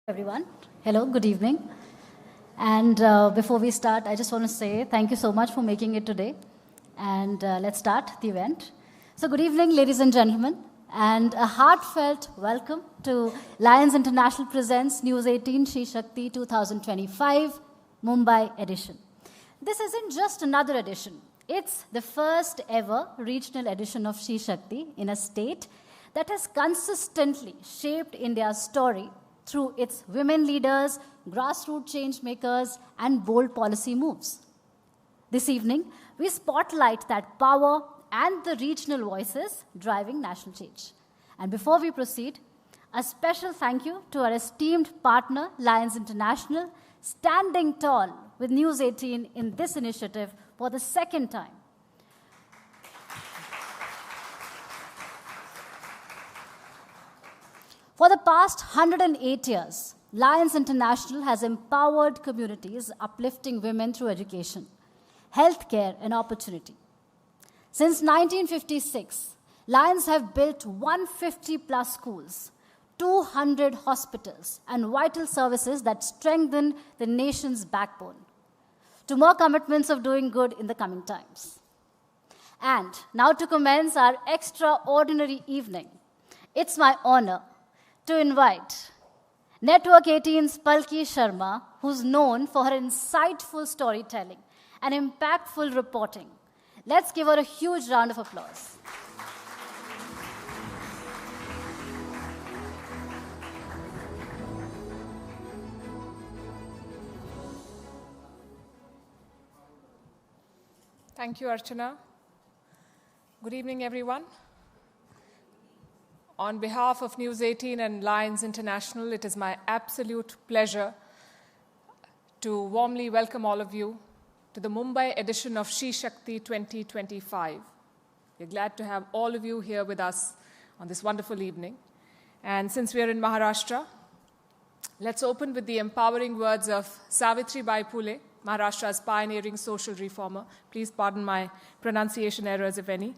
Everyone. Hello, good evening. And before we start, I just want to say thank you so much for making it today. And let's start the event. So good evening, ladies and gentlemen, and a heartfelt welcome to Lions International Presents News 18 SheShakti 2025 Mumbai Edition. This isn't just another edition. It's the first ever regional edition of SheShakti in a state that has consistently shaped India's story through its women leaders, grassroots change makers, and bold policy moves. This evening, we spotlight that power and the regional voices driving national change. And before we proceed, a special thank you to our esteemed partner, Lions International, standing tall with News 18 in this initiative for the second time. For the past 108 years, Lions International has empowered communities, uplifting women through education, healthcare, and opportunity. Since 1956, Lions have built 150 plus schools, 200 hospitals, and vital services that strengthen the nation's backbone, to more commitments of doing good in the coming times. And now to commence our extraordinary evening, it's my honor to invite Network 18's Palki Sharma, who's known for her insightful storytelling and impactful reporting. Let's give her a huge round of applause. Thank you, Archana. Good evening, everyone. On behalf of News 18 and Lions International, it is my absolute pleasure to warmly welcome all of you to the Mumbai edition of SheShakti 2025. We're glad to have all of you here with us on this wonderful evening. And since we are in Maharashtra, let's open with the empowering words of Savitribai Phule, Maharashtra's pioneering social reformer. Please pardon my pronunciation errors, if any.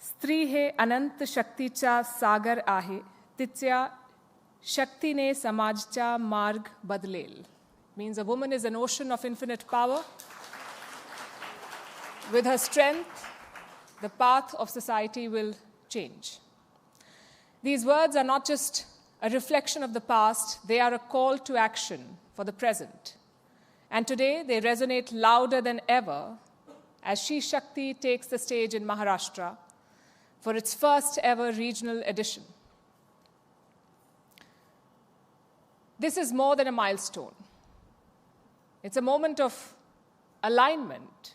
स्त्री हे अनंत शक्तीचा सागर आहे तिच्या शक्तीने समाजचा मार्ग बदलेल. Means a woman is an ocean of infinite power. With her strength, the path of society will change. These words are not just a reflection of the past, they are a call to action for the present. And today they resonate louder than ever as SheShakti takes the stage in Maharashtra for its first ever regional edition. This is more than a milestone. It's a moment of alignment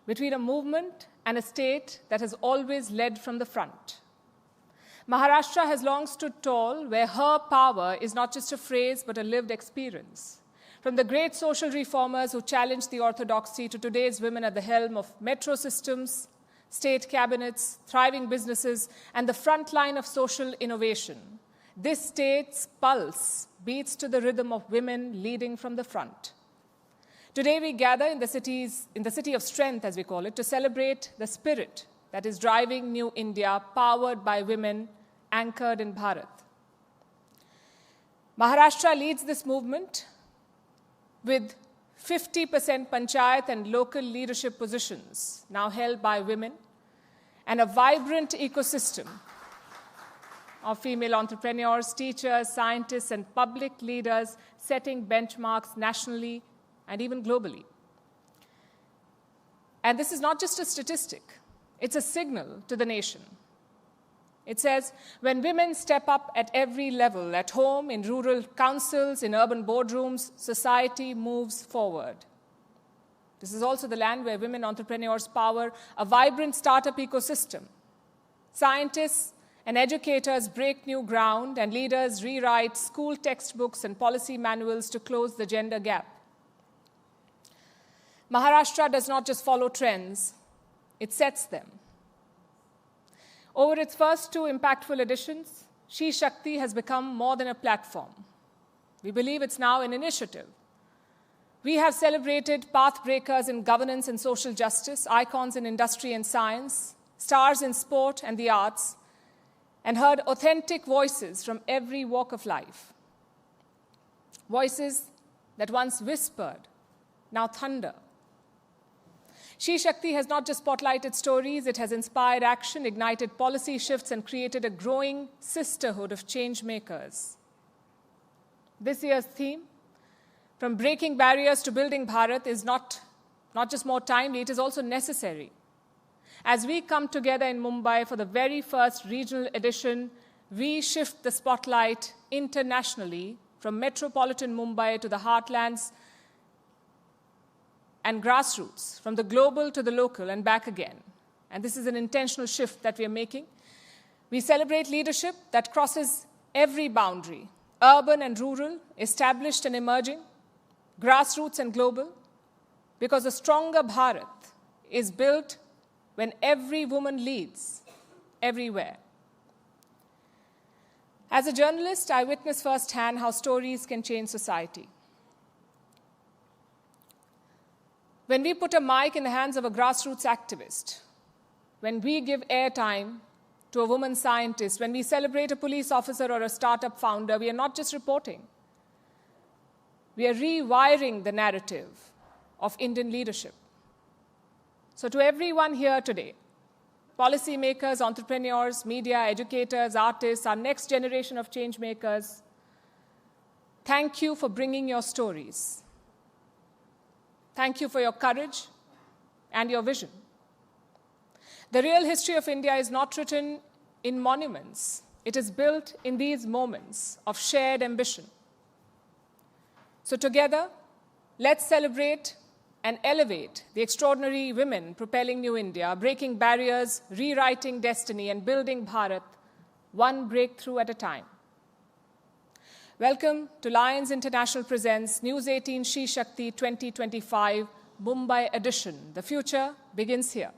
between a movement and a state that has always led from the front. Maharashtra has long stood tall, where her power is not just a phrase but a lived experience. From the great social reformers who challenged the orthodoxy to today's women at the helm of metro systems, state cabinets, thriving businesses, and the front line of social innovation, this state's pulse beats to the rhythm of women leading from the front. Today we gather in the city of strength, as we call it, to celebrate the spirit that is driving New India, powered by women, anchored in Bharat. Maharashtra leads this movement with 50% panchayat and local leadership positions now held by women, and a vibrant ecosystem of female entrepreneurs, teachers, scientists, and public leaders setting benchmarks nationally and even globally. And this is not just a statistic, it's a signal to the nation. It says, when women step up at every level, at home, in rural councils, in urban boardrooms, society moves forward. This is also the land where women entrepreneurs power a vibrant startup ecosystem. Scientists and educators break new ground, and leaders rewrite school textbooks and policy manuals to close the gender gap. Maharashtra does not just follow trends, it sets them. Over its first two impactful editions, SheShakti has become more than a platform. We believe it's now an initiative. We have celebrated path breakers in governance and social justice, icons in industry and science, stars in sport and the arts, and heard authentic voices from every walk of life. voices that once whispered, now thunder. SheShakti has not just spotlighted stories, it has inspired action, ignited policy shifts, and created a growing sisterhood of changemakers. This year's theme, from breaking barriers to building Bharat, is not just more timely, it is also necessary. As we come together in Mumbai for the very first regional edition, we shift the spotlight internationally from metropolitan Mumbai to the heartlands and grassroots, from the global to the local and back again. And this is an intentional shift that we are making. We celebrate leadership that crosses every boundary, urban and rural, established and emerging, grassroots and global, because a stronger Bharat is built when every woman leads, everywhere. As a journalist, I witness firsthand how stories can change society. When we put a mic in the hands of a grassroots activist, when we give airtime to a woman scientist, when we celebrate a police officer or a startup founder, we are not just reporting. We are rewiring the narrative of Indian leadership. So to everyone here today, policymakers, entrepreneurs, media, educators, artists, our next generation of change makers, thank you for bringing your stories. Thank you for your courage and your vision. The real history of India is not written in monuments. It is built in these moments of shared ambition. So together, let's celebrate and elevate the extraordinary women propelling New India, breaking barriers, rewriting destiny, and building Bharat, one breakthrough at a time. Welcome to Lions International Presents News18 SheShakti 2025 Mumbai Edition. The future begins here.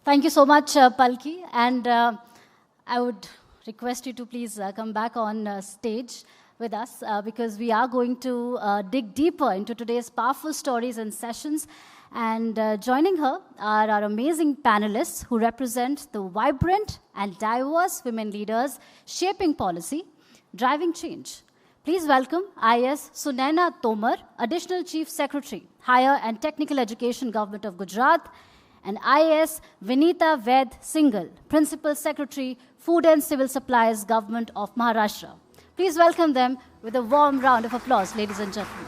Thank you so much, Palki. And I would request you to please come back on stage with us because we are going to dig deeper into today's powerful stories and sessions. And joining her are our amazing panelists who represent the vibrant and diverse women leaders shaping policy, driving change. Please welcome IS Sunaina Tomar, Additional Chief Secretary, Higher and Technical Education, Government of Gujarat, and IS Vinita Ved Singhal, Principal Secretary, Food and Civil Supplies, Government of Maharashtra. Please welcome them with a warm round of applause, ladies and gentlemen.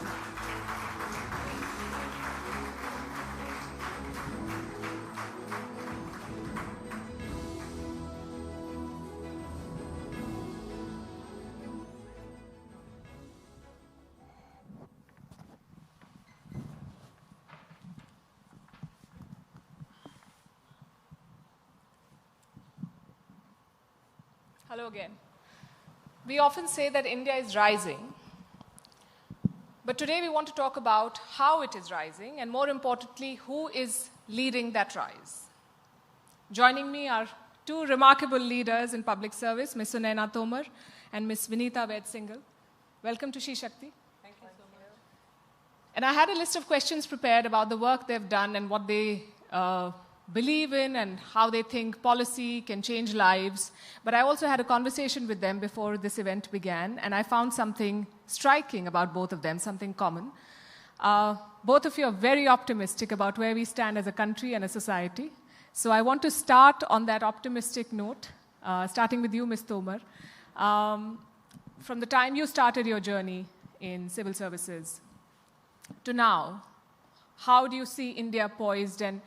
Hello again. We often say that India is rising, but today we want to talk about how it is rising and, more importantly, who is leading that rise. Joining me are two remarkable leaders in public service, Ms. Sunaina Tomar and Ms. Vinita Ved Singhal. Welcome to SheShakti. Thank you so much. And I had a list of questions prepared about the work they've done and what they believe in and how they think policy can change lives. But I also had a conversation with them before this event began, and I found something striking about both of them, something common. Both of you are very optimistic about where we stand as a country and a society. So I want to start on that optimistic note, starting with you, Ms. Tomar. From the time you started your journey in civil services to now, how do you see India poised, and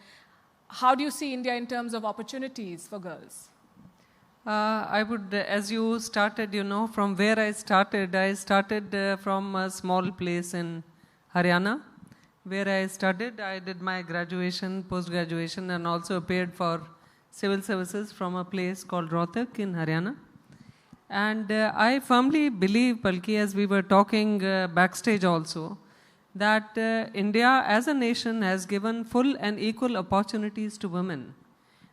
how do you see India in terms of opportunities for girls? I would, as you started, from where I started from a small place in Haryana, where I studied. I did my graduation, post-graduation, and also appeared for civil services from a place called Rohtak in Haryana. And I firmly believe, Palki, as we were talking backstage also, that India as a nation has given full and equal opportunities to women.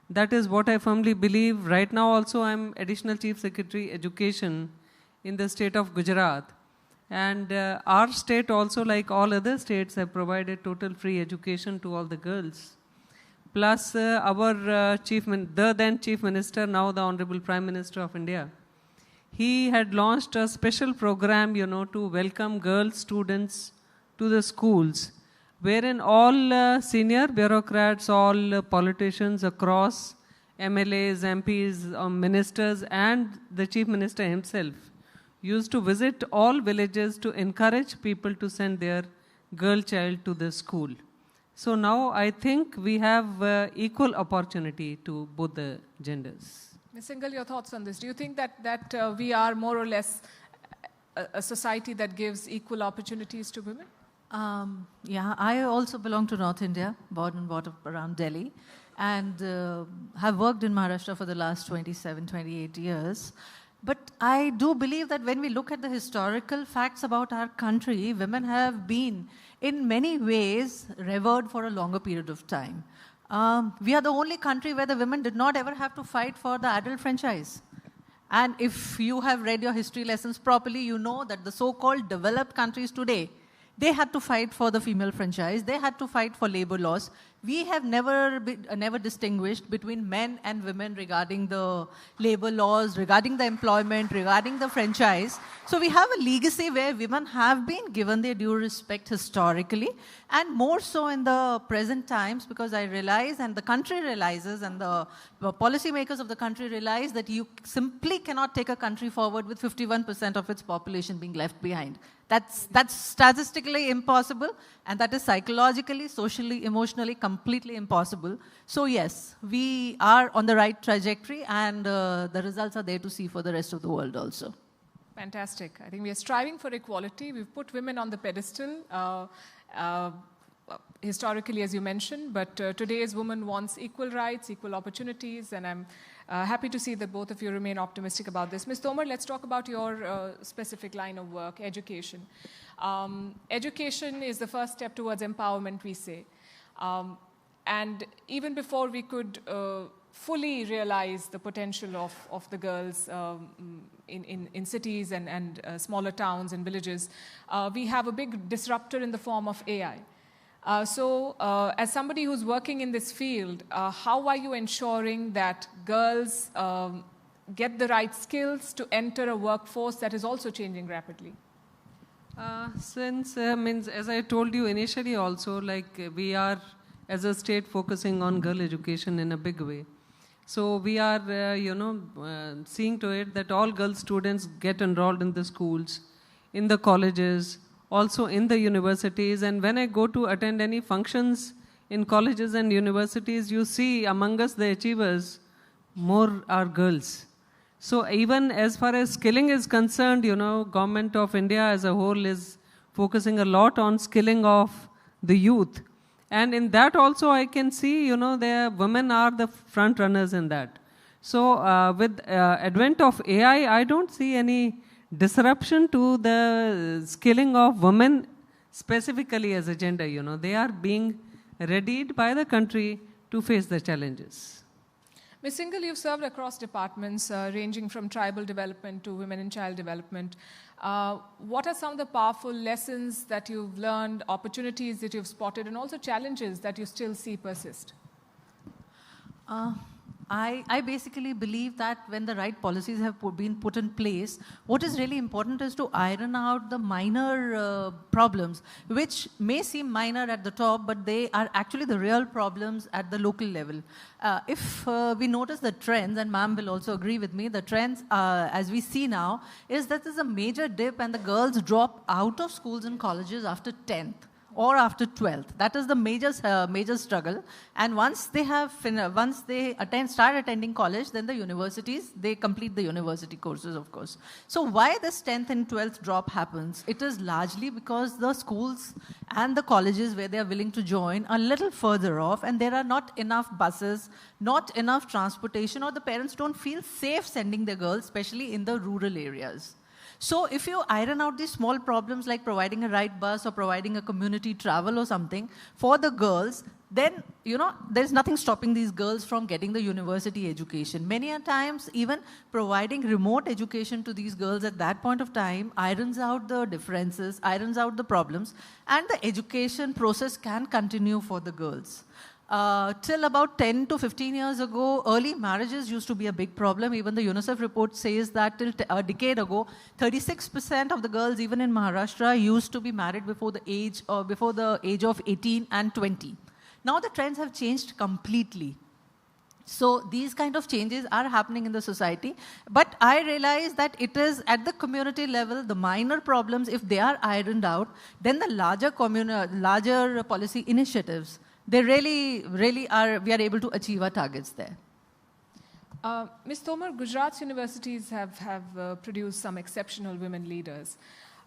That is what I firmly believe. Right now also I'm Additional Chief Secretary Education in the state of Gujarat. And our state also, like all other states, have provided total free education to all the girls. Plus our then Chief Minister, now the Honorable Prime Minister of India, he had launched a special program, to welcome girl students to the schools, wherein all senior bureaucrats, all politicians across, MLAs, MPs, ministers, and the Chief Minister himself used to visit all villages to encourage people to send their girl child to the school. So now I think we have equal opportunity to both the genders. Ms. Singhal, your thoughts on this? Do you think that we are more or less a society that gives equal opportunities to women? Yeah, I also belong to North India, born and brought up around Delhi, and have worked in Maharashtra for the last 27, 28 years. But I do believe that when we look at the historical facts about our country, women have been, in many ways, revered for a longer period of time. We are the only country where the women did not ever have to fight for the adult franchise. And if you have read your history lessons properly, you know that the so-called developed countries today, they had to fight for the female franchise. They had to fight for labor laws. We have never distinguished between men and women regarding the labor laws, regarding the employment, regarding the franchise. So we have a legacy where women have been given their due respect historically, and more so in the present times, because I realize, and the country realizes, and the policymakers of the country realize that you simply cannot take a country forward with 51% of its population being left behind. That's statistically impossible, and that is psychologically, socially, emotionally completely impossible. So yes, we are on the right trajectory, and the results are there to see for the rest of the world also. Fantastic. I think we are striving for equality. We've put women on the pedestal, historically, as you mentioned, but today's woman wants equal rights, equal opportunities, and I'm happy to see that both of you remain optimistic about this. Ms. Tomar, let's talk about your specific line of work, education. Education is the first step towards empowerment, we say. And even before we could fully realize the potential of the girls in cities and smaller towns and villages, we have a big disruptor in the form of AI. So as somebody who's working in this field, how are you ensuring that girls get the right skills to enter a workforce that is also changing rapidly? As I told you initially also, we are as a state focusing on girl education in a big way. So we are, seeing to it that all girl students get enrolled in the schools, in the colleges, also in the universities. And when I go to attend any functions in colleges and universities, you see among us the achievers, more are girls. So even as far as skilling is concerned, Government of India as a whole is focusing a lot on skilling of the youth. And in that also I can see, the women are the front runners in that. So with advent of AI, I don't see any disruption to the skilling of women specifically as a gender. They are being readied by the country to face the challenges. Ms. Singhal, you've served across departments ranging from tribal development to women and child development. What are some of the powerful lessons that you've learned, opportunities that you've spotted, and also challenges that you still see persist? I basically believe that when the right policies have been put in place, what is really important is to iron out the minor problems, which may seem minor at the top, but they are actually the real problems at the local level. If we notice the trends, and ma'am will also agree with me, the trends as we see now is that there's a major dip and the girls drop out of schools and colleges after 10th. Or after 12th. That is the major struggle. And once they start attending college, then the universities, they complete the university courses, of course. So why this 10th and 12th drop happens? It is largely because the schools and the colleges where they are willing to join are a little further off, and there are not enough buses, not enough transportation, or the parents don't feel safe sending their girls, especially in the rural areas. So if you iron out these small problems like providing a right bus or providing a community travel or something for the girls, then, there's nothing stopping these girls from getting the university education. Many a times, even providing remote education to these girls at that point of time irons out the differences, irons out the problems, and the education process can continue for the girls. Till about 10 to 15 years ago, early marriages used to be a big problem. Even the UNICEF report says that till a decade ago, 36% of the girls, even in Maharashtra, used to be married before the age of 18 and 20. Now the trends have changed completely. So these kind of changes are happening in the society. But I realize that it is at the community level, the minor problems, if they are ironed out, then the larger policy initiatives, they really are, we are able to achieve our targets there. Ms. Tomar, Gujarat's universities have produced some exceptional women leaders.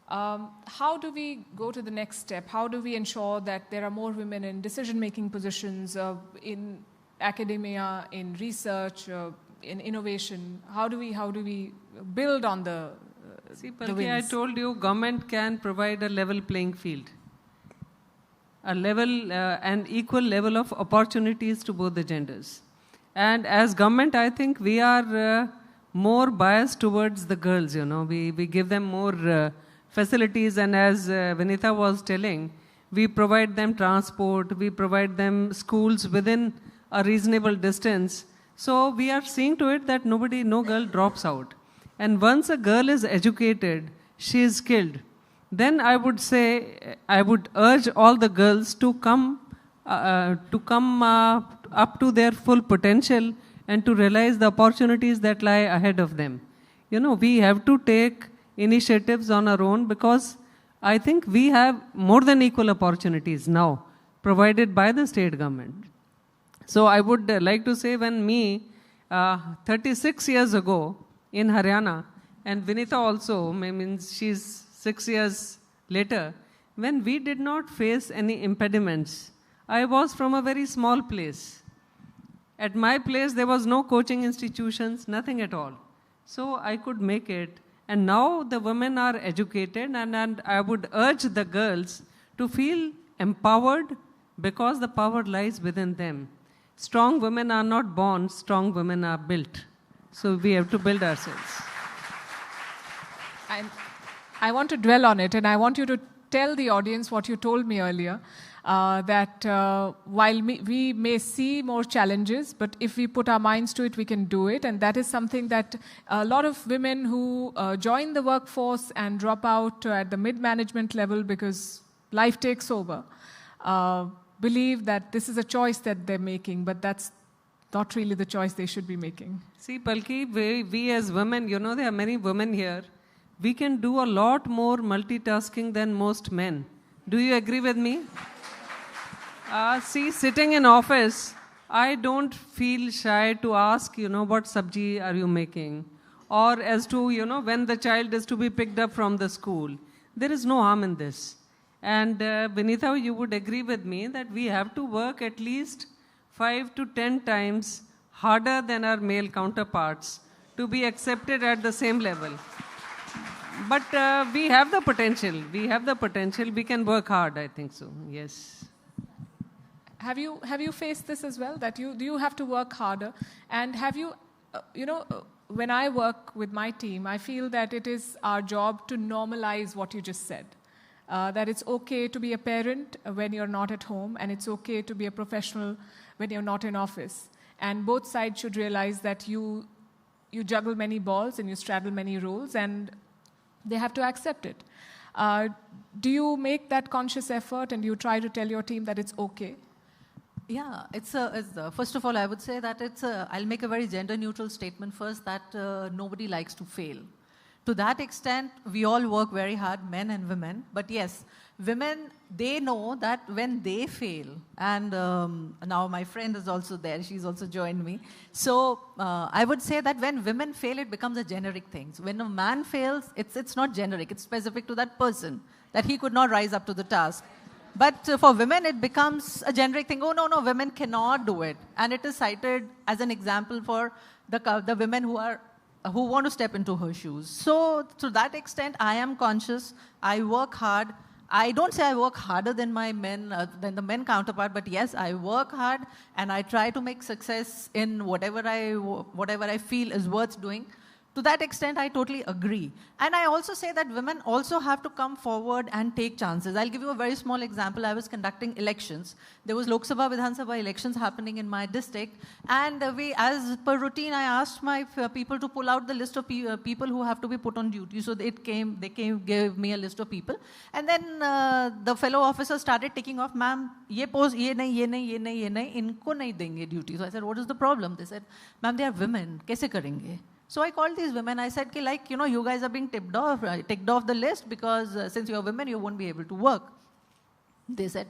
How do we go to the next step? How do we ensure that there are more women in decision-making positions, in academia, in research, in innovation? How do we build on the See, Palki, I told you, government can provide a level playing field, a level and equal level of opportunities to both the genders. And as government, I think we are more biased towards the girls. We give them more facilities, and as Vinitha was telling, we provide them transport, we provide them schools within a reasonable distance. So we are seeing to it that no girl drops out. And once a girl is educated, she is skilled. Then I would urge all the girls to come up to their full potential and to realize the opportunities that lie ahead of them. We have to take initiatives on our own, because I think we have more than equal opportunities now provided by the state government. So I would like to say, when 36 years ago in Haryana, and Vinitha also, means she's 6 years later, when we did not face any impediments, I was from a very small place. At my place, there was no coaching institutions, nothing at all. So I could make it. And now the women are educated, and I would urge the girls to feel empowered, because the power lies within them. Strong women are not born, strong women are built. So we have to build ourselves. I want to dwell on it, and I want you to tell the audience what you told me earlier, that while we may see more challenges, but if we put our minds to it, we can do it. And that is something that a lot of women who join the workforce and drop out at the mid-management level because life takes over, believe that this is a choice that they're making, but that's not really the choice they should be making. See, Palki, we as women, there are many women here. We can do a lot more multitasking than most men. Do you agree with me? See, sitting in office, I don't feel shy to ask, what sabji are you making? Or as to, when the child is to be picked up from the school. There is no harm in this. And Vinitha, you would agree with me that we have to work at least 5 to 10 times harder than our male counterparts to be accepted at the same level. But we have the potential. We have the potential. We can work hard, I think so. Yes. Have you faced this as well, that you have to work harder? And have you, when I work with my team, I feel that it is our job to normalize what you just said. That it's okay to be a parent when you're not at home, and it's okay to be a professional when you're not in office. And both sides should realize that you juggle many balls and you straddle many roles, and they have to accept it. Do you make that conscious effort, and you try to tell your team that it's okay? Yeah, first of all, I would say that I'll make a very gender-neutral statement first, that nobody likes to fail. To that extent, we all work very hard, men and women. But yes, women, they know that when they fail, and now my friend is also there, she's also joined me. So I would say that when women fail, it becomes a generic thing. So when a man fails, it's not generic, it's specific to that person, that he could not rise up to the task. But for women, it becomes a generic thing. Oh, no, women cannot do it. And it is cited as an example for the women who are who want to step into her shoes. So to that extent, I am conscious. I work hard. I don't say I work harder than my men, than the men counterpart, but yes, I work hard and I try to make success in whatever I feel is worth doing. To that extent, I totally agree. And I also say that women also have to come forward and take chances. I'll give you a very small example. I was conducting elections. There was Lok Sabha, Vidhan Sabha elections happening in my district. And as per routine, I asked my people to pull out the list of people who have to be put on duty. So they gave me a list of people. And then the fellow officer started ticking off, ma'am, ye post, ye nahi, ye nahi, ye nahi, ye nahi, inko nahi denge duty. So I said, what is the problem? They said, ma'am, they are women. Kaise karenge? So I called these women. I said, you guys are being ticked off the list because since you're women, you won't be able to work. They said,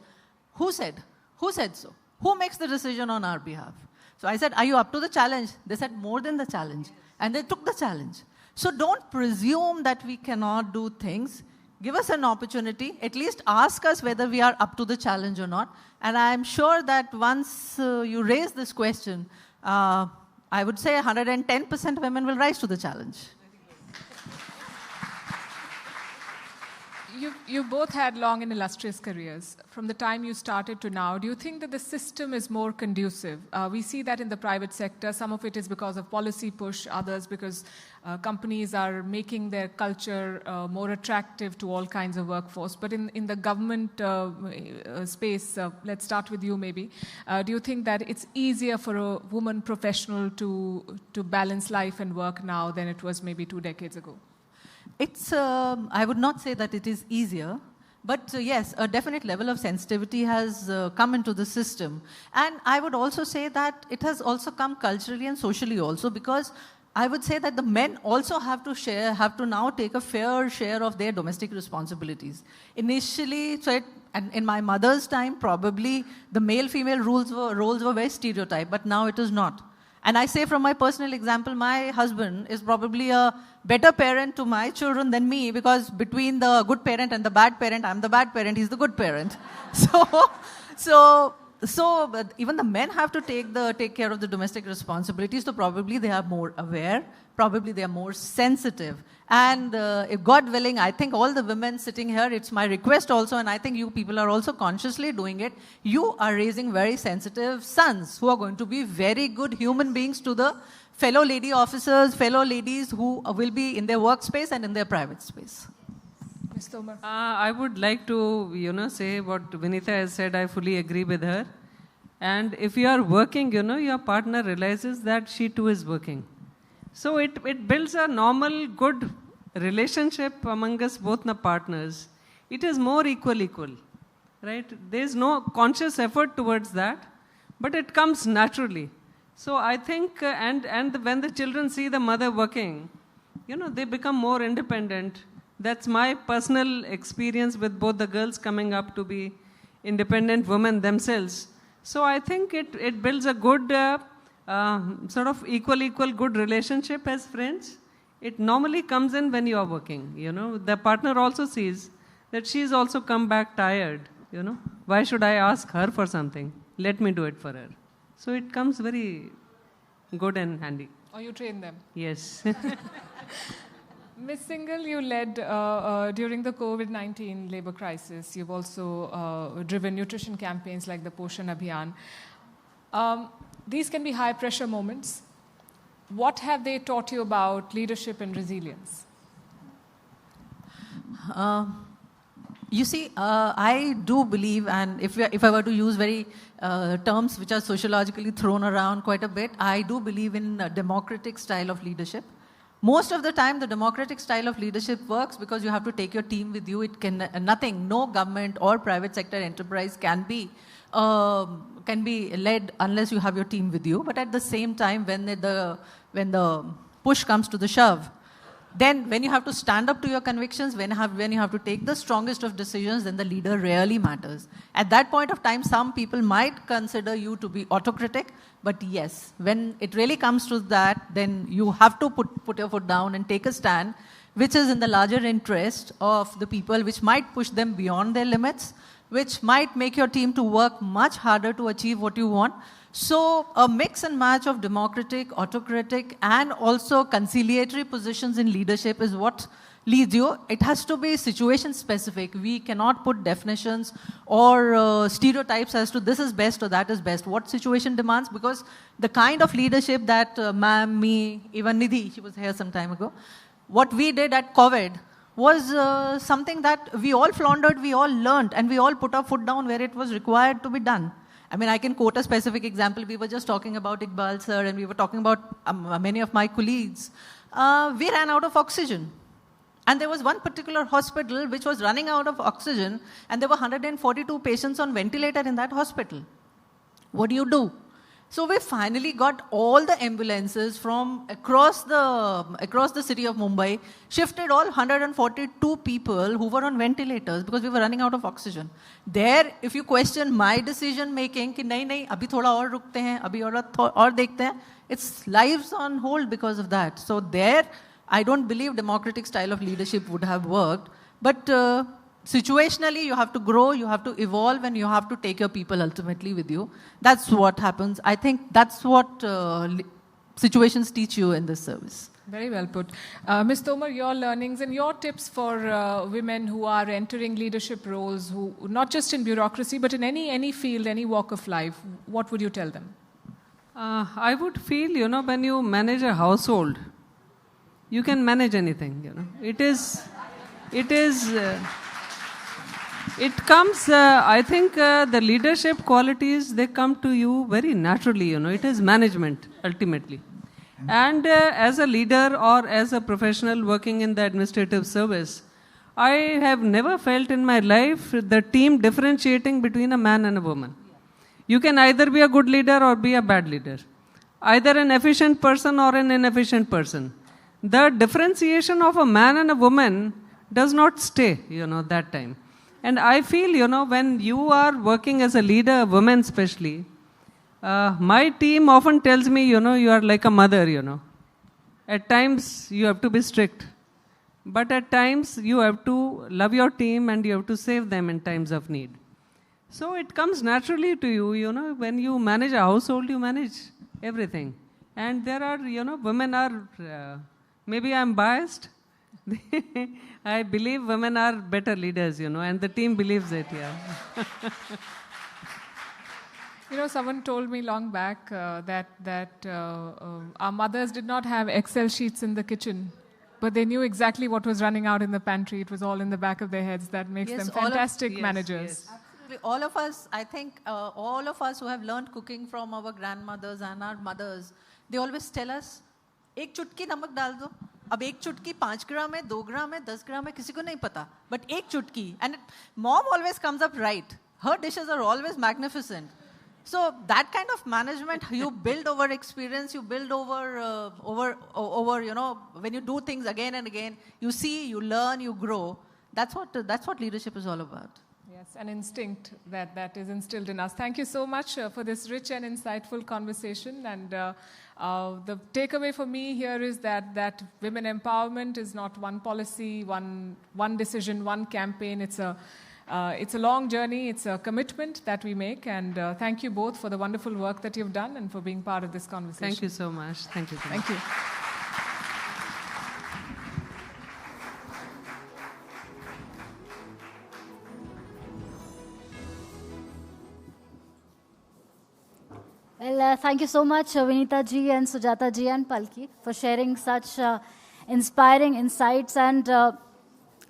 who said? Who said so? Who makes the decision on our behalf? So I said, are you up to the challenge? They said, more than the challenge. And they took the challenge. So don't presume that we cannot do things. Give us an opportunity. At least ask us whether we are up to the challenge or not. And I'm sure that once you raise this question, I would say 110% women will rise to the challenge. You both had long and illustrious careers. From the time you started to now, do you think that the system is more conducive? We see that in the private sector. Some of it is because of policy push, others because companies are making their culture more attractive to all kinds of workforce. But in the government space, let's start with you maybe. Do you think that it's easier for a woman professional to balance life and work now than it was maybe 2 decades ago? I would not say that it is easier, but yes, a definite level of sensitivity has come into the system. And I would also say that it has also come culturally and socially also, because I would say that the men also have to now take a fair share of their domestic responsibilities. Initially, and in my mother's time, probably the male-female roles were very stereotyped, but now it is not. And I say from my personal example, my husband is probably a better parent to my children than me, because between the good parent and the bad parent, I'm the bad parent, he's the good parent. So even the men have to take care of the domestic responsibilities, so probably they are more aware, probably they are more sensitive. And if God willing, I think all the women sitting here, it's my request also, and I think you people are also consciously doing it, you are raising very sensitive sons who are going to be very good human beings to the fellow lady officers, fellow ladies who will be in their workspace and in their private space. Ms. Tomar. I would like to, say what Vinita has said. I fully agree with her. And if you are working, your partner realizes that she too is working. So it builds a normal, good relationship among us, both the partners. It is more equal, right? There's no conscious effort towards that, but it comes naturally. So I think, and when the children see the mother working, they become more independent. That's my personal experience with both the girls coming up to be independent women themselves. So I think it builds a good, sort of equal good relationship as friends. It normally comes in when you are working, The partner also sees that she's also come back tired, Why should I ask her for something? Let me do it for her. So it comes very good and handy. Or you train them? Yes. Ms. Singhal, you led during the COVID-19 labor crisis. You've also driven nutrition campaigns like the Poshan Abhiyan. These can be high-pressure moments. What have they taught you about leadership and resilience? You see, I do believe, and if I were to use very terms which are sociologically thrown around quite a bit, I do believe in a democratic style of leadership. Most of the time, the democratic style of leadership works because you have to take your team with you. It can no government or private sector enterprise can be led unless you have your team with you. But at the same time, when the push comes to the shove, then when you have to stand up to your convictions, when you have to take the strongest of decisions, then the leader really matters. At that point of time, some people might consider you to be autocratic, but yes, when it really comes to that, then you have to put your foot down and take a stand, which is in the larger interest of the people, which might push them beyond their limits. which might make your team to work much harder to achieve what you want. So a mix and match of democratic, autocratic, and also conciliatory positions in leadership is what leads you. It has to be situation specific. We cannot put definitions or stereotypes as to this is best or that is best. What situation demands? Because the kind of leadership that ma'am, me, even Nidhi, she was here some time ago, what we did at COVID was something that we all floundered, we all learned, and we all put our foot down where it was required to be done. I mean, I can quote a specific example. We were just talking about Iqbal sir, and we were talking about many of my colleagues. We ran out of oxygen. And there was one particular hospital which was running out of oxygen, and there were 142 patients on ventilator in that hospital. What do? So we finally got all the ambulances from across the city of Mumbai, shifted all 142 people who were on ventilators because we were running out of oxygen. There, if you question my decision making, कि नहीं, अभी थोड़ा और रुकते हैं, अभी और देखते हैं, it's lives on hold because of that. So there, I don't believe democratic style of leadership would have worked, but situationally, you have to grow, you have to evolve, and you have to take your people ultimately with you. That's what happens. I think that's what situations teach you in this service. Very well put. Ms. Tomar, your learnings and your tips for women who are entering leadership roles, who not just in bureaucracy, but in any field, any walk of life, what would you tell them? I would feel, when you manage a household, you can manage anything, It comes, I think the leadership qualities, they come to you very naturally, It is management, ultimately. And as a leader or as a professional working in the administrative service, I have never felt in my life the team differentiating between a man and a woman. You can either be a good leader or be a bad leader. Either an efficient person or an inefficient person. The differentiation of a man and a woman does not stay, that time. And I feel, when you are working as a leader, women especially, my team often tells me, you are like a mother, At times, you have to be strict. But at times, you have to love your team and you have to save them in times of need. So it comes naturally to you, when you manage a household, you manage everything. And there are, women are, maybe I'm biased. I believe women are better leaders, and the team believes it, Someone told me long back that our mothers did not have Excel sheets in the kitchen, but they knew exactly what was running out in the pantry. It was all in the back of their heads. That makes them fantastic managers. Yes. Absolutely. All of us, I think, all of us who have learned cooking from our grandmothers and our mothers, they always tell us, एक चुटकी नमक डाल दो. अब एक चुटकी 5 ग्राम है, 2 ग्राम है, 10 ग्राम है, किसी को नहीं पता. But एक चुटकी, and mom always comes up right. Her dishes are always magnificent. So that kind of management you build over experience, you build over when you do things again and again, you see, you learn, you grow. That's what leadership is all about. Yes, an instinct that is instilled in us. Thank you so much for this rich and insightful conversation. And the takeaway for me here is that women empowerment is not one policy, one decision, one campaign. It's a long journey. It's a commitment that we make. And thank you both for the wonderful work that you've done and for being part of this conversation. Thank you so much. Thank you. Thank you. Well, thank you so much, Vinita ji and Sujata ji and Palki, for sharing such inspiring insights. And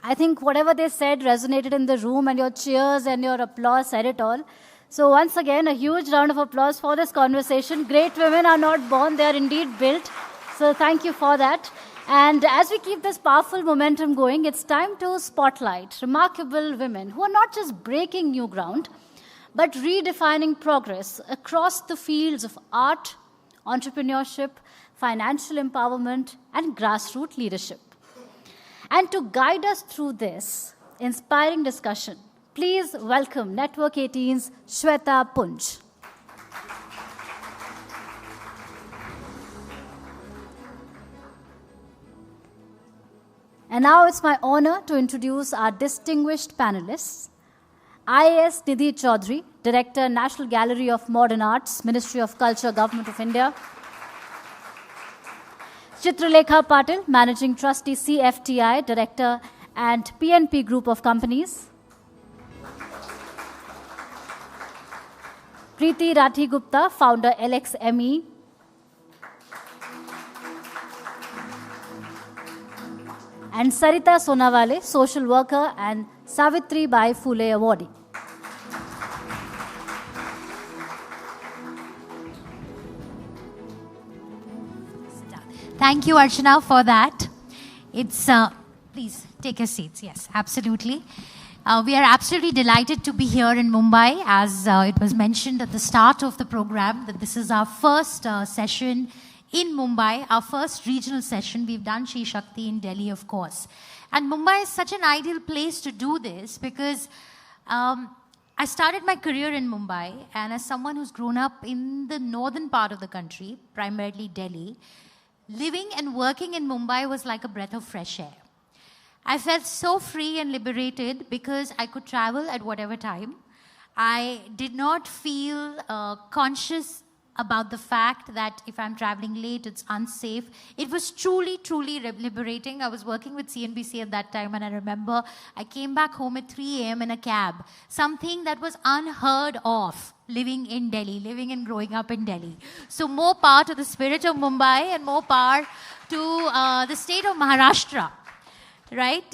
I think whatever they said resonated in the room, and your cheers and your applause said it all. So once again, a huge round of applause for this conversation. Great women are not born, they are indeed built. So thank you for that. And as we keep this powerful momentum going, it's time to spotlight remarkable women who are not just breaking new ground, but redefining progress across the fields of art, entrepreneurship, financial empowerment, and grassroots leadership. And to guide us through this inspiring discussion, please welcome Network 18's Shweta Punj. And now it's my honor to introduce our distinguished panelists. I.S. Nidhi Chaudhary, Director, National Gallery of Modern Arts, Ministry of Culture, Government of India. Chitralekha Patil, Managing Trustee, CFTI, Director and PNP Group of Companies. Preeti Rathi Gupta, Founder, LXME. And Sarita Sonawale, Social Worker and Savitri Bai Phule Awardee. Thank you, Archana, for that. It's, please take your seats. Yes, absolutely. We are absolutely delighted to be here in Mumbai. As it was mentioned at the start of the program, that this is our first session in Mumbai, our first regional session. We've done SheShakti in Delhi, of course. And Mumbai is such an ideal place to do this because I started my career in Mumbai, and as someone who's grown up in the northern part of the country, primarily Delhi, living and working in Mumbai was like a breath of fresh air. I felt so free and liberated because I could travel at whatever time. I did not feel conscious about the fact that if I'm traveling late, it's unsafe. It was truly, truly liberating. I was working with CNBC at that time, and I remember I came back home at 3 a.m. in a cab, something that was unheard of living in Delhi, living and growing up in Delhi. So more power to the spirit of Mumbai and more power to the state of Maharashtra. Right?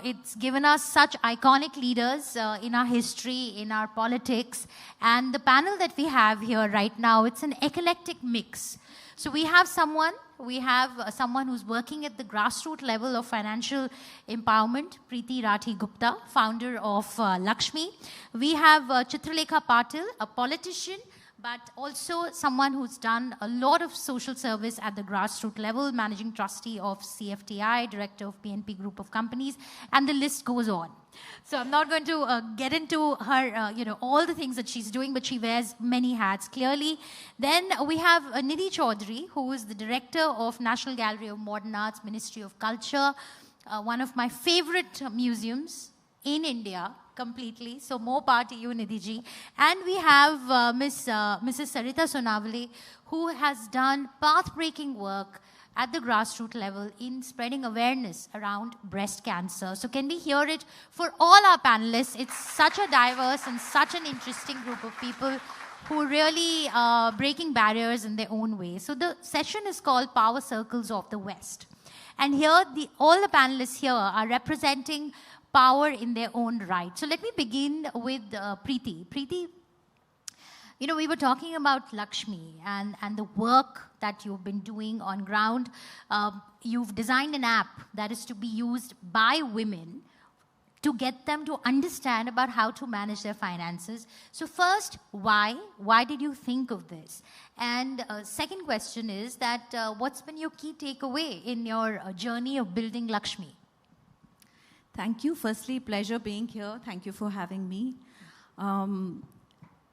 It's given us such iconic leaders in our history, in our politics. And the panel that we have here right now, it's an eclectic mix. So we have someone who's working at the grassroots level of financial empowerment, Preeti Rathi Gupta, founder of Lakshmi. We have Chitralekha Patil, a politician, but also someone who's done a lot of social service at the grassroots level, managing trustee of CFTI, director of PNP Group of Companies, and the list goes on. So I'm not going to get into her, all the things that she's doing, but she wears many hats, clearly. Then we have Nidhi Chaudhary, who is the director of National Gallery of Modern Arts, Ministry of Culture, one of my favorite museums in India, completely. So more power to you, Nidhi ji. And we have Mrs. Sarita Sonawale, who has done path-breaking work at the grassroots level in spreading awareness around breast cancer. So can we hear it for all our panelists? It's such a diverse and such an interesting group of people who really are breaking barriers in their own way. So the session is called Power Circles of the West. And here, all the panelists here are representing power in their own right. So let me begin with Preeti. Preeti, we were talking about Lakshmi and the work that you've been doing on ground. You've designed an app that is to be used by women to get them to understand about how to manage their finances. So first, why? Why did you think of this? And second question is that what's been your key takeaway in your journey of building Lakshmi? Thank you. Firstly, pleasure being here. Thank you for having me. And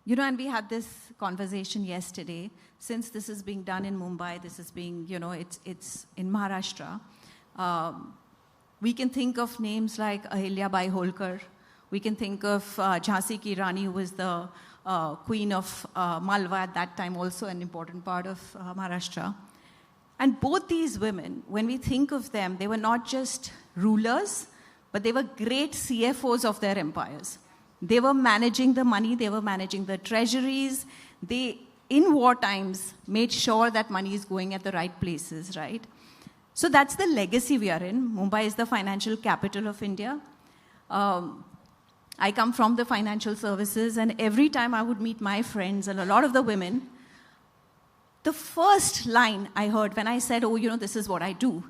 we had this conversation yesterday. Since this is being done in Mumbai, this is being, it's in Maharashtra. We can think of names like Ahilya Bai Holkar. We can think of Jhansi Ki Rani, who was the queen of Malwa at that time, also an important part of Maharashtra. And both these women, when we think of them, they were not just rulers, but they were great CFOs of their empires. They were managing the money, they were managing the treasuries. They, in war times, made sure that money is going at the right places, right? So that's the legacy we are in. Mumbai is the financial capital of India. I come from the financial services, and every time I would meet my friends and a lot of the women, the first line I heard when I said, this is what I do,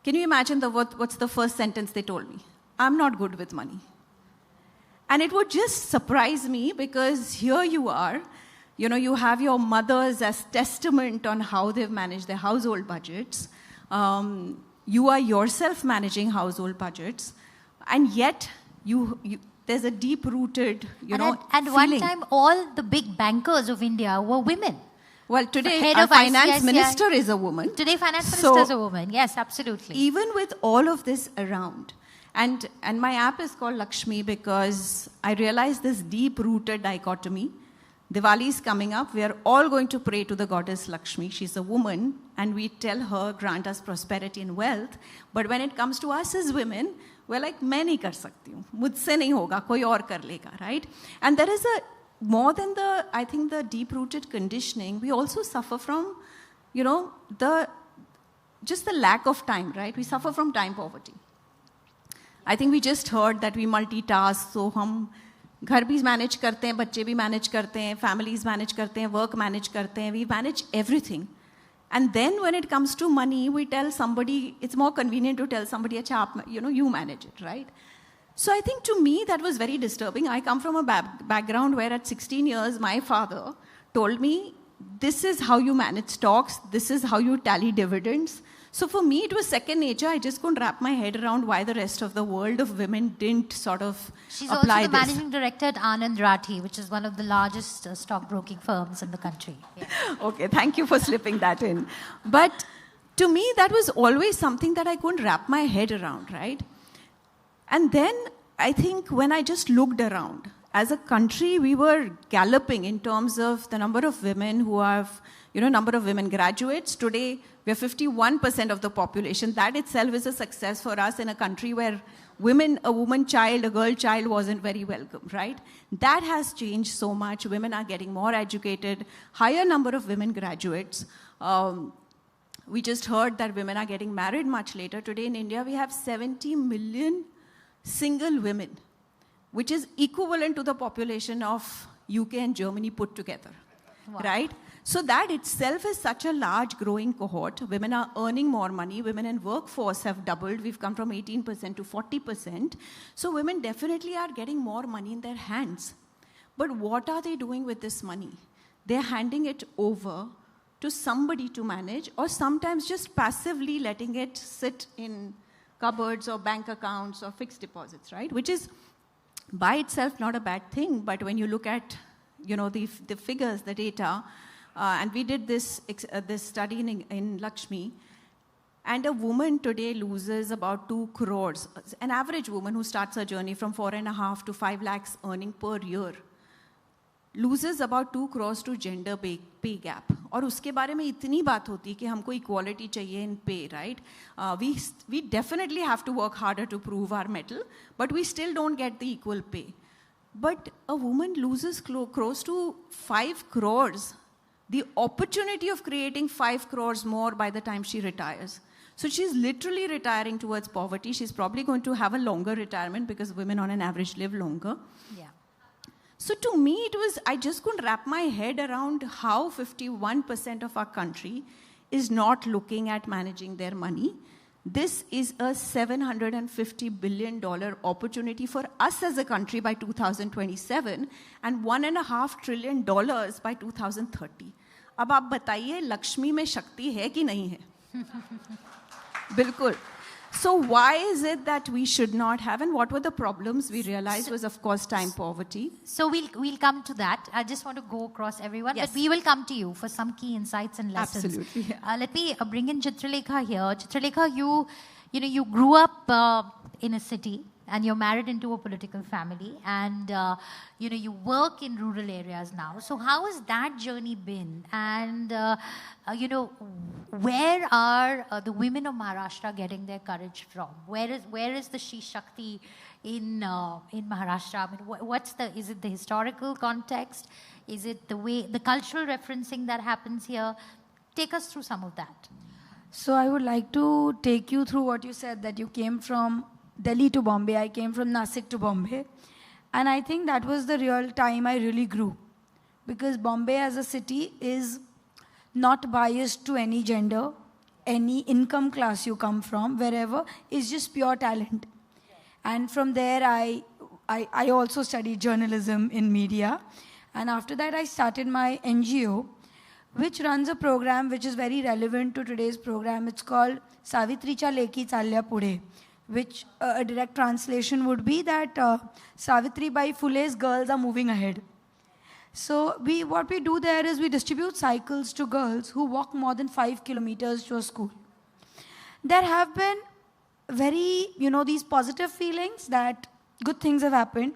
can you imagine what's the first sentence they told me? I'm not good with money. And it would just surprise me because here you are, you have your mothers as testament on how they've managed their household budgets. You are yourself managing household budgets. And yet, there's a deep-rooted, And one time, all the big bankers of India were women. Well, today, our finance minister is a woman. Today, finance minister is a woman. Yes, absolutely. Even with all of this around, And my app is called Lakshmi because I realized this deep-rooted dichotomy. Diwali is coming up. We are all going to pray to the goddess Lakshmi. She's a woman, and we tell her, grant us prosperity and wealth. But when it comes to us as women, we're like, मैं नहीं कर सकती हूँ, मुझसे नहीं होगा, कोई और कर लेगा, right? And there is more than I think the deep-rooted conditioning, we also suffer from, just the lack of time, right? We suffer from time poverty. I think we just heard that we multitask, so हम घर भी manage करते हैं, बच्चे भी manage करते हैं, families manage करते हैं, work मैनेज करते हैं, we manage everything. And then when it comes to money, we tell somebody, it's more convenient to tell somebody, Achha, you manage it, right? So I think to me that was very disturbing. I come from a background where at 16 years, my father told me, this is how you manage stocks, this is how you tally dividends. So for me, it was second nature. I just couldn't wrap my head around why the rest of the world of women didn't sort of She's apply also the this. managing director at Anand Rathi, which is one of the largest stockbroking firms in the country. Yeah. Okay, thank you for slipping that in. But to me, that was always something that I couldn't wrap my head around, right? And then I think when I just looked around, as a country, we were galloping in terms of the number of women who have, number of women graduates. Today, we're 51% of the population. That itself is a success for us in a country where a woman child, a girl child wasn't very welcome, right? That has changed so much. Women are getting more educated, higher number of women graduates. We just heard that women are getting married much later. Today in India, we have 70 million single women, which is equivalent to the population of UK and Germany put together, right? So that itself is such a large growing cohort. Women are earning more money. Women in workforce have doubled. We've come from 18% to 40%. So women definitely are getting more money in their hands. But what are they doing with this money? They're handing it over to somebody to manage, or sometimes just passively letting it sit in cupboards or bank accounts or fixed deposits, right? Which is by itself not a bad thing, but when you look at the figures, the data, and we did this study in Lakshmi, and a woman today loses about 2 crores. An average woman who starts her journey from 4.5 to 5 lakhs earning per year loses about 2 crores to gender pay gap. और उसके बारे में इतनी बात होती कि हमको equality चाहिए in pay, right? We definitely have to work harder to prove our mettle, but we still don't get the equal pay. But a woman loses close to 5 crores, the opportunity of creating 5 crores more by the time she retires. So she's literally retiring towards poverty. She's probably going to have a longer retirement because women on an average live longer. Yeah. So to me, I just couldn't wrap my head around how 51% of our country is not looking at managing their money. This is a $750 billion opportunity for us as a country by 2027 and $1.5 trillion by 2030. अब आप बताइए लक्ष्मी में शक्ति है कि नहीं है? बिल्कुल. So why is it that we should not have, and what were the problems we realized was, of course, time poverty. So we'll come to that. I just want to go across everyone, yes. But we will come to you for some key insights and lessons. Absolutely. Yeah. Let me bring in Chitralekha here. Chitralekha, you grew up in a city, and you're married into a political family, and you work in rural areas now. So how has that journey been? And where are the women of Maharashtra getting their courage from? Where is the SheShakti in Maharashtra? I mean, is it the historical context? Is it the cultural referencing that happens here? Take us through some of that. So I would like to take you through what you said, that you came from Delhi to Bombay. I came from Nasik to Bombay. And I think that was the real time I really grew. Because Bombay as a city is not biased to any gender, any income class you come from, wherever, is just pure talent. And from there, I also studied journalism in media. And after that, I started my NGO, which runs a program which is very relevant to today's program. It's called Savitricha Leki Chalya Pude, which a direct translation would be that Savitri Bai Phule's girls are moving ahead. So what we do there is we distribute cycles to girls who walk more than 5 kilometers to a school. There have been very, these positive feelings that good things have happened.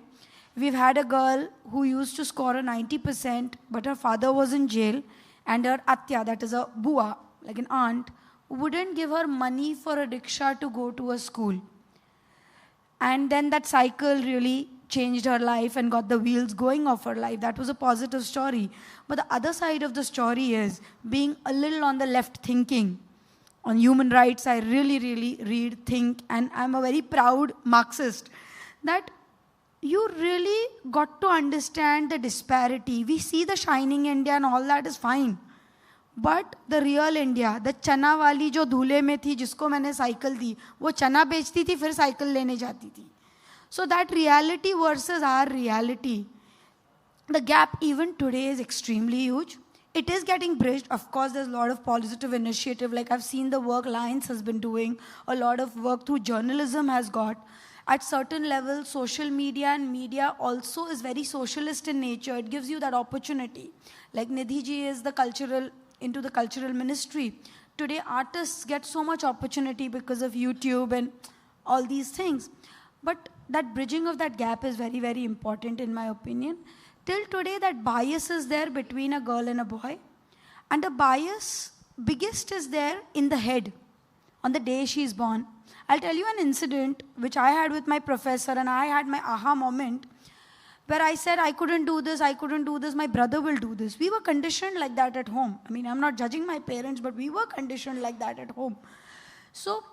We've had a girl who used to score a 90%, but her father was in jail, and her atya, that is a bua, like an aunt, wouldn't give her money for a rickshaw to go to a school. And then that cycle really changed her life and got the wheels going of her life. That was a positive story. But the other side of the story is being a little on the left thinking. On human rights, I really, really read, think, and I'm a very proud Marxist, that you really got to understand the disparity. We see the shining India and all that is fine. But the real India, the chana wali jo dhule mein thi, jisko maine cycle di, wo chana bechti thi, fir cycle lene jati thi. So that reality versus our reality, the gap even today is extremely huge. It is getting bridged. Of course, there's a lot of positive initiative. Like I've seen the work Lions has been doing, a lot of work through journalism has got. At certain levels, social media and media also is very socialist in nature. It gives you that opportunity. Like Nidhi ji is into the cultural ministry. Today, artists get so much opportunity because of YouTube and all these things. But that bridging of that gap is very, very important in my opinion. Till today, that bias is there between a girl and a boy. And the bias, biggest is there in the head on the day she is born. I'll tell you an incident which I had with my professor, and I had my aha moment where I said, I couldn't do this, my brother will do this. We were conditioned like that at home. I mean, I'm not judging my parents, but we were conditioned like that at home. So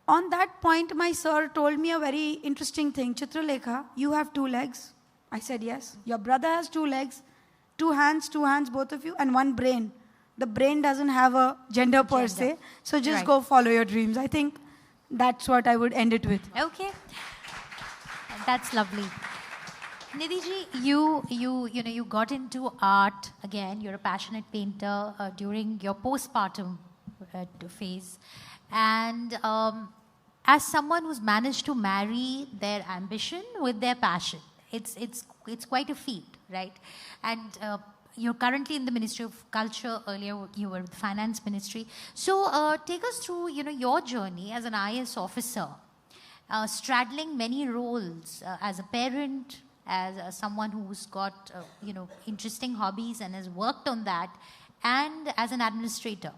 on that point, my sir told me a very interesting thing. Chitralekha, you have 2 legs. I said, yes. Your brother has 2 legs, 2 hands, both of you, and 1 brain. The brain doesn't have a gender per se. So just go follow your dreams. I think that's what I would end it with. Okay. That's lovely. Nidhi ji, you got into art again. You're a passionate painter during your postpartum phase. And as someone who's managed to marry their ambition with their passion, it's quite a feat, right? And you're currently in the Ministry of Culture. Earlier, you were with the Finance Ministry. So take us through, your journey as an IAS officer, straddling many roles as a parent, as someone who's got, interesting hobbies and has worked on that, and as an administrator.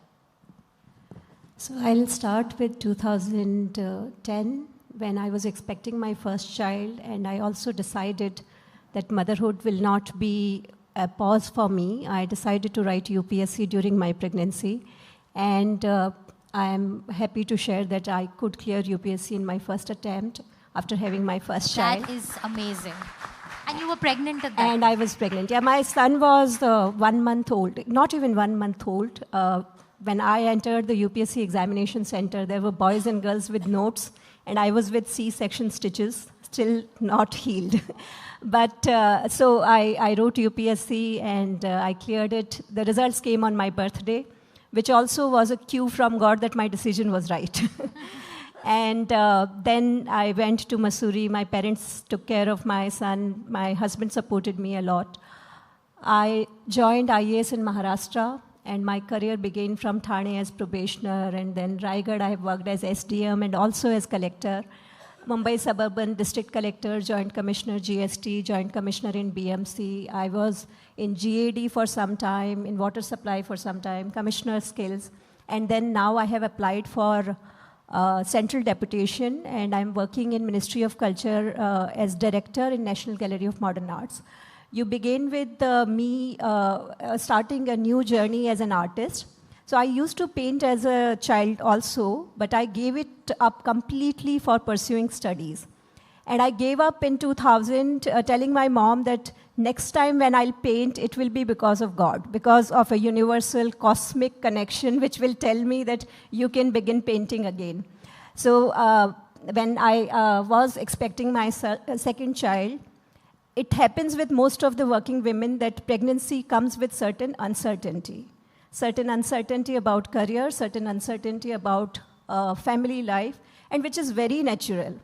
So I'll start with 2010, when I was expecting my first child, and I also decided that motherhood will not be a pause for me. I decided to write UPSC during my pregnancy, and I am happy to share that I could clear UPSC in my first attempt after having my first child. That is amazing. And you were pregnant at that And I was pregnant. Yeah, my son was 1 month old, not even 1 month old. When I entered the UPSC examination center, there were boys and girls with notes, and I was with C-section stitches, still not healed. But so I wrote UPSC, and I cleared it. The results came on my birthday, which also was a cue from God that my decision was right. And then I went to Mussoorie. My parents took care of my son. My husband supported me a lot. I joined IAS in Maharashtra, and my career began from Thane as probationer, and then Raigad I worked as SDM and also as collector. Mumbai Suburban District Collector, Joint Commissioner GST, Joint Commissioner in BMC. I was in GAD for some time, in water supply for some time, Commissioner Skills. And then now I have applied for central deputation, and I'm working in Ministry of Culture as director in National Gallery of Modern Arts. You begin with me starting a new journey as an artist. So I used to paint as a child also, but I gave it up completely for pursuing studies. And I gave up in 2000, telling my mom that next time when I'll paint, it will be because of God, because of a universal cosmic connection, which will tell me that you can begin painting again. So when I was expecting my second child, it happens with most of the working women that pregnancy comes with certain uncertainty. Certain uncertainty about career, certain uncertainty about family life, and which is very natural.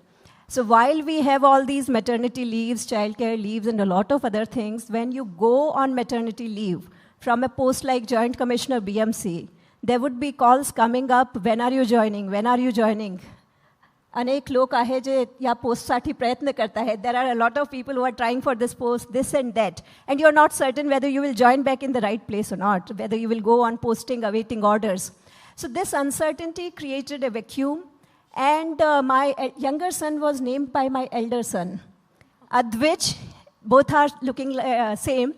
So while we have all these maternity leaves, childcare leaves, and a lot of other things, when you go on maternity leave from a post like Joint Commissioner BMC, there would be calls coming up, when are you joining, when are you joining? अनेक लोक आहे जे या पोस्टसाठी प्रयत्न करत आहेत. There are a lot of people who are trying for this post, this and that. And you're not certain whether you will join back in the right place or not, whether you will go on posting, awaiting orders. So this uncertainty created a vacuum. And my younger son was named by my elder son, Advich. Both are looking same.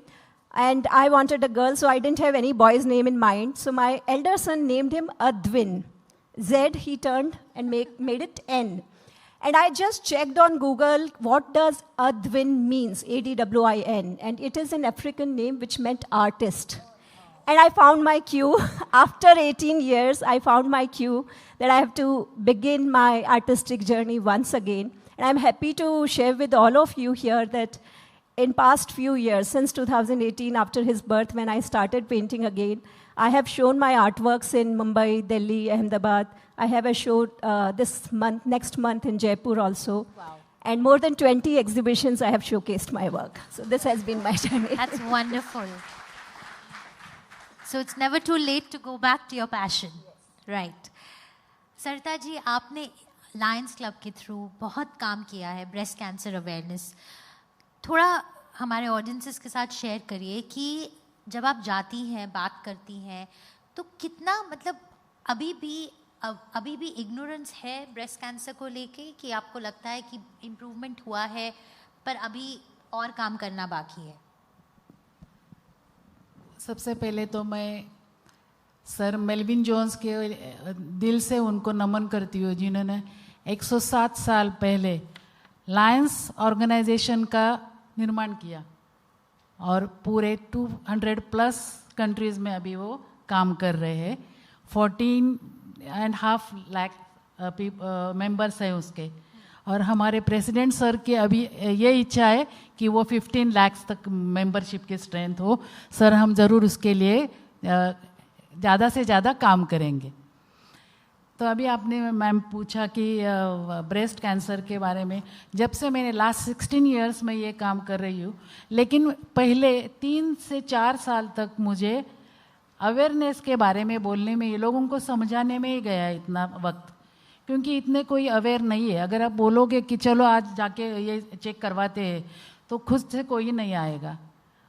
And I wanted a girl, so I didn't have any boy's name in mind. So my elder son named him Adwin. Z he turned and made it N. And I just checked on Google, what does Adwin means, A-D-W-I-N. And it is an African name which meant artist. And I found my cue. After 18 years, I found my cue that I have to begin my artistic journey once again. And I'm happy to share with all of you here that in past few years, since 2018, after his birth, when I started painting again, I have shown my artworks in Mumbai, Delhi, Ahmedabad. I have a show next month in Jaipur also. Wow. And more than 20 exhibitions I have showcased my work. So this has been my journey. That's wonderful. So it's never too late to go back to your passion. Right. Sarita ji, आपने Lions Club के through बहुत काम किया है breast cancer awareness. थोड़ा हमारे audiences के साथ share करिए कि जब आप जाती हैं, बात करती हैं, तो कितना मतलब अभी भी ignorance है breast cancer को लेके कि आपको लगता है कि improvement हुआ है पर अभी और काम करना बाकी है? सबसे पहले तो मैं सर मेल्विन जोन्स के दिल से उनको नमन करती हूँ जिन्होंने 107 साल पहले लायंस ऑर्गेनाइजेशन का निर्माण किया और पूरे 200+ कंट्रीज़ में अभी वो काम कर रहे हैं. 14.5 लाख मेंबर्स हैं उसके. और हमारे प्रेसिडेंट सर की अभी ये इच्छा है कि वो 15 लाख तक मेंबरशिप की स्ट्रेंथ हो. सर हम ज़रूर उसके लिए ज़्यादा से ज़्यादा काम करेंगे. तो अभी आपने मैम पूछा कि ब्रेस्ट कैंसर के बारे में. जब से मैंने लास्ट 16 इयर्स में ये काम कर रही हूँ, लेकिन पहले 3 से 4 साल तक मुझे अवेयरनेस के बारे में बोलने में, ये लोगों को समझाने में ही गया इतना वक्त, क्योंकि इतने कोई अवेयर नहीं है. अगर आप बोलोगे कि चलो आज जाके ये चेक करवाते हैं तो खुद से कोई नहीं आएगा,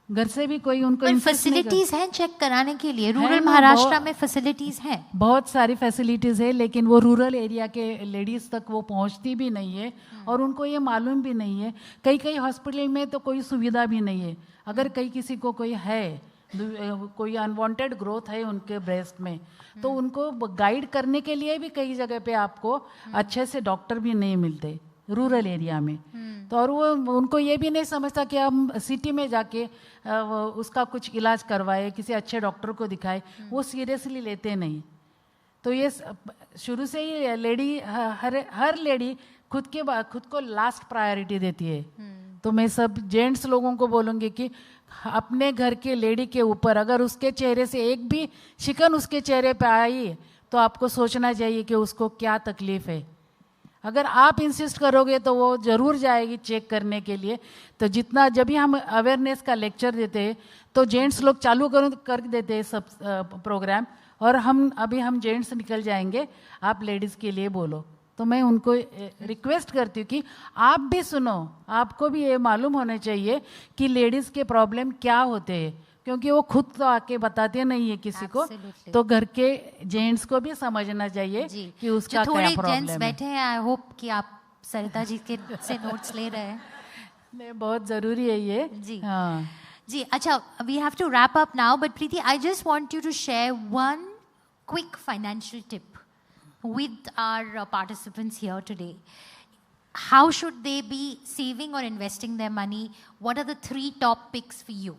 घर से भी कोई उनको. फैसिलिटीज हैं चेक कराने के लिए? रूरल महाराष्ट्र में फैसिलिटीज हैं, बहुत सारी फैसिलिटीज है, लेकिन वो रूरल एरिया के लेडीज तक वो पहुंचती भी नहीं है और उनको ये मालूम भी नहीं है. कई हॉस्पिटल में तो कोई सुविधा भी नहीं है. अगर किसी को कोई है, कोई अनवांटेड ग्रोथ है उनके ब्रेस्ट में, तो उनको गाइड करने के लिए भी कई जगह पे आपको अच्छे से डॉक्टर भी नहीं मिलते रूरल एरिया में. तो और वो उनको ये भी नहीं समझता कि हम सिटी में जाके उसका कुछ इलाज करवाए, किसी अच्छे डॉक्टर को दिखाए, वो सीरियसली लेते नहीं. तो ये शुरू से ही लेडी, हर लेडी खुद को लास्ट प्रायोरिटी देती है. तो मैं सब जेंट्स लोगों को बोलूँगी कि अपने घर के लेडी के ऊपर अगर उसके चेहरे से एक भी शिकन उसके चेहरे पे आई तो आपको सोचना चाहिए कि उसको क्या तकलीफ है. अगर आप इंसिस्ट करोगे तो वो ज़रूर जाएगी चेक करने के लिए. तो जितना जब भी हम अवेयरनेस का लेक्चर देते हैं तो जेंट्स लोग चालू कर देते हैं सब प्रोग्राम, और हम जेंट्स निकल जाएंगे, आप लेडीज़ के लिए बोलो. तो मैं उनको रिक्वेस्ट करती हूँ कि आप भी सुनो, आपको भी ये मालूम होना चाहिए कि लेडीज़ के प्रॉब्लम क्या होते हैं, क्योंकि वो खुद तो आके बताते नहीं है किसी को. तो घर के जेंट्स को भी समझना चाहिए कि उसका क्या प्रॉब्लम है. जेंट्स बैठे हैं, आई होप कि आप सरिता जी के से नोट्स ले रहे हैं. नहीं, बहुत ज़रूरी है ये जी. हाँ जी. अच्छा, we have to wrap up now, but Preeti, I just want you to share one quick financial tip with our participants here today. How should they be saving or investing their money? What are the 3 top picks for you?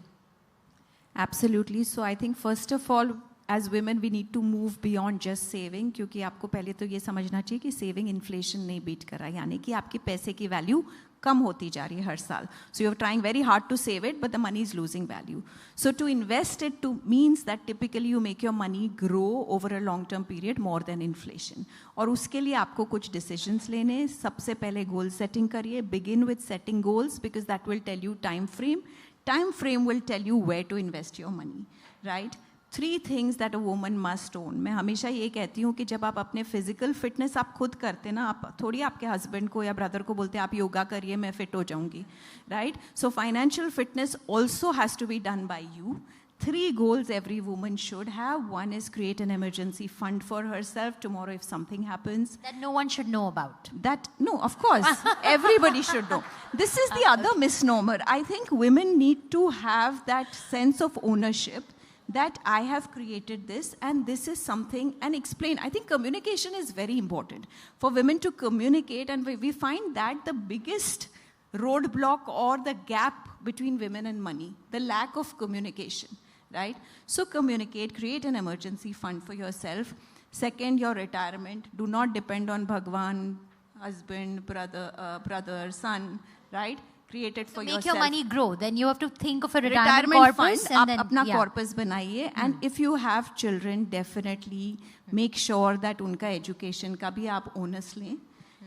Absolutely. So I think first of all, as women, we need to move beyond just saving, क्योंकि आपको पहले तो ये समझना चाहिए कि saving inflation नहीं beat कर रहा है, यानी कि आपके पैसे की वैल्यू कम होती जा रही है हर साल. So you're trying very hard to save it, but the money is losing value. So to invest it means that typically you make your money grow over a long-term period more than inflation. और उसके लिए आपको कुछ decisions लेने. सबसे पहले goal setting करिए. Begin with setting goals because that will tell you time frame. Time frame will tell you where to invest your money, right? 3 things that a woman must own. मैं हमेशा ये कहती हूँ कि जब आप अपने फिजिकल फिटनेस आप खुद करते ना, आप थोड़ी आपके हस्बैंड को या ब्रदर को बोलते आप योगा करिए मैं फिट हो जाऊंगी, right? So financial fitness also has to be done by you. 3 goals every woman should have. One is create an emergency fund for herself tomorrow if something happens. That no one should know about. That, no, of course, everybody should know. This is the other misnomer. I think women need to have that sense of ownership that I have created this and this is something, and explain. I think communication is very important for women to communicate, and we find that the biggest roadblock or the gap between women and money, the lack of communication, right? So communicate, create an emergency fund for yourself. Second, your retirement. Do not depend on Bhagwan, husband, brother, son, right? Create it for yourself. Make your money grow. Then you have to think of a retirement corpus fund, and then अपना corpus बनाइए. And if you have children, definitely make sure that उनका education का भी आप onus लें.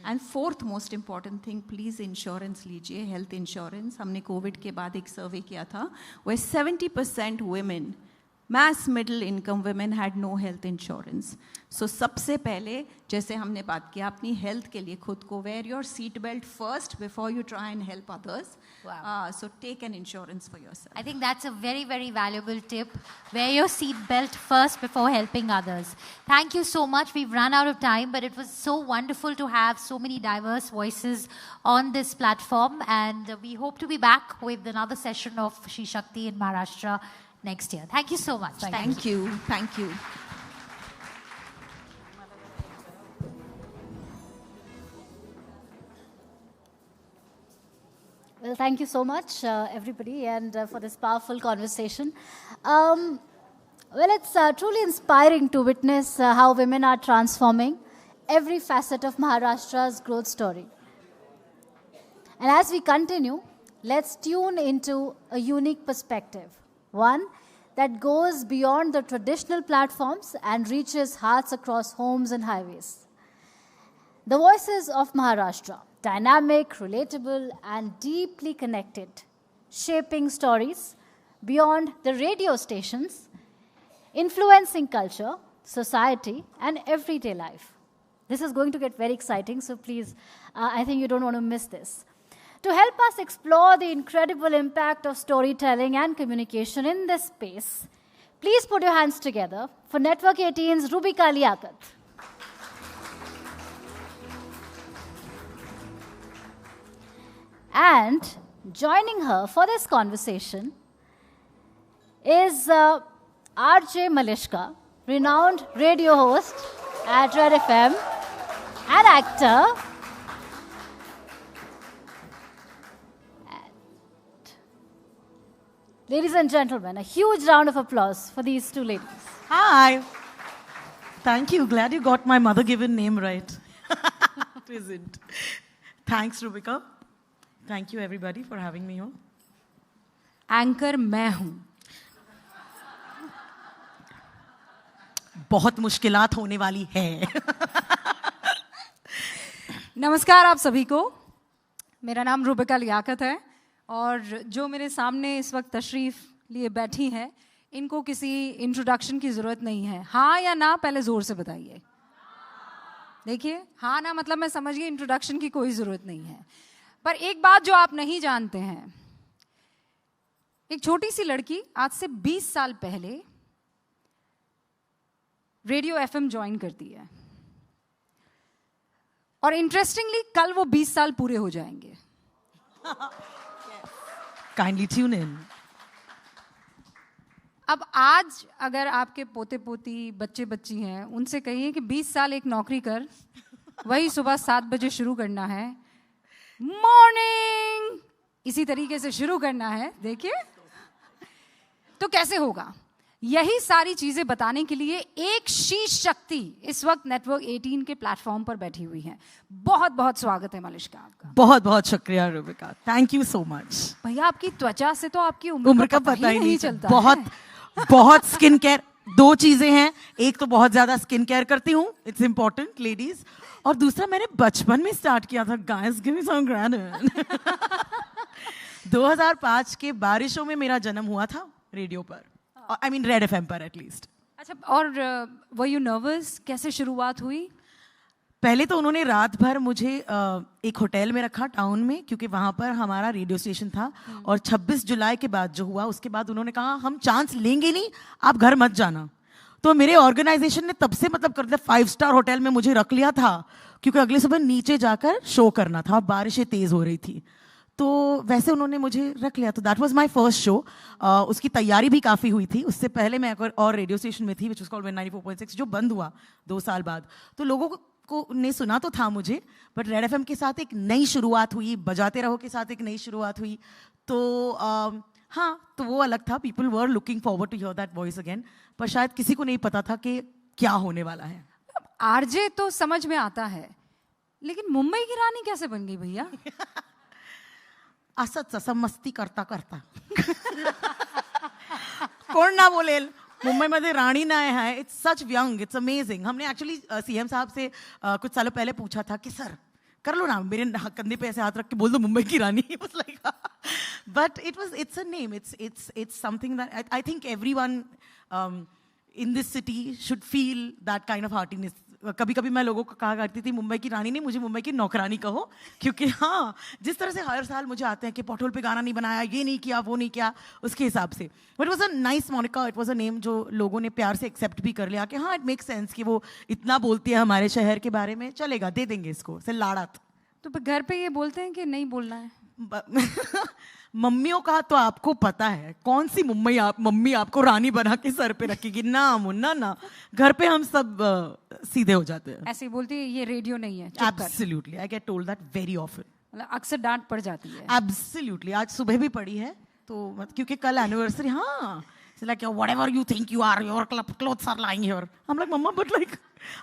And fourth most important thing, please insurance लीजिए, health insurance. हमने COVID के बाद एक survey किया था where 70% women, mass middle income women had no health insurance. So सबसे पहले जैसे हमने बात किया अपनी health के लिए खुद को wear your seat belt first before you try and help others. Wow. So take an insurance for yourself. I think that's a very, very valuable tip. Wear your seat belt first before helping others. Thank you so much. We've run out of time, but it was so wonderful to have so many diverse voices on this platform. And we hope to be back with another session of SheShakti in Maharashtra next year. Thank you so much. Thank you. Thank you. Well, thank you so much, everybody, and for this powerful conversation. Well, it's truly inspiring to witness how women are transforming every facet of Maharashtra's growth story. And as we continue, let's tune into a unique perspective, one that goes beyond the traditional platforms and reaches hearts across homes and highways. The voices of Maharashtra, dynamic, relatable, and deeply connected, shaping stories beyond the radio stations, influencing culture, society, and everyday life. This is going to get very exciting, so please, I think you don't want to miss this. To help us explore the incredible impact of storytelling and communication in this space, please put your hands together for Network 18's Rubika Liaquat. And joining her for this conversation is RJ Malishka, renowned radio host at Red FM and actor. Ladies and gentlemen, a huge round of applause for these two ladies. Hi. Thank you. Glad you got my mother-given name right. Present. Thanks, Rubika. Thank you, everybody, for having me here. Anchor मैं हूं. बहुत मुश्किलात होने वाली है. नमस्कार आप सभी को. मेरा नाम रुबिका लियाकत है और जो मेरे सामने इस वक्त तशरीफ लिए बैठी हैं, इनको किसी इंट्रोडक्शन की ज़रूरत नहीं है. हाँ या ना पहले ज़ोर से बताइए. देखिए, हाँ ना मतलब मैं समझ गई इंट्रोडक्शन की कोई ज़रूरत नहीं है. पर एक बात जो आप नहीं जानते हैं, एक छोटी सी लड़की आज से 20 साल पहले रेडियो एफएम ज्वाइन करती है और इंटरेस्टिंगली कल वो 20 साल पूरे हो जाएंगे. Kindly tune in. अब आज अगर आपके पोते पोती बच्चे बच्ची हैं, उनसे कहिए कि 20 साल एक नौकरी कर, वही सुबह 7 बजे शुरू करना है, मॉर्निंग इसी तरीके से शुरू करना है. देखिए तो कैसे होगा. यही सारी चीजें बताने के लिए एक शीश शक्ति इस वक्त नेटवर्क 18 के प्लेटफॉर्म पर बैठी हुई हैं. बहुत बहुत स्वागत है मलिश्का आपका. बहुत बहुत शुक्रिया Rubika. Thank you so much. भैया आपकी त्वचा से तो आपकी उम्र का पता ही नहीं चलता. बहुत स्किन केयर. 2 चीजें हैं. एक तो बहुत ज्यादा स्किन केयर करती हूँ, इट्स इंपॉर्टेंट लेडीज, और दूसरा मैंने बचपन में स्टार्ट किया था. गाइस गिव मी सम ग्रेटिट्यूड. 2005 के बारिशों में मेरा जन्म हुआ था रेडियो पर. I mean Red FM पर at least. अच्छा, और were you nervous? कैसे शुरुआत हुई? पहले तो उन्होंने रात भर मुझे एक होटल में रखा टाउन में, क्योंकि वहाँ पर हमारा रेडियो स्टेशन था. और 26 जुलाई के बाद जो हुआ, उसके बाद उन्होंने कहा हम चांस लेंगे नहीं, आप घर मत जाना. तो मेरे ऑर्गेनाइजेशन ने तब से मतलब कर दिया, 5 स्टार होटल में मुझे रख लिया था, क्योंकि अगले सुबह नीचे जाकर शो करना था और बारिशें तेज हो रही थी. तो वैसे उन्होंने मुझे रख लिया. तो that was my first show. उसकी तैयारी भी काफ़ी हुई थी. उससे पहले मैं और रेडियो स्टेशन में थी, विच वाज कॉल्ड 94.6, जो बंद हुआ 2 साल बाद. तो लोगों को ने सुना तो था मुझे, बट रेड एफएम के साथ एक नई शुरुआत हुई, बजाते रहो के साथ एक नई शुरुआत हुई. तो हाँ, तो वो अलग था. People were looking forward to hear that voice again. पर शायद किसी को नहीं पता था कि क्या होने वाला है. आरजे तो समझ में आता है, लेकिन मुंबई की रानी कैसे बन गई भैया? असंच मस्ती करता करता. कोण ना बोलेल मुंबई मध्ये राणी नाही है. It's such young, it's amazing. हमने एक्चुअली सीएम साहब से कुछ सालों पहले पूछा था कि सर कर लो ना, मेरे कंधे पे ऐसे हाथ रख के बोल दो मुंबई की रानी. But it's a name. It's something that I think everyone in this city should feel that kind of heartiness. कभी कभी मैं लोगों को कहा करती थी मुंबई की रानी नहीं, मुझे मुंबई की नौकरानी कहो, क्योंकि हाँ, जिस तरह से हर साल मुझे आते हैं कि पॉटहोल पे गाना नहीं बनाया, ये नहीं किया, वो नहीं किया, उसके हिसाब से. But it was a nice moniker. It was a name जो लोगों ने प्यार से एक्सेप्ट भी कर लिया कि हाँ, इट मेक्स सेंस कि वो इतना बोलती है हमारे शहर के बारे में, चलेगा, दे देंगे इसको से लाड़ात. तो घर पे ये बोलते हैं कि नहीं बोलना है? मम्मियों का तो आपको पता है, कौन सी मम्मी आपको रानी बना के सर पे रखेगी. ना मुन्ना ना, घर पे हम सब सीधे हो जाते हैं. ऐसे ही बोलती है ये रेडियो नहीं है. Absolutely, I get told that very often. मतलब अक्सर डांट पड़ जाती है. एब्सोल्युटली, आज सुबह भी पड़ी है. तो क्योंकि कल एनिवर्सरी. हाँ, like whatever you think you are, your clothes are lying here. I'm like mama, but like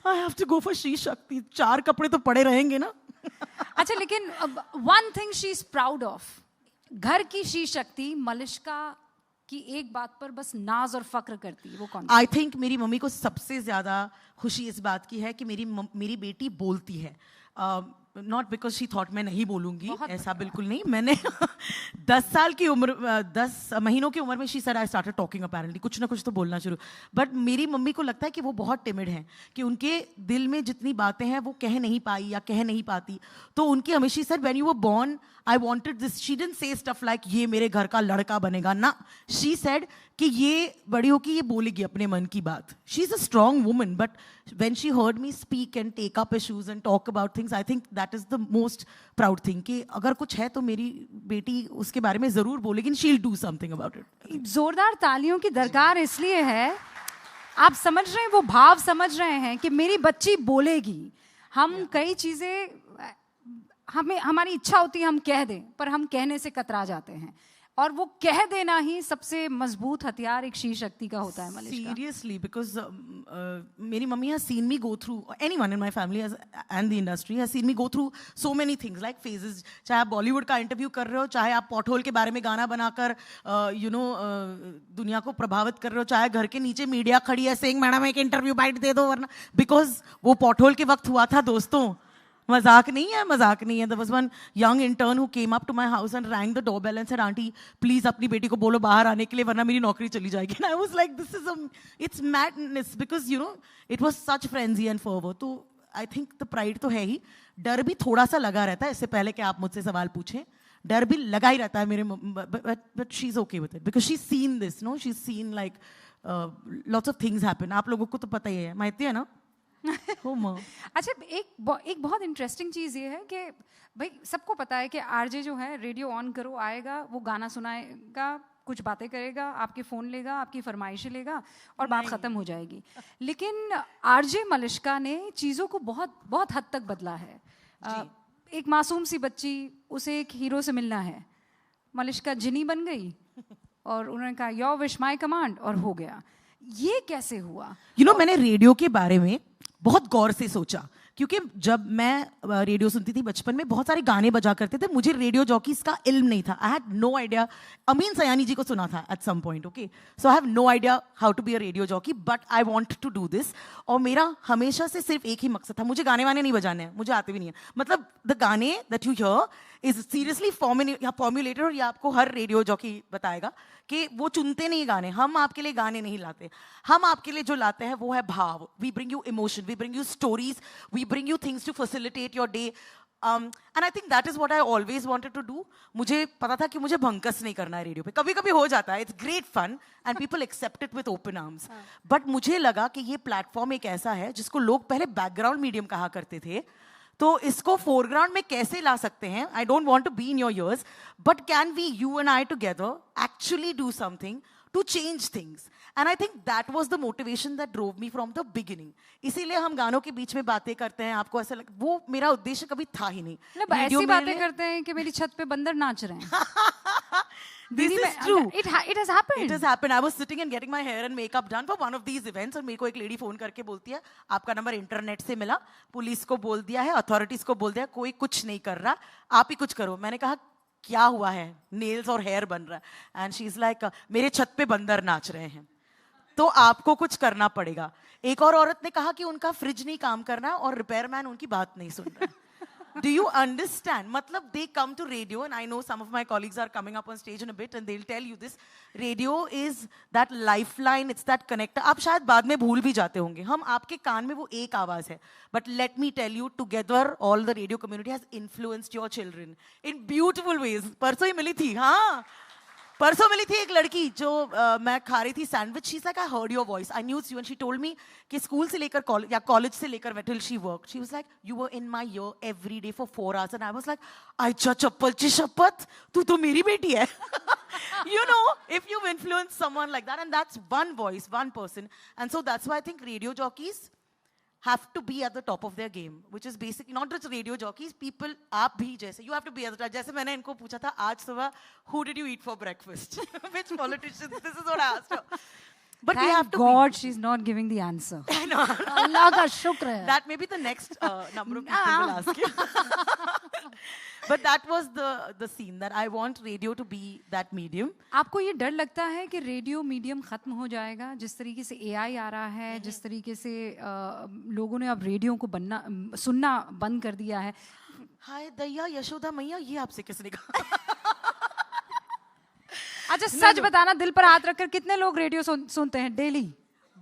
I have to go for SheShakti. 4 कपड़े तो पड़े रहेंगे ना. अच्छा, लेकिन one thing she is proud of, घर की SheShakti मलिष्का की एक बात पर बस नाज और फक्र करती है. वो कौन? आई थिंक मेरी मम्मी को सबसे ज्यादा खुशी इस बात की है कि मेरी बेटी बोलती है. नॉट बिकॉज शी थॉट मैं नहीं बोलूंगी, ऐसा बिल्कुल नहीं. मैंने 10 साल की उम्र, 10 महीनों की उम्र में she said I started talking apparently. कुछ ना कुछ तो बोलना शुरू. बट मेरी मम्मी को लगता है कि वो बहुत टिमिड हैं, कि उनके दिल में जितनी बातें हैं वो कह नहीं पाई या कह नहीं पाती. तो उनकी हमेशा sir when you were born I wanted this. She didn't say stuff like ये मेरे घर का लड़का बनेगा ना. शी सेड कि ये बड़ी होकर ये बोलेगी अपने मन की बात. She is a strong woman, but when she heard me speak and take up issues and talk about things, I think that is the most proud thing, कि अगर कुछ है तो मेरी बेटी उसके बारे में जरूर बोलेगी. She will do something about it. जोरदार तालियों की दरकार इसलिए है, आप समझ रहे हैं, वो भाव समझ रहे हैं कि मेरी बच्ची बोलेगी. हम कई चीजें हमारी इच्छा होती है हम कह दें, पर हम कहने से कतरा जाते हैं. और वो कह देना ही सबसे मजबूत हथियार एक SheShakti का होता है. Seriously, because मेरी mummy has seen me go through, anyone in my family has, and the industry has seen me go through so many things like phases. चाहे आप बॉलीवुड का इंटरव्यू कर रहे हो, चाहे आप पॉटहोल के बारे में गाना बनाकर दुनिया को प्रभावित कर रहे हो, चाहे घर के नीचे मीडिया खड़ी है सेइंग मैडम एक इंटरव्यू बाइट दे दो वरना, बिकॉज वो पॉटहोल के वक्त हुआ था दोस्तों. मजाक नहीं है, मजाक नहीं है. There was one young intern who came up to my house and rang the doorbell and said, "Auntie, please अपनी बेटी को बोलो बाहर आने के लिए वरना मेरी नौकरी चली जाएगी." And I was like, it's madness because it was such frenzy and fervor. तो I think the pride तो है ही. डर भी थोड़ा सा लगा रहता है, इससे पहले कि आप मुझसे सवाल पूछें. डर भी लगा ही रहता है मेरे, but she's okay with it because she's seen this, no? She's seen like lots of things happen. आप लोगों को तो पता ही है, माहिती है ना? अच्छा, एक बहुत इंटरेस्टिंग चीज़ ये है कि भाई सबको पता है कि आरजे जो है रेडियो ऑन करो आएगा, वो गाना सुनाएगा, कुछ बातें करेगा, आपके फ़ोन लेगा, आपकी फरमाइशें लेगा और बात ख़त्म हो जाएगी. लेकिन आरजे मलिष्का ने चीज़ों को बहुत बहुत हद तक बदला है. एक मासूम सी बच्ची, उसे एक हीरो से मिलना है, मलिष्का जिनी बन गई और उन्होंने कहा योर विश माय कमांड और हो गया. ये कैसे हुआ? मैंने रेडियो के बारे में बहुत गौर से सोचा क्योंकि जब मैं रेडियो सुनती थी बचपन में, बहुत सारे गाने बजा करते थे, मुझे रेडियो जॉकीज का इल्म नहीं था. I had no idea. Amin Sayani ji को सुना था at some point, okay. So I have no idea how to be a radio jockey, but I want to do this. और मेरा हमेशा से सिर्फ एक ही मकसद था, मुझे गाने वाने नहीं बजाने हैं, मुझे आते भी नहीं है. मतलब द गाने that you here is seriously formulated, और ये आपको हर रेडियो जॉकी बताएगा कि वो चुनते नहीं गाने. हम आपके लिए गाने नहीं लाते, हम आपके लिए जो लाते हैं वो है भाव. We bring you emotion, we bring you stories, we bring you things to facilitate your day. And I think that is what I always wanted to do. मुझे पता था कि मुझे भंकस नहीं करना है रेडियो पे. कभी कभी हो जाता है, it's great fun and people accept it with open arms. But मुझे लगा कि ये प्लेटफॉर्म एक ऐसा है जिसको लोग पहले बैकग्राउंड मीडियम कहा करते थे, तो इसको फोरग्राउंड में कैसे ला सकते हैं. I don't want to be in your ears, but can we, you and I together actually do something to change things. And I think that was the motivation that drove me from the beginning. इसीलिए हम गानों के बीच में बातें करते हैं, आपको ऐसा लग, वो मेरा उद्देश्य कभी था ही नहीं. मतलब ऐसी बातें करते हैं कि मेरी छत पे बंदर नाच रहे हैं. This is true. It has happened. It has happened. I was sitting and getting my hair and makeup done for one of these events, और मेरे को एक लेडी फोन करके बोलती है, आपका नंबर इंटरनेट से मिला, पुलिस को बोल दिया है, अथॉरिटीज को बोल दिया, कोई कुछ नहीं कर रहा, आप ही कुछ करो. मैंने कहा क्या हुआ है, नेल्स और हेयर बन रहा है. एंड शी इज लाइक, मेरे छत पे बंदर नाच रहे हैं, तो आपको कुछ करना पड़ेगा. एक और औरत ने कहा कि उनका फ्रिज नहीं काम करना और रिपेयरमैन उनकी बात नहीं सुन रहा. Do you understand? मतलब they come to radio, and I know some of my colleagues are coming up on stage in a bit and they'll tell you this. Radio is that lifeline, it's that connector. आप शायद बाद में भूल भी जाते होंगे, हम आपके कान में वो एक आवाज है. But let me tell you, together all the radio community has influenced your children in beautiful ways. परसों ही मिली थी, हाँ. परसों मिली थी एक लड़की जो मैं खा रही थी sandwich. She is like, I heard your voice, I knew you, and she told me कि स्कूल से लेकर कॉलेज या कॉलेज से लेकर till she work, she was like, you were in my year every day for 4 hours. And I was like, अच्छा चप्पलची शपथ, तू तो मेरी बेटी है. You know, if you've influenced someone like that, and that's one voice, one person, and so that's why I think radio jockeys have to be at the top of their game, which is basically not just radio jockeys, people, आप भी जैसे, you have to be at the top. जैसे मैंने इनको पूछा था आज सुबह, who did you eat for breakfast? Which politicians? This is what I asked her. But we have to God, she's not giving the answer. I know. अल्लाह का शुक्र है. That may be the next number of people will ask you. But that was the scene that I want radio to be that medium. आपको ये डर लगता है कि radio medium खत्म हो जाएगा, जिस तरीके से AI आ रहा है, जिस तरीके से लोगों ने अब रेडियो को सुनना बंद कर दिया है. हाय दैया यशोदा मैया, ये आपसे किसने कहा? अच्छा सच बताना, दिल पर हाथ रखकर कितने लोग रेडियो सुनते हैं daily?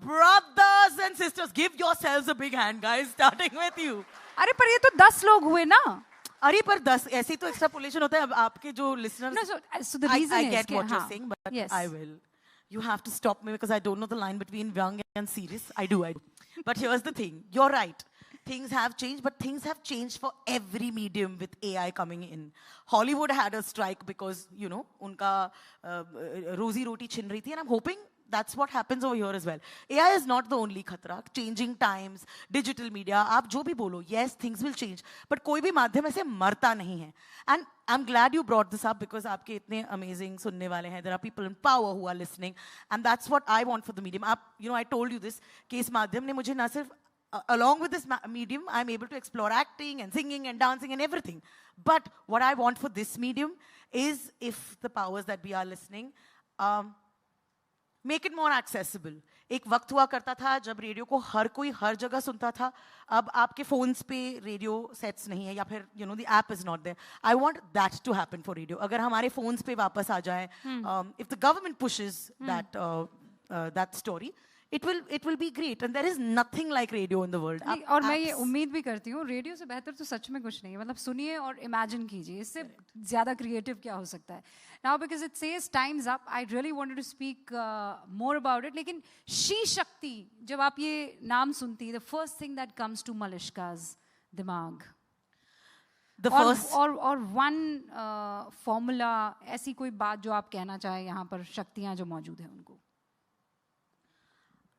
Brothers and sisters, give yourselves a big hand, guys, starting with you. अरे पर ये तो 10 लोग हुए ना. अरे पर 10 ऐसे तो एक्स्ट्रापोलेशन होता है. अब आपके जो listeners, no, so the reason I is get what you're saying, but yes. I will. You have to stop me because I don't know the line between young and serious. I do. But here's the thing. You're right. Things have changed, but things have changed for every medium with AI coming in. Hollywood had a strike because, you know, unka rozi roti chin rahi thi, and I'm hoping that's what happens over here as well. AI is not the only khatra. Changing times, digital media, aap jo bhi bolo, yes, things will change. But koi bhi madhyam aise marta nahi hai. And I'm glad you brought this up because aapke itne amazing sunne wale hain. There are people in power who are listening. And that's what I want for the medium. You know, I told you this, कि इस माध्यम ने मुझे ना सिर्फ along with this medium, I'm able to explore acting and singing and dancing and everything. But what I want for this medium is, if the powers that be are listening, make it more accessible. एक वक्त हुआ करता था जब radio को हर कोई हर जगह सुनता था. अब आपके फोन्स पे रेडियो सेट्स नहीं है, या फिर you know the app is not there. I want that to happen for radio. अगर हमारे फोन्स पे वापस आ जाए, if the government pushes that story, it will be great, and there is nothing like radio in the world. और मैं ये उम्मीद भी करती हूँ, रेडियो से बेहतर तो सच में कुछ नहीं है. मतलब सुनिए और इमेजिन कीजिए, इससे ज़्यादा क्रिएटिव क्या हो सकता है. Now because it says time's up, I really wanted to speak more about it. लेकिन SheShakti, जब आप ये नाम सुनती, the first thing that comes to Malishka's दिमाग, और one formula, ऐसी कोई बात जो आप कहना चाहे यहाँ पर शक्तियाँ जो मौजूद हैं उनको.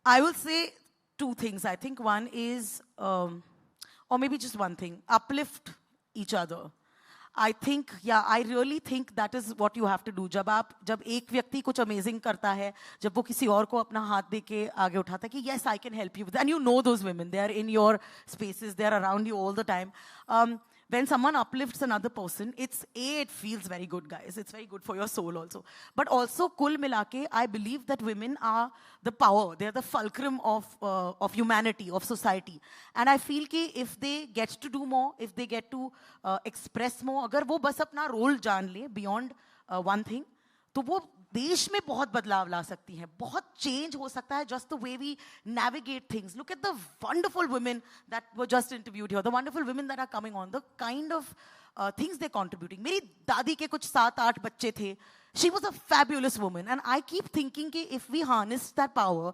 I will say 2 things. I think one is, or maybe just one thing, uplift each other. I think, yeah, I really think that is what you have to do. जब एक व्यक्ति कुछ amazing करता है, जब वो किसी और को अपना हाथ दे के आगे उठाता है कि yes, I can help you with, and you know those women, they are in your spaces, they are around you all the time. When someone uplifts another person, it feels very good, guys. It's very good for your soul also. But also, kul milake, I believe that women are the power. They are the fulcrum of humanity, of society. And I feel कि if they get to do more, if they get to express more, अगर वो बस अपना role जान ले beyond one thing, तो वो देश में बहुत बदलाव ला सकती हैं, बहुत change हो सकता है, just the way we navigate things. Look at the wonderful women that were just interviewed here, the wonderful women that are coming on, the kind of things they're contributing. मेरी दादी के कुछ 7-8 बच्चे थे. She was a fabulous woman, and I keep thinking कि if we harness that power,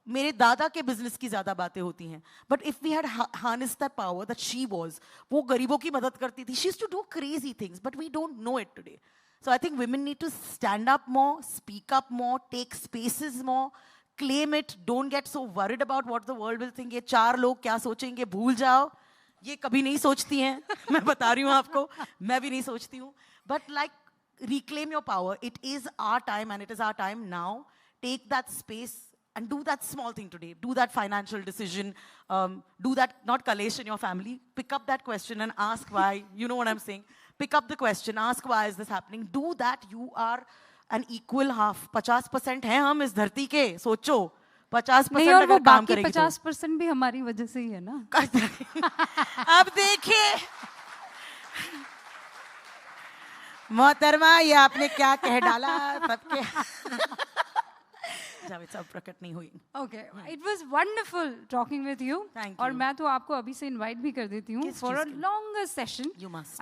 मेरे दादा के business की ज़्यादा बातें होती हैं, but if we had harnessed that power that she was, वो गरीबों की मदद करती थी. She used to do crazy things, but we don't know it today. So I think women need to stand up more, speak up more, take spaces more, claim it. Don't get so worried about what the world will think. ये 4 लोग क्या सोचेंगे, भूल जाओ. ये कभी नहीं सोचती हैं. मैं बता रही हूँ आपको. मैं भी नहीं सोचती हूँ. But like, reclaim your power. It is our time, and it is our time now. Take that space and do that small thing today. Do that financial decision. Do that, not kalesh in your family. Pick up that question and ask why. You know what I'm saying? Pick up the question, ask why is this happening. Do that. You are an equal half. 50% हैं हम इस धरती के. सोचो 50% अगर काम करेगी तो 50% भी हमारी वजह से ही है ना. अब देखिए मोहतरमा, ये आपने क्या कह डाला सबके. सब प्रकट नहीं हुई. Okay, it was wonderful talking with you. Thank you. और मैं तो आपको अभी से invite भी कर देती हूँ for a longer session. You must.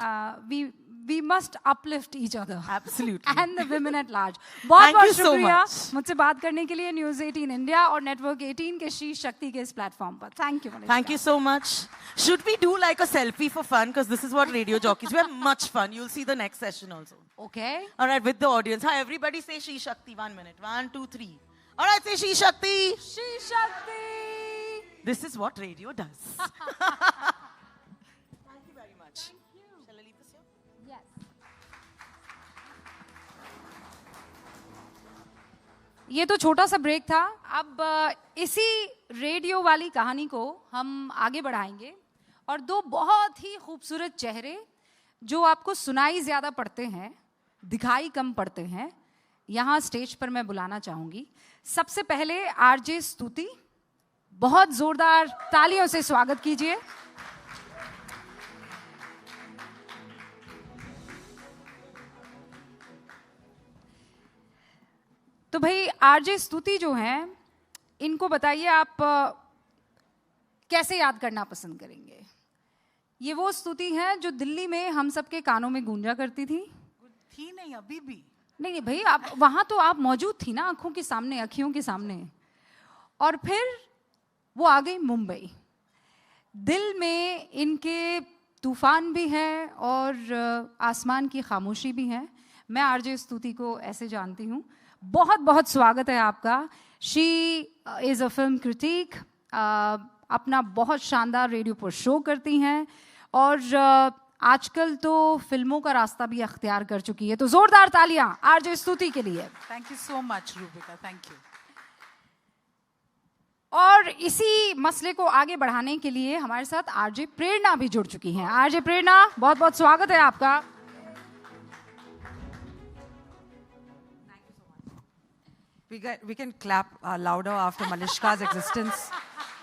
We must uplift each other. Absolutely. And the women at large. Thank बहुत you so शुक्रिया much. मुझसे बात करने के लिए News 18 India और Network 18 के SheShakti के इस platform पर. Thank you, Manoj. Thank you so much. Should we do like a selfie for fun? Because this is what radio jockeys, we have much fun. You'll see the next session also. Okay. All right, with the audience. Hi, everybody say SheShakti. 1 minute. 1, 2, 3. All right, say SheShakti. SheShakti. This is what radio does. Thank you very much. Thank you. Shall I leave this here? Yes. ये तो छोटा सा break था. अब इसी radio वाली कहानी को हम आगे बढ़ाएंगे और 2 बहुत ही खूबसूरत चेहरे जो आपको सुनाई ज्यादा पड़ते हैं, दिखाई कम पड़ते हैं, यहाँ स्टेज पर मैं बुलाना चाहूंगी. सबसे पहले आरजे स्तुति, बहुत जोरदार तालियों से स्वागत कीजिए. तो भाई आरजे स्तुति जो हैं, इनको बताइए आप कैसे याद करना पसंद करेंगे. ये वो स्तुति हैं जो दिल्ली में हम सबके कानों में गूंजा करती थी. थी नहीं, अभी भी नहीं भाई, आप वहां तो आप मौजूद थी ना, आंखों के सामने, अखियों के सामने. और फिर वो आ गई मुंबई. दिल में इनके तूफान भी हैं और आसमान की खामोशी भी है. मैं आरजे स्तुति को ऐसे जानती हूँ. बहुत बहुत स्वागत है आपका. She is a film critic, अपना बहुत शानदार रेडियो पर शो करती हैं और आजकल तो फिल्मों का रास्ता भी अख्तियार कर चुकी है. तो जोरदार तालियां आरजे स्तुति के लिए. Thank you so much Rubika, thank you. और इसी मसले को आगे बढ़ाने के लिए हमारे साथ आरजे प्रेरणा भी जुड़ चुकी हैं. आरजे प्रेरणा, बहुत बहुत स्वागत है आपका. We can clap louder after Malishka's existence.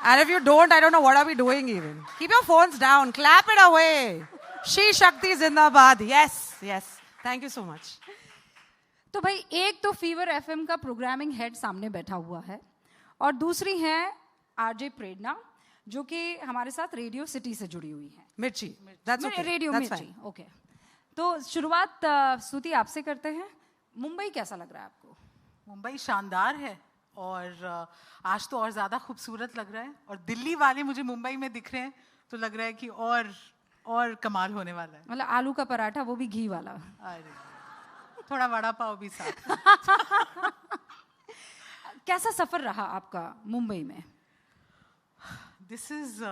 And if you don't, I don't know what are we doing even. Keep your phones down, clap it away. SheShakti Zindabad. Yes, yes. Thank you so much. तो भाई एक तो fever FM का programming head सामने बैठा हुआ है और दूसरी है आरजे प्रेरणा जो कि हमारे साथ रेडियो सिटी से जुड़ी हुई है. मिर्ची, that's okay. रेडियो that's मिर्ची. fine. ओके. तो शुरुआत स्तुति आपसे करते हैं. मुंबई कैसा लग रहा है आपको? मुंबई शानदार है और आज तो और ज़्यादा खूबसूरत लग रहा है और दिल्ली वाले मुझे मुंबई में दिख रहे हैं तो लग रहा है कि और कमाल होने वाला है. मतलब आलू का पराठा, वो भी घी वाला. अरे थोड़ा वड़ा पाव भी साथ. कैसा सफ़र रहा आपका मुंबई में? This is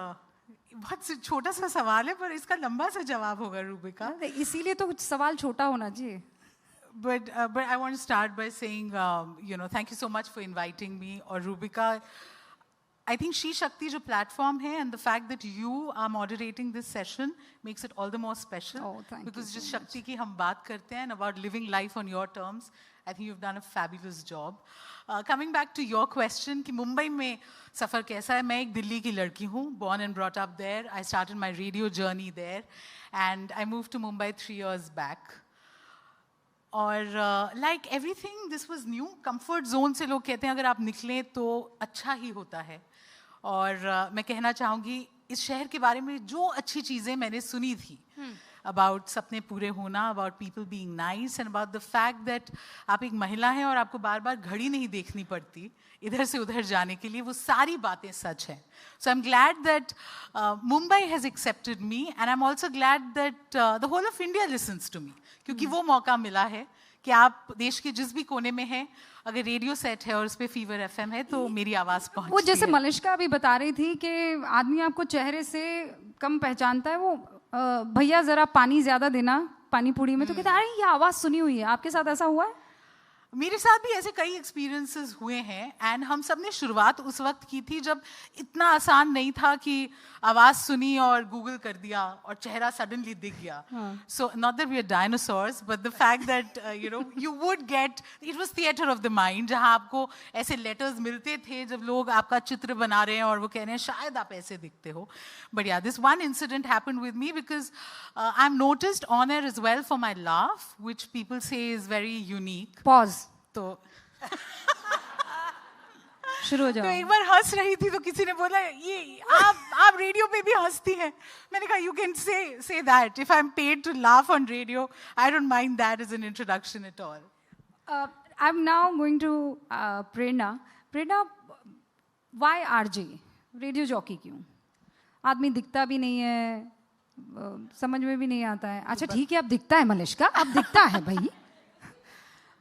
बहुत छोटा सा सवाल है पर इसका लंबा सा जवाब होगा रूबिका. इसीलिए तो सवाल छोटा होना चाहिए. But I want to start by saying, thank you so much for inviting me. Or Rubika, I think SheShakti is a platform here, and the fact that you are moderating this session makes it all the more special. Oh, thank because you just so Shakti ki hum baat karte hain and about living life on your terms. I think you've done a fabulous job. Coming back to your question, कि मुंबई में सफ़र कैसा है? मैं एक दिल्ली की लड़की हूँ, born and brought up there. I started my radio journey there, and I moved to Mumbai 3 years back. और like everything, this was new. Comfort zone से लोग कहते हैं अगर आप निकलें तो अच्छा ही होता है. और मैं कहना चाहूँगी इस शहर के बारे में जो अच्छी चीज़ें मैंने सुनी थी, about सपने पूरे होना, about people being nice, and about the fact that आप एक महिला हैं और आपको बार बार घड़ी नहीं देखनी पड़ती इधर से उधर जाने के लिए, वो सारी बातें सच हैं. So I'm glad that Mumbai has accepted me, and I'm also glad that the whole of India listens to me. क्योंकि वो मौका मिला है कि आप देश के जिस भी कोने में हैं, अगर रेडियो सेट है और उस पे फीवर एफएम है तो मेरी आवाज़ पहुंचती है. वो जैसे मलिष्का अभी बता रही थी कि आदमी आपको चेहरे से कम पहचानता है, वो भैया ज़रा पानी ज़्यादा देना पानी पूरी में, तो कहते हैं अरे ये आवाज़ सुनी हुई है. आपके साथ ऐसा हुआ है? मेरे साथ भी ऐसे कई एक्सपीरियंसेस हुए हैं, एंड हम सब ने शुरुआत उस वक्त की थी जब इतना आसान नहीं था कि आवाज़ सुनी और गूगल कर दिया और चेहरा सडनली दिख गया. So not that we are dinosaurs, but the fact that you would get, it was theatre of the mind, जहाँ आपको ऐसे लेटर्स मिलते थे जब लोग आपका चित्र बना रहे हैं और वो कह रहे हैं शायद आप ऐसे दिखते हो. But yeah this one incident happened with me because I am noticed on air as well for my laugh which people say is very unique. Pause. तो शुरू हो जाओ. तो एक बार हंस रही थी तो किसी ने बोला ये आप रेडियो पे भी हंसती हैं. मैंने कहा you can say that if I am paid to laugh on radio, I don't mind that as an introduction at all. I am now going to Prerna. Prerna, why RJ, radio jockey क्यों? आदमी दिखता भी नहीं है, समझ में भी नहीं आता है. अच्छा ठीक है, अब दिखता है मलिष्का, अब दिखता है भाई,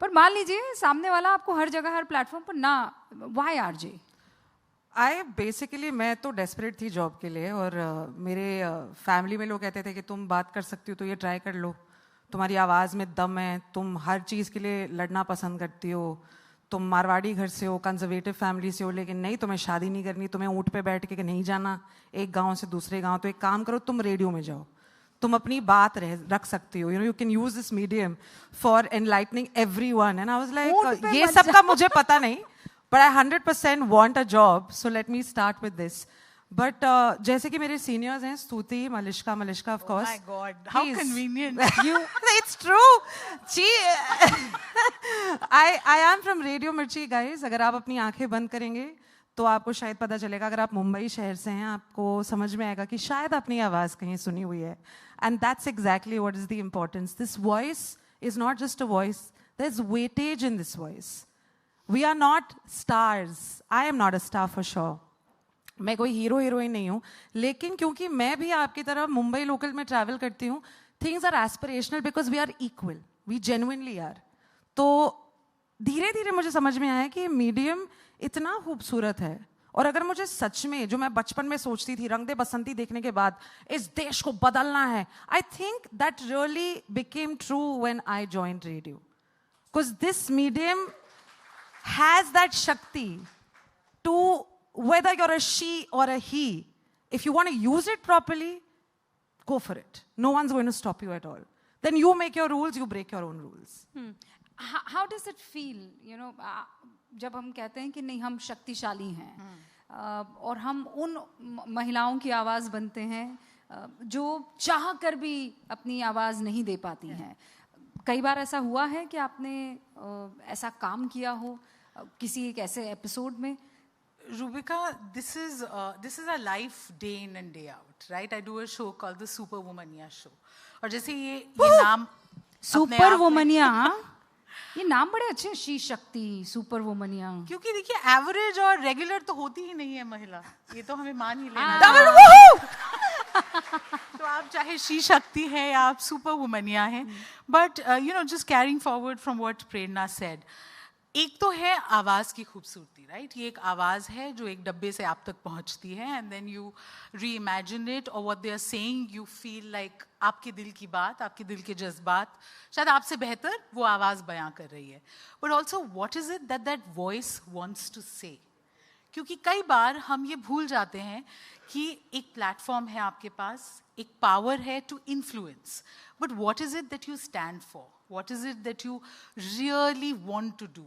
पर मान लीजिए सामने वाला आपको हर जगह हर प्लेटफॉर्म पर ना, व्हाई आरजे? बेसिकली मैं तो डेस्परेट थी जॉब के लिए, और मेरे फैमिली में लोग कहते थे कि तुम बात कर सकती हो तो ये ट्राई कर लो, तुम्हारी आवाज़ में दम है, तुम हर चीज़ के लिए लड़ना पसंद करती हो, तुम मारवाड़ी घर से हो, कंजर्वेटिव फैमिली से हो, लेकिन नहीं तुम्हें शादी नहीं करनी, तुम्हें ऊँट पे बैठ के नहीं जाना एक गाँव से दूसरे गाँव, तो एक काम करो तुम रेडियो में जाओ, तुम अपनी बात रख सकती हो, you can use this medium for enlightening everyone. And I was like ये सब का मुझे पता नहीं, but I 100% want a job, so let me start with this. But जैसे कि मेरे सीनियर्स हैं स्तुति, Malishka of course. My God, how convenient. You, it's true. I am from Radio Mirchi, guys. अगर आप अपनी आंखें बंद करेंगे तो आपको शायद पता चलेगा, अगर आप मुंबई शहर से हैं आपको समझ में आएगा कि शायद अपनी आवाज़ कहीं सुनी हुई है. And that's exactly what is the importance. This voice is not just a voice. There's weightage in this voice. We are not stars. I am not a star for sure. मैं कोई हीरो हीरोइन नहीं हूँ, लेकिन क्योंकि मैं भी आपकी तरह मुंबई लोकल में ट्रैवल करती हूँ, things are aspirational because we are equal, we genuinely are. तो धीरे धीरे मुझे समझ में आया कि मीडियम इतना खूबसूरत है, और अगर मुझे सच में जो मैं बचपन में सोचती थी रंग दे बसंती देखने के बाद इस देश को बदलना है, आई think that really became true when I joined radio, because this medium has that शक्ति to, whether you're a she or a he, if you want to use it properly, go for it. No one's going to stop you at all. Then you make your rules, you break your own rules. How does it feel, you know, जब हम कहते हैं कि नहीं हम शक्तिशाली हैं, और हम उन महिलाओं की आवाज़ बनते हैं जो चाह कर भी अपनी आवाज़ नहीं दे पाती हैं. कई बार ऐसा हुआ है कि आपने ऐसा काम किया हो किसी एक ऐसे एपिसोड में? Rubika, this is a life day in and day out, right? I do a show called the Superwomania show. और जैसे ये नाम सुपरवुमनिया, ये नाम बड़े अच्छे हैं, SheShakti, सुपरवुमनिया. क्योंकि देखिए एवरेज और रेगुलर तो होती ही नहीं है महिला, ये तो हमें मान ही लेना. तो आप चाहे SheShakti है या आप सुपरवुमनिया हैं, but you know, just carrying forward from what Prerna said, एक तो है आवाज की खूबसूरती, राइट? ये एक आवाज है जो एक डब्बे से आप तक पहुंचती है, and then you reimagine it, और what they are saying you feel like आपके दिल की बात, आपके दिल के जज्बात शायद आपसे बेहतर वो आवाज बयां कर रही है. But also what is it that that voice wants to say? क्योंकि कई बार हम ये भूल जाते हैं कि एक प्लेटफॉर्म है आपके पास, एक पावर है to influence, but what is it that you stand for? What is it that you really want to do?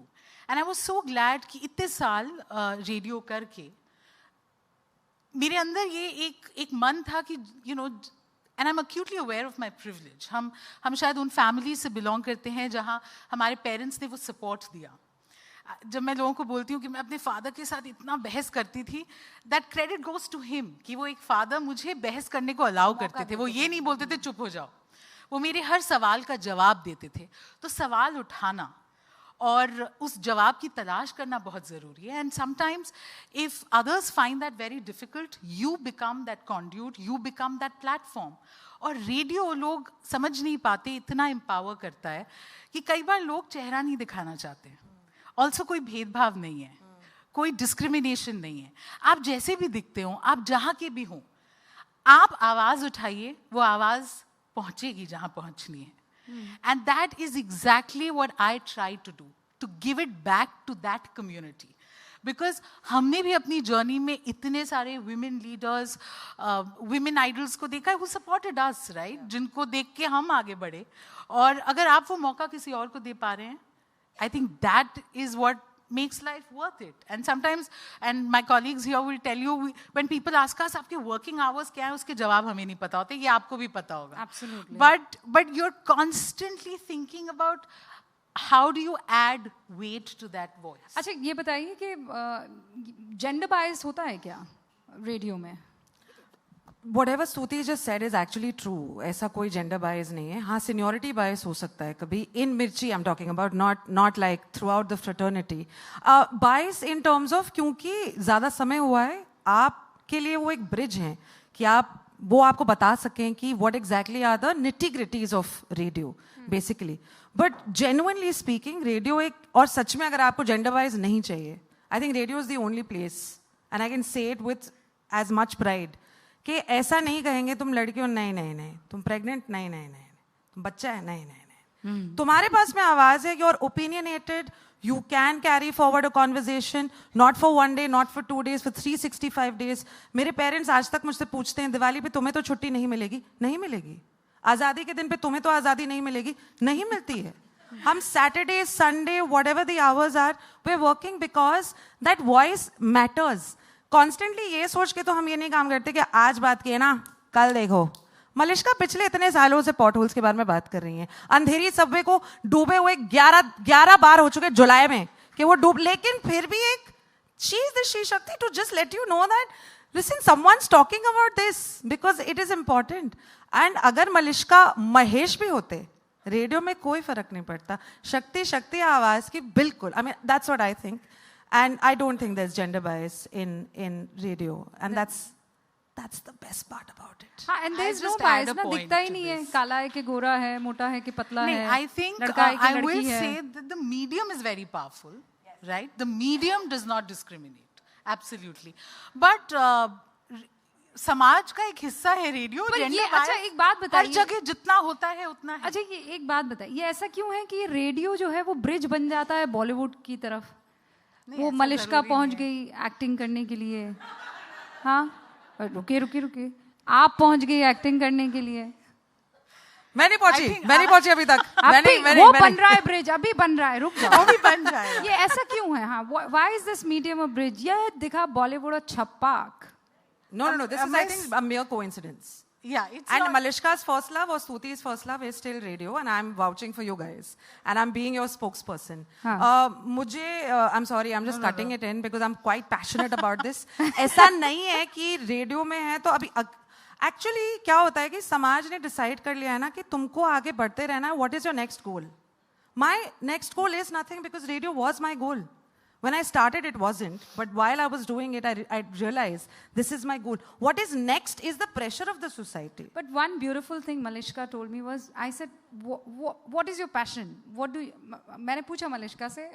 And I was so glad कि इतने साल रेडियो करके मेरे अंदर ये एक मन था कि and I'm acutely aware of my privilege. हम शायद उन फैमिली से बिलोंग करते हैं जहाँ हमारे पेरेंट्स ने वो सपोर्ट दिया. जब मैं लोगों को बोलती हूँ कि मैं अपने फादर के साथ इतना बहस करती थी, that credit goes to him, कि वो एक फादर मुझे बहस करने को अलाउ करते थे. वो ये नहीं बोलते थे चुप हो जाओ, वो मेरे हर सवाल का जवाब देते थे. तो सवाल उठाना और उस जवाब की तलाश करना बहुत ज़रूरी है. And sometimes if others find that very difficult, you become that conduit, you become that platform. और रेडियो लोग समझ नहीं पाते, इतना एम्पावर करता है कि कई बार लोग चेहरा नहीं दिखाना चाहते. ऑल्सो कोई भेदभाव नहीं है, कोई डिस्क्रिमिनेशन नहीं है. आप जैसे भी दिखते हो, आप जहाँ के भी हों, आप आवाज़ उठाइए, वो आवाज़ पहुंचेगी जहां पहुंचनी है. And that is exactly what I try to do, to give it back to that community. Because हमने भी अपनी जर्नी में इतने सारे विमेन लीडर्स, विमेन आइडल्स को देखा है, हु सपोर्टेड अस, राइट? जिनको देख के हम आगे बढ़े. और अगर आप वो मौका किसी और को दे पा रहे हैं, आई think that is what makes life worth it. And sometimes, and my colleagues here will tell you, when people ask us आपके working hours क्या है, उसके जवाब हमें नहीं पता होते, ये आपको भी पता होगा. Absolutely. But you're constantly thinking about how do you add weight to that voice. अच्छा, ये बताइए कि gender bias होता है क्या रेडियो में? Whatever Stuti just said is actually true. ऐसा कोई gender bias नहीं है. हाँ, seniority bias हो सकता है कभी. In Mirchi I'm talking about, not like throughout the fraternity. Bias in terms of क्योंकि ज़्यादा समय हुआ है, आपके लिए वो एक bridge है कि वो आपको बता सकें कि what exactly are the nitty-gritties of radio, basically. But genuinely speaking, radio एक, और सच में अगर आपको gender bias नहीं चाहिए, I think radio is the only place, and I can say it with as much pride, कि ऐसा नहीं कहेंगे तुम लड़की हो, नहीं, तुम प्रेग्नेंट, नहीं, तुम बच्चा है, नहीं. तुम्हारे पास में आवाज है, you are opinionated, you can carry forward a conversation, not for 1 day, not for 2 days, for 365 days. मेरे पेरेंट्स आज तक मुझसे पूछते हैं, दिवाली पे तुम्हें तो छुट्टी नहीं मिलेगी. नहीं मिलेगी. आज़ादी के दिन पे तुम्हें तो आज़ादी नहीं मिलेगी. नहीं मिलती है. हम Saturday, Sunday, whatever the hours are, we are working because that voice matters. Constantly ये सोच के तो हम ये नहीं काम करते कि आज बात की है ना, कल देखो. मलिश्का पिछले इतने सालों से पॉट होल्स के बारे में बात कर रही हैं. अंधेरी सबवे को डूबे हुए 11 बार हो चुके जुलाई में कि वो डूब, लेकिन फिर भी एक चीज the she Shakti to just let you know that listen, someone's talking about this because it is important. And अगर मलिश्का महेश भी होते, रेडियो में कोई फर्क नहीं पड़ता. शक्ति आवाज की बिल्कुल. I mean that's what I think. And I don't think there's gender bias in radio, and that's the best part about it. हाँ, and there's no bias ना, दिखता ही नहीं है, काला है कि गोरा है, मोटा है कि पतला है. I think I will say that the medium is very powerful, right? The medium does not discriminate, absolutely. But समाज का एक हिस्सा है रेडियो. अच्छा, एक बात बताइए, हर जगह जितना होता है उतना है. अच्छा, ये एक बात बताइए, ये ऐसा क्यों है कि रेडियो जो है वो ब्रिज बन जाता है बॉलीवुड की तरफ? वो मलिश्का पहुंच गई एक्टिंग करने के लिए. हाँ, रुके, आप पहुंच गई एक्टिंग करने के लिए. मैं नहीं पहुंची अभी तक. वो बन रहा है ब्रिज, अभी बन रहा है, रुक जाओ. अभी बन जाएगा. ये ऐसा क्यों है? हाँ, why is this medium a bridge? ये दिखा बॉलीवुड और छप्पाक. No, this is, I think, a mere coincidence. Yeah, it's and not... Malishka's first love or Stuti's first love is still radio, and I'm vouching for you guys, and I'm being your spokesperson. I'm sorry, I'm just cutting it in because I'm quite passionate about this. ऐसा नहीं है कि radio में है तो अभी actually क्या होता है कि समाज ने decide कर लिया है ना कि तुमको आगे बढ़ते रहना है. What is your next goal? My next goal is nothing because radio was my goal. When I started, it wasn't. But while I was doing it, I realized this is my goal. What is next is the pressure of the society. But one beautiful thing Malishka told me was, I said, what is your passion? What do you... मैंने पूछा Malishka से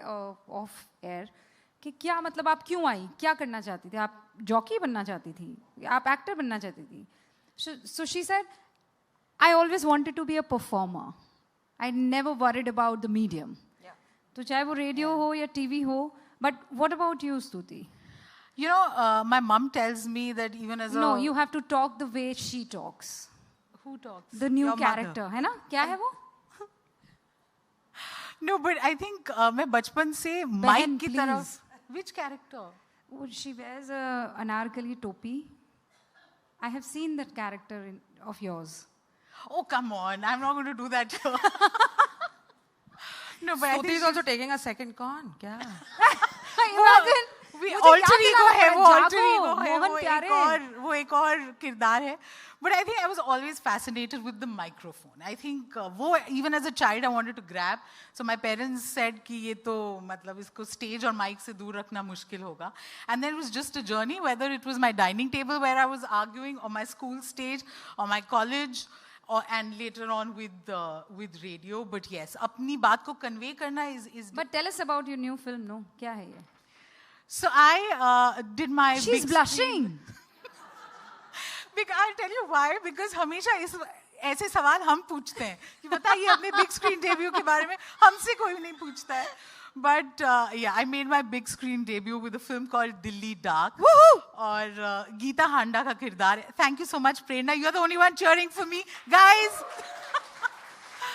off air कि क्या मतलब आप क्यों आई? क्या करना चाहती थी? आप जॉकी बनना चाहती थी? आप एक्टर बनना चाहती थी? So she said, I always wanted to be a performer. I never worried about the medium. तो चाहे वो रेडियो हो या टीवी हो. But what about you, Stuti? You know, my mom tells me that even as No, you have to talk the way she talks. Who talks? The new Your character, है ना? क्या है वो? No, but I think मैं बचपन से Mike की तरफ. Which character? Oh, she wears a anarkali topi. I have seen that character of yours. Oh, come on. I'm not going to do that. No, but Stuti is also taking a second con. क्या? Imagine. alter ego है, वो alter ego है, वो एक और किरदार है. But I think I was always fascinated with the microphone. I think वो even as a child I wanted to grab. So my parents said कि ये तो मतलब इसको stage और mic से दूर रखना मुश्किल होगा. And then it was just a journey, whether it was my dining table where I was arguing, or my school stage, or my college, and later on with radio. But yes, अपनी बात को convey करना is. But tell us about your new film. No, क्या है ये? So I did my. She's blushing. Because I'll tell you why. Because हमेशा ऐसे सवाल हम पूछते हैं कि बताइए अपने big screen debut के बारे में, हमसे कोई नहीं पूछता है. But yeah, I made my big screen debut with a film called Delhi Dark. Woohoo! और गीता हांडा का किरदार है. Thank you so much, Prerna. You're the only one cheering for me, guys.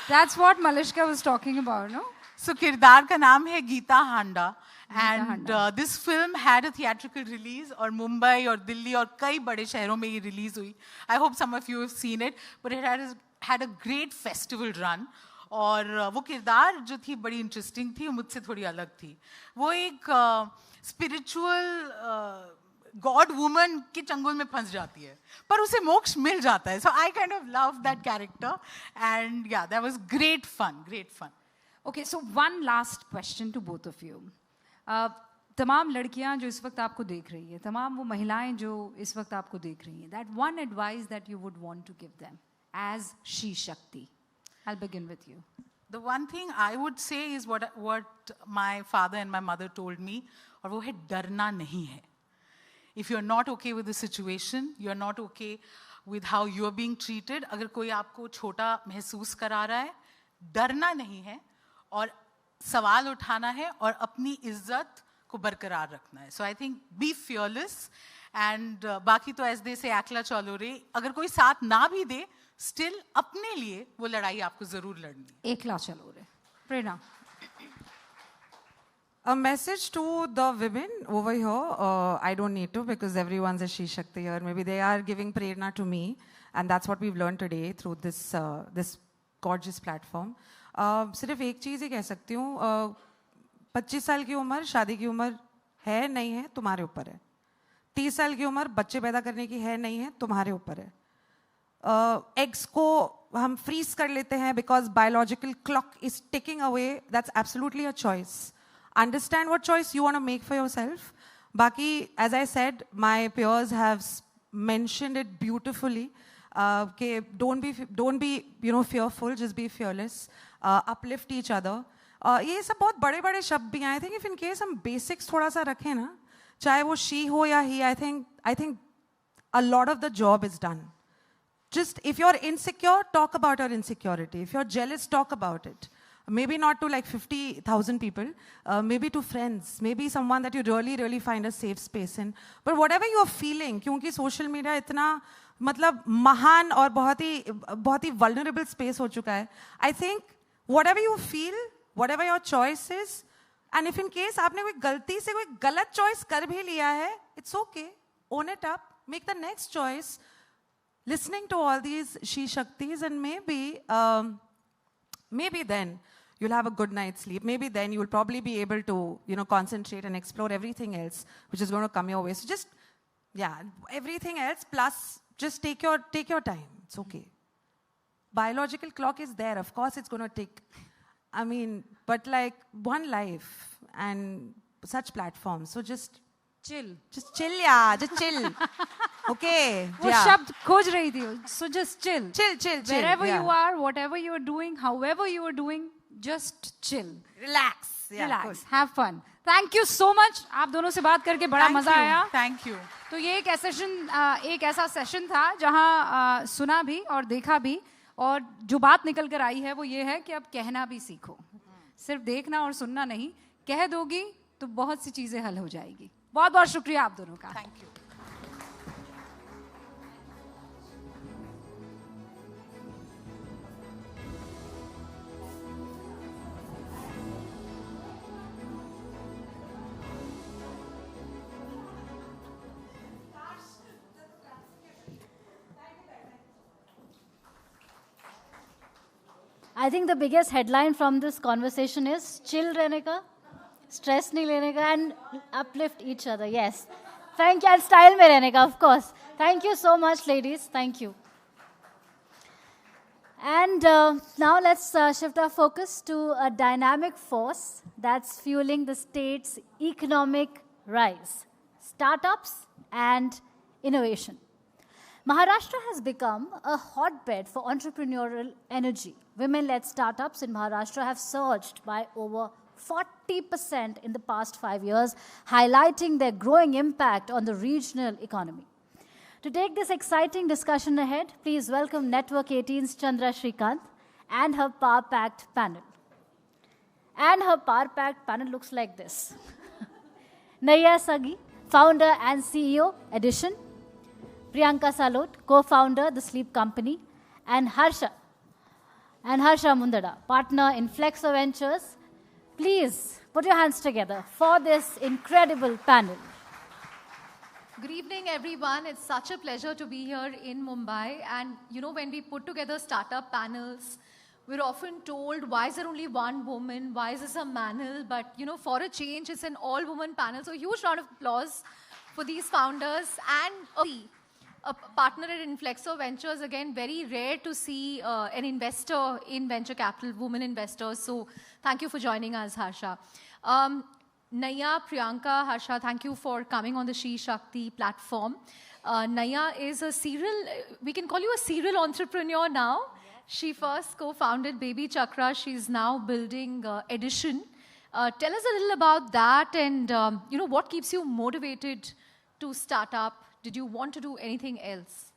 That's what Malishka was talking about, no? So किरदार का नाम है गीता हांडा. And this film had a theatrical release और मुंबई और दिल्ली और कई बड़े शहरों में ये release हुई. I hope some of you have seen it, but it had a great festival run. और वो किरदार जो थी बड़ी interesting थी, मुझसे थोड़ी अलग थी. वो एक spiritual God woman के चंगुल में फंस जाती है, पर उसे मोक्ष मिल जाता है. So I kind of loved that character, and yeah, that was great fun, great fun. Okay, so one last question to both of you. तमाम लड़कियां जो इस वक्त आपको देख रही है, तमाम वो महिलाएं जो इस वक्त आपको देख रही हैं, that one advice that you would want to give them as SheShakti. I'll begin with you. The one thing I would say is what my father and my mother told me, और वो है डरना नहीं है. If you're not okay with the situation, you're not okay with how you're being treated, अगर कोई आपको छोटा महसूस करा रहा है, डरना नहीं है और सवाल उठाना है और अपनी इज्जत को बरकरार रखना है. So I think be fearless, and बाकी तो as they say एकला चलो रे, अगर कोई साथ ना भी दे, still अपने लिए वो लड़ाई आपको जरूर लड़नी है. एकला चलो रे. Prerna. A message to the women over here. I don't need to, because everyone's a SheShakti here. Maybe they are giving prerna to me, and that's what we've learned today through this gorgeous platform. सिर्फ एक चीज़ ही कह सकती हूँ, 25 साल की उम्र शादी की उम्र है नहीं है, तुम्हारे ऊपर है. 30 साल की उम्र बच्चे पैदा करने की है नहीं है, तुम्हारे ऊपर है. एग्स को हम फ्रीज कर लेते हैं because biological clock is ticking away. That's absolutely a choice. Understand what choice you want to make for yourself. Baki, as I said, my peers have mentioned it beautifully. Don't be fearful, just be fearless. Uplift each other. ये सब बहुत बड़े-बड़े शब्द भी हैं. I think if in case हम basics थोड़ा सा रखें ना, चाहे वो she हो या he, I think a lot of the job is done. Just if you're insecure, talk about your insecurity. If you're jealous, talk about it. Maybe not to like 50,000 people, maybe to friends, maybe someone that you really, really find a safe space in. But whatever you're feeling, क्योंकि social media इतना मतलब महान और बहुत ही vulnerable space हो चुका है. I think whatever you feel, whatever your choice is, and if in case आपने कोई गलती से कोई गलत choice कर भी लिया है, it's okay. Own it up. Make the next choice. Listening to all these SheShaktis, and maybe then you'll have a good night's sleep. Maybe then you'll probably be able to, concentrate and explore everything else which is going to come your way. So just, everything else plus just take your time. It's okay. Biological clock is there. Of course, it's going to tick. I mean, but like one life, and such platforms. So just chill. Just chill, yeah. Just chill. Okay. वो शब्द खोज रही थी. So just chill. Chill. Wherever you are, whatever you are doing, however you are doing, just chill. Relax. Relax. Have fun. Thank you so much. आप दोनों से बात करके बड़ा मजा आया. Thank you. तो ये एक ऐसा सेशन था जहाँ सुना भी और देखा भी, और जो बात निकल कर आई है वो ये है कि अब कहना भी सीखो. सिर्फ देखना और सुनना नहीं, कह दोगी तो बहुत सी चीजें हल हो जाएगी. बहुत बहुत शुक्रिया आप दोनों का. Thank you. I think the biggest headline from this conversation is chill रहने का, stress नहीं लेने का, and uplift each other. Yes. Thank you. And style में रहने का, of course. Thank you so much, ladies. Thank you. And now let's shift our focus to a dynamic force that's fueling the state's economic rise: startups and innovation. Maharashtra has become a hotbed for entrepreneurial energy. Women-led startups in Maharashtra have surged by over 40% in the past 5 years, highlighting their growing impact on the regional economy. To take this exciting discussion ahead, please welcome Network 18's Chandra Shrikant and her power-packed panel. And her power-packed panel looks like this. Naya Sagi, founder and CEO, Edition. Priyanka Salot, co-founder, The Sleep Company. And Harsha Mundada, partner in Flexo Ventures. Please put your hands together for this incredible panel. Good evening, everyone. It's such a pleasure to be here in Mumbai. And, you know, when we put together startup panels, we're often told, why is there only one woman? Why is this a panel? But, you know, for a change, it's an all-woman panel. So a huge round of applause for these founders and a partner at Inflexo Ventures. Again, very rare to see an investor in venture capital, women investors. So thank you for joining us, Harsha. Naya, Priyanka, Harsha, thank you for coming on the SheShakti platform. Naya is we can call you a serial entrepreneur now. Yes. She first co-founded Baby Chakra. She's now building Edition. Tell us a little about that and, you know, what keeps you motivated to start up? Did you want to do anything else?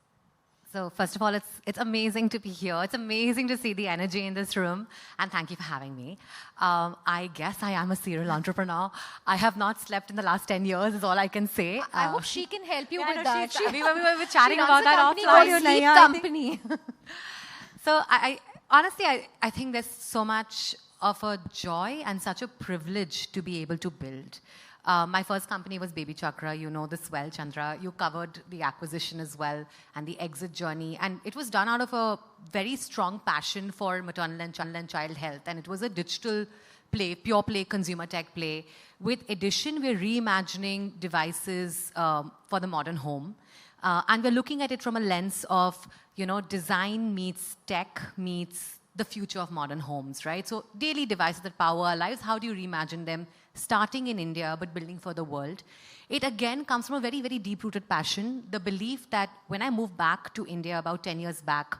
So first of all, it's amazing to be here. It's amazing to see the energy in this room. And thank you for having me. I guess I am a serial entrepreneur. I have not slept in the last 10 years is all I can say. I hope she can help you with that. We were chatting about that offline. Sleep company. So I honestly, I think there's so much of a joy and such a privilege to be able to build. My first company was Baby Chakra. You know this well, Chandra. You covered the acquisition as well and the exit journey. And it was done out of a very strong passion for maternal and child health. And it was a digital play, pure play, consumer tech play. With Edition, we're reimagining devices for the modern home. And we're looking at it from a lens of, you know, design meets tech meets the future of modern homes, right? So daily devices that power our lives, how do you reimagine them? Starting in India, but building for the world. It again comes from a very, very deep-rooted passion. The belief that when I moved back to India about 10 years back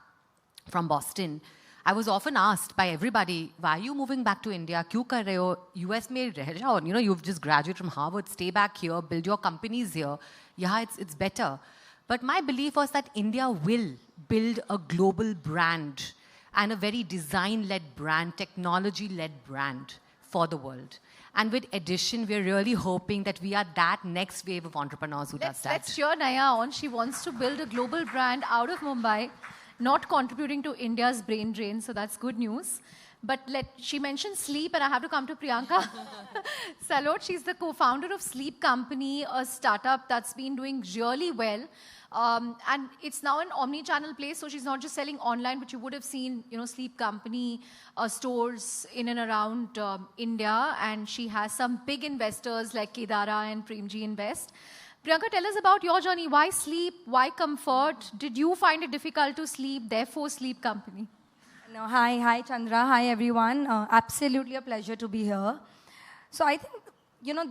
from Boston, I was often asked by everybody, why are you moving back to India? Kyun kar rahe ho? US mein reh jao. You know, you've just graduated from Harvard, stay back here, build your companies here. Yeah, it's better. But my belief was that India will build a global brand and a very design-led brand, technology-led brand for the world. And with Edition, we're really hoping that we are that next wave of entrepreneurs who does that. Let's cheer Naya on. She wants to build a global brand out of Mumbai, not contributing to India's brain drain, so that's good news. But she mentioned sleep, and I have to come to Priyanka Salot. She's the co-founder of Sleep Company, a startup that's been doing really well. And it's now an omni-channel place, so she's not just selling online, but you would have seen, you know, Sleep Company stores in and around India, and she has some big investors like Kedara and Premji Invest. Priyanka, tell us about your journey. Why sleep? Why comfort? Did you find it difficult to sleep, therefore Sleep Company? No, hi Chandra, hi everyone. Absolutely a pleasure to be here. So I think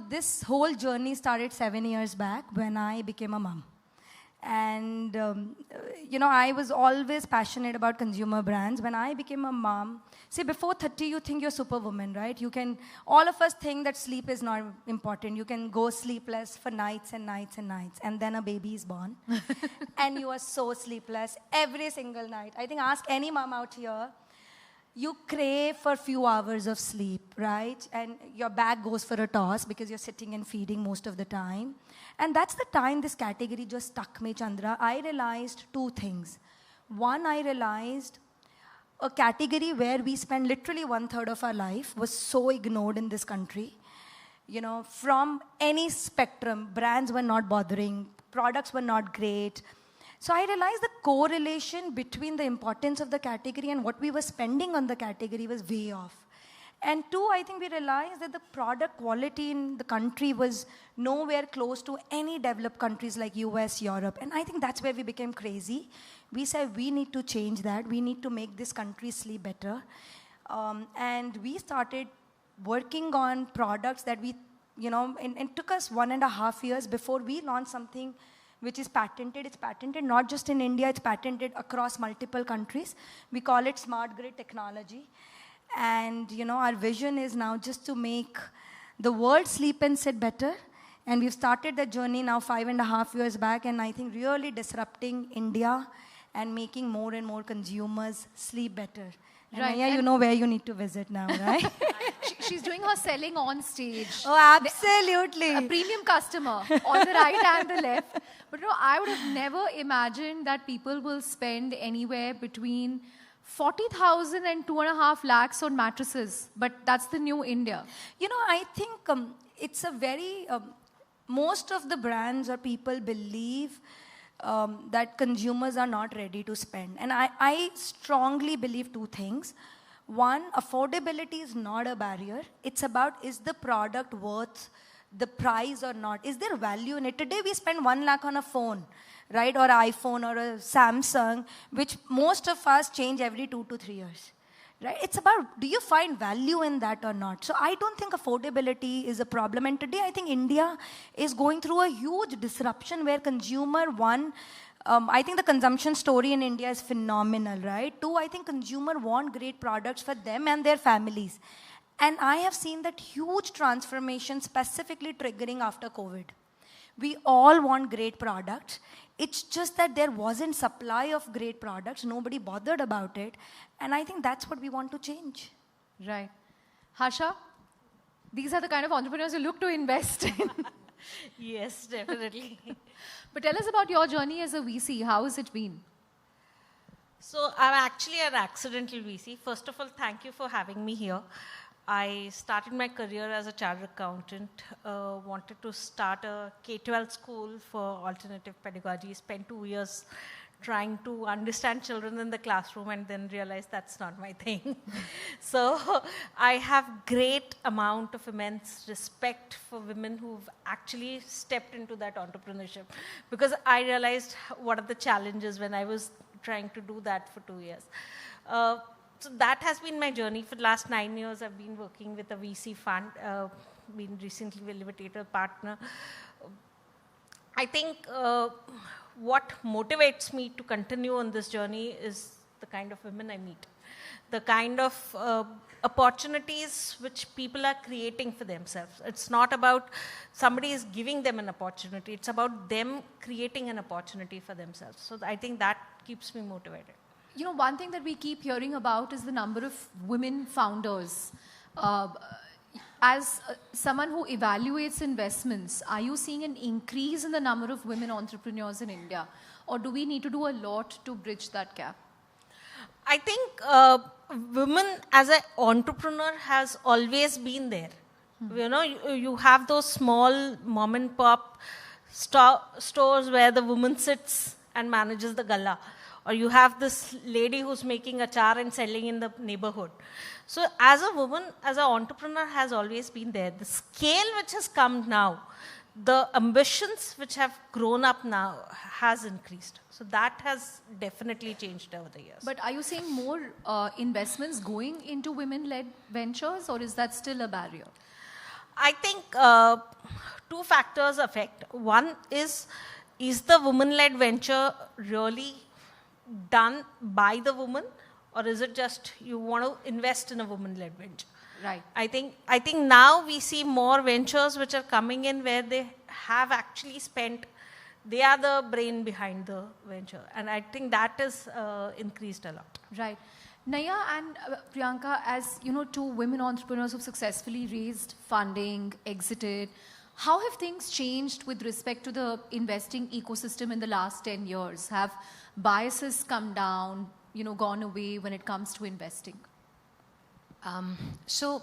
this whole journey started 7 years back when I became a mom. And, I was always passionate about consumer brands. When I became a mom, see, before 30, you think you're superwoman, right? All of us think that sleep is not important. You can go sleepless for nights and nights and nights. And then a baby is born. And you are so sleepless every single night. I think ask any mom out here, you crave for a few hours of sleep, right? And your back goes for a toss because you're sitting and feeding most of the time. And that's the time this category just stuck me, Chandra. I realized two things. One, I realized a category where we spend literally 1/3 of our life was so ignored in this country. From any spectrum, brands were not bothering, products were not great. So I realized the correlation between the importance of the category and what we were spending on the category was way off. And two, I think we realized that the product quality in the country was nowhere close to any developed countries like US, Europe. And I think that's where we became crazy. We said we need to change that. We need to make this country sleep better. And we started working on products that we, it took us 1.5 years before we launched something which is patented. It's patented not just in India, it's patented across multiple countries. We call it smart grid technology. And, our vision is now just to make the world sleep and sit better. And we've started that journey now 5.5 years back, and I think really disrupting India and making more and more consumers sleep better. And Right. Maya, you know where you need to visit now, right? She's doing her selling on stage. Oh, absolutely. A premium customer on the right and the left. But I would have never imagined that people will spend anywhere between 40,000 and 2.5 lakhs on mattresses. But that's the new India. I think it's a very, most of the brands or people believe that consumers are not ready to spend. And I strongly believe two things. One, affordability is not a barrier. It's about, is the product worth the price or not? Is there value in it? Today we spend 1 lakh on a phone, right? Or iPhone or a Samsung, which most of us change every 2 to 3 years. Right? It's about, do you find value in that or not? So I don't think affordability is a problem. And today I think India is going through a huge disruption where consumer, one, I think the consumption story in India is phenomenal, right? Two, I think consumer want great products for them and their families. And I have seen that huge transformation specifically triggering after COVID. We all want great products. It's just that there wasn't supply of great products. Nobody bothered about it. And I think that's what we want to change. Right. Harsha, these are the kind of entrepreneurs you look to invest in. Yes, definitely. But tell us about your journey as a VC. How has it been? So I'm actually an accidental VC. First of all, thank you for having me here. I started my career as a chartered accountant, wanted to start a K-12 school for alternative pedagogy, spent 2 years trying to understand children in the classroom and then realized that's not my thing. So I have great amount of immense respect for women who've actually stepped into that entrepreneurship, because I realized what are the challenges when I was trying to do that for 2 years. So that has been my journey. For the last 9 years, I've been working with a VC fund, been recently a limited partner. I think what motivates me to continue on this journey is the kind of women I meet, the kind of opportunities which people are creating for themselves. It's not about somebody is giving them an opportunity. It's about them creating an opportunity for themselves. So I think that keeps me motivated. One thing that we keep hearing about is the number of women founders. As someone who evaluates investments, are you seeing an increase in the number of women entrepreneurs in India? Or do we need to do a lot to bridge that gap? I think women as an entrepreneur has always been there. You have those small mom and pop stores where the woman sits and manages the gala. Or you have this lady who's making achar and selling in the neighborhood. So as a woman, as an entrepreneur has always been there. The scale which has come now, the ambitions which have grown up now has increased. So that has definitely changed over the years. But are you seeing more investments going into women-led ventures, or is that still a barrier? I think two factors affect. One is the woman-led venture really done by the woman, or is it just you want to invest in a woman-led venture? Right. I think now we see more ventures which are coming in where they have actually spent, they are the brain behind the venture. And I think that is increased a lot. Right. Naya and Priyanka, as you know, two women entrepreneurs who've successfully raised funding, exited, how have things changed with respect to the investing ecosystem in the last 10 years? Have biases come down, gone away when it comes to investing? So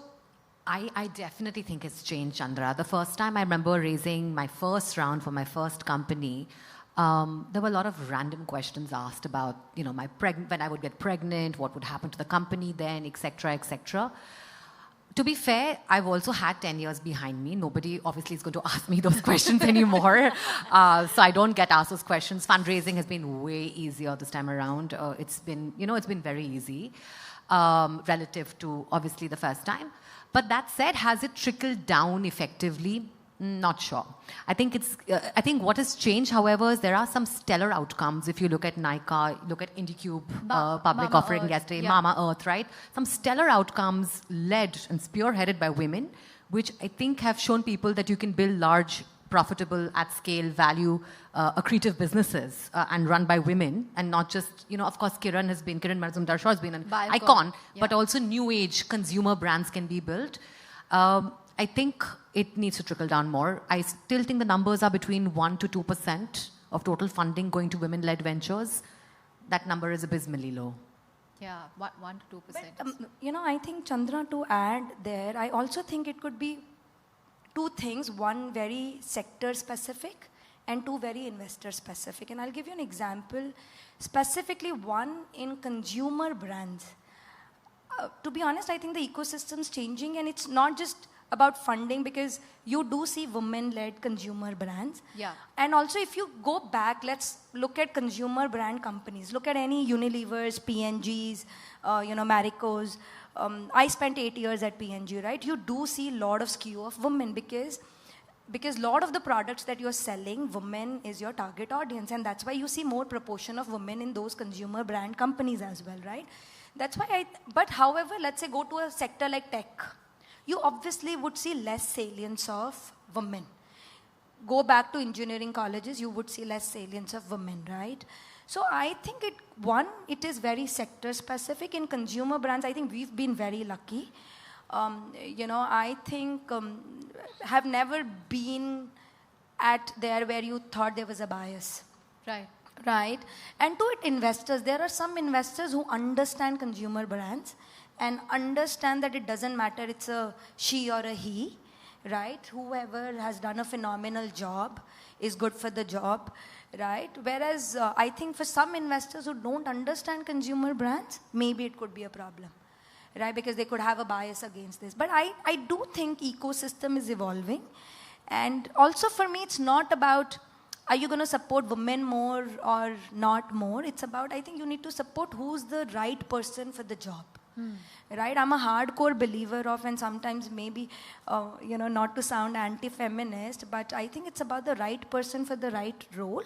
I definitely think it's changed, Chandra. The first time I remember raising my first round for my first company, there were a lot of random questions asked about, when I would get pregnant, what would happen to the company then, etc., etc. To be fair, I've also had 10 years behind me. Nobody obviously is going to ask me those questions anymore. So I don't get asked those questions. Fundraising has been way easier this time around. It's been very easy relative to obviously the first time. But that said, has it trickled down effectively? Not sure. I think what has changed, however, is there are some stellar outcomes. If you look at Nykaa, look at IndieCube public Mama offering Earth, yesterday, yeah. Mama Earth, right? Some stellar outcomes led and spearheaded by women, which I think have shown people that you can build large, profitable, at-scale, value, accretive businesses and run by women, and not just, of course, Kiran Mazumdar Shaw has been an icon, yeah. but also new age consumer brands can be built. I think it needs to trickle down more. I still think the numbers are between 1 to 2% of total funding going to women-led ventures. That number is abysmally low. Yeah, 1 to 2%. But, I think, Chandra, to add there, I also think it could be two things. One, very sector-specific, and two, very investor-specific. And I'll give you an example. Specifically, one in consumer brands. To be honest, I think the ecosystem's changing, and it's not just about funding, because you do see women-led consumer brands. Yeah. And also, if you go back, let's look at consumer brand companies. Look at any Unilevers, P&Gs, Marico's. I spent 8 years at P&G, right? You do see a lot of skew of women because a lot of the products that you're selling, women is your target audience. And that's why you see more proportion of women in those consumer brand companies as well, right? That's why but however, let's say go to a sector like tech. You obviously would see less salience of women. Go back to engineering colleges, you would see less salience of women, right? So I think it is very sector specific. In consumer brands, I think we've been very lucky. I think have never been at there where you thought there was a bias. Right. Right. And to investors, there are some investors who understand consumer brands and understand that it doesn't matter it's a she or a he, right? Whoever has done a phenomenal job is good for the job, right? Whereas I think for some investors who don't understand consumer brands, maybe it could be a problem, right? Because they could have a bias against this. But I do think ecosystem is evolving. And also for me, it's not about, are you going to support women more or not more? It's about, I think you need to support who's the right person for the job. Right? I'm a hardcore believer of, and sometimes maybe, not to sound anti-feminist, but I think it's about the right person for the right role.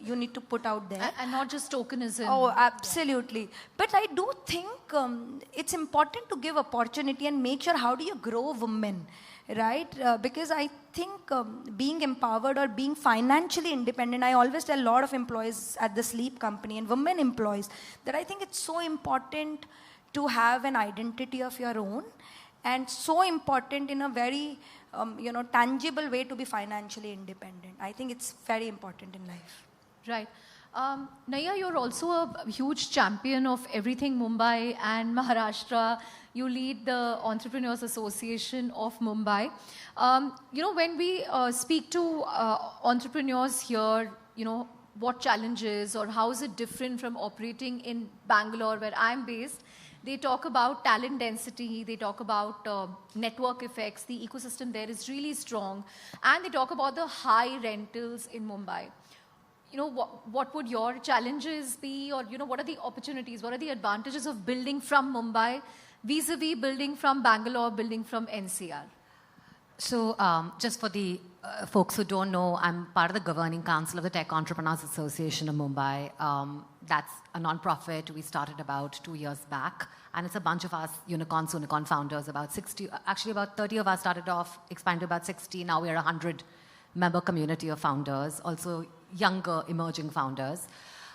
You need to put out there. And not just tokenism. Oh, absolutely. Yeah. But I do think it's important to give opportunity and make sure how do you grow women, right? Because I think being empowered or being financially independent, I always tell a lot of employees at the sleep company and women employees that I think it's so important to have an identity of your own, and so important in a very tangible way to be financially independent. I think it's very important in life. Right. Naya, you're also a huge champion of everything Mumbai and Maharashtra. You lead the Entrepreneurs Association of Mumbai. When we speak to entrepreneurs here, what challenges or how is it different from operating in Bangalore, where I'm based, they talk about talent density, they talk about network effects, the ecosystem there is really strong, and they talk about the high rentals in Mumbai. What would your challenges be, or what are the opportunities, what are the advantages of building from Mumbai vis-a-vis building from Bangalore, building from NCR? So just for the folks who don't know, I'm part of the governing council of the Tech Entrepreneurs Association of Mumbai. That's a non-profit we started about 2 years back. And it's a bunch of us, unicorn founders, about 60, actually about 30 of us started off, expanded to about 60. Now we're a 100-member community of founders, also younger emerging founders.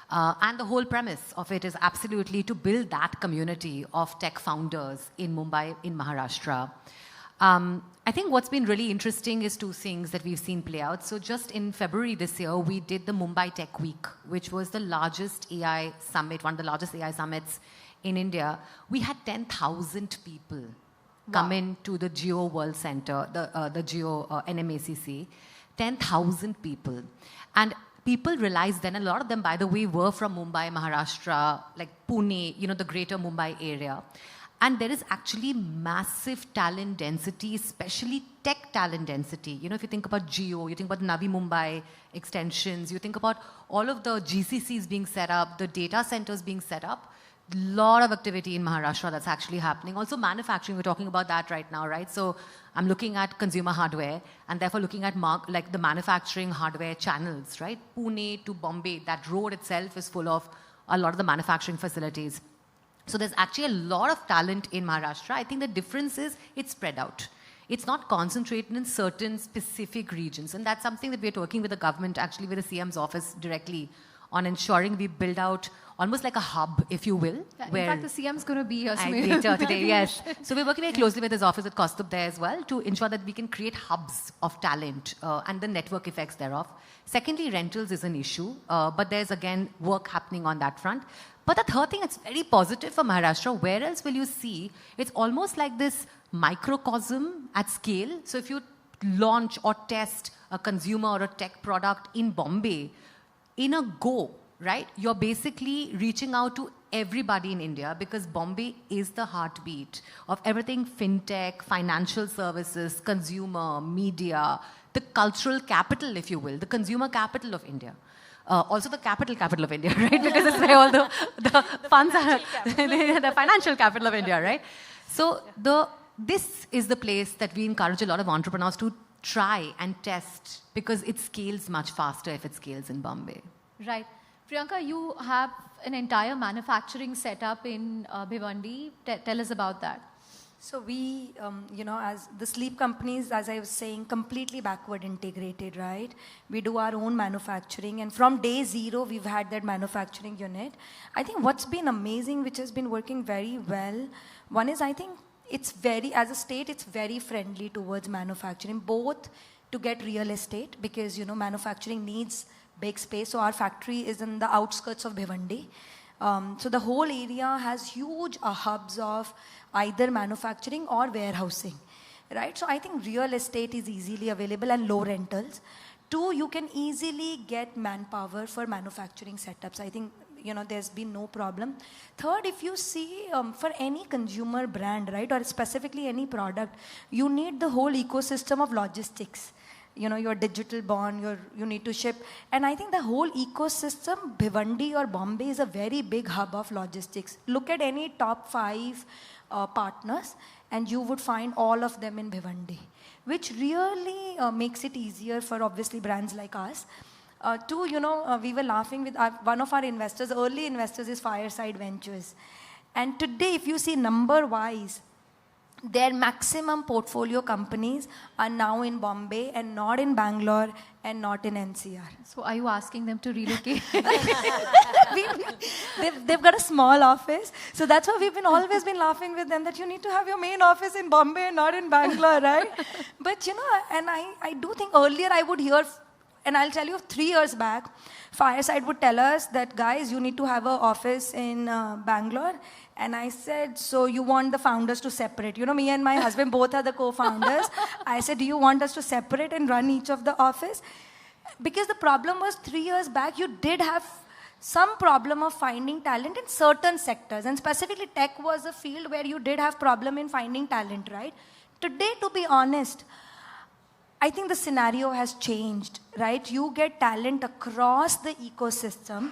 And the whole premise of it is absolutely to build that community of tech founders in Mumbai, in Maharashtra. I think what's been really interesting is two things that we've seen play out. So just in February this year, we did the Mumbai Tech Week, which was the largest AI summit, one of the largest AI summits in India. We had 10,000 people come into the Geo World Center, the Geo NMACC, 10,000 people. And people realized then, a lot of them, by the way, were from Mumbai, Maharashtra, like Pune, the greater Mumbai area. And there is actually massive talent density, especially tech talent density. If you think about Geo, you think about Navi Mumbai extensions, you think about all of the GCCs being set up, the data centers being set up. Lot of activity in Maharashtra that's actually happening. Also manufacturing, we're talking about that right now, right? So I'm looking at consumer hardware and therefore looking at the manufacturing hardware channels, right? Pune to Bombay, that road itself is full of a lot of the manufacturing facilities. So there's actually a lot of talent in Maharashtra. I think the difference is it's spread out. It's not concentrated in certain specific regions. And that's something that we're working with the government, actually with the CM's office directly, on ensuring we build out almost like a hub, if you will. Yeah, in fact, the CM's going to be here later today, yes. So we're working very closely with his office at Kaustubh there as well to ensure that we can create hubs of talent and the network effects thereof. Secondly, rentals is an issue, but there's again work happening on that front. But the third thing that's very positive for Maharashtra, where else will you see? It's almost like this microcosm at scale. So if you launch or test a consumer or a tech product in Bombay, in a go, right? You're basically reaching out to everybody in India because Bombay is the heartbeat of everything fintech, financial services, consumer, media, the cultural capital, if you will, the consumer capital of India. Also the capital of India, right? Because it's where all the funds are, the financial capital of India, right? So this is the place that we encourage a lot of entrepreneurs to try and test because it scales much faster if it scales in Bombay. Right. Priyanka, you have an entire manufacturing setup in Bhiwandi. Tell us about that. So we, as the sleep companies, as I was saying, completely backward integrated, right? We do our own manufacturing, and from day zero, we've had that manufacturing unit. I think what's been amazing, which has been working very well, one is I think it's as a state, it's very friendly towards manufacturing, both to get real estate, because, manufacturing needs big space. So our factory is in the outskirts of Bhiwandi. So the whole area has huge hubs of either manufacturing or warehousing, right? So I think real estate is easily available and low rentals. Two, you can easily get manpower for manufacturing setups. I think, there's been no problem. Third, if you see for any consumer brand, right, or specifically any product, you need the whole ecosystem of logistics. Your digital bond, you need to ship. And I think the whole ecosystem, Bhiwandi or Bombay, is a very big hub of logistics. Look at any top 5 partners, and you would find all of them in Bhiwandi, which really makes it easier for obviously brands like us. Two, we were laughing with one of our investors, early investors is Fireside Ventures. And today, if you see number-wise, their maximum portfolio companies are now in Bombay and not in Bangalore and not in NCR. So are you asking them to relocate? They've got a small office. So that's why we've always been laughing with them that you need to have your main office in Bombay and not in Bangalore, right? But, and I do think earlier I would hear, and I'll tell you 3 years back, Fireside would tell us that, guys, you need to have an office in Bangalore. And I said, so you want the founders to separate? Me and my husband both are the co-founders. I said, do you want us to separate and run each of the office? Because the problem was 3 years back, you did have some problem of finding talent in certain sectors. And specifically tech was a field where you did have problem in finding talent, right? Today, to be honest, I think the scenario has changed, right? You get talent across the ecosystem.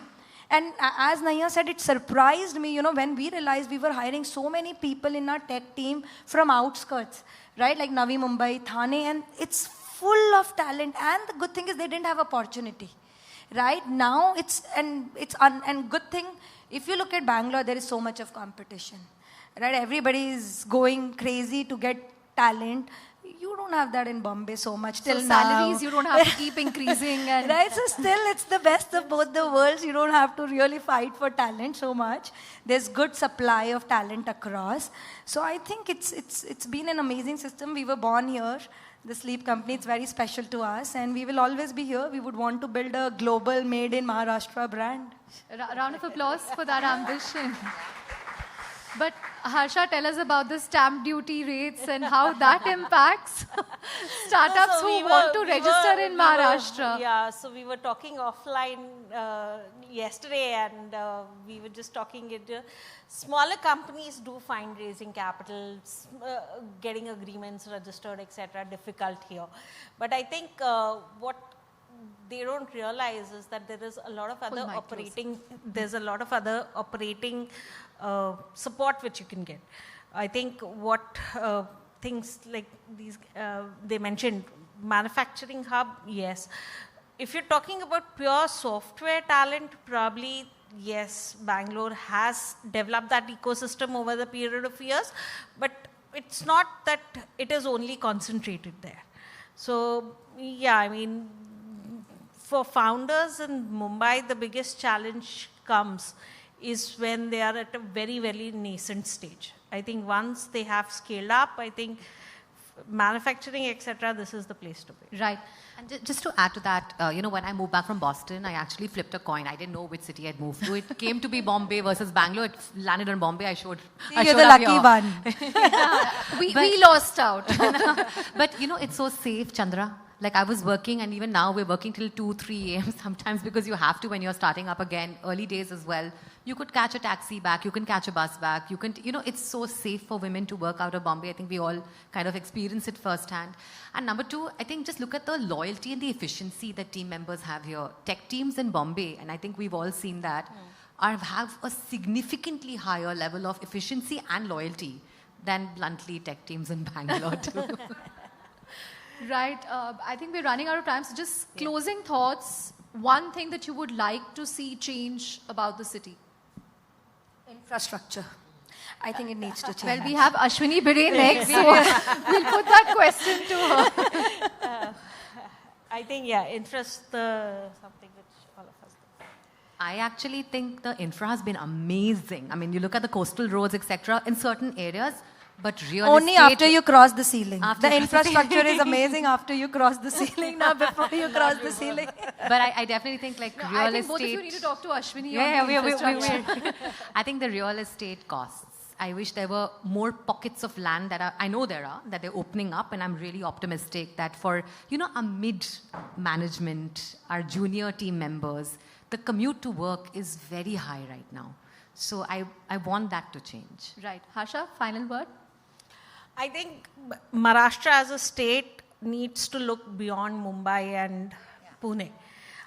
And as Naya said, it surprised me, when we realized we were hiring so many people in our tech team from outskirts, right? Like Navi Mumbai, Thane, and it's full of talent. And the good thing is they didn't have opportunity, right? Now and good thing, if you look at Bangalore, there is so much of competition, right? Everybody is going crazy to get talent. You don't have that in Bombay so much till so now. salaries, you don't have to keep increasing. And right, so still it's the best of both the worlds. You don't have to really fight for talent so much. There's good supply of talent across. So I think it's been an amazing system. We were born here. The sleep company, it's very special to us, and we will always be here. We would want to build a global made in Maharashtra brand. Round of applause for that ambition. But Harsha, tell us about the stamp duty rates and how that impacts startups who want to register in Maharashtra. So we were talking offline yesterday, and we were just talking smaller companies do fundraising capital, getting agreements registered, etc. difficult here. But I think what they don't realize is that there is a lot of other operating support which you can get. I think what things like these, they mentioned manufacturing hub, yes. If you're talking about pure software talent, probably yes, Bangalore has developed that ecosystem over the period of years, but it's not that it is only concentrated there. So yeah, I mean, for founders in Mumbai, the biggest challenge comes is when they are at a very, very nascent stage. I think once they have scaled up, I think manufacturing, etc., this is the place to be. Right. And just to add to that, when I moved back from Boston, I actually flipped a coin. I didn't know which city I'd moved to. It came to be Bombay versus Bangalore. It landed on Bombay. I showed You're the lucky one. we lost out. But it's so safe, Chandra. Like I was working, and even now we're working till 2, 3 a.m. sometimes because you have to when you're starting up again. Early days as well. You could catch a taxi back. You can catch a bus back. You can, it's so safe for women to work out of Bombay. I think we all kind of experience it firsthand. And number two, I think just look at the loyalty and the efficiency that team members have here. Tech teams in Bombay, and I think we've all seen that, have a significantly higher level of efficiency and loyalty than bluntly tech teams in Bangalore too. Right. I think we're running out of time. So just closing thoughts. One thing that you would like to see change about the city? Infrastructure. I think it needs to change. Well, we have Ashwini Bire next. So we'll put that question to her. I think, infrastructure, something which all of us do. I actually think the infra has been amazing. I mean, you look at the coastal roads, etc. in certain areas, but real only estate, after you cross the ceiling. The infrastructure is amazing after you cross the ceiling, not before you cross the ceiling. But I definitely think real estate. I think both of you need to talk to Ashwini on the infrastructure. I think the real estate costs. I wish there were more pockets of land that I know there are, that they're opening up, and I'm really optimistic that for, our mid-management, our junior team members, the commute to work is very high right now. So I want that to change. Right. Harsha, final word? I think Maharashtra as a state needs to look beyond Mumbai and Pune.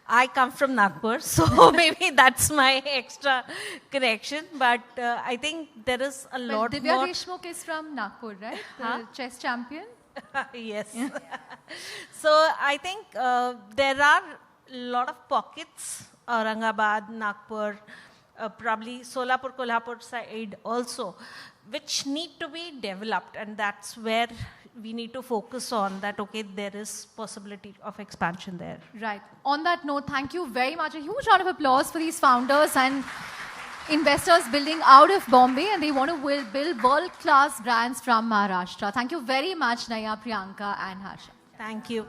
I come from Nagpur, so maybe that's my extra connection. But I think there is a lot Divya more. Deshmukh is from Nagpur, right? The chess champion. Yes. So I think there are a lot of pockets, Aurangabad, Nagpur, probably Solapur, Kolhapur side also, which need to be developed, and that's where we need to focus on that. Okay, there is possibility of expansion there. Right. On that note, thank you very much. A huge round of applause for these founders and investors building out of Bombay, and they want to build world-class brands from Maharashtra. Thank you very much, Naya, Priyanka, and Harsha. Thank you.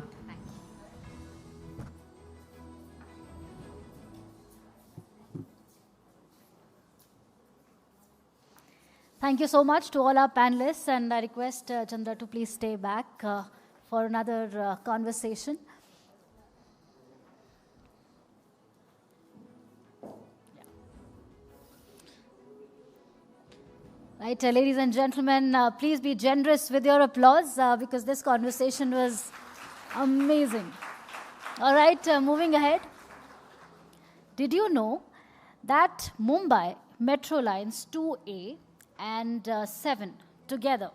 Thank you so much to all our panelists, and I request Chandra to please stay back for another conversation. Right, ladies and gentlemen, please be generous with your applause because this conversation was amazing. All right, moving ahead. Did you know that Mumbai Metro Lines 2A and 7 together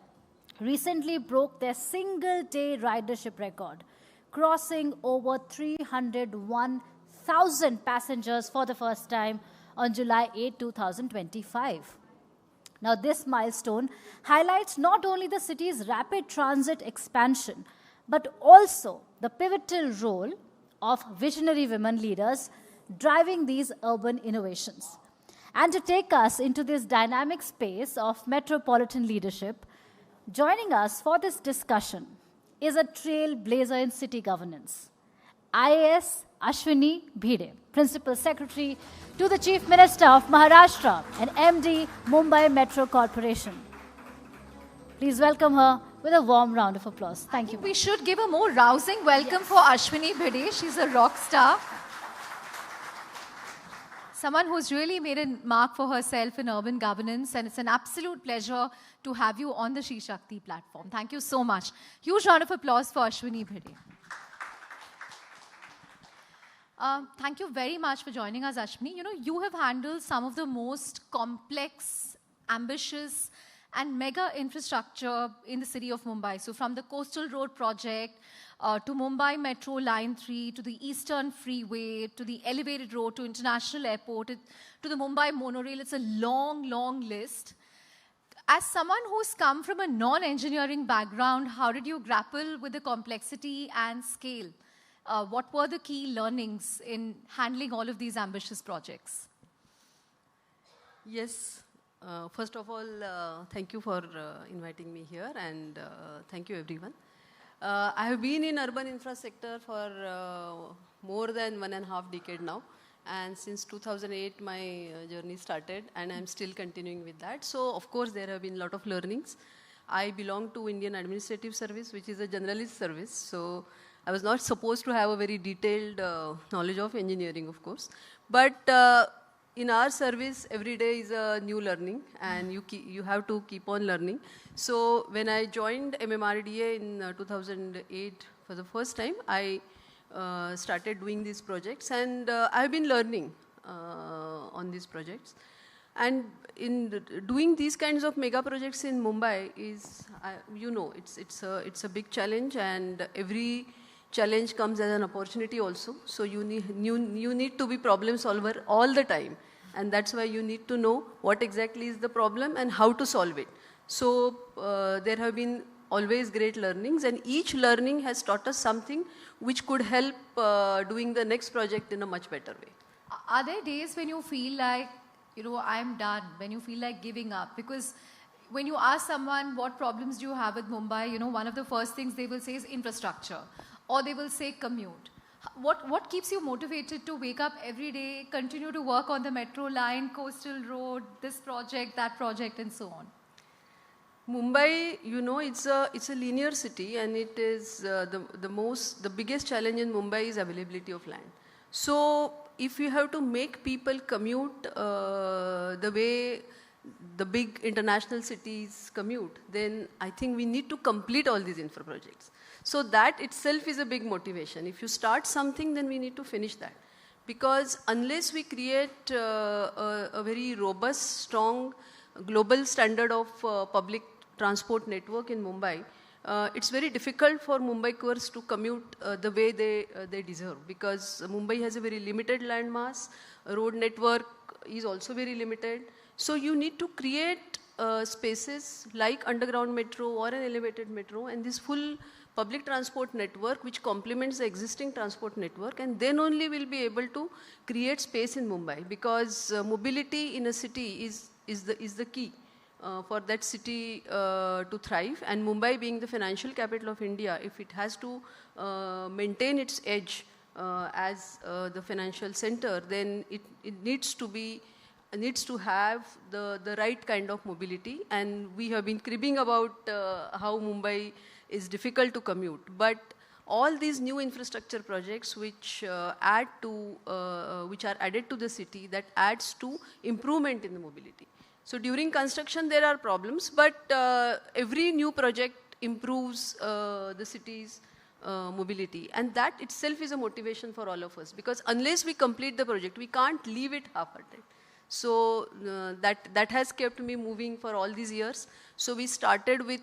recently broke their single-day ridership record, crossing over 301,000 passengers for the first time on July 8, 2025. Now, this milestone highlights not only the city's rapid transit expansion, but also the pivotal role of visionary women leaders driving these urban innovations. And to take us into this dynamic space of metropolitan leadership, joining us for this discussion is a trailblazer in city governance, IAS Ashwini Bhide, Principal Secretary to the Chief Minister of Maharashtra and MD Mumbai Metro Corporation. Please welcome her with a warm round of applause. Thank you. We should give a more rousing welcome for Ashwini Bhide. She's a rock star. Someone who's really made a mark for herself in urban governance, and it's an absolute pleasure to have you on the SheShakti platform. Thank you so much. Huge round of applause for Ashwini Bhide. Thank you very much for joining us, Ashwini. You know, you have handled some of the most complex, ambitious, and mega infrastructure in the city of Mumbai. So from the Coastal Road project to Mumbai Metro Line 3, to the Eastern Freeway, to the elevated road, to International Airport, to the Mumbai monorail, it's a long, long list. As someone who's come from a non-engineering background, how did you grapple with the complexity and scale? What were the key learnings in handling all of these ambitious projects? Yes. First of all, thank you for inviting me here, and thank you everyone. I have been in urban infrastructure for more than 1.5 decades now, and since 2008 my journey started, and I'm still continuing with that. So of course there have been a lot of learnings. I belong to Indian Administrative Service, which is a generalist service, so I was not supposed to have a very detailed knowledge of engineering, of course, but in our service, every day is a new learning, and you have to keep on learning. So when I joined MMRDA in 2008 for the first time, I started doing these projects, and I have been learning on these projects. And in doing these kinds of mega projects in Mumbai is, you know, it's a big challenge, and every challenge comes as an opportunity also. So you need to be problem solver all the time. And that's why you need to know what exactly is the problem and how to solve it. So there have been always great learnings, and each learning has taught us something which could help doing the next project in a much better way. Are there days when you feel like, you know, I'm done, when you feel like giving up? Because when you ask someone what problems do you have with Mumbai, you know, one of the first things they will say is infrastructure, or they will say commute. What keeps you motivated to wake up every day, continue to work on the metro line, coastal road, this project, that project, and so on? Mumbai, you know, it's a linear city, and it is the biggest challenge in Mumbai is availability of land. So if you have to make people commute the way the big international cities commute, then I think we need to complete all these infra projects. So that itself is a big motivation. If you start something, then we need to finish that. Because unless we create a very robust, strong, global standard of public transport network in Mumbai, it's very difficult for Mumbaikars to commute the way they deserve. Because Mumbai has a very limited land mass, road network is also very limited. So you need to create spaces like underground metro or an elevated metro, and this full public transport network which complements the existing transport network, and then only we'll be able to create space in Mumbai, because mobility in a city is the key for that city to thrive. And Mumbai being the financial capital of India, if it has to maintain its edge as the financial center, then it needs to have the right kind of mobility. And we have been cribbing about how Mumbai is difficult to commute. But all these new infrastructure projects which are added to the city, that adds to improvement in the mobility. So during construction there are problems, but every new project improves the city's mobility. And that itself is a motivation for all of us, because unless we complete the project, we can't leave it half-hearted. So that has kept me moving for all these years. So we started with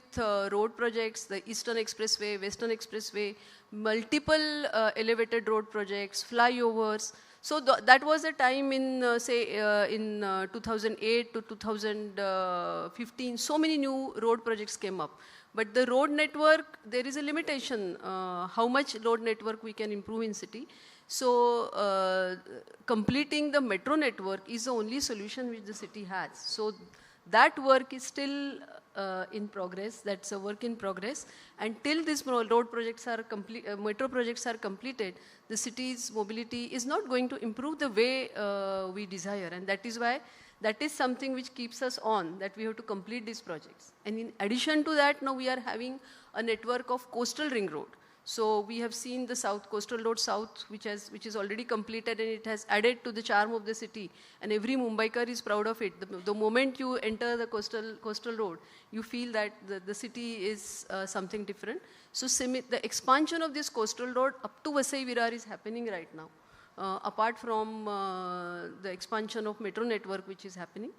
road projects, the Eastern Expressway, Western Expressway, multiple elevated road projects, flyovers. So that was a time in, in 2008 to 2015, so many new road projects came up. But the road network, there is a limitation, how much road network we can improve in city. So completing the metro network is the only solution which the city has. So that work is still in progress. That's a work in progress. Until these road projects are metro projects are completed, the city's mobility is not going to improve the way we desire. And that is why that is something which keeps us on, that we have to complete these projects. And in addition to that, now we are having a network of coastal ring road. So we have seen the South Coastal Road South, which is already completed, and it has added to the charm of the city. And every Mumbaiker is proud of it. The moment you enter the coastal road, you feel that the city is something different. So the expansion of this coastal road up to Vasai Virar is happening right now. Apart from the expansion of metro network which is happening.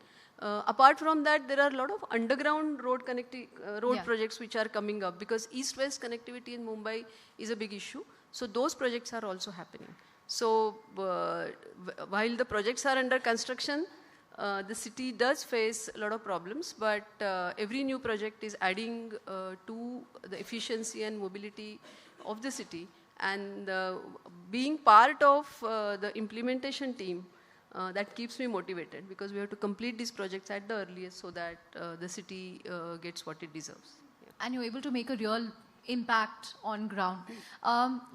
Apart from that, there are a lot of underground road projects which are coming up, because east-west connectivity in Mumbai is a big issue. So those projects are also happening. So while the projects are under construction, the city does face a lot of problems, but every new project is adding to the efficiency and mobility of the city. And being part of the implementation team, that keeps me motivated, because we have to complete these projects at the earliest so that the city gets what it deserves. Yeah. And you're able to make a real impact on ground.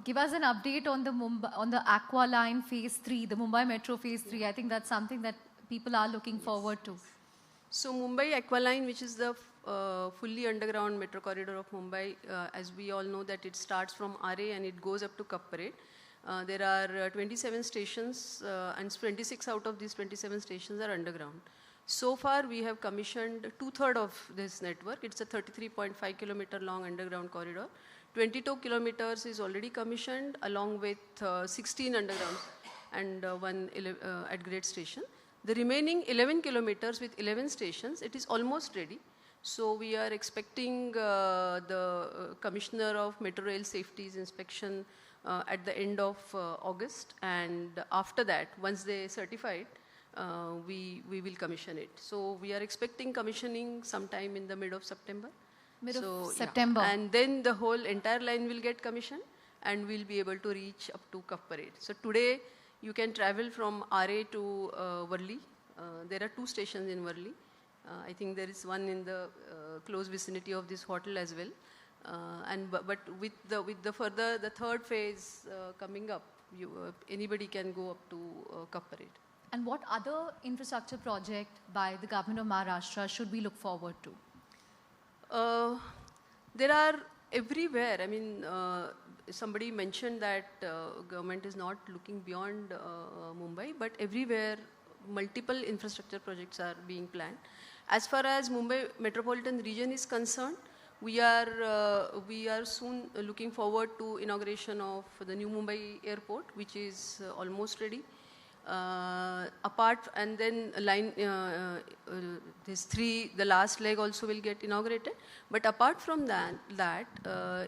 Give us an update on the Aqua Line Phase 3, the Mumbai Metro Phase 3. I think that's something that people are looking forward to. So Mumbai Aqua Line, which is the fully underground metro corridor of Mumbai, as we all know that it starts from RA and it goes up to Cup Parade. There are 27 stations and 26 out of these 27 stations are underground. So far we have commissioned 2/3 of this network. It's a 33.5 kilometer long underground corridor. 22 kilometers is already commissioned along with 16 underground and one at grade station. The remaining 11 kilometers with 11 stations, it is almost ready. So we are expecting the Commissioner of Metro Rail Safety's inspection at the end of August, and after that, once they certify it, we will commission it. So we are expecting commissioning sometime in the mid of September. September. Yeah. And then the whole entire line will get commissioned and we'll be able to reach up to Cup Parade. So today you can travel from RA to Worli. There are 2 stations in Worli. I think there is one in the close vicinity of this hotel as well. But with the third phase coming up, anybody can go up to Cup Parade. And what other infrastructure project by the government of Maharashtra should we look forward to? There are everywhere. I mean, somebody mentioned that government is not looking beyond Mumbai, but everywhere multiple infrastructure projects are being planned. As far as Mumbai metropolitan region is concerned, we are soon looking forward to inauguration of the new Mumbai airport, which is almost ready. And then line, the last leg also will get inaugurated. But apart from that,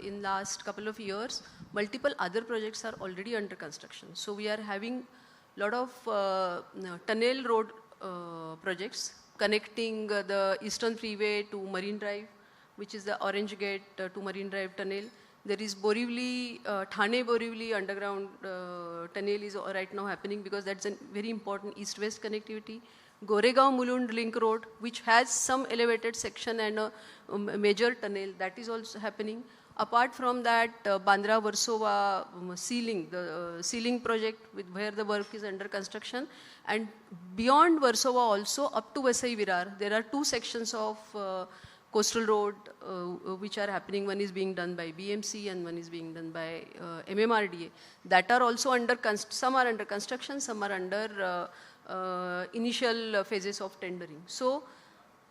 in last couple of years, multiple other projects are already under construction. So we are having a lot of tunnel road projects connecting the Eastern Freeway to Marine Drive, which is the Orange Gate to Marine Drive tunnel. There is Borivali, Thane-Borivali underground tunnel is right now happening, because that's a very important east-west connectivity. Goregaon-Mulund link road, which has some elevated section and a major tunnel, that is also happening. Apart from that, Bandra-Versova sealing, the sealing project where the work is under construction. And beyond Versova also, up to Vasai Virar, there are 2 sections of coastal road which are happening. One is being done by BMC and one is being done by MMRDA. That are also under, some are under construction, some are under initial phases of tendering. So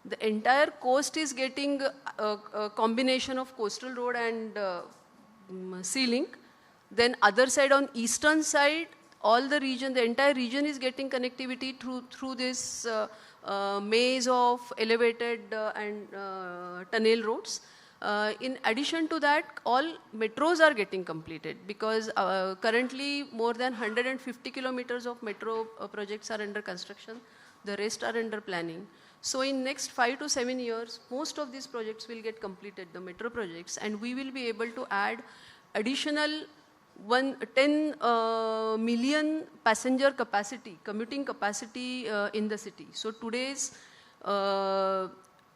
the entire coast is getting a combination of coastal road and sea link. Then other side, on eastern side, all the region, the entire region is getting connectivity through this maze of elevated and tunnel roads. In addition to that, all metros are getting completed because currently more than 150 kilometers of metro projects are under construction. The rest are under planning. So in next 5 to 7 years, most of these projects will get completed, the metro projects, and we will be able to add additional 10 million passenger capacity, commuting capacity in the city. So today's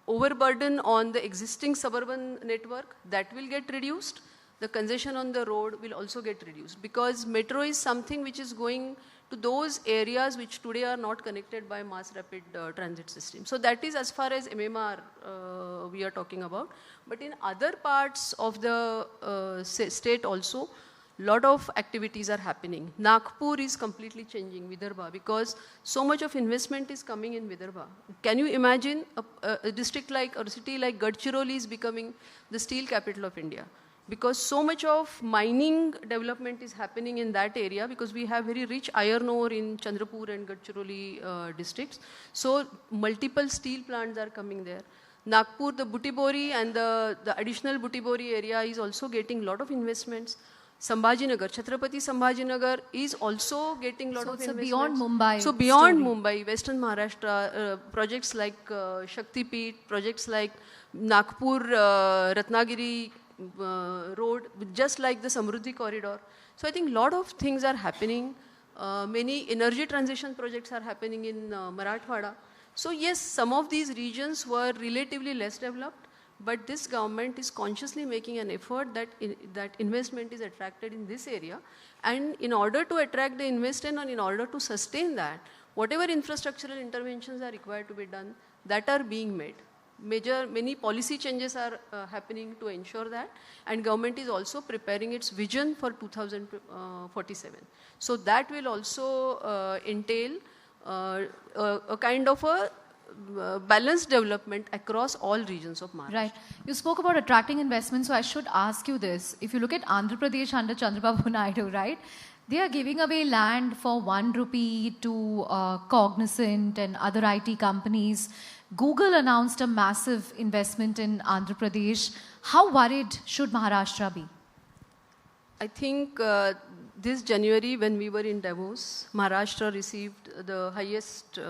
overburden on the existing suburban network, that will get reduced. The congestion on the road will also get reduced because metro is something which is going to those areas which today are not connected by mass rapid transit system. So that is as far as MMR we are talking about. But in other parts of the state also, lot of activities are happening. Nagpur is completely changing, Vidarbha, because so much of investment is coming in Vidarbha. Can you imagine a district like, or a city like Gadchiroli is becoming the steel capital of India? Because so much of mining development is happening in that area because we have very rich iron ore in Chandrapur and Gadchiroli districts. So multiple steel plants are coming there. Nagpur, the Butibori and the additional Butibori area is also getting a lot of investments. Sambhajinagar, Chhatrapati Sambhajinagar is also getting a lot of investments. So beyond Mumbai. So beyond Mumbai, Western Maharashtra, projects like Shakti Peeth, projects like Nagpur, Ratnagiri road, just like the Samruddhi corridor. So I think a lot of things are happening. Many energy transition projects are happening in Marathwada. So yes, some of these regions were relatively less developed, but this government is consciously making an effort that that investment is attracted in this area. And in order to attract the investment and in order to sustain that, whatever infrastructural interventions are required to be done, that are being made. Many policy changes are happening to ensure that, and government is also preparing its vision for 2047. So that will also entail a kind of a balanced development across all regions of Maharashtra. Right. You spoke about attracting investment, so I should ask you this. If you look at Andhra Pradesh under Chandrababu Naidu, right, they are giving away land for 1 rupee to Cognizant and other IT companies. Google announced a massive investment in Andhra Pradesh. How worried should Maharashtra be? I think this January when we were in Davos, Maharashtra received the highest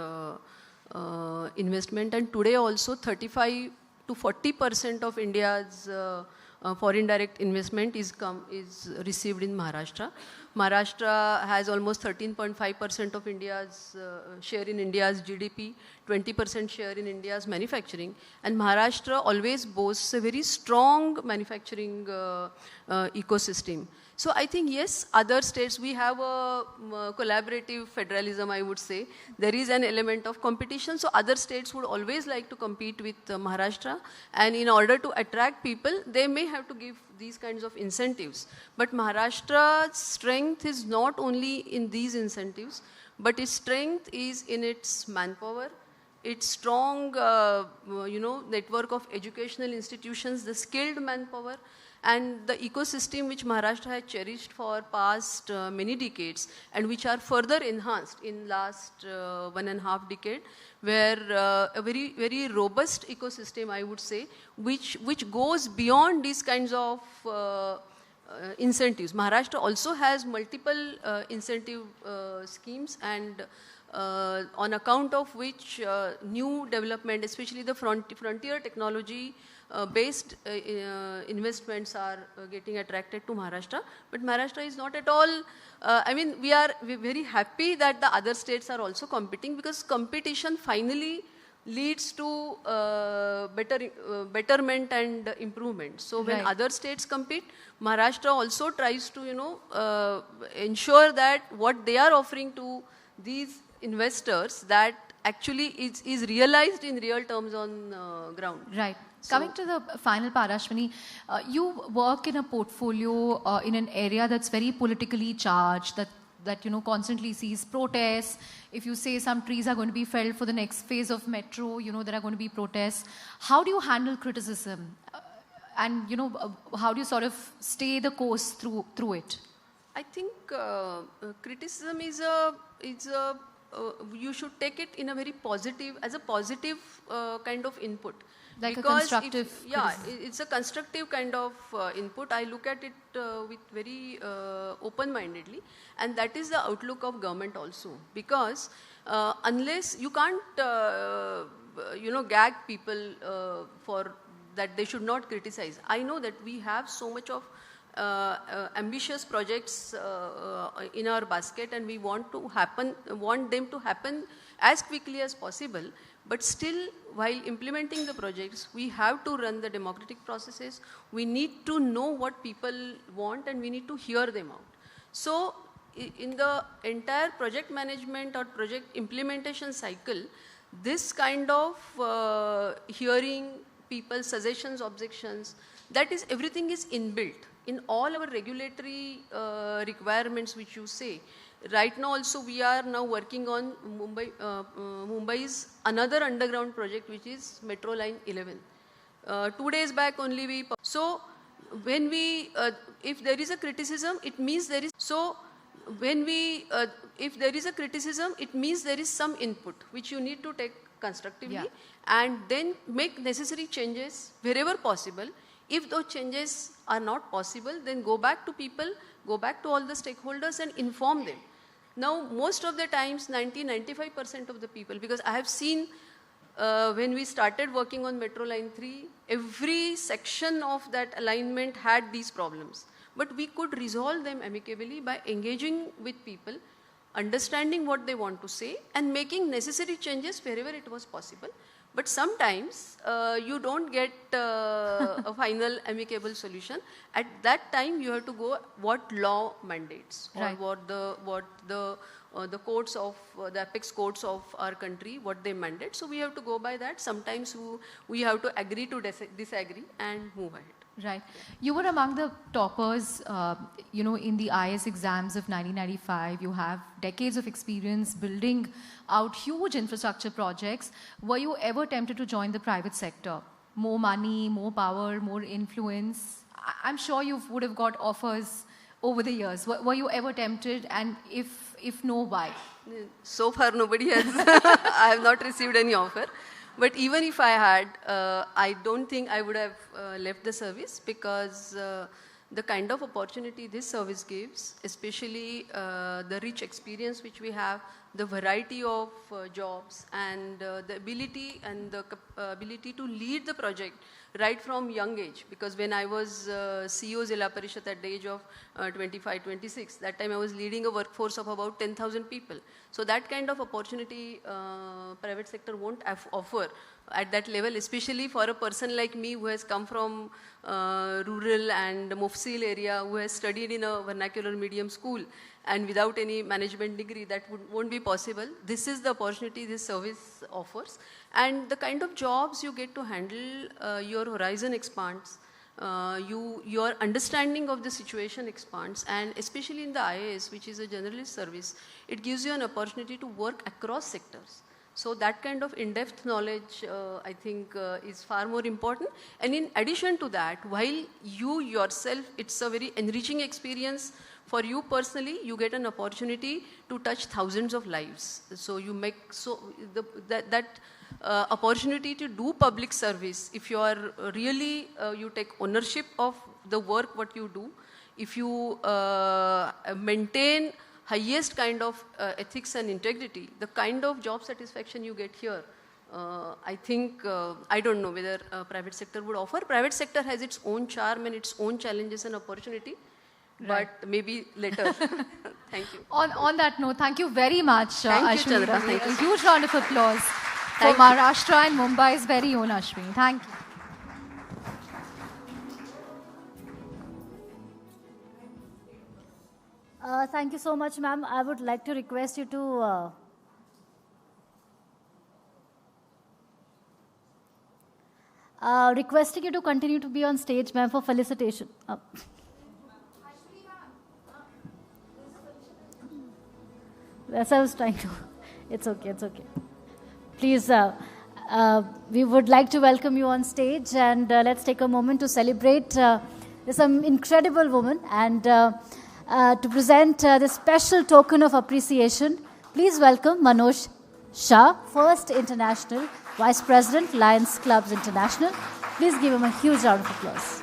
investment, and today also 35 to 40% of India's foreign direct investment is received in Maharashtra. Maharashtra has almost 13.5% of India's share in India's GDP, 20% share in India's manufacturing, and Maharashtra always boasts a very strong manufacturing ecosystem. So I think yes, other states, we have a collaborative federalism, I would say. There is an element of competition, so other states would always like to compete with Maharashtra, and in order to attract people, they may have to give these kinds of incentives. But Maharashtra's strength is not only in these incentives, but its strength is in its manpower, its strong network of educational institutions, the skilled manpower, and the ecosystem which Maharashtra has cherished for past many decades, and which are further enhanced in last 1.5 decade, where a very, very robust ecosystem, I would say, which goes beyond these kinds of incentives. Maharashtra also has multiple incentive schemes, and on account of which new development, especially the frontier technology based investments are getting attracted to Maharashtra. But Maharashtra is not at all, we're very happy that the other states are also competing, because competition finally leads to betterment and improvement. So when other states compete, Maharashtra also tries to ensure that what they are offering to these investors, that actually is realized in real terms on ground. Right. So, coming to the final part, Ashwini, you work in a portfolio in an area that's very politically charged, that constantly sees protests. If you say some trees are going to be felled for the next phase of metro, there are going to be protests. How do you handle criticism? and how do you sort of stay the course through it? I think criticism is you should take it in a very positive, as a positive kind of input. Like because a constructive it's a constructive kind of input. I look at it with very open-mindedly, and that is the outlook of government also. Because unless you can't, gag people for that they should not criticize. I know that we have so much of ambitious projects in our basket, and we want them to happen as quickly as possible. But still, while implementing the projects, we have to run the democratic processes. We need to know what people want, and we need to hear them out. So in the entire project management or project implementation cycle, this kind of hearing people's suggestions, objections, that is, everything is inbuilt in all our regulatory requirements which you say. Right now also we are now working on Mumbai's another underground project, which is Metro Line 11. 2 days back only so when we, if there is a criticism, it means there is, so when we, if there is a criticism, it means there is some input which you need to take constructively, and then make necessary changes wherever possible. If those changes are not possible, then go back to people, go back to all the stakeholders and inform them. Now, most of the times, 90-95% of the people, because I have seen when we started working on Metro Line 3, every section of that alignment had these problems. But we could resolve them amicably by engaging with people, understanding what they want to say, and making necessary changes wherever it was possible. But sometimes you don't get a final amicable solution. At that time, you have to go what law mandates, or what the courts of the apex courts of our country, what they mandate. So we have to go by that. Sometimes we have to agree to disagree and move ahead. Right. You were among the toppers, in the IS exams of 1995. You have decades of experience building out huge infrastructure projects. Were you ever tempted to join the private sector? More money, more power, more influence? I'm sure you would have got offers over the years. Were you ever tempted? And if no, why? So far, nobody has. I have not received any offer. But even if I had, I don't think I would have left the service, because the kind of opportunity this service gives, especially the rich experience which we have, the variety of jobs, and the ability to lead the project right from young age. Because when I was CEO Zilla Parishad at the age of 25, 26, that time I was leading a workforce of about 10,000 people. So that kind of opportunity private sector won't offer at that level, especially for a person like me who has come from rural and Mufsil area, who has studied in a vernacular medium school, and without any management degree, that won't be possible. This is the opportunity this service offers. And the kind of jobs you get to handle, your horizon expands, your understanding of the situation expands, and especially in the IAS, which is a generalist service, it gives you an opportunity to work across sectors. So that kind of in-depth knowledge, I think, is far more important. And in addition to that, while you yourself, it's a very enriching experience for you personally, you get an opportunity to touch thousands of lives. So you make, that opportunity to do public service, if you are really, you take ownership of the work what you do, if you maintain highest kind of ethics and integrity, the kind of job satisfaction you get here, I think, I don't know whether private sector would offer. Private sector has its own charm and its own challenges and opportunity, but maybe later. Thank you. On that note, thank you very much, Thank you, Ashwini. Chandra. Thank you. A huge round of applause for Maharashtra and Mumbai's very own Ashwini. Thank you. Thank you so much, ma'am. I would like to request you to requesting you to continue to be on stage, ma'am, for felicitation. That's what I was trying to. It's okay. It's okay. Please, we would like to welcome you on stage, and let's take a moment to celebrate this incredible woman, and to present this special token of appreciation, please welcome Manoj Shah, First International Vice President, Lions Clubs International. Please give him a huge round of applause.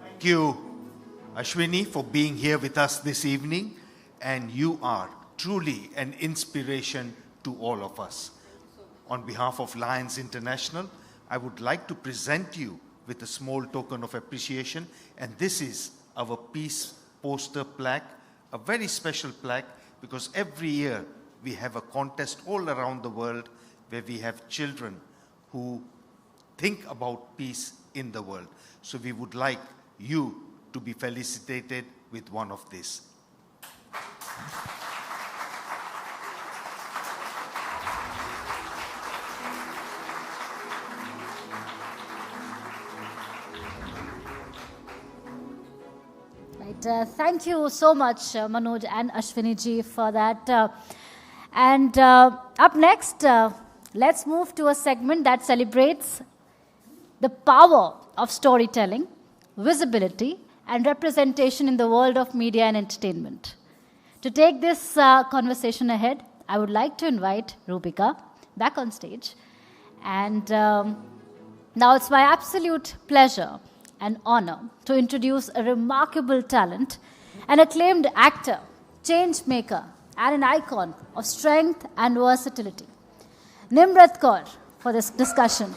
Thank you, Ashwini, for being here with us this evening, and you are truly an inspiration to all of us. On behalf of Lions International, I would like to present you with a small token of appreciation, and this is our peace poster plaque, a very special plaque, because every year we have a contest all around the world where we have children who think about peace in the world. So we would like you to be felicitated with one of these. Right, thank you so much, Manoj and Ashwini ji, for that. Up next, let's move to a segment that celebrates the power of storytelling, visibility, and representation in the world of media and entertainment. To take this conversation ahead, I would like to invite Rubika back on stage. And now it's my absolute pleasure and honor to introduce a remarkable talent, an acclaimed actor, change maker, and an icon of strength and versatility. Nimrat Kaur for this discussion.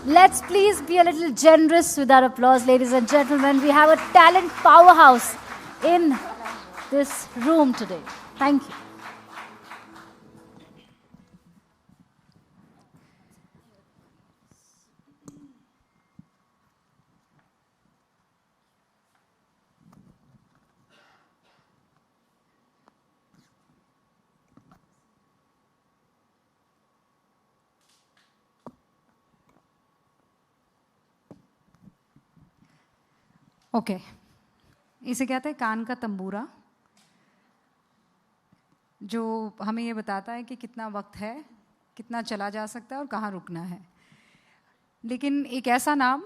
Let's please be a little generous with our applause, ladies and gentlemen. We have a talent powerhouse in this room today. Thank you. Okay इसे कहते हैं कान का तंबूरा, जो हमें ये बताता है कि कितना वक्त है, कितना चला जा सकता है और कहाँ रुकना है. लेकिन एक ऐसा नाम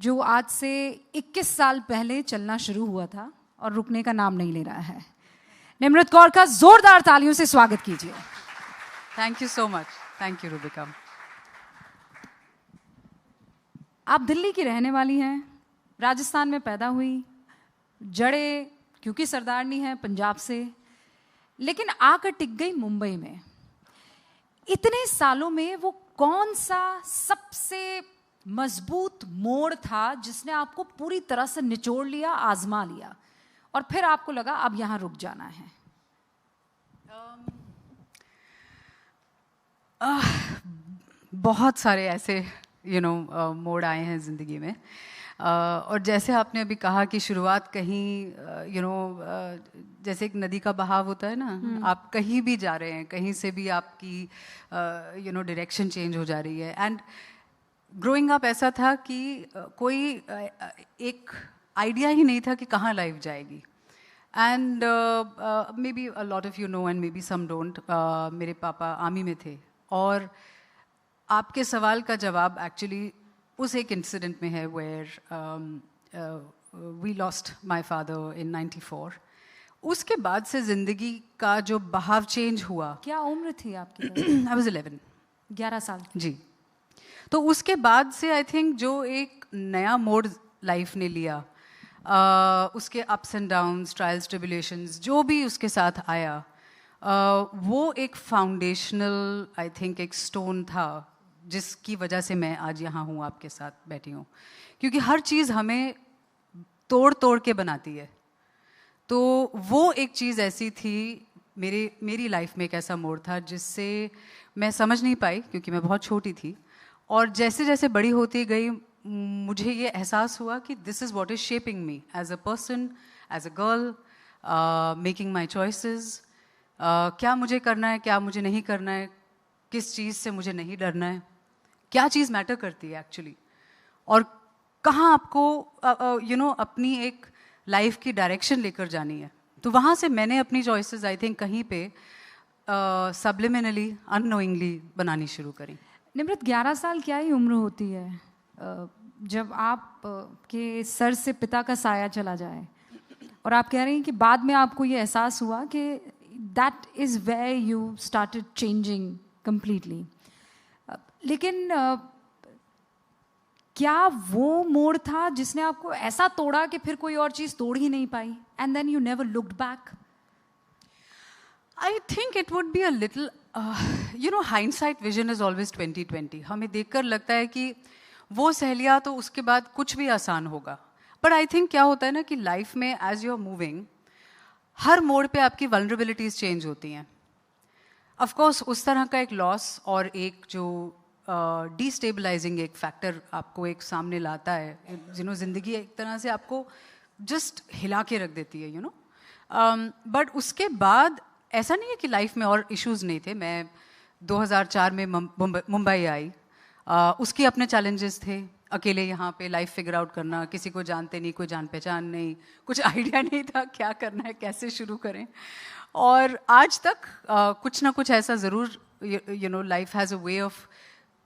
जो आज से 21 साल पहले चलना शुरू हुआ था और रुकने का नाम नहीं ले रहा है. निम्रत कौर का जोरदार तालियों से स्वागत कीजिए. Thank you so much. Thank you Rubika. आप दिल्ली की रहने वाली हैं, राजस्थान में पैदा हुई, जड़े क्योंकि सरदारनी है पंजाब से, लेकिन आकर टिक गई मुंबई में. इतने सालों में वो कौन सा सबसे मजबूत मोड़ था जिसने आपको पूरी तरह से निचोड़ लिया, आजमा लिया, और फिर आपको लगा अब यहाँ रुक जाना है? बहुत सारे ऐसे मोड़ आए हैं ज़िंदगी में, और जैसे आपने अभी कहा कि शुरुआत कहीं जैसे एक नदी का बहाव होता है ना, आप कहीं भी जा रहे हैं, कहीं से भी आपकी डायरेक्शन चेंज हो जा रही है. एंड ग्रोइंग अप ऐसा था कि कोई एक आइडिया ही नहीं था कि कहाँ लाइफ जाएगी. And maybe a lot of you know and maybe some don't, मेरे पापा आर्मी में थे, और आपके सवाल का जवाब एक्चुअली उस एक इंसिडेंट में है where we lost my father in 94. उसके बाद से ज़िंदगी का जो बहाव चेंज हुआ. क्या उम्र थी आपकी? I was 11. 11 साल. जी. तो उसके बाद से आई थिंक जो एक नया मोड़ लाइफ ने लिया, उसके ups and downs, trials, tribulations, जो भी उसके साथ आया, वो एक फाउंडेशनल आई थिंक एक स्टोन था जिसकी वजह से मैं आज यहाँ हूँ, आपके साथ बैठी हूँ. क्योंकि हर चीज़ हमें तोड़ तोड़ के बनाती है. तो वो एक चीज़ ऐसी थी मेरी लाइफ में, एक ऐसा मोड़ था जिससे मैं समझ नहीं पाई क्योंकि मैं बहुत छोटी थी. और जैसे जैसे बड़ी होती गई मुझे ये एहसास हुआ कि this is what is shaping me as a person, as a girl, making my choices. क्या मुझे करना है, क्या मुझे नहीं करना है, किस चीज़ से मुझे नहीं डरना है, क्या चीज़ मैटर करती है एक्चुअली, और कहाँ आपको अपनी एक लाइफ की डायरेक्शन लेकर जानी है. तो वहाँ से मैंने अपनी चॉइसेस आई थिंक कहीं पे सब्लिमिनली अननोइंगली बनानी शुरू करी. निमृत, 11 साल क्या ही उम्र होती है जब आप के सर से पिता का साया चला जाए, और आप कह रहे हैं कि बाद में आपको ये एहसास हुआ कि that is where you started changing completely. लेकिन क्या वो मोड़ था जिसने आपको ऐसा तोड़ा कि फिर कोई और चीज़ तोड़ ही नहीं पाई, and then you never looked back? I think it would be a little, hindsight vision is always 2020. हमें देखकर लगता है कि वो सह लिया तो उसके बाद कुछ भी आसान होगा. But I think क्या होता है ना कि लाइफ में as you are moving, हर मोड़ पे आपकी vulnerabilities चेंज होती हैं. Of course उस तरह का एक लॉस और एक जो डिस्टेबलाइजिंग एक फैक्टर आपको एक सामने लाता है, ज़िंदगी एक तरह से आपको जस्ट हिला के रख देती है, बट उसके बाद ऐसा नहीं है कि लाइफ में और इश्यूज नहीं थे. मैं 2004 में मुंबई आई, उसके अपने चैलेंजेस थे. अकेले यहाँ पे लाइफ फिगर आउट करना, किसी को जानते नहीं, कोई जान पहचान नहीं, कुछ आइडिया नहीं था क्या करना है, कैसे शुरू करें. और आज तक कुछ ना कुछ ऐसा ज़रूर life has a way of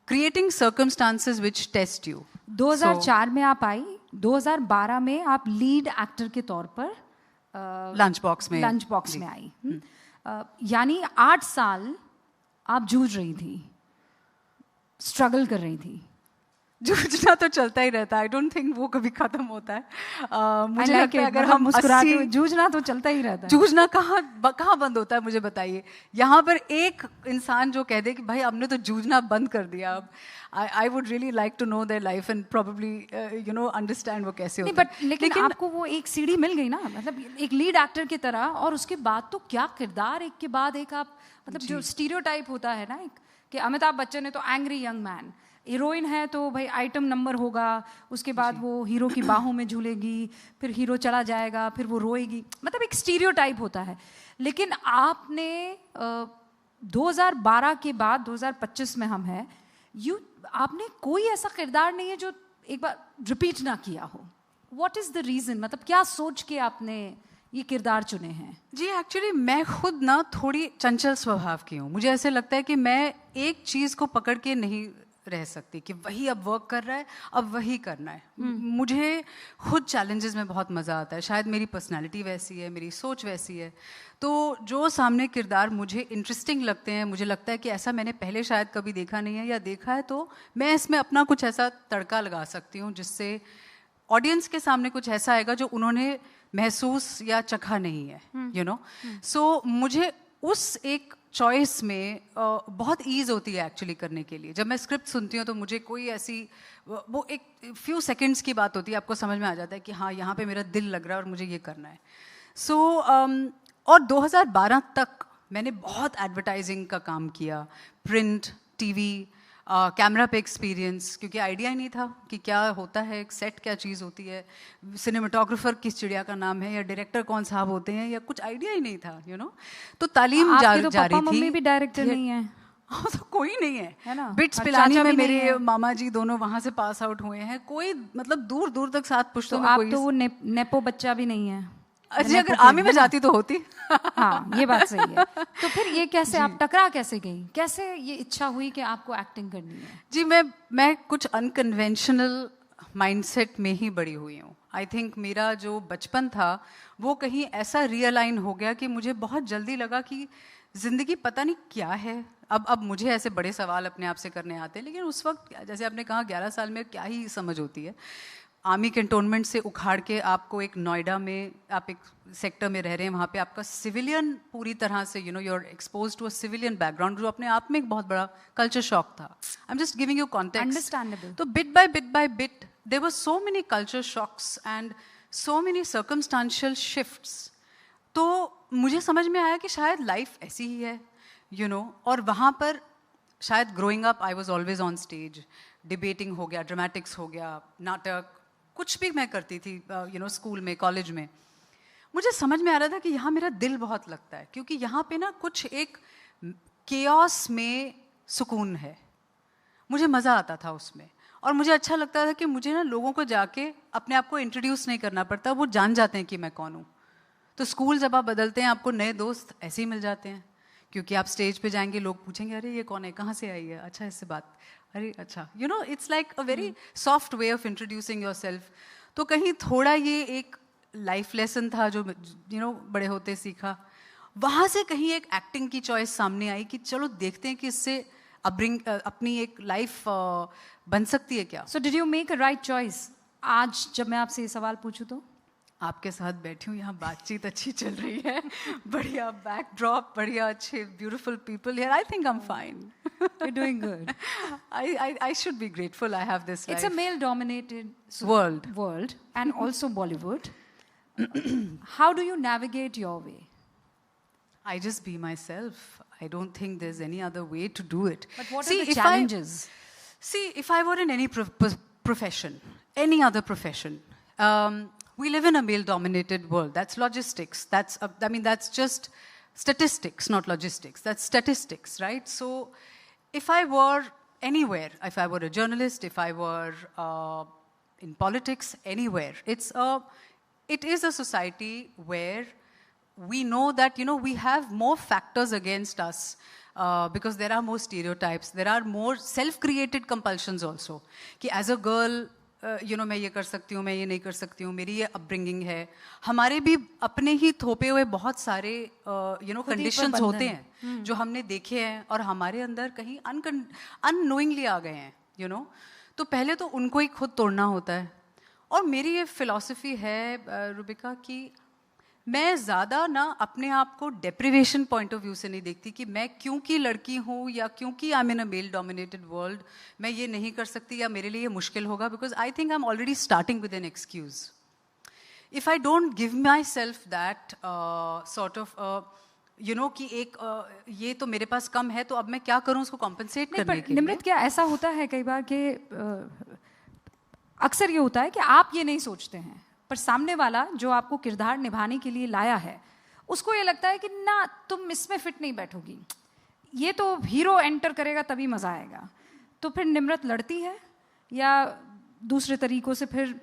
creating circumstances which test you. 2004 में आप आई, 2012 में आप लीड एक्टर के तौर पर लंच बॉक्स में आई. यानी 8 साल आप जूझ रही थी, स्ट्रगल कर रही थी. जूझना तो चलता ही रहता है. आई डोंट थिंक वो कभी खत्म होता है. मुझे लगता है अगर हम मुस्कुराते, जूझना तो चलता ही रहता है. जूझना कहाँ बंद होता है, मुझे बताइए. यहाँ पर एक इंसान जो कह दे कि भाई हमने तो जूझना बंद कर दिया, अब I would really like to know their life and probably understand वो कैसे होता है. लेकिन आपको वो एक सीढ़ी मिल गई ना, मतलब एक लीड एक्टर की तरह, और उसके बाद तो क्या किरदार, एक के बाद एक आप, मतलब जो स्टीरियोटाइप होता है ना, एक कि अमिताभ बच्चन है तो एंग्री यंग मैन, हीरोइन है तो भाई आइटम नंबर होगा, उसके बाद वो हीरो की बाहों में झूलेगी, फिर हीरो चला जाएगा, फिर वो रोएगी, मतलब एक स्टीरियोटाइप होता है. लेकिन आपने 2012 के बाद 2025 में हम हैं, आपने कोई ऐसा किरदार नहीं है जो एक बार रिपीट ना किया हो. व्हाट इज़ द रीज़न, मतलब क्या सोच के आपने ये किरदार चुने हैं? जी एक्चुअली मैं खुद ना थोड़ी चंचल स्वभाव की हूँ. मुझे ऐसे लगता है कि मैं एक चीज़ को पकड़ के नहीं रह सकती कि वही अब वर्क कर रहा है, अब वही करना है. मुझे खुद चैलेंजेस में बहुत मज़ा आता है. शायद मेरी पर्सनालिटी वैसी है, मेरी सोच वैसी है. तो जो सामने किरदार मुझे इंटरेस्टिंग लगते हैं, मुझे लगता है कि ऐसा मैंने पहले शायद कभी देखा नहीं है, या देखा है तो मैं इसमें अपना कुछ ऐसा तड़का लगा सकती हूँ जिससे ऑडियंस के सामने कुछ ऐसा आएगा जो उन्होंने महसूस या चखा नहीं है. सो मुझे उस एक चॉइस में बहुत ईज होती है एक्चुअली करने के लिए. जब मैं स्क्रिप्ट सुनती हूँ तो मुझे कोई ऐसी, वो एक फ्यू सेकंड्स की बात होती है, आपको समझ में आ जाता है कि हाँ यहाँ पे मेरा दिल लग रहा है और मुझे ये करना है. सो और 2012 तक मैंने बहुत एडवर्टाइजिंग का काम किया, प्रिंट, टीवी, कैमरा पे एक्सपीरियंस, क्योंकि आइडिया ही नहीं था कि क्या होता है, एक सेट क्या चीज़ होती है, सिनेमाटोग्राफर किस चिड़िया का नाम है, या डायरेक्टर कौन साहब होते हैं, या कुछ आइडिया ही नहीं था. तो तालीम जारी थी. मम्मी भी डायरेक्टर नहीं है. तो कोई नहीं है ना. बिट्स पिलानी में मेरे मामा जी दोनों वहाँ से पास आउट हुए हैं. कोई मतलब दूर दूर तक साथ पुश्तों में कोई. तो वो नेपो बच्चा भी नहीं है. अच्छा, अगर आर्मी में जाती तो होती. हाँ, ये बात सही है. तो फिर ये कैसे आप टकरा कैसे गई, कैसे ये इच्छा हुई कि आपको एक्टिंग करनी है? जी मैं कुछ अनकन्वेंशनल माइंडसेट में ही बड़ी हुई हूँ. आई थिंक मेरा जो बचपन था वो कहीं ऐसा रियलाइन हो गया कि मुझे बहुत जल्दी लगा कि ज़िंदगी पता नहीं क्या है. अब मुझे ऐसे बड़े सवाल अपने आप से करने आते हैं, लेकिन उस वक्त जैसे आपने कहा 11 साल में क्या ही समझ होती है. आर्मी कैंटोनमेंट से उखाड़ के आपको एक नोएडा में, आप एक सेक्टर में रह रहे हैं, वहाँ पे आपका सिविलियन पूरी तरह से you are expose to a civilian background, जो अपने आप में एक बहुत बड़ा कल्चर शॉक था. I am just giving you context. Understandable. तो bit by bit there were so many culture shocks and so many circumstantial shifts. तो मुझे समझ में आया कि शायद लाइफ ऐसी ही है, और वहाँ पर शायद growing up I was always on stage. Debating हो गया, ड्रामेटिक्स हो गया, नाटक, कुछ भी मैं करती थी स्कूल में, कॉलेज में. मुझे समझ में आ रहा था कि यहाँ मेरा दिल बहुत लगता है, क्योंकि यहाँ पे ना कुछ एक केओस में सुकून है. मुझे मज़ा आता था उसमें, और मुझे अच्छा लगता था कि मुझे ना लोगों को जाके अपने आप को इंट्रोड्यूस नहीं करना पड़ता, वो जान जाते हैं कि मैं कौन हूँ। तो स्कूल जब आप बदलते हैं आपको नए दोस्त ऐसे ही मिल जाते हैं, क्योंकि आप स्टेज पे जाएंगे, लोग पूछेंगे अरे ये कौन है, कहाँ से आई है, अच्छा इससे बात, अरे अच्छा, you know it's like a very soft way of introducing your self. तो कहीं थोड़ा ये एक लाइफ लेसन था जो बड़े होते सीखा। वहाँ से कहीं एक एक्टिंग की चॉइस सामने आई कि चलो देखते हैं कि इससे अपनी एक लाइफ बन सकती है क्या। So did you make a right choice? आज जब मैं आपसे ये सवाल पूछूं तो आपके साथ बैठी हूँ, यहाँ बातचीत अच्छी चल रही है, बढ़िया बैकड्रॉप, बढ़िया अच्छे beautiful people here, I think I am fine. You're doing good. I should be grateful I have this life. It's a male-dominated world and also Bollywood. How do you navigate your way? I just be myself. I don't think there's any other way to do it. But what are the challenges? If I were in any profession, any other profession, we live in a male-dominated world. That's logistics. That's just statistics, not logistics. That's statistics, right? So if I were anywhere, if I were a journalist, if I were in politics, anywhere, it is a society where we know that, we have more factors against us because there are more stereotypes. There are more self-created compulsions also. कि as a girl, मैं ये कर सकती हूँ, मैं ये नहीं कर सकती हूँ, मेरी ये अपब्रिंगिंग है। हमारे भी अपने ही थोपे हुए बहुत सारे कंडीशंस होते हैं जो हमने देखे हैं और हमारे अंदर कहीं अननोइंगली आ गए हैं, तो पहले तो उनको ही खुद तोड़ना होता है। और मेरी ये फिलॉसफी है रुबिका कि मैं ज़्यादा ना अपने आप को डेप्रिवेशन पॉइंट ऑफ व्यू से नहीं देखती कि मैं क्योंकि लड़की हूँ या क्योंकि आई am in a male dominated world मैं ये नहीं कर सकती या मेरे लिए ये मुश्किल होगा, because I think I am already starting with an excuse. If I don't give my self that sort of कि ये तो मेरे पास कम है तो अब मैं क्या करूँ उसको कॉम्पनसेट करने के लिए। निमृत, क्या ऐसा होता है कई बार कि अक्सर ये होता है कि आप ये नहीं सोचते हैं पर सामने वाला जो आपको किरदार निभाने के लिए लाया है उसको ये लगता है कि ना तुम इसमें फिट नहीं बैठोगी, ये तो हीरो एंटर करेगा तभी मज़ा आएगा, तो फिर निमृत लड़ती है या दूसरे तरीकों से फिर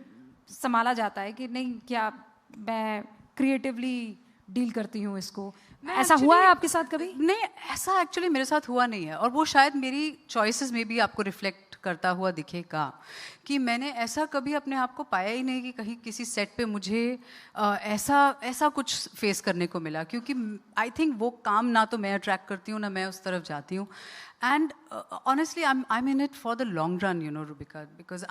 संभाला जाता है कि नहीं, क्या मैं क्रिएटिवली डील करती हूँ इसको? ऐसा हुआ है आपके साथ कभी? नहीं, ऐसा एक्चुअली मेरे साथ हुआ नहीं है और वो शायद मेरी चॉइसेस में भी आपको रिफ्लेक्ट करता हुआ दिखेगा कि मैंने ऐसा कभी अपने आप को पाया ही नहीं कि कहीं किसी सेट पे मुझे ऐसा कुछ फेस करने को मिला, क्योंकि आई थिंक वो काम ना तो मैं अट्रैक्ट करती हूँ ना मैं उस तरफ जाती हूँ। And honestly I am in it for the long run, Rubika, because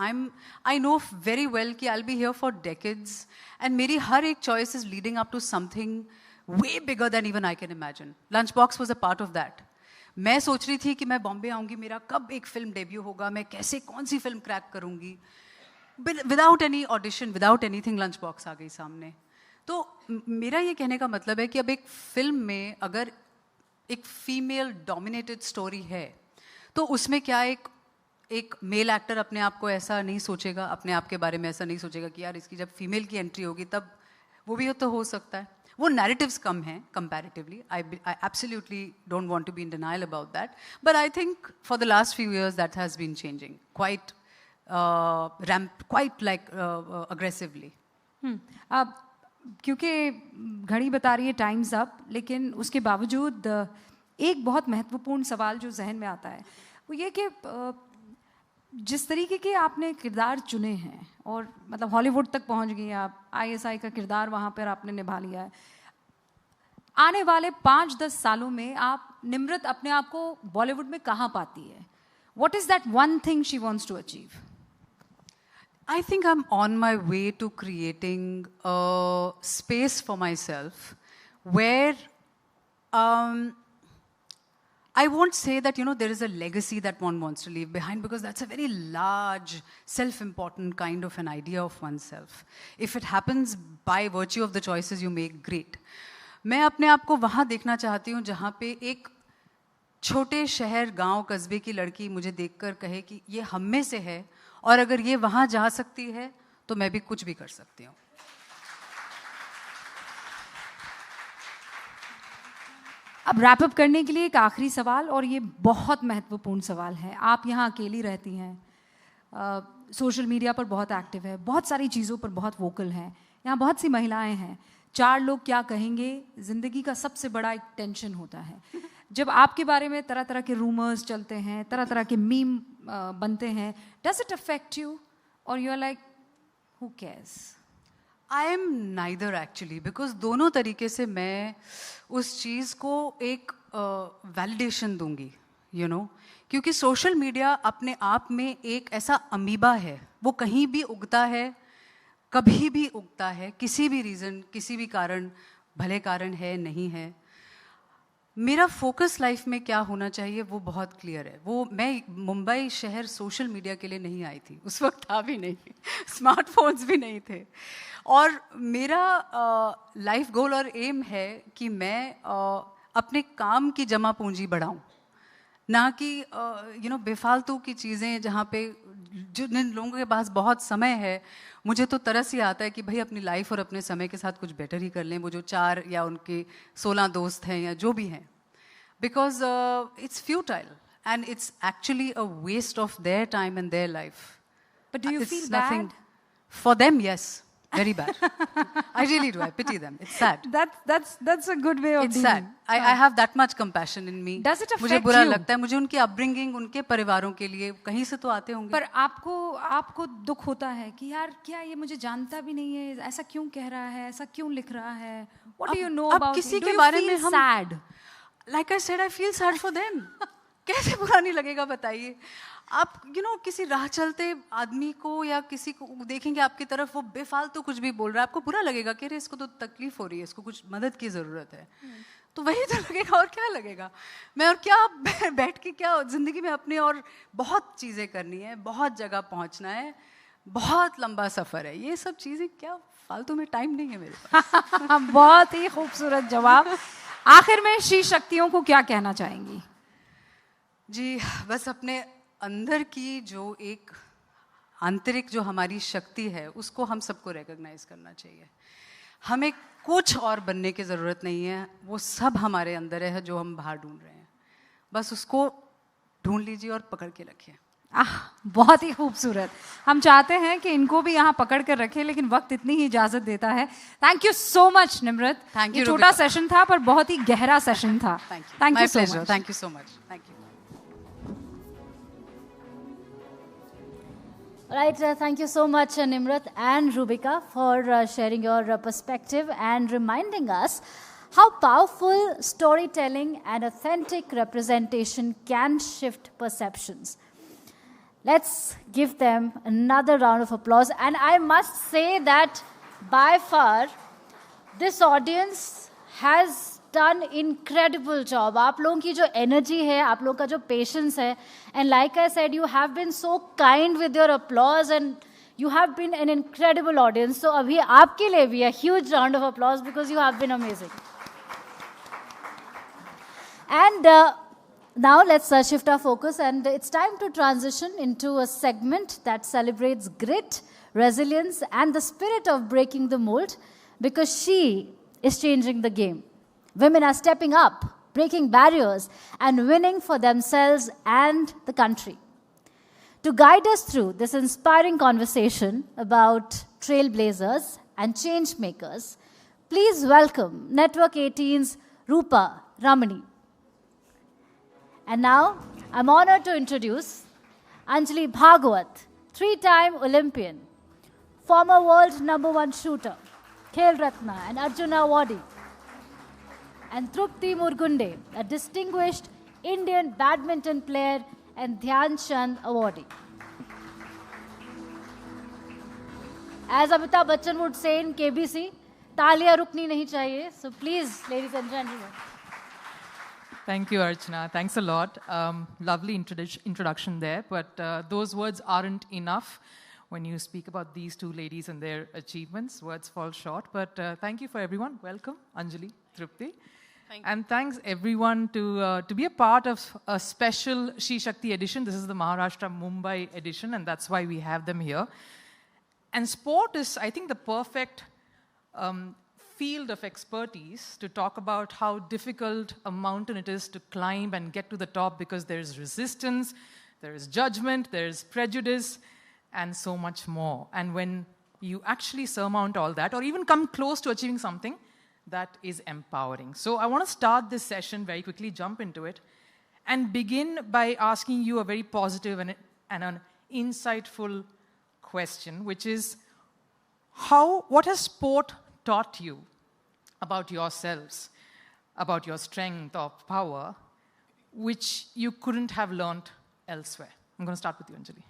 I know very well कि I will be here for decades and मेरी हर एक choice is leading up to something way bigger than even I can imagine. Lunchbox was a part of that. मैं सोच रही थी कि मैं बॉम्बे आऊँगी, मेरा कब एक फिल्म डेब्यू होगा, मैं कैसे कौन सी फिल्म क्रैक करूँगी, without any audition, without anything lunch box आ गई सामने। तो मेरा ये कहने का मतलब है कि अब एक फिल्म में अगर एक फीमेल डोमिनेटेड स्टोरी है तो उसमें क्या एक मेल एक्टर अपने आप को ऐसा नहीं सोचेगा, अपने आप के बारे में ऐसा नहीं सोचेगा कि यार इसकी जब फीमेल की एंट्री होगी तब वो भी तो हो सकता है। वो नैरेटिव्स कम हैं comparatively, I absolutely don't want to be in denial about that, but I think for the last few years that has been changing quite like aggressively. अब क्योंकि घड़ी बता रही है टाइम्स अप, लेकिन उसके बावजूद एक बहुत महत्वपूर्ण सवाल जो जहन में आता है वो ये कि जिस तरीके के आपने किरदार चुने हैं और मतलब हॉलीवुड तक पहुंच गई आप, ISI का किरदार वहाँ पर आपने निभा लिया है, आने वाले 5-10 सालों में आप निमृत अपने आप को बॉलीवुड में कहाँ पाती है? What is that one thing she wants to achieve? I think I'm on my way to creating a space for myself where I won't say that, there is a legacy that one wants to leave behind, because that's a very large, self-important kind of an idea of oneself. If it happens by virtue of the choices you make, great. मैं अपने आप को वहाँ देखना चाहती हूँ जहाँ पे एक छोटे शहर, गांव, कस्बे की लड़की मुझे देखकर कहे कि ये हम में से है और अगर ये वहाँ जा सकती है तो मैं भी कुछ भी कर सकती हूँ। अब रैप अप करने के लिए एक आखिरी सवाल, और ये बहुत महत्वपूर्ण सवाल है. आप यहाँ अकेली रहती हैं, सोशल मीडिया पर बहुत एक्टिव है, बहुत सारी चीज़ों पर बहुत वोकल हैं, यहाँ बहुत सी महिलाएं हैं. 4 लोग क्या कहेंगे ज़िंदगी का सबसे बड़ा एक टेंशन होता है. जब आपके बारे में तरह तरह के रूमर्स चलते हैं, तरह तरह के मीम बनते हैं, डज इट अफेक्ट यू और you are like who cares? I am neither actually, because दोनों तरीके से मैं उस चीज़ को एक वैलिडेशन दूंगी, यू नो, क्योंकि सोशल मीडिया अपने आप में एक ऐसा अमीबा है, वो कहीं भी उगता है, कभी भी उगता है, किसी भी रीज़न, किसी भी कारण, भले कारण है नहीं है. मेरा फोकस लाइफ में क्या होना चाहिए वो बहुत क्लियर है. वो मैं मुंबई शहर सोशल मीडिया के लिए नहीं आई थी, उस वक्त था भी नहीं, स्मार्टफोन्स भी नहीं थे. और मेरा लाइफ गोल और एम है कि मैं अपने काम की जमा पूंजी बढ़ाऊं, ना कि यू नो बेफालतू की चीज़ें जहाँ पे जिन लोगों के पास बहुत समय है. मुझे तो तरस ही आता है कि भाई अपनी लाइफ और अपने समय के साथ कुछ बेटर ही कर लें, वो जो 4 या उनके 16 दोस्त हैं या जो भी हैं, because it's futile and it's actually a waste of their time and their life. But do you feel bad? For them, yes. Very bad. I really do. I pity them. It's sad. That's a good way of It's dealing. sad. I have that much compassion in me. Does it affect मुझे बुरा you? लगता है, मुझे उनकी upbringing, उनके परिवारों के लिए कहीं से तो आते होंगे. पर आपको दुख होता है कि यार क्या ये मुझे जानता भी नहीं है, ऐसा क्यों कह रहा है, ऐसा क्यों लिख रहा है? What do you know about? किसी Do के you बारे feel में हम sad? Like I said, I feel sad for them. कैसे बुरा नहीं लगेगा बताइए. आप यू नो किसी राह चलते आदमी को या किसी को देखेंगे आपकी तरफ, वो बेफालतू कुछ भी बोल रहा है, आपको बुरा लगेगा कि अरे इसको तो तकलीफ हो रही है, इसको कुछ मदद की ज़रूरत है. तो वही तो लगेगा, और क्या लगेगा. मैं और क्या बैठ के क्या ज़िंदगी में अपने और बहुत चीज़ें करनी है, बहुत जगह पहुंचना है, बहुत लंबा सफ़र है, ये सब चीज़ें क्या फालतू में टाइम नहीं है मेरे पास. बहुत ही खूबसूरत जवाब. आखिर में शी शक्तियों को क्या कहना चाहेंगी? जी बस अपने अंदर की जो एक आंतरिक जो हमारी शक्ति है उसको हम सबको रिकॉग्नाइज करना चाहिए. हमें कुछ और बनने की ज़रूरत नहीं है, वो सब हमारे अंदर है जो हम बाहर ढूंढ रहे हैं. बस उसको ढूंढ लीजिए और पकड़ के रखिए. बहुत ही खूबसूरत. हम चाहते हैं कि इनको भी यहाँ पकड़ कर रखें, लेकिन वक्त इतनी ही इजाज़त देता है. Thank you so much Nimrat. Thank you. छोटा सेशन था पर बहुत ही गहरा सेशन था. Thank you so much. Thank you so much. Thank you. Right, thank you so much, Nimrat and Rubika, for sharing your perspective and reminding us how powerful storytelling and authentic representation can shift perceptions. Let's give them another round of applause. And I must say that by far, this audience has done incredible job. आप लोगों की जो energy है, आप लोगों का जो patience है, and like I said, you have been so kind with your applause and you have been an incredible audience. So अभी आपके लिए भी a huge round of applause because you have been amazing. And now let's shift our focus, and it's time to transition into a segment that celebrates grit, resilience, and the spirit of breaking the mold, because she is changing the game. Women are stepping up, breaking barriers, and winning for themselves and the country. To guide us through this inspiring conversation about trailblazers and changemakers, please welcome Network 18's Rupa Ramani. And now, I'm honored to introduce Anjali Bhagwat, 3-time Olympian, former world #1 shooter, Khel Ratna and Arjuna awardee, and Trupti Murgunde, a distinguished Indian badminton player and Dhyan Chand awardee. As Amitabh Bachchan would say in KBC, taaliyan rukni nahi chahiye. So please, ladies and gentlemen. Thank you, Archana. Thanks a lot. Lovely introduction there, but those words aren't enough. When you speak about these two ladies and their achievements, words fall short. But thank you for everyone. Welcome, Anjali, Trupti. And thanks everyone to be a part of a special SheShakti edition. This is the Maharashtra Mumbai edition, and that's why we have them here. And sport is, I think, the perfect field of expertise to talk about how difficult a mountain it is to climb and get to the top because there is resistance, there is judgment, there is prejudice, and so much more. And when you actually surmount all that, or even come close to achieving something, that is empowering. So I want to start this session very quickly, jump into it, and begin by asking you a very positive and an insightful question, which is, what has sport taught you about yourselves, about your strength or power, which you couldn't have learned elsewhere? I'm going to start with you, Anjali.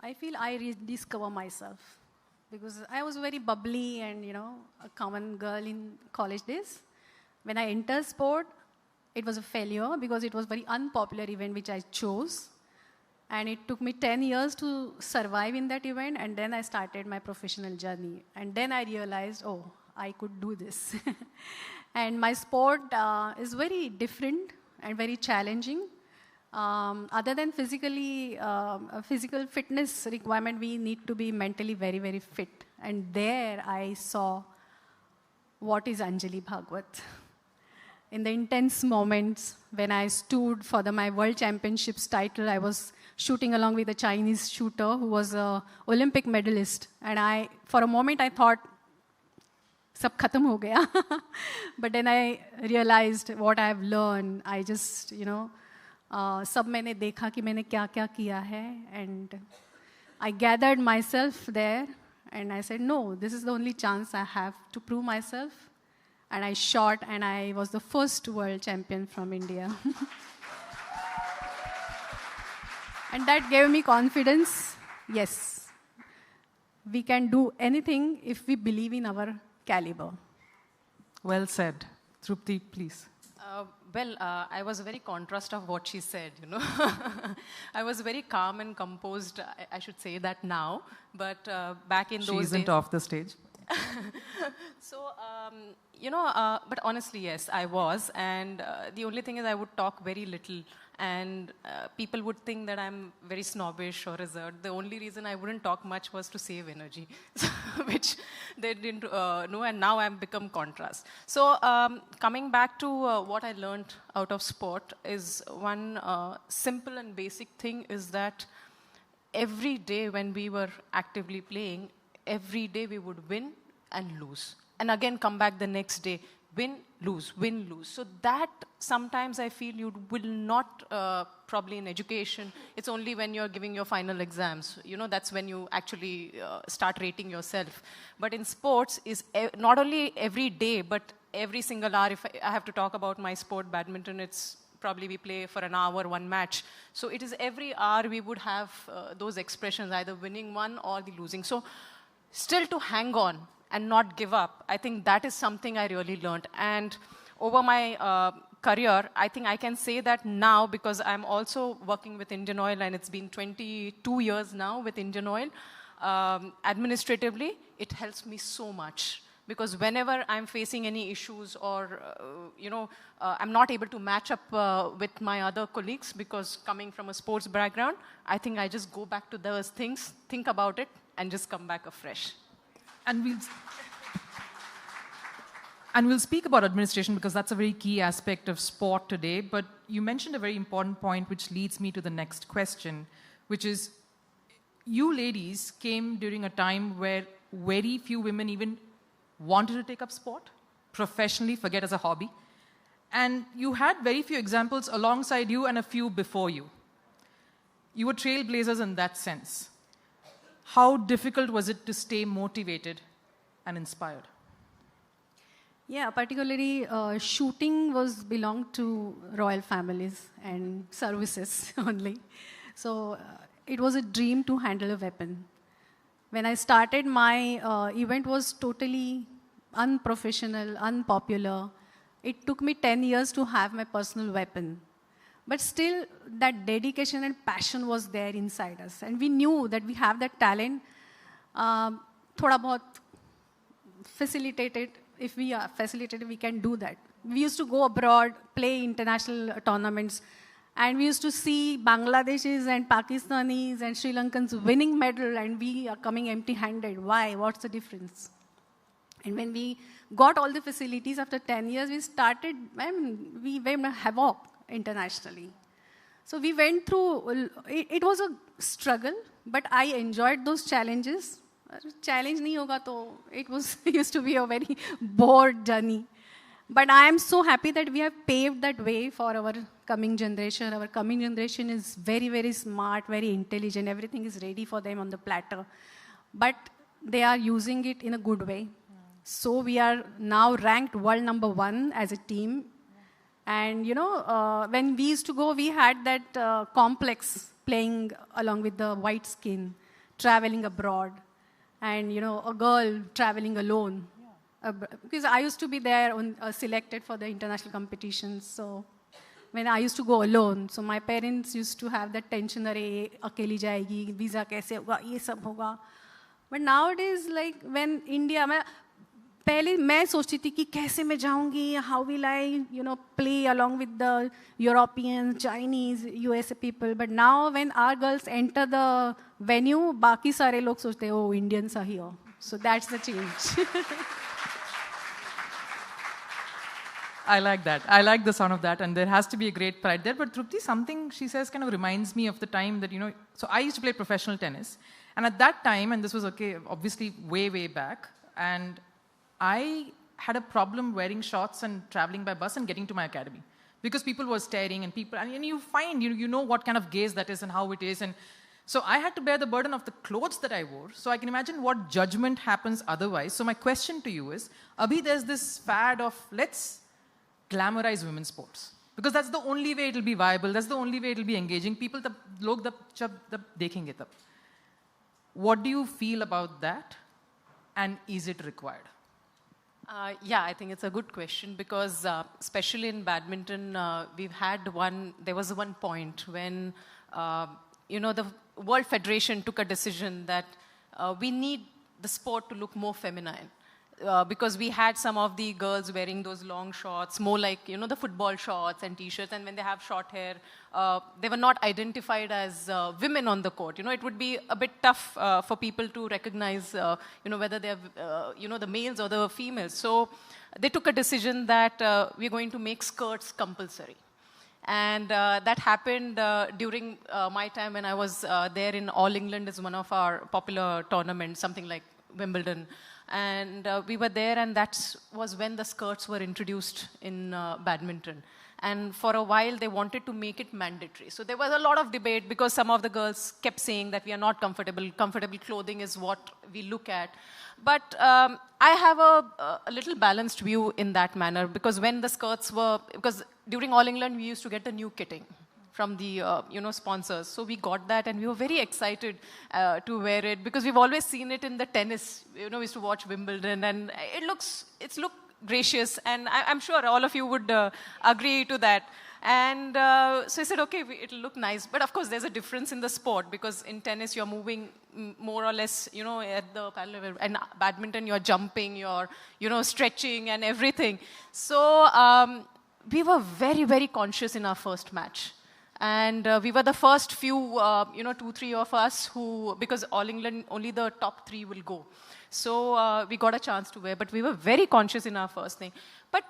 I feel I rediscover myself because I was very bubbly and, a common girl in college days. When I entered sport, it was a failure because it was a very unpopular event which I chose. And it took me 10 years to survive in that event, and then I started my professional journey. And then I realized, I could do this. And my sport is very different and very challenging. Other than physical fitness requirement, we need to be mentally very, very fit. And there I saw what is Anjali Bhagwat. In the intense moments when I stood for my World Championships title, I was shooting along with a Chinese shooter who was an Olympic medalist. And for a moment, I thought, sab khatam ho gaya. But then I realized what I have learned. I just, sab maine dekha ki maine kya kiya hai. And I gathered myself there and I said, no, this is the only chance I have to prove myself. And I shot and I was the first world champion from India. And that gave me confidence. Yes, we can do anything if we believe in our caliber. Well said. Trupti, please. I was a very contrast of what she said, I was very calm and composed, I should say that now, but back in those days... She isn't off the stage. So, but honestly, yes, I was. And the only thing is I would talk very little. And people would think that I'm very snobbish or reserved. The only reason I wouldn't talk much was to save energy, which they didn't know. And now I've become contrast. So coming back to what I learned out of sport is one simple and basic thing is that every day when we were actively playing, every day we would win and lose. And again, come back the next day, win, lose, win, lose. So that sometimes I feel you will not, probably in education, it's only when you're giving your final exams. That's when you actually start rating yourself. But in sports, is not only every day, but every single hour. If I have to talk about my sport, badminton, it's probably we play for an hour, one match. So it is every hour we would have those expressions, either winning one or the losing. So still to hang on and not give up, I think that is something I really learned. And over my career, I think I can say that now because I'm also working with Indian Oil and it's been 22 years now with Indian Oil. Administratively, it helps me so much. Because whenever I'm facing any issues or, I'm not able to match up with my other colleagues because coming from a sports background, I think I just go back to those things, think about it, and just come back afresh. And we'll speak about administration because that's a very key aspect of sport today. But you mentioned a very important point which leads me to the next question, which is you ladies came during a time where very few women even wanted to take up sport professionally, forget as a hobby. And you had very few examples alongside you and a few before you. You were trailblazers in that sense. How difficult was it to stay motivated and inspired? Yeah, particularly shooting belonged to royal families and services only. So it was a dream to handle a weapon. When I started, my event was totally unprofessional, unpopular. It took me 10 years to have my personal weapon. But still, that dedication and passion was there inside us. And we knew that we have that talent. Thoda bahut facilitated. If we are facilitated, we can do that. We used to go abroad, play international tournaments. And we used to see Bangladeshis and Pakistanis and Sri Lankans winning medal, and we are coming empty-handed. Why? What's the difference? And when we got all the facilities after 10 years, we started, we went havoc internationally. So we went through, it was a struggle, but I enjoyed those challenges. Challenge nahi hoga to it used to be a very bored journey. But I am so happy that we have paved that way for our coming generation. Our coming generation is very, very smart, very intelligent. Everything is ready for them on the platter. But they are using it in a good way. So we are now ranked world #1 as a team. And, when we used to go, we had that complex playing along with the white skin, traveling abroad. And, a girl traveling alone. Because I used to be there selected for the international competitions. So when I used to go alone, so my parents used to have that tension, अरे अकेली जाएगी, visa कैसे होगा, ये सब होगा. But nowadays, like when India, पहले मैं सोचती थी कि कैसे मैं जाऊंगी, how will I, play along with the Europeans, Chinese, USA people. But now when our girls enter the venue, बाकी सारे लोग सोचते हैं, oh, Indians are here. So that's the change. I like that. I like the sound of that, and there has to be a great pride there. But Trupti, something she says kind of reminds me of the time that, so I used to play professional tennis. And at that time, and this was obviously way, way back, and I had a problem wearing shorts and traveling by bus and getting to my academy. Because people were staring and you find, you know what kind of gaze that is and how it is. And so I had to bear the burden of the clothes that I wore. So I can imagine what judgment happens otherwise. So my question to you is, Abhi, there's this fad of let's glamorize women's sports. Because that's the only way it'll be viable. That's the only way it'll be engaging. People, log dekhenge tab. What do you feel about that? And is it required? Yeah, I think it's a good question because especially in badminton, there was one point when, the World Federation took a decision that we need the sport to look more feminine. Because we had some of the girls wearing those long shorts, more like, the football shorts and t-shirts, and when they have short hair, they were not identified as women on the court. It would be a bit tough for people to recognize, whether they're, the males or the females. So they took a decision that we're going to make skirts compulsory. And that happened during my time when I was there in All England is one of our popular tournaments, something like Wimbledon. And we were there, and that was when the skirts were introduced in badminton. And for a while, they wanted to make it mandatory. So there was a lot of debate because some of the girls kept saying that we are not comfortable. Comfortable clothing is what we look at. But I have a little balanced view in that manner because when the skirts were, because during All England, we used to get the new kitting from the sponsors. So we got that and we were very excited to wear it because we've always seen it in the tennis. We used to watch Wimbledon and it's looked gracious and I'm sure all of you would agree to that. And so I said, okay, it'll look nice. But of course, there's a difference in the sport because in tennis, you're moving more or less, at the parallel level. And badminton, you're jumping, you're, stretching and everything. So we were very, very conscious in our first match. And we were the first few, 2-3 of us who, because All England, only the top 3 will go. So we got a chance to wear, but we were very conscious in our first thing. But,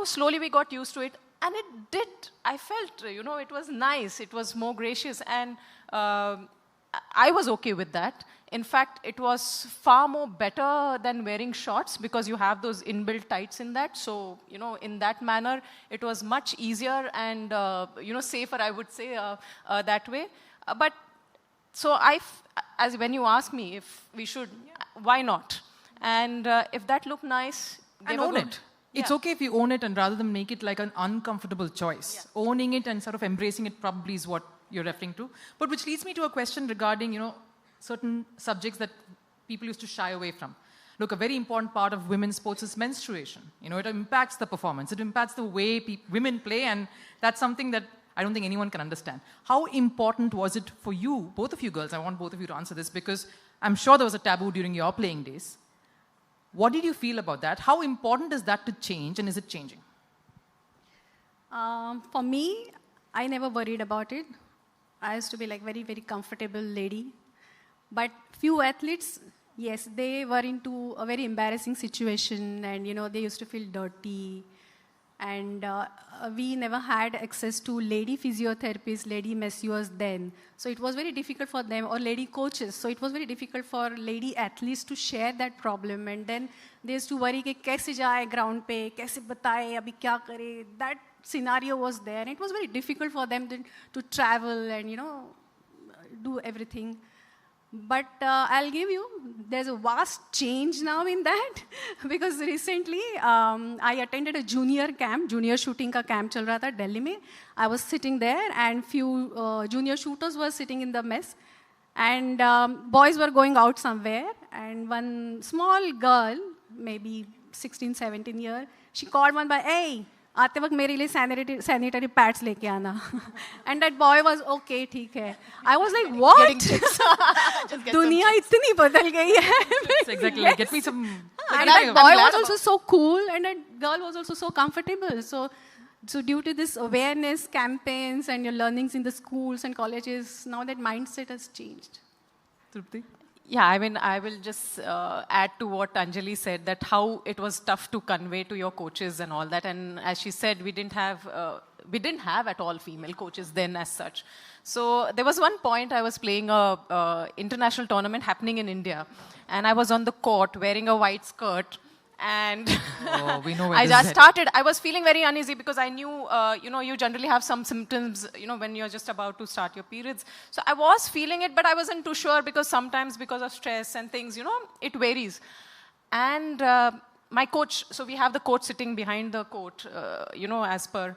slowly we got used to it. And it did, I felt, it was nice. It was more gracious. And I was okay with that. In fact, it was far more better than wearing shorts because you have those inbuilt tights in that. So, in that manner, it was much easier and, safer, I would say, that way. But so as when you ask me if we should, why not? And if that looked nice, and own it. It's okay if you own it and rather than make it like an uncomfortable choice. Yes. Owning it and sort of embracing it probably is what you're referring to. But which leads me to a question regarding, certain subjects that people used to shy away from. Look, a very important part of women's sports is menstruation. It impacts the performance. It impacts the way women play, and that's something that I don't think anyone can understand. How important was it for you, both of you girls, I want both of you to answer this, because I'm sure there was a taboo during your playing days. What did you feel about that? How important is that to change, and is it changing? For me, I never worried about it. I used to be like very, very comfortable lady. But few athletes Yes, they were into a very embarrassing situation, and they used to feel dirty. And we never had access to lady physiotherapists, lady masseurs then. So it was very difficult for them, or lady coaches. So it was very difficult for lady athletes to share that problem. And then they used to worry, कि कैसे जाए ground पे, कैसे बताए, अभी क्या करे. That scenario was there. And it was very difficult for them to travel and, do everything. But I'll give you, there's a vast change now in that because recently I attended a junior shooting ka camp chal raha tha Delhi mein. I was sitting there and few junior shooters were sitting in the mess and boys were going out somewhere and one small girl, maybe 16, 17 years, she called one by, hey, आते वक्त मेरे लिए sanitary pads लेके आना. And that boy was okay, ठीक है. I was like, what? दुनिया इतनी बदल गई है. Exactly. Yes. Get me some. And that boy was also so cool, and that girl was also so comfortable. So due to this awareness campaigns and your learnings in the schools and colleges, now that mindset has changed. Trupti? Yeah, I mean, I will just add to what Anjali said, that how it was tough to convey to your coaches and all that. And as she said, we didn't have at all female coaches then as such. So there was one point I was playing a international tournament happening in India, and I was on the court wearing a white skirt. And we know where I this just is started. I was feeling very uneasy because I knew, you generally have some symptoms, when you're just about to start your periods. So I was feeling it, but I wasn't too sure because sometimes because of stress and things, it varies. And my coach, so we have the coach sitting behind the court, as per,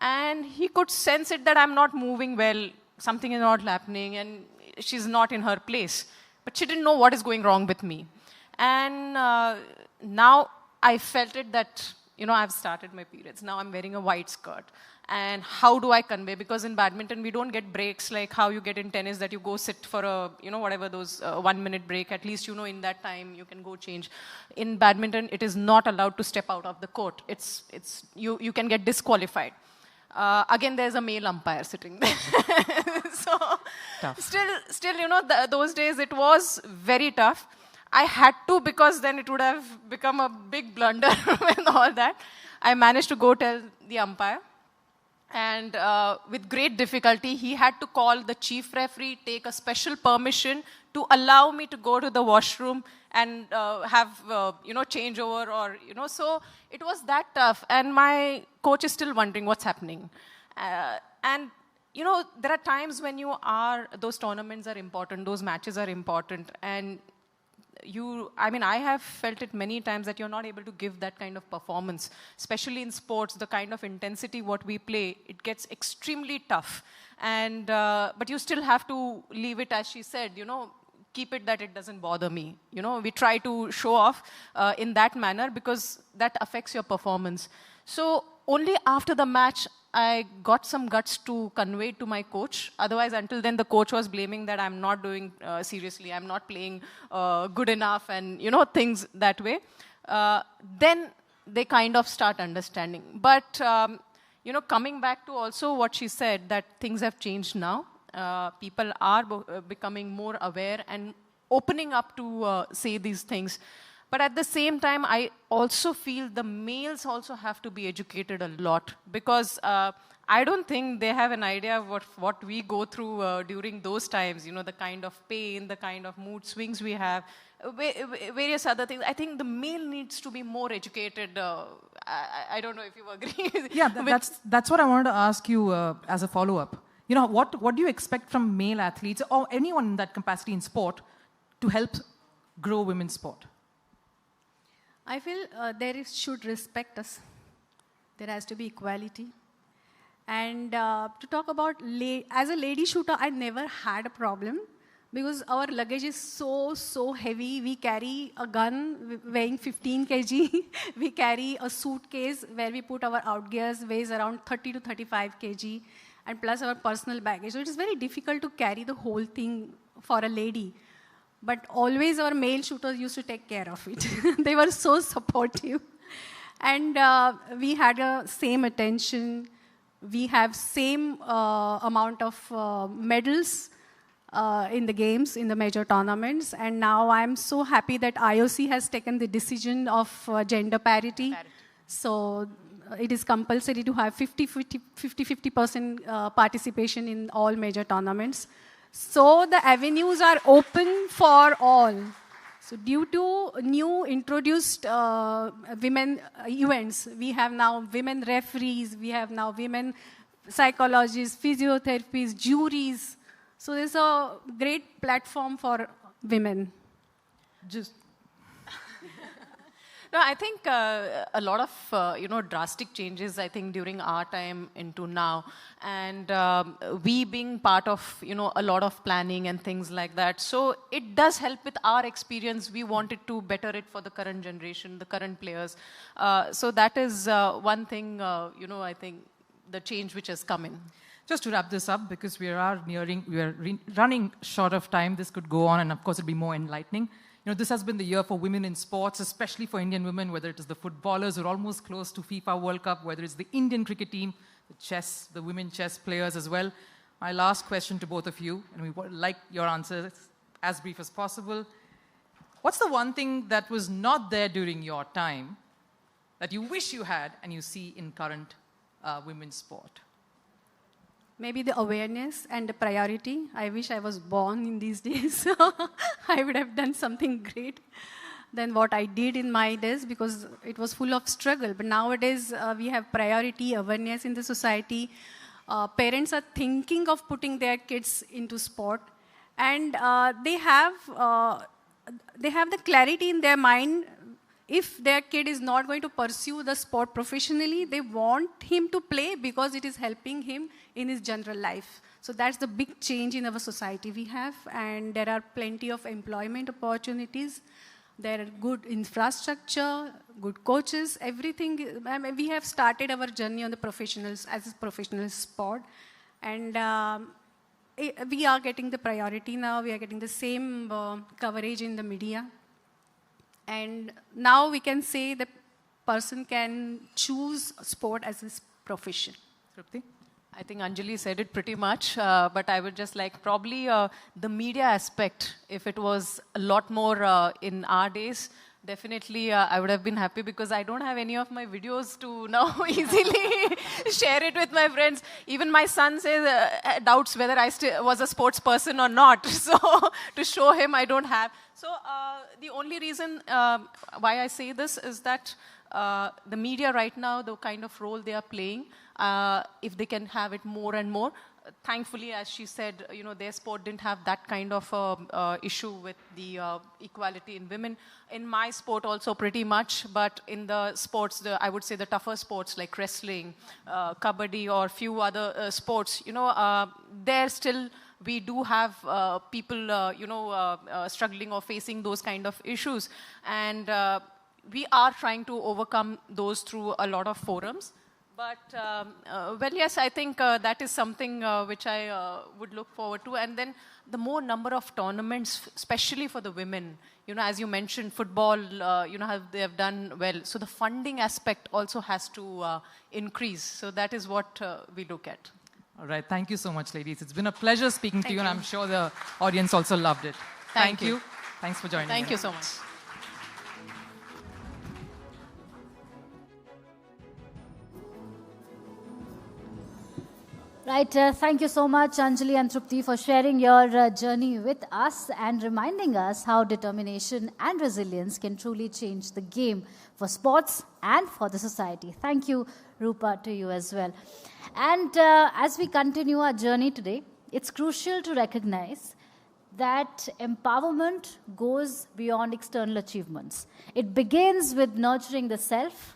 and he could sense it that I'm not moving well, something is not happening, and she's not in her place. But she didn't know what is going wrong with me. And now I felt it that, I've started my periods. Now I'm wearing a white skirt. And how do I convey? Because in badminton, we don't get breaks like how you get in tennis, that you go sit for a, whatever those 1 minute break. At least, in that time, you can go change. In badminton, it is not allowed to step out of the court. You can get disqualified. Again, there's a male umpire sitting there. So tough. Still, those days, it was very tough. I had to, because then it would have become a big blunder and all that. I managed to go tell the umpire. And with great difficulty, he had to call the chief referee, take a special permission to allow me to go to the washroom and have, changeover or, so it was that tough. And my coach is still wondering what's happening. And there are times when those tournaments are important, those matches are important. And I have felt it many times that you're not able to give that kind of performance, especially in sports, the kind of intensity what we play, it gets extremely tough. And, but you still have to leave it, as she said, keep it that it doesn't bother me. We try to show off in that manner because that affects your performance. So only after the match, I got some guts to convey to my coach. Otherwise, until then, the coach was blaming that I'm not doing seriously, I'm not playing good enough, and things that way. Then they kind of start understanding. But coming back to also what she said, that things have changed now. People are becoming more aware and opening up to say these things. But at the same time, I also feel the males also have to be educated a lot, because I don't think they have an idea of what we go through during those times, the kind of pain, the kind of mood swings we have, various other things. I think the male needs to be more educated. I don't know if you agree. Yeah, that's what I wanted to ask you as a follow-up. What do you expect from male athletes or anyone in that capacity in sport to help grow women's sport? I feel should respect us. There has to be equality. And to talk about, as a lady shooter, I never had a problem because our luggage is so heavy. We carry a gun weighing 15 kg. We carry a suitcase where we put our outgears, weighs around 30 to 35 kg, and plus our personal baggage. So it is very difficult to carry the whole thing for a lady. But always our male shooters used to take care of it. They were so supportive. And we had the same attention. We have same amount of medals. in the games, in the major tournaments. And now I'm so happy that IOC has taken the decision of gender parity. So it is compulsory to have 50% participation in all major tournaments. So the avenues are open for all. So due to new introduced women events, we have now women referees, we have now women psychologists, physiotherapists, juries. So there's a great platform for women. No, I think a lot of drastic changes, I think, during our time into now, and we being part of a lot of planning and things like that. So it does help with our experience. We wanted to better it for the current generation, the current players. So that is one thing, I think, the change which has come in. Just to wrap this up, because we are running short of time. This could go on, and of course, it'll be more enlightening. This has been the year for women in sports, especially for Indian women, whether it is the footballers who are almost close to FIFA World Cup, whether it's the Indian cricket team, the women chess players as well. My last question to both of you, and we would like your answers as brief as possible. What's the one thing that was not there during your time that you wish you had and you see in current women's sport? Maybe the awareness and the priority. I wish I was born in these days. I would have done something great than what I did in my days, because it was full of struggle. But nowadays, we have priority, awareness in the society. Parents are thinking of putting their kids into sport. And they have the clarity in their mind. If their kid is not going to pursue the sport professionally, they want him to play because it is helping him in his general life. So that's the big change in our society we have, and there are plenty of employment opportunities. There are good infrastructure, good coaches, everything. I mean, we have started our journey on the professionals as a professional sport, and we are getting the priority now. We are getting the same coverage in the media. And now we can say the person can choose sport as his profession. Trupti? I think Anjali said it pretty much, but I would just like probably the media aspect, if it was a lot more in our days, definitely I would have been happy, because I don't have any of my videos to now easily share it with my friends. Even my son says, doubts whether I was a sports person or not. So to show him, I don't have. So the only reason why I say this is that the media right now, the kind of role they are playing, if they can have it more and more. Thankfully, as she said, their sport didn't have that kind of issue with the equality in women. In my sport also pretty much, but in the sports, I would say the tougher sports like wrestling, kabaddi, or few other sports, there still we do have people, struggling or facing those kind of issues. And we are trying to overcome those through a lot of forums. But, well, yes, I think that is something which I would look forward to. And then the more number of tournaments, especially for the women, as you mentioned, football, they have done well. So the funding aspect also has to increase. So that is what we look at. All right. Thank you so much, ladies. It's been a pleasure speaking to you, and I'm sure the audience also loved it. Thank you. Thanks for joining us. Thank you so much. Right, thank you so much, Anjali and Trupti, for sharing your journey with us and reminding us how determination and resilience can truly change the game for sports and for the society. Thank you, Rupa, to you as well. And as we continue our journey today, it's crucial to recognize that empowerment goes beyond external achievements. It begins with nurturing the self.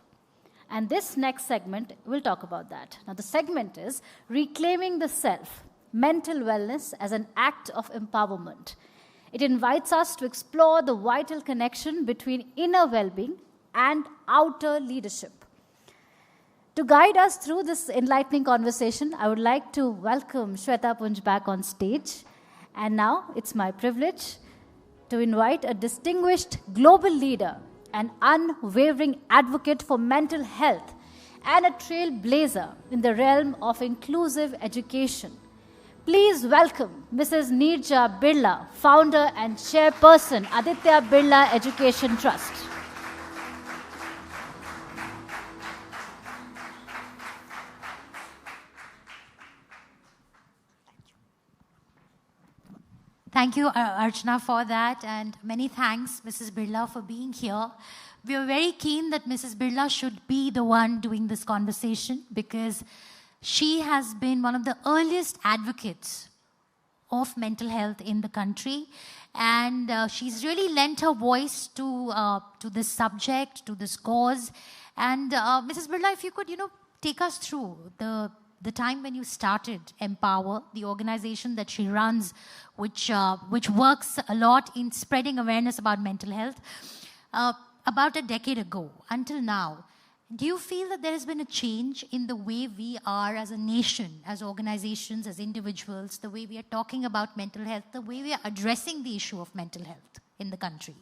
And this next segment, we'll talk about that. Now, the segment is Reclaiming the Self, Mental Wellness as an Act of Empowerment. It invites us to explore the vital connection between inner well-being and outer leadership. To guide us through this enlightening conversation, I would like to welcome Shweta Punj back on stage. And now, it's my privilege to invite a distinguished global leader, an unwavering advocate for mental health, and a trailblazer in the realm of inclusive education. Please welcome Mrs. Neerja Birla, founder and chairperson, Aditya Birla Education Trust. Thank you, Archana, for that, and many thanks, Mrs. Birla, for being here. We are very keen that Mrs. Birla should be the one doing this conversation because she has been one of the earliest advocates of mental health in the country, and she's really lent her voice to this subject, to this cause. And Mrs. Birla, if you could, take us through the time when you started Empower, the organization that she runs, which works a lot in spreading awareness about mental health, about a decade ago until now. Do you feel that there has been a change in the way we are as a nation, as organizations, as individuals, the way we are talking about mental health, the way we are addressing the issue of mental health in the country?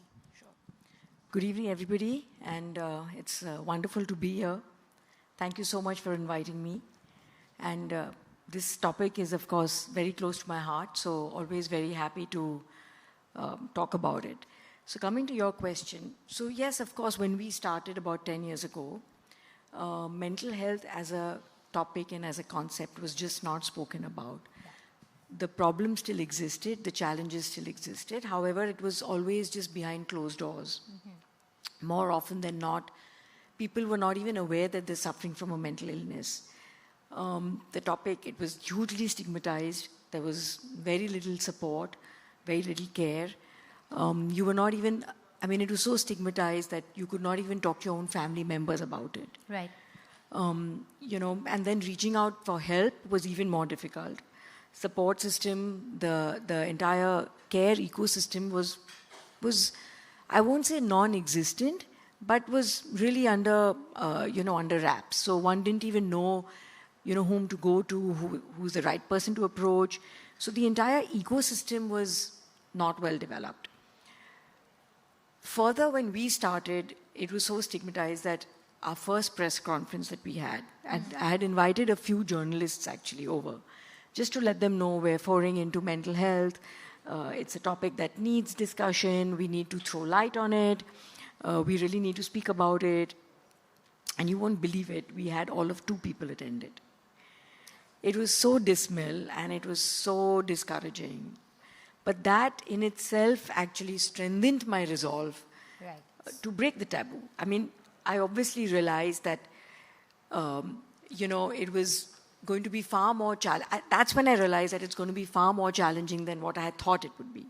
Good evening, everybody, and it's wonderful to be here. Thank you so much for inviting me. And this topic is, of course, very close to my heart, so always very happy to talk about it. So coming to your question, so yes, of course, when we started about 10 years ago, mental health as a topic and as a concept was just not spoken about. The problem still existed, the challenges still existed. However, it was always just behind closed doors. More often than not, people were not even aware that they're suffering from a mental illness. The topic, it was hugely stigmatized. There was very little support, very little care. You were not even, it was so stigmatized that you could not even talk to your own family members about it. Right. And then reaching out for help was even more difficult. Support system, the entire care ecosystem was I won't say non-existent, but was really under wraps. So one didn't even know, whom to go to, who's the right person to approach. So the entire ecosystem was not well developed. Further, when we started, it was so stigmatized that our first press conference that we had, and I had invited a few journalists actually over, just to let them know we're foraying into mental health. It's a topic that needs discussion. We need to throw light on it. We really need to speak about it. And you won't believe it, we had all of 2 people attend it. It was so dismal and it was so discouraging. But that in itself actually strengthened my resolve to break the taboo. I obviously realized that, it was going to be far more challenging. That's when I realized that it's going to be far more challenging than what I had thought it would be.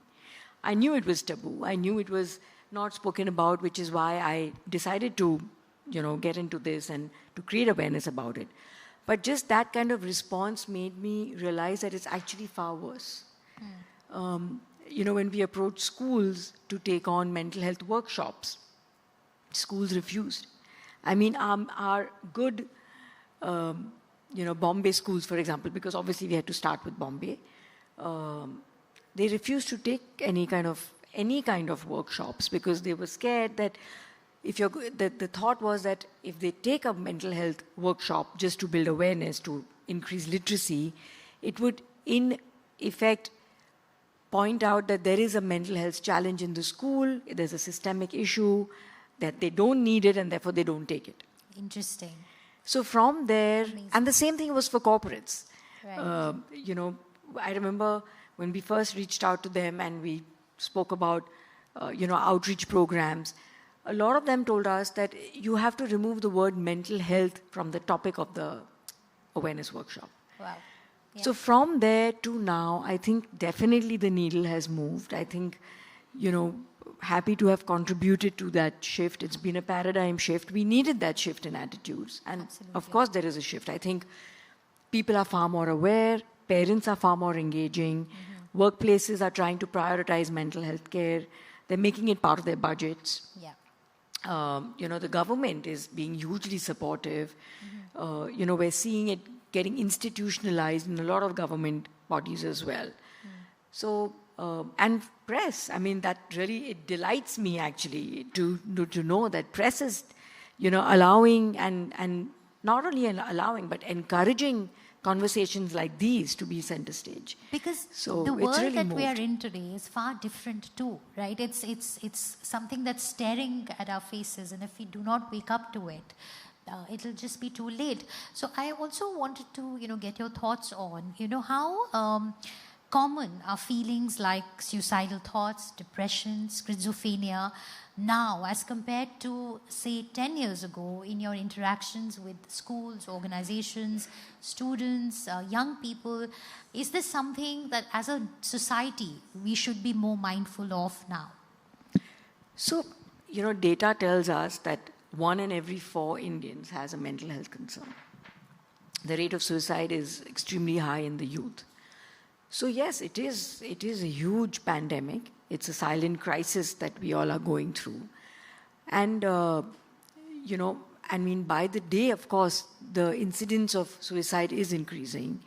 I knew it was taboo. I knew it was not spoken about, which is why I decided to, get into this and to create awareness about it. But just that kind of response made me realize that it's actually far worse. When we approached schools to take on mental health workshops, schools refused. Our good, Bombay schools, for example, because obviously we had to start with Bombay, they refused to take any kind of workshops because they were scared that the thought was that if they take a mental health workshop just to build awareness, to increase literacy, it would in effect point out that there is a mental health challenge in the school, there's a systemic issue, that they don't need it and therefore they don't take it. Interesting. So from there, and the same thing was for corporates. Right. I remember when we first reached out to them and we spoke about, outreach programs, a lot of them told us that you have to remove the word mental health from the topic of the awareness workshop. Wow. Yeah. So from there to now, I think definitely the needle has moved. I think, happy to have contributed to that shift. It's been a paradigm shift. We needed that shift in attitudes. And of course there is a shift. I think people are far more aware, parents are far more engaging, workplaces are trying to prioritize mental health care, they're making it part of their budgets. Yeah. The government is being hugely supportive. We're seeing it getting institutionalized in a lot of government bodies as well. So, and press, that really, it delights me actually to know that press is, allowing and not only allowing, but encouraging conversations like these to be center stage. Because so the it's world really that we moved. are in today is far different too, right? It's something that's staring at our faces, and if we do not wake up to it, it'll just be too late. So I also wanted to, get your thoughts on, how common are feelings like suicidal thoughts, depression, schizophrenia now as compared to, say, 10 years ago in your interactions with schools, organizations, students, young people. Is this something that as a society we should be more mindful of now? So, data tells us that 1 in every 4 Indians has a mental health concern. The rate of suicide is extremely high in the youth. So yes, it is a huge pandemic. It's a silent crisis that we all are going through. And, by the day, of course, the incidence of suicide is increasing.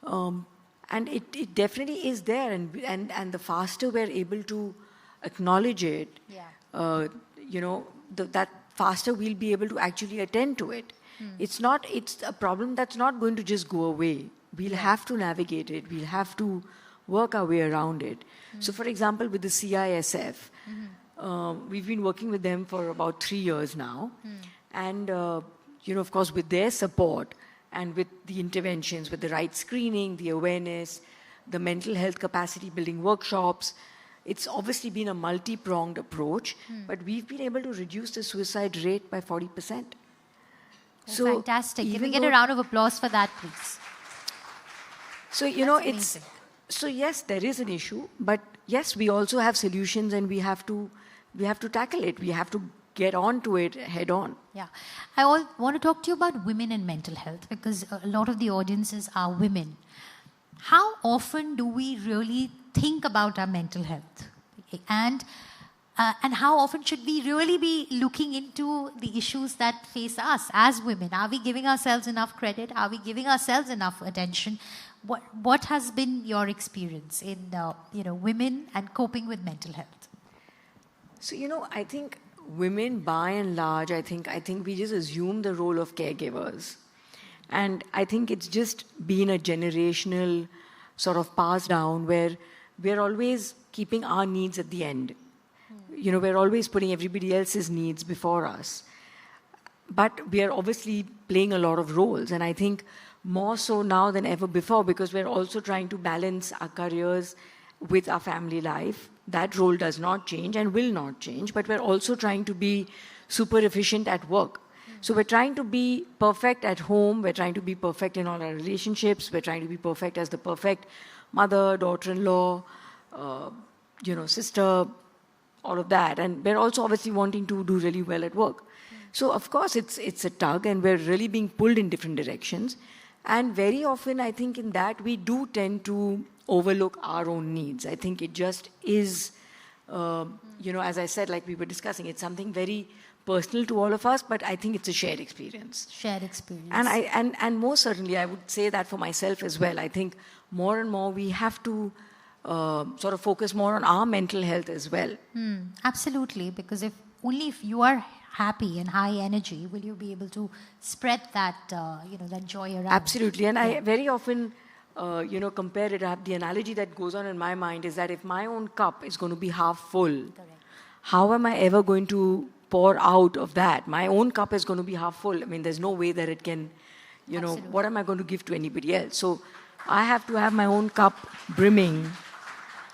And it definitely is there. And the faster we're able to acknowledge it, that faster we'll be able to actually attend to it. It's a problem that's not going to just go away. We'll have to navigate it. We'll have to work our way around it. So for example, with the CISF, we've been working with them for about 3 years now. And, of course, with their support and with the interventions, with the right screening, the awareness, the mental health capacity building workshops, it's obviously been a multi-pronged approach, but we've been able to reduce the suicide rate by 40%. So fantastic. Can we get a round of applause for that, please? So, so yes, there is an issue, but yes, we also have solutions and we have to tackle it. We have to get on to it head on. Yeah. I want to talk to you about women and mental health because a lot of the audiences are women. How often do we really think about our mental health? And how often should we really be looking into the issues that face us as women? Are we giving ourselves enough credit? Are we giving ourselves enough attention? What has been your experience in women and coping with mental health? So I think women, by and large, I think we just assume the role of caregivers, and I think it's just been a generational sort of pass down where we're always keeping our needs at the end. We're always putting everybody else's needs before us. But we are obviously playing a lot of roles, and I think more so now than ever before because we're also trying to balance our careers with our family life. That role does not change and will not change, but we're also trying to be super efficient at work. So we're trying to be perfect at home, we're trying to be perfect in all our relationships, we're trying to be perfect as the perfect mother, daughter-in-law, sister, all of that. And we're also obviously wanting to do really well at work. So of course it's a tug and we're really being pulled in different directions. And very often I think in that we do tend to overlook our own needs. I think it just is, as I said, like we were discussing, it's something very personal to all of us, but I think it's a shared experience. Shared experience. And most certainly I would say that for myself as well. I think more and more we have to sort of focus more on our mental health as well. Absolutely, because if you are happy and high energy, will you be able to spread that, that joy around? Absolutely, and I very often, compare it. The analogy that goes on in my mind is that if my own cup is going to be half full, how am I ever going to pour out of that? My own cup is going to be half full. I mean, there's no way that it can, what am I going to give to anybody else? So I have to have my own cup brimming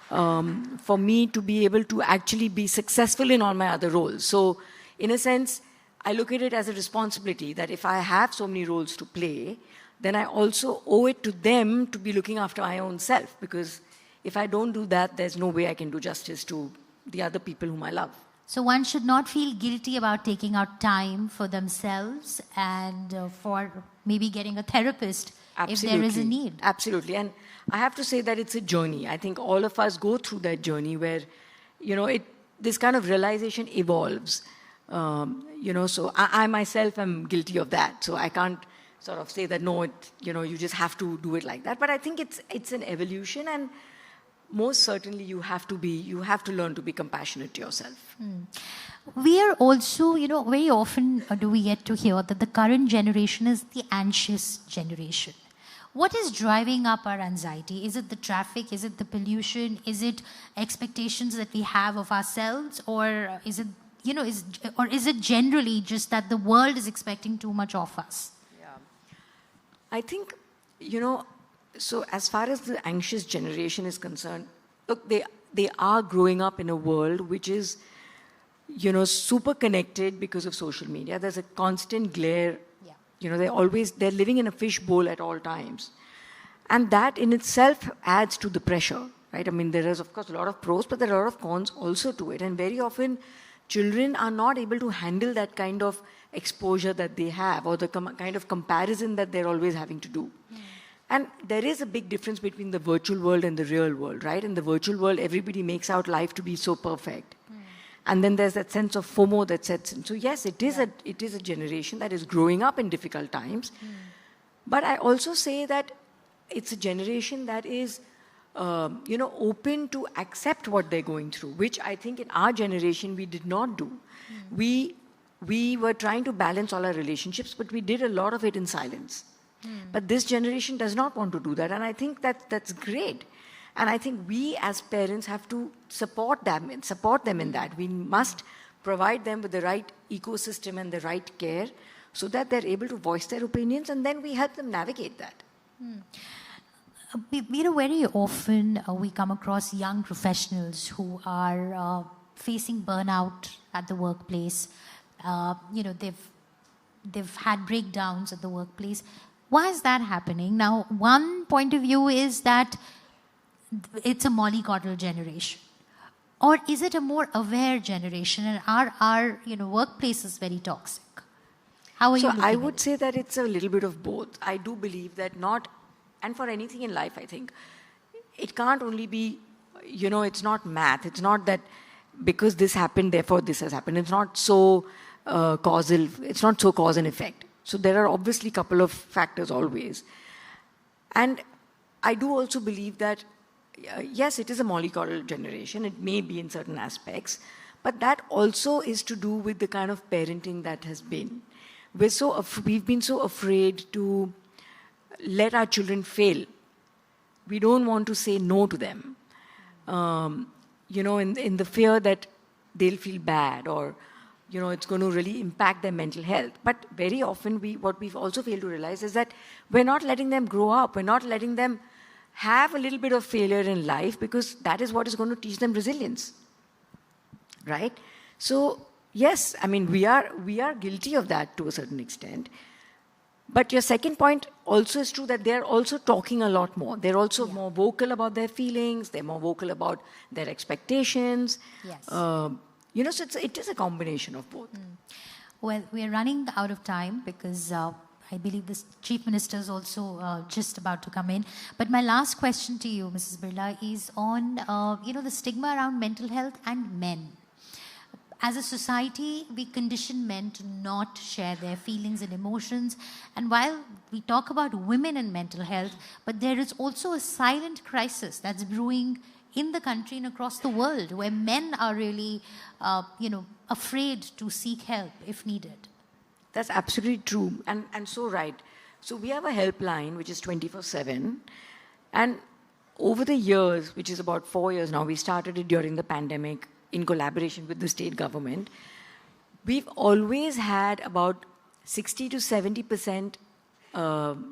for me to be able to actually be successful in all my other roles. So in a sense, I look at it as a responsibility that if I have so many roles to play, then I also owe it to them to be looking after my own self. Because if I don't do that, there's no way I can do justice to the other people whom I love. So one should not feel guilty about taking out time for themselves and for maybe getting a therapist if there is a need. Absolutely. And I have to say that it's a journey. I think all of us go through that journey where, this kind of realization evolves. So I myself am guilty of that. So I can't sort of say that, no, you just have to do it like that. But I think it's an evolution, and most certainly you have to learn to be compassionate to yourself. We are also, very often do we get to hear that the current generation is the anxious generation. What is driving up our anxiety? Is it the traffic? Is it the pollution? Is it expectations that we have of ourselves? Or is it, is it generally just that the world is expecting too much of us? I think, so as far as the anxious generation is concerned, look, they are growing up in a world which is, super connected because of social media. There's a constant glare. They're living in a fishbowl at all times. And that in itself adds to the pressure, right? I mean, there is, of course, a lot of pros, but there are a lot of cons also to it. And very often, children are not able to handle that kind of exposure that they have, or the kind of comparison that they're always having to do. And there is a big difference between the virtual world and the real world, right? In the virtual world, everybody makes out life to be so perfect. And then there's that sense of FOMO that sets in. So yes, it is a generation that is growing up in difficult times. But I also say that it's a generation that is, open to accept what they're going through, which I think in our generation we did not do. We were trying to balance all our relationships, but we did a lot of it in silence. But this generation does not want to do that, and I think that's great. And I think we as parents have to support them in that. We must provide them with the right ecosystem and the right care so that they're able to voice their opinions, and then we help them navigate that. Very often we come across young professionals who are facing burnout at the workplace. They've had breakdowns at the workplace. Why is that happening? Now, one point of view is that it's a mollycoddle generation. Or is it a more aware generation, and our workplace is very toxic? How are you looking I at would it? say that it's a little bit of both. I do believe that and for anything in life, I think, it can't only be, it's not math. It's not that because this happened, therefore this has happened. It's not so causal. It's not so cause and effect. So there are obviously a couple of factors always. And I do also believe that, yes, it is a mollycoddle generation. It may be in certain aspects. But that also is to do with the kind of parenting that has been. We've been so afraid to let our children fail. We don't want to say no to them. In the fear that they'll feel bad, or it's going to really impact their mental health. But very often, what we've also failed to realize is that we're not letting them grow up. We're not letting them have a little bit of failure in life, because that is what is going to teach them resilience, right? So yes, I mean, we are guilty of that to a certain extent. But your second point also is true, that they're also talking a lot more. They're also more vocal about their feelings. They're more vocal about their expectations. Yes. So it is a combination of both. Well, we are running out of time because I believe the Chief Minister is also just about to come in. But my last question to you, Mrs. Birla, is on the stigma around mental health and men. As a society, we condition men to not share their feelings and emotions. And while we talk about women and mental health, but there is also a silent crisis that's brewing in the country and across the world, where men are really, afraid to seek help if needed. That's absolutely true, and so right. So we have a helpline which is 24/7, and over the years, which is about 4 years now, we started it during the pandemic in collaboration with the state government. We've always had about 60 to 70%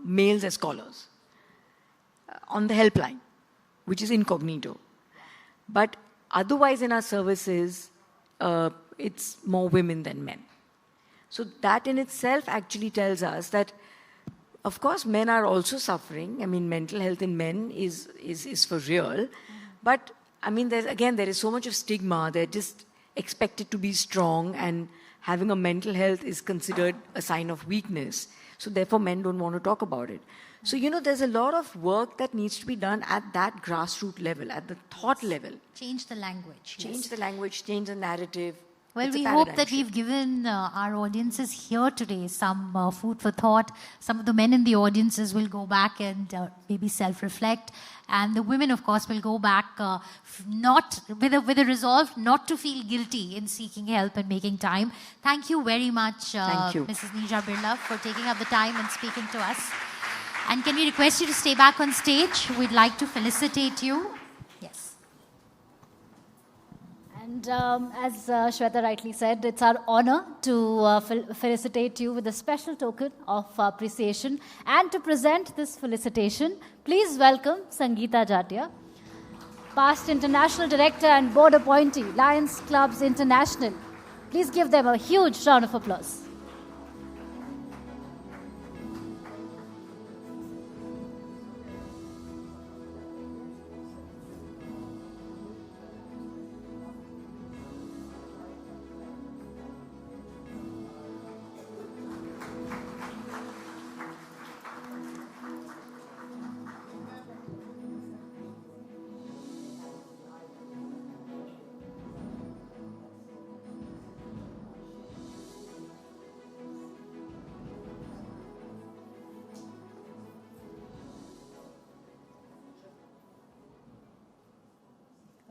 males as callers on the helpline, which is incognito. But otherwise in our services, it's more women than men. So that in itself actually tells us that, of course, men are also suffering. I mean, mental health in men is for real. But, I mean, there is so much of stigma. They're just expected to be strong, and having a mental health is considered a sign of weakness. So therefore, men don't want to talk about it. So, there's a lot of work that needs to be done at that grassroots level, at the thought level. Change the language. Change the language, change the narrative. Well, we hope that we've given our audiences here today some food for thought. Some of the men in the audiences will go back and maybe self-reflect. And the women, of course, will go back not with a resolve not to feel guilty in seeking help and making time. Thank you very much, Thank you. Mrs. Neeja Birla, for taking up the time and speaking to us. And can we request you to stay back on stage? We'd like to felicitate you. Yes. And as Shweta rightly said, it's our honor to felicitate you with a special token of appreciation. And to present this felicitation, please welcome Sangeeta Jatia, past international director and board appointee, Lions Clubs International. Please give them a huge round of applause.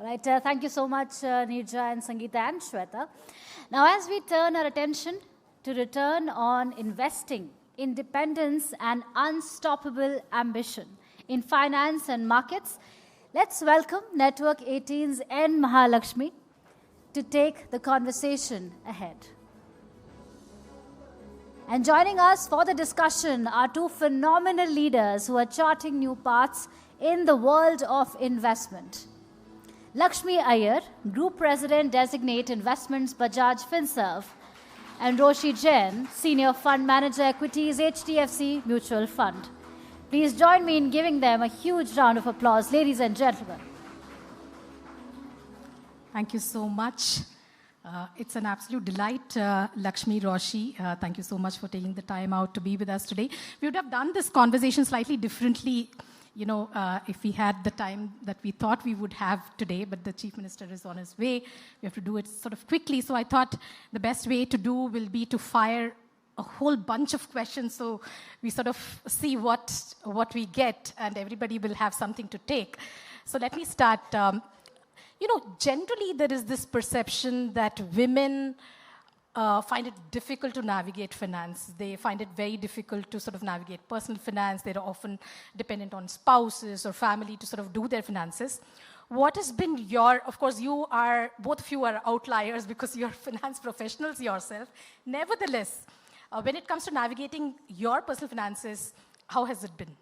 All right, thank you so much, Nirja and Sangeeta and Shweta. Now, as we turn our attention to return on investing, independence and unstoppable ambition in finance and markets, let's welcome Network 18's N. Mahalakshmi to take the conversation ahead. And joining us for the discussion are two phenomenal leaders who are charting new paths in the world of investment. Lakshmi Iyer, Group President Designate Investments Bajaj Finserv, and Roshi Jain, Senior Fund Manager Equities HDFC Mutual Fund. Please join me in giving them a huge round of applause, ladies and gentlemen. Thank you so much. It's an absolute delight, Lakshmi, Roshi. Thank you so much for taking the time out to be with us today. We would have done this conversation slightly differently, if we had the time that we thought we would have today, but the Chief Minister is on his way. We have to do it sort of quickly. So I thought the best way to do will be to fire a whole bunch of questions so we sort of see what we get and everybody will have something to take. So let me start. Generally there is this perception that women find it difficult to navigate finance. They find it very difficult to sort of navigate personal finance. They're often dependent on spouses or family to sort of do their finances. What has been of course both of you are outliers because you're finance professionals yourself. Nevertheless, when it comes to navigating your personal finances, how has it been?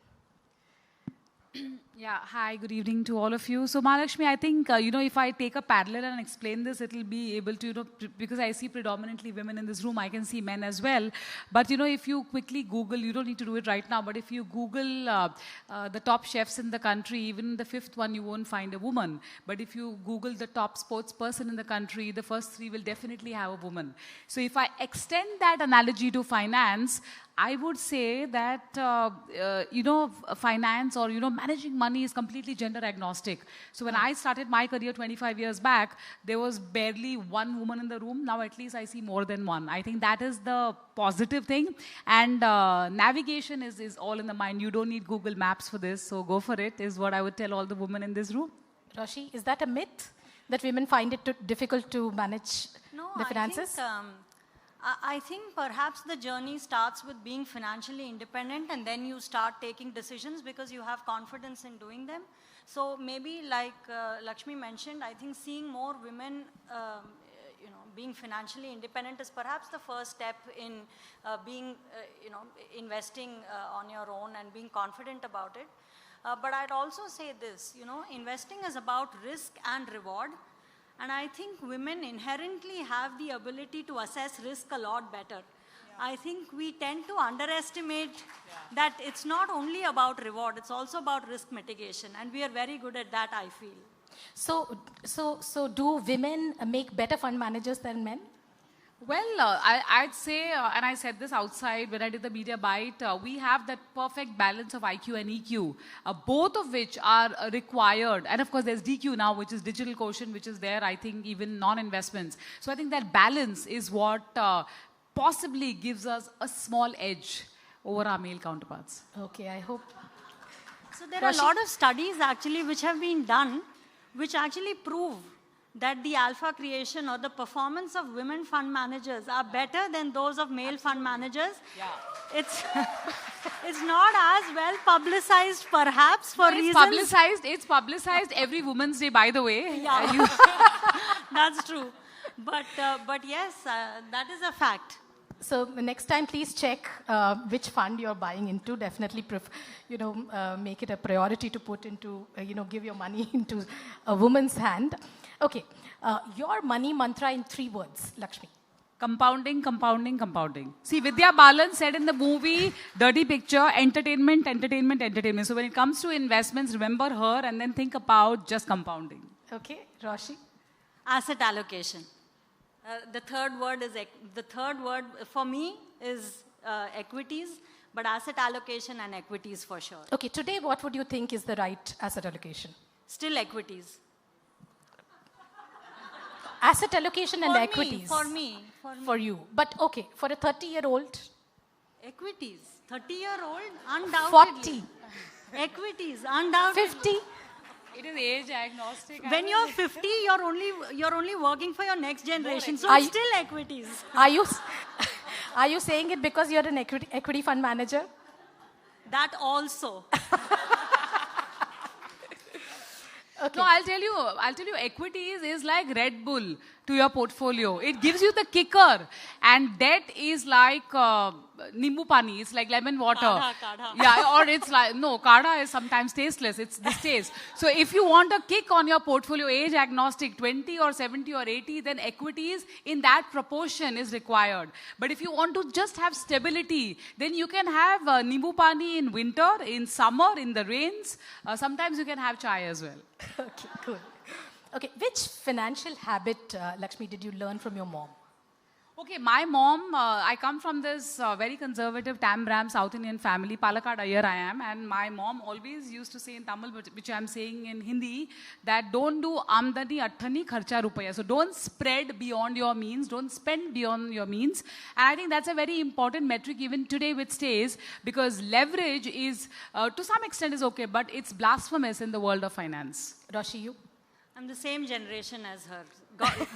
Yeah, hi, good evening to all of you. So Mahalakshmi, I think, if I take a parallel and explain this, it will be able to, because I see predominantly women in this room, I can see men as well. But, if you quickly Google, you don't need to do it right now, but if you Google the top chefs in the country, even the fifth one, you won't find a woman. But if you Google the top sports person in the country, the first three will definitely have a woman. So if I extend that analogy to finance, I would say that, finance or, managing money is completely gender agnostic. So when I started my career 25 years back, there was barely one woman in the room. Now at least I see more than one. I think that is the positive thing. And navigation is all in the mind. You don't need Google Maps for this, so go for it, is what I would tell all the women in this room. Roshi, is that a myth, that women find it difficult to manage the finances? I think perhaps the journey starts with being financially independent and then you start taking decisions because you have confidence in doing them. So maybe like Lakshmi mentioned, I think seeing more women being financially independent is perhaps the first step in investing on your own and being confident about it. But I'd also say this, investing is about risk and reward. And I think women inherently have the ability to assess risk a lot better. Yeah. I think we tend to underestimate that it's not only about reward, it's also about risk mitigation. And we are very good at that, I feel. So do women make better fund managers than men? Well, I'd say, and I said this outside when I did the media bite, we have that perfect balance of IQ and EQ, both of which are required. And of course, there's DQ now, which is digital quotient, which is there, I think, even non-investments. So I think that balance is what possibly gives us a small edge over our male counterparts. Okay, I hope. So there are a lot of studies actually which have been done, which actually prove that the alpha creation or the performance of women fund managers are better than those of male fund managers. Yeah. It's, it's not as well publicized perhaps for reasons. It's publicized every Women's Day, by the way. Yeah. That's true. But yes, that is a fact. So next time, please check which fund you're buying into. Definitely, make it a priority to put into, give your money into a woman's hand. Okay, your money mantra in 3 words, Lakshmi. Compounding, compounding, compounding. See, Vidya Balan said in the movie Dirty Picture, entertainment, entertainment, entertainment. So when it comes to investments, remember her and then think about just compounding. Okay, Roshi? Asset allocation. The third word for me is equities, but asset allocation and equities for sure. Okay, today what would you think is the right asset allocation? Still equities. Asset allocation and equities. For me. For you. But okay, for a 30-year-old? Equities. 30-year-old, undoubtedly. 40. Equities, undoubtedly. 50. It is age agnostic. When you're 50, you're only working for your next generation. So it's still equities. Are you saying it because you're an equity fund manager? That also. Okay. No, I'll tell you, equities is like Red Bull to your portfolio. It gives you the kicker. And debt is like Nimbu Pani. It's like lemon water. Kadha. Yeah, or it's like, no, Kadha is sometimes tasteless. It's this taste. So if you want a kick on your portfolio, age agnostic, 20 or 70 or 80, then equities in that proportion is required. But if you want to just have stability, then you can have Nimbu Pani in winter, in summer, in the rains. Sometimes you can have chai as well. Okay, cool. Okay, which financial habit, Lakshmi, did you learn from your mom? Okay, my mom, I come from this very conservative Tambram South Indian family, Palakkad Iyer I am, and my mom always used to say in Tamil, which I am saying in Hindi, that don't do amdani atthani kharcha rupaya. So don't spread beyond your means, don't spend beyond your means. And I think that's a very important metric even today which stays, because leverage is, to some extent is okay, but it's blasphemous in the world of finance. Roshi, you? I'm the same generation as her.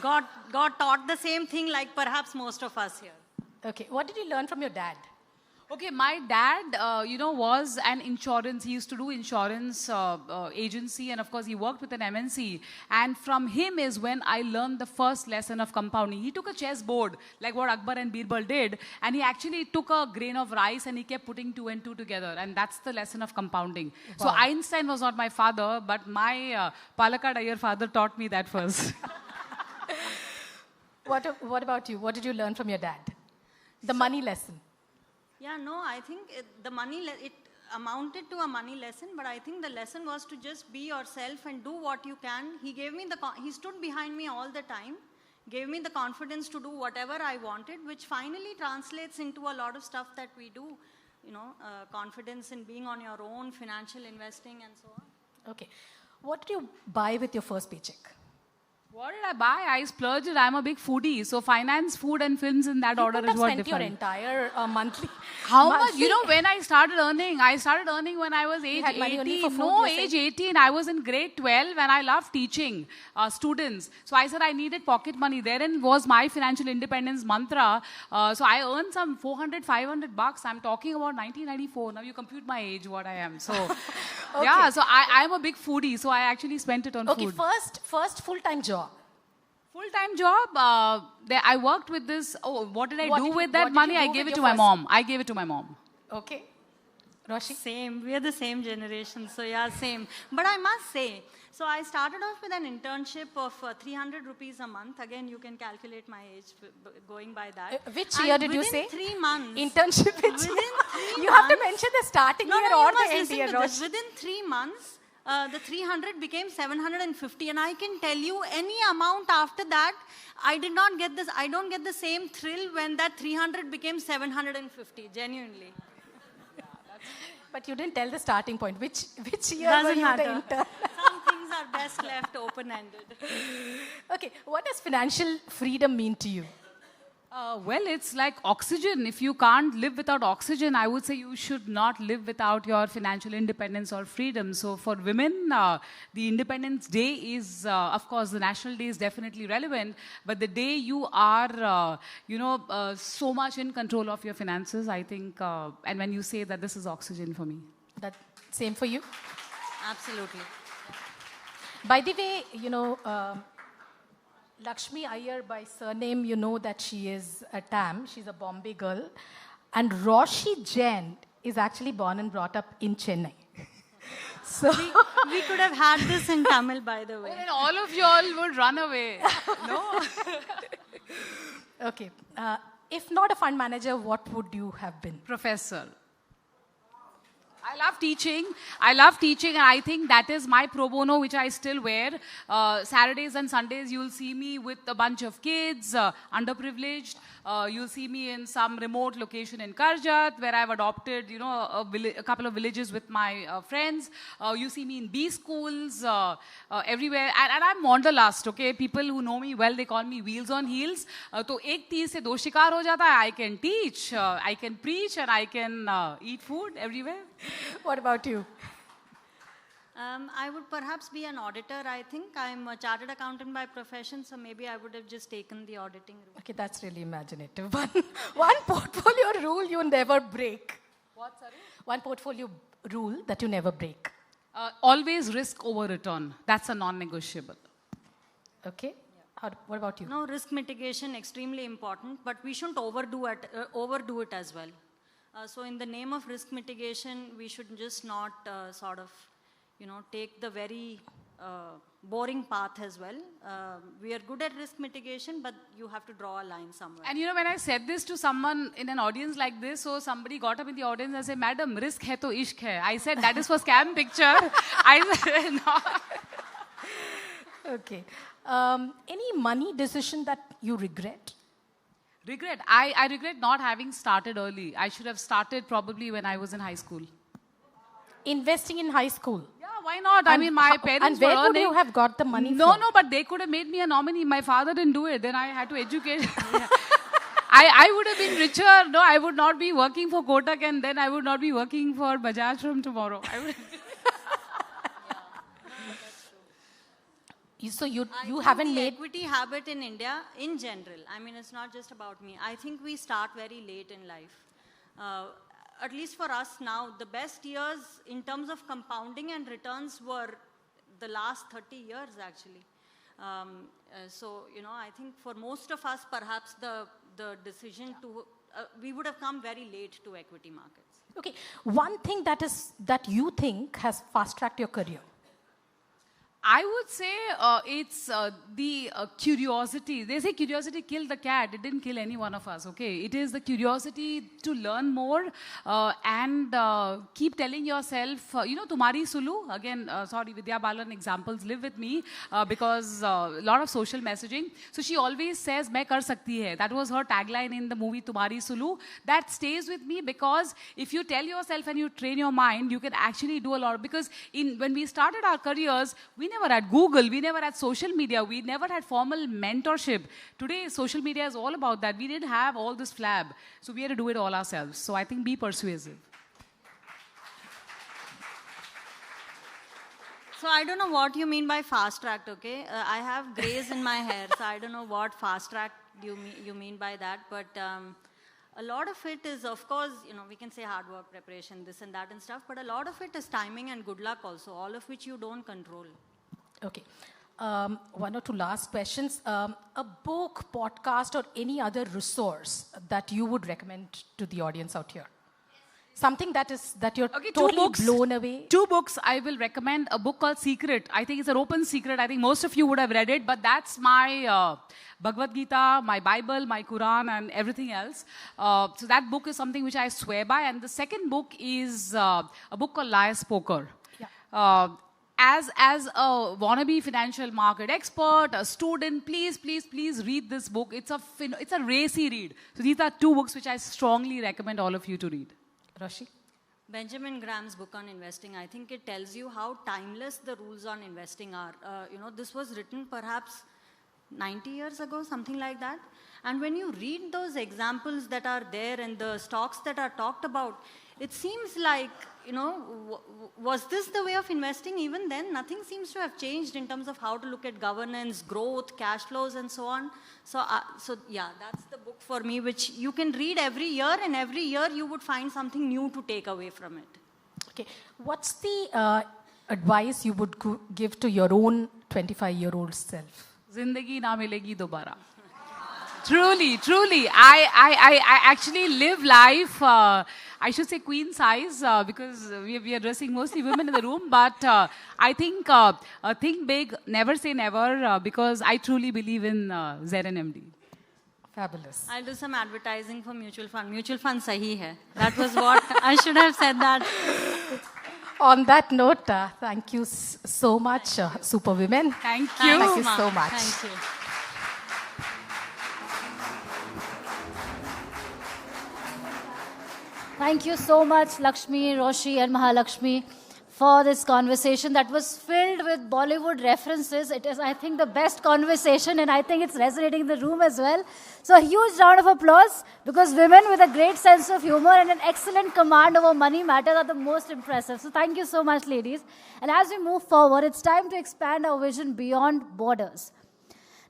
Got taught the same thing like perhaps most of us here. Okay, what did you learn from your dad? Okay, my dad, was an insurance. He used to do insurance agency, and of course he worked with an MNC. And from him is when I learned the first lesson of compounding. He took a chessboard, like what Akbar and Birbal did, and he actually took a grain of rice and he kept putting 2 and 2 together. And that's the lesson of compounding. Wow. So Einstein was not my father, but my Palakkad Iyer father taught me that first. What about you? What did you learn from your dad? The money lesson. Yeah, no, I think it amounted to a money lesson, but I think the lesson was to just be yourself and do what you can. He gave me he stood behind me all the time, gave me the confidence to do whatever I wanted, which finally translates into a lot of stuff that we do. Confidence in being on your own, financial investing, and so on. Okay. What did you buy with your first paycheck? What did I buy? I splurged it. I'm a big foodie. So finance, food and films in that order is what defined. You spent your entire monthly. How much? When I started earning when I was age 18. No, age 18. I was in grade 12 and I loved teaching students. So I said I needed pocket money. Therein was my financial independence mantra. So I earned some $400, $500. I'm talking about 1994. Now you compute my age, what I am. So okay. Yeah, so I'm a big foodie. So I actually spent it on food. Okay, first full-time job. Full-time job, I worked with this. Oh, what did I do with that money? I gave it to my mom. Okay. Roshi? Same. We are the same generation. So yeah, same. But I must say, so I started off with an internship of 300 rupees a month. Again, you can calculate my age going by that. Which year did you say? Within 3 months. Internship. Within 3 you have to mention the starting year or the end year, Roshi. Within 3 months, the 300 became 750, and I can tell you any amount after that, I don't get the same thrill when that 300 became 750, genuinely. But you didn't tell the starting point. Which year Doesn't were you matter. the intern? Some things are best left open-ended. Okay, what does financial freedom mean to you? Well, it's like oxygen. If you can't live without oxygen, I would say you should not live without your financial independence or freedom. So for women, the Independence Day is, of course, the National Day is definitely relevant. But the day you are, so much in control of your finances, I think, and when you say that this is oxygen for me. That same for you? Absolutely. By the way, Lakshmi Iyer, by surname, you know that she is a TAM. She's a Bombay girl. And Roshi Jain is actually born and brought up in Chennai. So we could have had this in Tamil, by the way. Then all of y'all would run away. No? Okay. If not a fund manager, what would you have been? Professor. I love teaching, and I think that is my pro bono, which I still wear. Saturdays and Sundays, you'll see me with a bunch of kids, underprivileged. You'll see me in some remote location in Karjat, where I've adopted, a couple of villages with my friends. You see me in B schools, everywhere. And I'm wanderlust, okay? People who know me well, they call me wheels on heels. So, ek teez se do shikar ho jata hai. I can teach, I can preach, and I can eat food everywhere. What about you? I would perhaps be an auditor, I think. I'm a chartered accountant by profession, so maybe I would have just taken the auditing route. Okay, that's really imaginative. One portfolio rule you never break. What, sorry? One portfolio rule that you never break. Always risk over return. That's a non-negotiable. Okay. What about you? No, risk mitigation, extremely important, but we shouldn't overdo it as well. So in the name of risk mitigation, we should just not take the very boring path as well. We are good at risk mitigation, but you have to draw a line somewhere. And when I said this to someone in an audience like this, so somebody got up in the audience and said, "Madam, risk hai to ishq hai." I said, that is for scam picture. I said, no. Okay. Any money decision that you regret? Regret? I regret not having started early. I should have started probably when I was in high school. Investing in high school? Yeah, why not? I mean, my parents were earning. And where would you have got the money No, from? No, but they could have made me a nominee. My father didn't do it. Then I had to educate. I would have been richer. No, I would not be working for Kotak, and then I would not be working for Bajaj from tomorrow. So you haven't made equity habit in India in general. I mean, it's not just about me. I think we start very late in life. At least for us now, the best years in terms of compounding and returns were the last 30 years actually. I think for most of us, perhaps the decision to we would have come very late to equity markets. Okay, one thing that you think has fast-tracked your career. I would say it's the curiosity. They say curiosity killed the cat. It didn't kill any one of us, okay? It is the curiosity to learn more and keep telling yourself, Tumhari Sulu, again, sorry, Vidya Balan examples live with me because a lot of social messaging. So she always says, "Main kar sakti hai." That was her tagline in the movie Tumhari Sulu. That stays with me because if you tell yourself and you train your mind, you can actually do a lot. Because when we started our careers, we never had Google, we never had social media, we never had formal mentorship. Today, social media is all about that. We didn't have all this flab, so we had to do it all ourselves. So I think be persuasive. So I don't know what you mean by fast track, okay? I have grays in my hair, so I don't know what fast track you mean by that. But a lot of it is, of course, we can say hard work, preparation, this and that and stuff, but a lot of it is timing and good luck also, all of which you don't control. Okay. One or two last questions. A book, podcast, or any other resource that you would recommend to the audience out here? Something that you're totally blown away? 2 books I will recommend. A book called Secret. I think it's an open secret. I think most of you would have read it, but that's my Bhagavad Gita, my Bible, my Quran, and everything else. So that book is something which I swear by. And the second book is a book called Liar's Poker. Yeah. As a wannabe financial market expert, a student, please read this book. It's a racy read. So these are 2 books which I strongly recommend all of you to read. Rashi? Benjamin Graham's book on investing, I think it tells you how timeless the rules on investing are. This was written perhaps 90 years ago, something like that. And when you read those examples that are there and the stocks that are talked about, it seems like, was this the way of investing even then? Nothing seems to have changed in terms of how to look at governance, growth, cash flows, and so on. So yeah, that's the book for me, which you can read every year, and every year you would find something new to take away from it. Okay, what's the advice you would give to your own 25-year-old self? Zindagi na milegi dobara. Truly, truly. I actually live life, I should say queen size, because we are dressing mostly women in the room, but I think big, never say never, because I truly believe in ZNMD. Fabulous. I'll do some advertising for mutual fund. Mutual fund sahi hai. That was what I should have said that. On that note, thank you so much, Superwomen. Thank you. Thank you so much. Thank you. Thank you so much, Lakshmi, Roshi, and Mahalakshmi, for this conversation that was filled with Bollywood references. It is, I think, the best conversation, and I think it's resonating in the room as well. So a huge round of applause, because women with a great sense of humor and an excellent command over money matters are the most impressive. So thank you so much, ladies. And as we move forward, it's time to expand our vision beyond borders.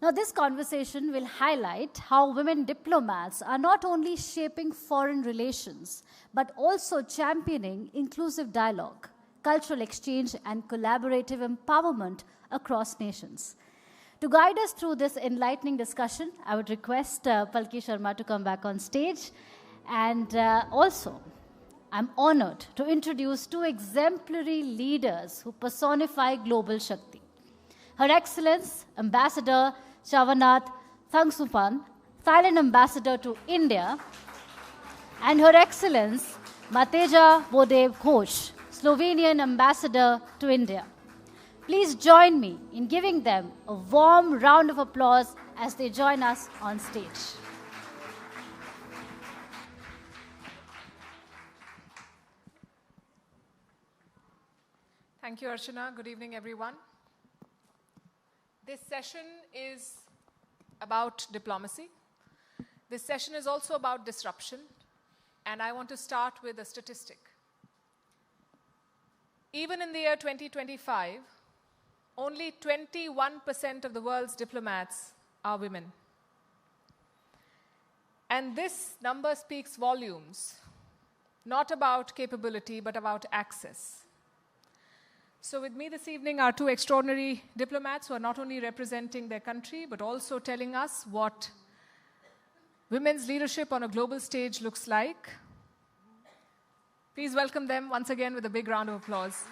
Now, this conversation will highlight how women diplomats are not only shaping foreign relations, but also championing inclusive dialogue, cultural exchange, and collaborative empowerment across nations. To guide us through this enlightening discussion, I would request Palki Sharma to come back on stage. And also, I'm honored to introduce two exemplary leaders who personify global Shakti. Her Excellence, Ambassador Chavanath Thangsupan, Thailand Ambassador to India, and Her Excellence Mateja Bodev Ghosh, Slovenian Ambassador to India. Please join me in giving them a warm round of applause as they join us on stage. Thank you, Archana. Good evening, everyone. This session is about diplomacy. This session is also about disruption, and I want to start with a statistic. Even in the year 2025, only 21% of the world's diplomats are women. And this number speaks volumes, not about capability, but about access. So with me this evening are two extraordinary diplomats who are not only representing their country, but also telling us what women's leadership on a global stage looks like. Please welcome them once again with a big round of applause.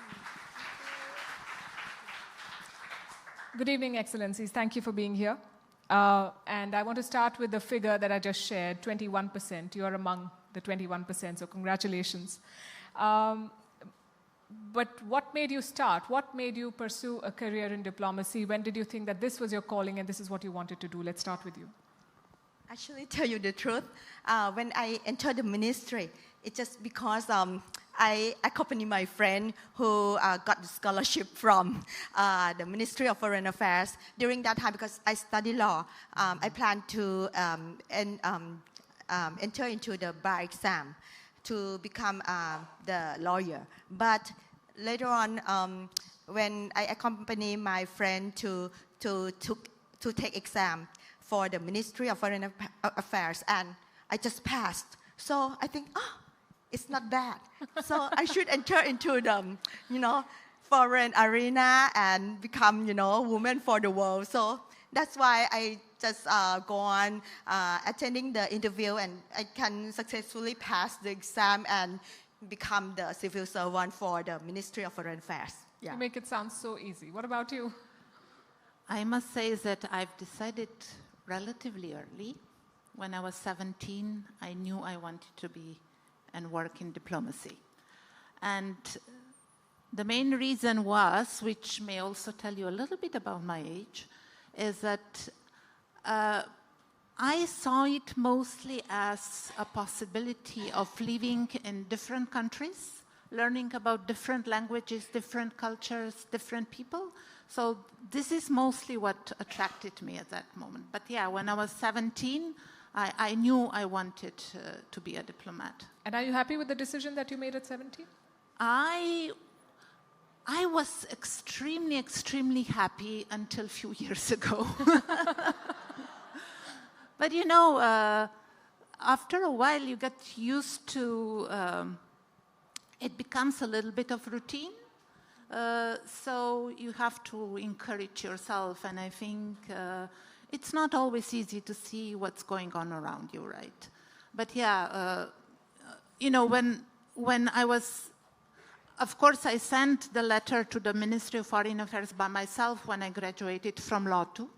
Good evening, Excellencies. Thank you for being here. And I want to start with the figure that I just shared, 21%. You are among the 21%, so congratulations. But what made you start? What made you pursue a career in diplomacy? When did you think that this was your calling and this is what you wanted to do? Let's start with you. Actually, tell you the truth, when I entered the ministry, it's just because I accompanied my friend who got the scholarship from the Ministry of Foreign Affairs. During that time, because I study law, I planned to enter into the bar exam to become the lawyer. But later on, when I accompanied my friend to take exam for the Ministry of Foreign Affairs, and I just passed. So I think, it's not bad. So I should enter into the, foreign arena and become, woman for the world. So that's why I just go on attending the interview, and I can successfully pass the exam and become the civil servant for the Ministry of Foreign Affairs. Yeah. You make it sound so easy. What about you? I must say that I've decided relatively early. When I was 17, I knew I wanted to be and work in diplomacy. And the main reason was, which may also tell you a little bit about my age, is that I saw it mostly as a possibility of living in different countries, learning about different languages, different cultures, different people. So this is mostly what attracted me at that moment. But yeah, when I was 17, I knew I wanted to be a diplomat. And are you happy with the decision that you made at 17? I was extremely, extremely happy until a few years ago. But you know, after a while you get used to, it becomes a little bit of routine. So you have to encourage yourself, and I think it's not always easy to see what's going on around you, right? But yeah, you know, when I was, of course, I sent the letter to the Ministry of Foreign Affairs by myself when I graduated from Law 2.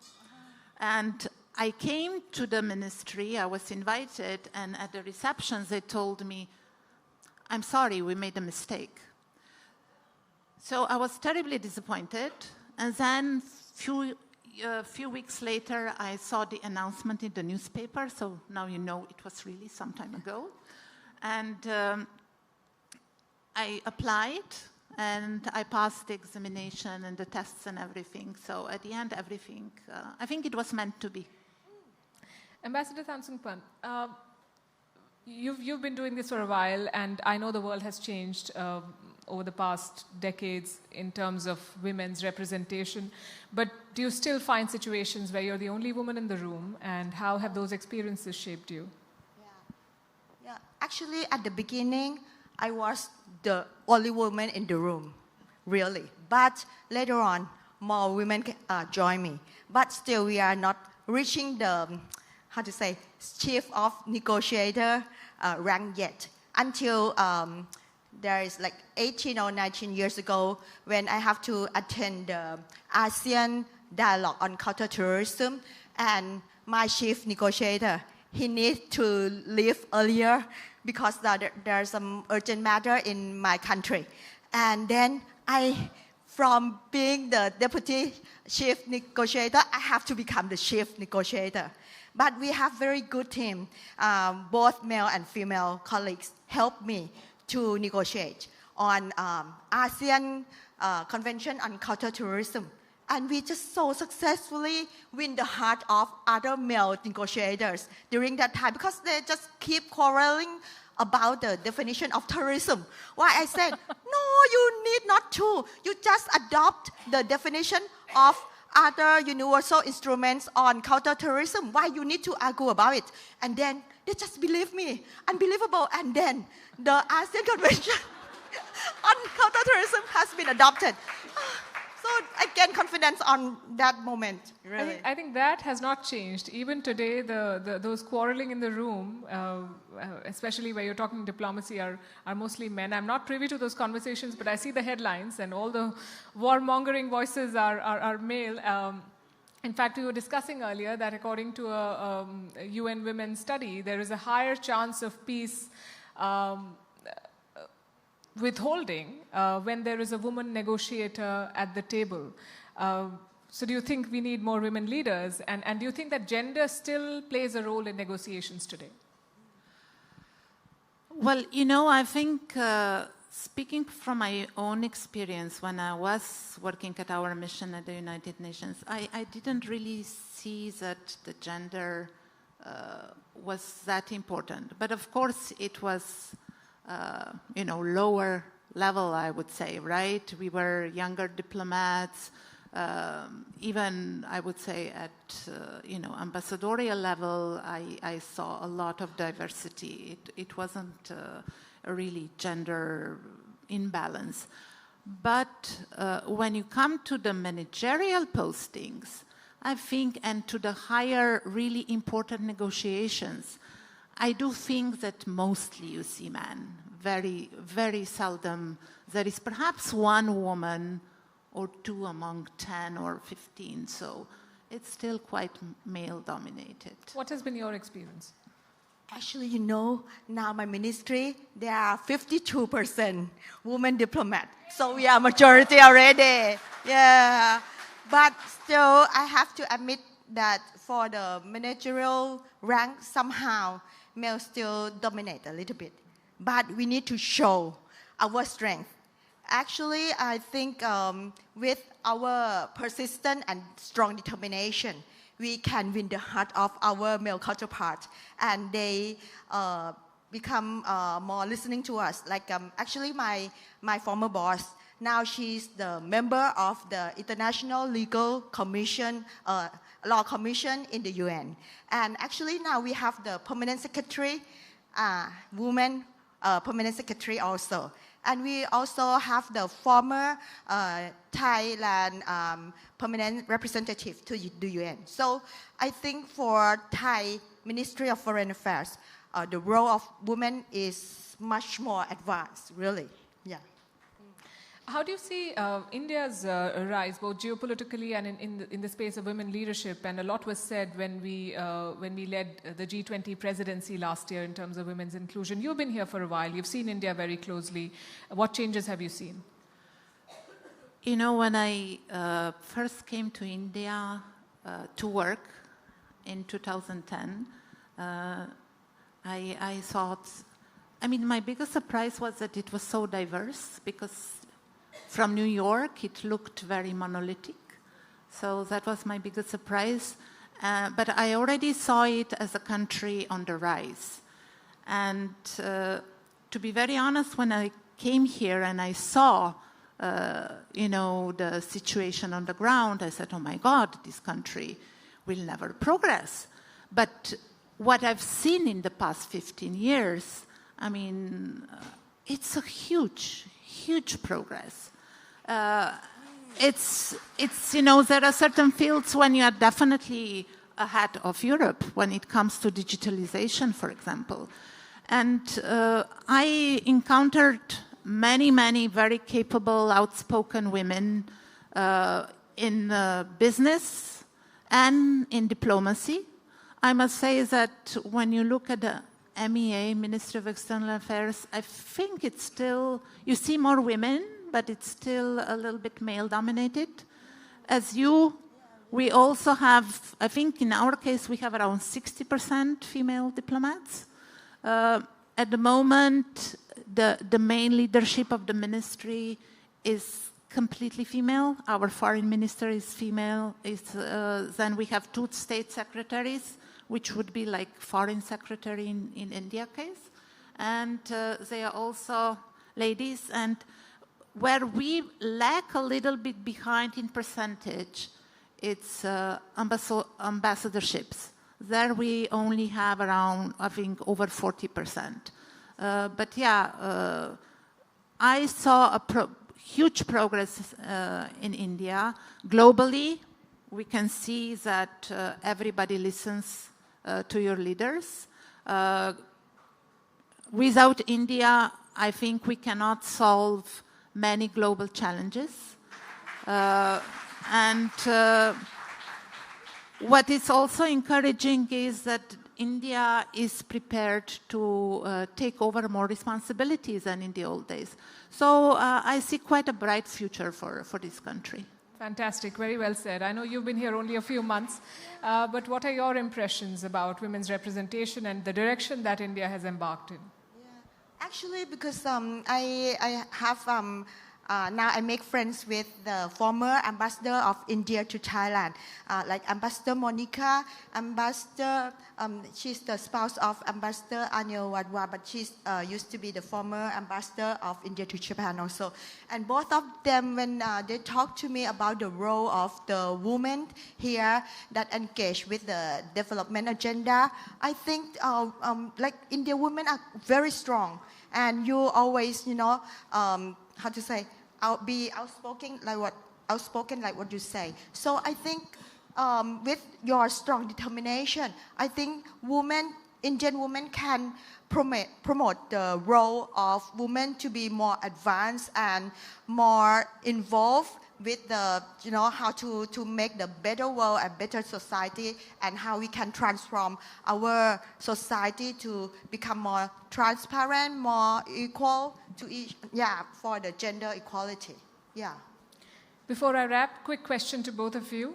And I came to the ministry, I was invited, and at the receptions they told me, I'm sorry, we made a mistake. So I was terribly disappointed. And then a few weeks later, I saw the announcement in the newspaper. So now you know it was really some time ago. And I applied, and I passed the examination and the tests and everything. So at the end, everything, I think it was meant to be. Ambassador Thansungpan, you've been doing this for a while, and I know the world has changed over the past decades in terms of women's representation. But do you still find situations where you're the only woman in the room, and how have those experiences shaped you? Yeah. Actually, at the beginning, I was the only woman in the room, really. But later on, more women joined me. But still, we are not reaching the, how to say, chief of negotiator rank yet. Until there is like 18 or 19 years ago, when I have to attend the ASEAN dialogue on counterterrorism, and my chief negotiator, he needs to leave earlier because there's some urgent matter in my country. And then from being the deputy chief negotiator, I have to become the chief negotiator. But we have very good team. Both male and female colleagues help me to negotiate on ASEAN Convention on Counterterrorism. And we just so successfully win the heart of other male negotiators during that time, because they just keep quarreling about the definition of terrorism. Why I said, no, you need not to. You just adopt the definition of other universal instruments on counterterrorism. Why you need to argue about it? And then they just believe me. Unbelievable. And then the ASEAN Convention on Counterterrorism has been adopted. So I gain confidence on that moment, really. I think that has not changed. Even today, those quarreling in the room, especially where you're talking diplomacy, are mostly men. I'm not privy to those conversations, but I see the headlines, and all the warmongering voices are male. In fact, we were discussing earlier that according to a UN Women study, there is a higher chance of peace withholding when there is a woman negotiator at the table. So do you think we need more women leaders? And do you think that gender still plays a role in negotiations today? Well, you know, I think speaking from my own experience, when I was working at our mission at the United Nations, I didn't really see that the gender was that important. But of course, it was you know, lower level, I would say, right? We were younger diplomats. Even, I would say, at, you know, ambassadorial level, I saw a lot of diversity. It wasn't a really gender imbalance. But when you come to the managerial postings, I think, and to the higher, really important negotiations, I do think that mostly you see men. Very, very seldom. There is perhaps one woman or two among 10 or 15. So it's still quite male-dominated. What has been your experience? Actually, you know, now my ministry, there are 52% women diplomats. So we are majority already. Yeah. But still, I have to admit that for the managerial rank, somehow, males still dominate a little bit. But we need to show our strength. actually, I think with our persistent and strong determination, we can win the heart of our male counterparts, and they become more listening to us. Like actually, my former boss, now she's the member of the International Legal Commission, Law Commission in the UN. And actually now we have the permanent secretary, woman permanent secretary also. And we also have the former Thailand permanent representative to the UN. So I think for Thai Ministry of Foreign Affairs, the role of women is much more advanced, really. Yeah. How do you see India's rise, both geopolitically and in the space of women leadership? And a lot was said when we led the G20 presidency last year in terms of women's inclusion. You've been here for a while. You've seen India very closely. What changes have you seen? You know, when I first came to India to work in 2010, I thought, I mean, my biggest surprise was that it was so diverse, because from New York, it looked very monolithic. So that was my biggest surprise. But I already saw it as a country on the rise. And to be very honest, when I came here and I saw, you know, the situation on the ground, I said, oh my God, this country will never progress. But what I've seen in the past 15 years, I mean, it's a huge, huge progress. It's, you know, there are certain fields when you are definitely ahead of Europe when it comes to digitalization, for example. And I encountered many, many very capable, outspoken women in business and in diplomacy. I must say that when you look at the MEA, Ministry of External Affairs, I think it's still, you see more women, but it's still a little bit male-dominated. As we also have, I think in our case, we have around 60% female diplomats. At the moment, the main leadership of the ministry is completely female. Our foreign minister is female. Then we have 2 state secretaries, which would be like foreign secretary in India case. And they are also ladies. And where we lack a little bit behind in percentage, it's ambassadorships. There we only have around, I think, over 40%. But yeah, I saw a huge progress in India. Globally, we can see that everybody listens to your leaders. Without India, I think we cannot solve many global challenges. And what is also encouraging is that India is prepared to take over more responsibilities than in the old days. So I see quite a bright future for this country. Fantastic, very well said. I know you've been here only a few months, but what are your impressions about women's representation and the direction that India has embarked in? Actually, because I have, now I make friends with the former ambassador of India to Thailand, like Ambassador Monica, Ambassador, she's the spouse of Ambassador Anil Wadwa, but she's used to be the former ambassador of India to Japan also. And both of them, when they talk to me about the role of the women here that engage with the development agenda, I think like Indian women are very strong. And you always, you know, how to say, be outspoken like what you say. So I think with your strong determination, I think Indian women can promote the role of women to be more advanced and more involved with the, you know, how to make the better world a better society, and how we can transform our society to become more transparent, more equal to each, for the gender equality. Yeah. Before I wrap, quick question to both of you.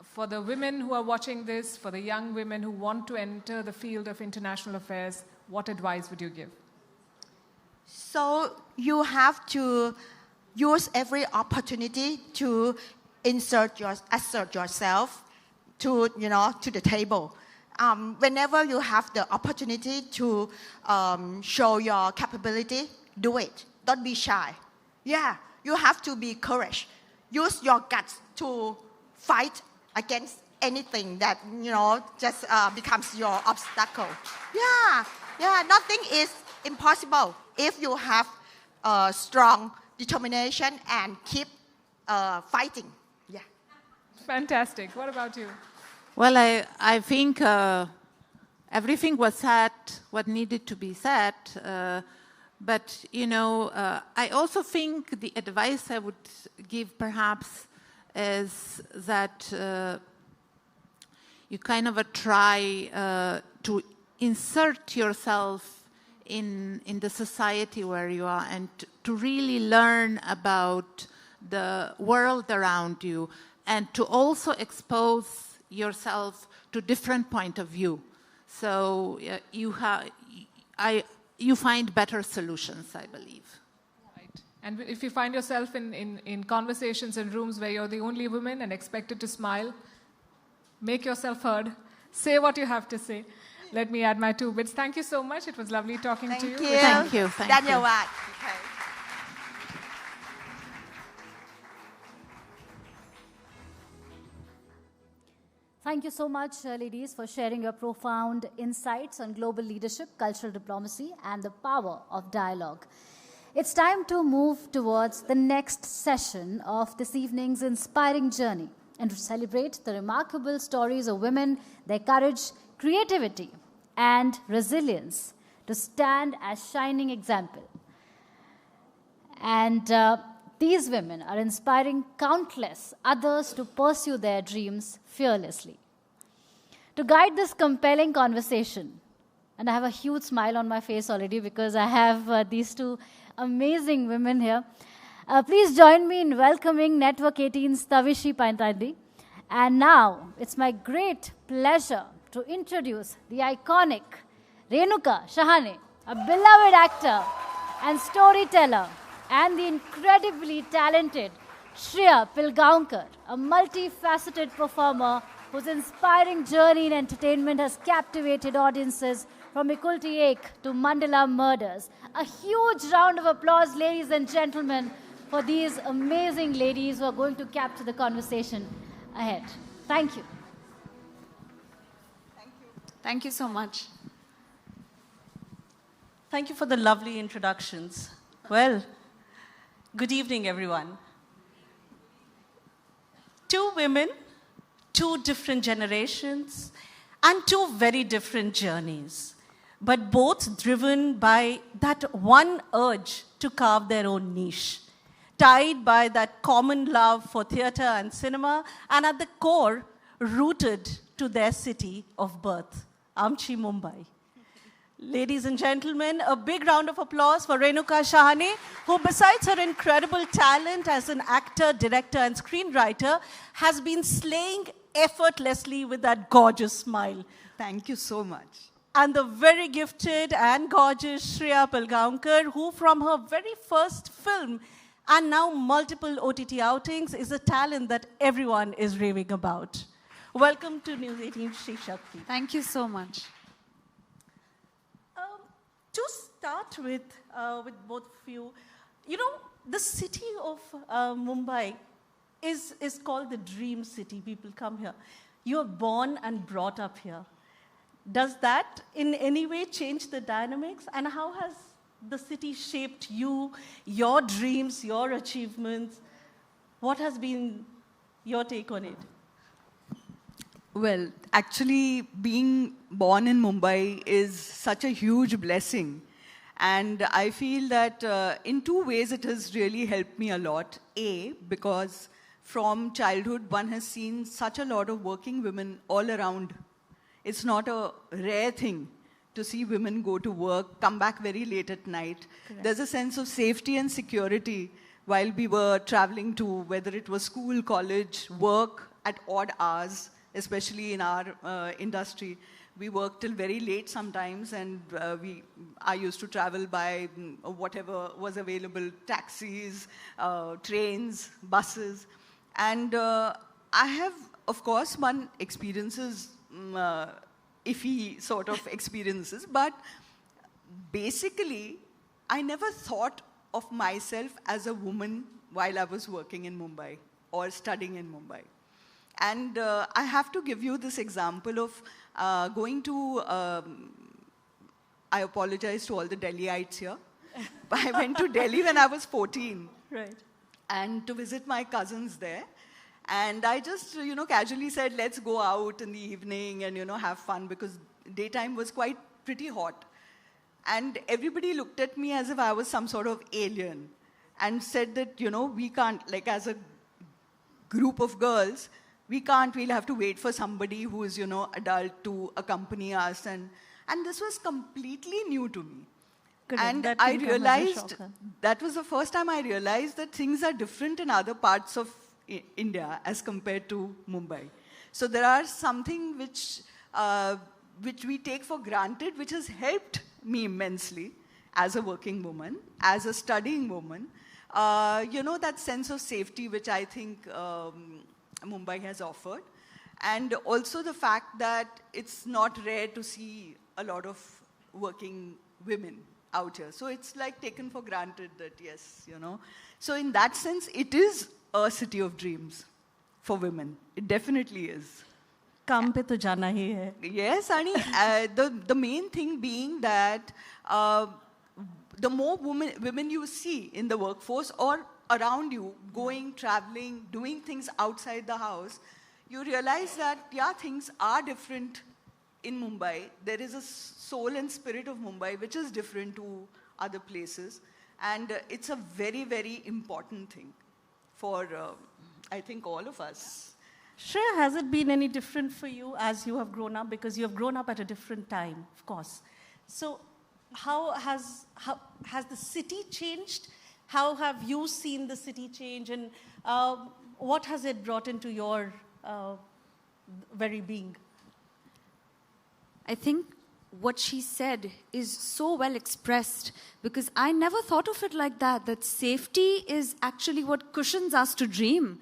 For the women who are watching this, for the young women who want to enter the field of international affairs, what advice would you give? So you have to use every opportunity to assert yourself to the table. Whenever you have the opportunity to show your capability, do it. Don't be shy. Yeah, you have to be courage. Use your guts to fight against anything that just becomes your obstacle. Yeah, nothing is impossible if you have strong determination and keep fighting. Yeah. Fantastic. What about you? Well, I think everything was said, what needed to be said. But, I also think the advice I would give perhaps is that you kind of try to insert yourself in the society where you are and to really learn about the world around you and to also expose yourself to different point of view. So you find better solutions, I believe. Right. And if you find yourself in conversations in rooms where you're the only woman and expected to smile, make yourself heard. Say what you have to say. Let me add my 2 bits. Thank you so much. It was lovely talking to you. Thank you. Thank you. Okay. Thank you so much, ladies, for sharing your profound insights on global leadership, cultural diplomacy, and the power of dialogue. It's time to move towards the next session of this evening's inspiring journey and to celebrate the remarkable stories of women, their courage, creativity, and resilience to stand as shining example. And these women are inspiring countless others to pursue their dreams fearlessly. To guide this compelling conversation, and I have a huge smile on my face already because I have these 2 amazing women here. Please join me in welcoming Network 18's Tavishi Paintandi. And now, it's my great pleasure to introduce the iconic Renuka Shahane, a beloved actor and storyteller, and the incredibly talented Shreya Pilgaonkar, a multifaceted performer whose inspiring journey in entertainment has captivated audiences from Equality Ek to Mandela Murders. A huge round of applause, ladies and gentlemen, for these amazing ladies who are going to capture the conversation ahead. Thank you. Thank you so much. Thank you for the lovely introductions. Well, good evening, everyone. 2 women, 2 different generations, and 2 very different journeys, but both driven by that one urge to carve their own niche, tied by that common love for theatre and cinema, and at the core, rooted to their city of birth, Amchi, Mumbai. Ladies and gentlemen, a big round of applause for Renuka Shahane, who besides her incredible talent as an actor, director, and screenwriter, has been slaying effortlessly with that gorgeous smile. Thank you so much. And the very gifted and gorgeous Shreya Pilgaonkar, who from her very first film and now multiple OTT outings is a talent that everyone is raving about. Welcome to News18 SheShakti. Thank you so much. To start with both of you, the city of Mumbai is called the dream city. People come here. You are born and brought up here. Does that in any way change the dynamics? And how has the city shaped you, your dreams, your achievements? What has been your take on it? Well, actually, being born in Mumbai is such a huge blessing. And I feel that in 2 ways it has really helped me a lot. A, because from childhood one has seen such a lot of working women all around. It's not a rare thing to see women go to work, come back very late at night. Correct. There's a sense of safety and security while we were traveling to, whether it was school, college, work at odd hours, especially in our industry. we worked till very late sometimes, and I used to travel by whatever was available, taxis, trains, buses. And I have, of course, one experiences, iffy sort of experiences, but basically, I never thought of myself as a woman while I was working in Mumbai or studying in Mumbai. And I have to give you this example of going to, I apologize to all the Delhiites here. I went to Delhi when I was 14. Right. And to visit my cousins there. And I just, casually said, let's go out in the evening and, have fun, because daytime was quite pretty hot. And everybody looked at me as if I was some sort of alien and said that, we can't, like as a group of girls, we can't, we'll have to wait for somebody who is, adult to accompany us. And this was completely new to me. Correct. And That I can come as a realized, shocker. that was the first time I realized that things are different in other parts of India as compared to Mumbai. So there are something which we take for granted, which has helped me immensely as a working woman, as a studying woman. That sense of safety which I think Mumbai has offered. And also the fact that it's not rare to see a lot of working women out here. So it's like taken for granted that, yes, So in that sense, it is a city of dreams for women. It definitely is. काम पे तो जाना ही है. Yes, Ani, the main thing being that the more women you see in the workforce or around you, going, traveling, doing things outside the house, you realize that, yeah, things are different in Mumbai. There is a soul and spirit of Mumbai which is different to other places. And it's a very, very important thing for, I think, all of us. Shreya, has it been any different for you as you have grown up? Because you have grown up at a different time, of course. So how has the city changed? How have you seen the city change? And what has it brought into your very being? I think what she said is so well expressed, because I never thought of it like that safety is actually what cushions us to dream.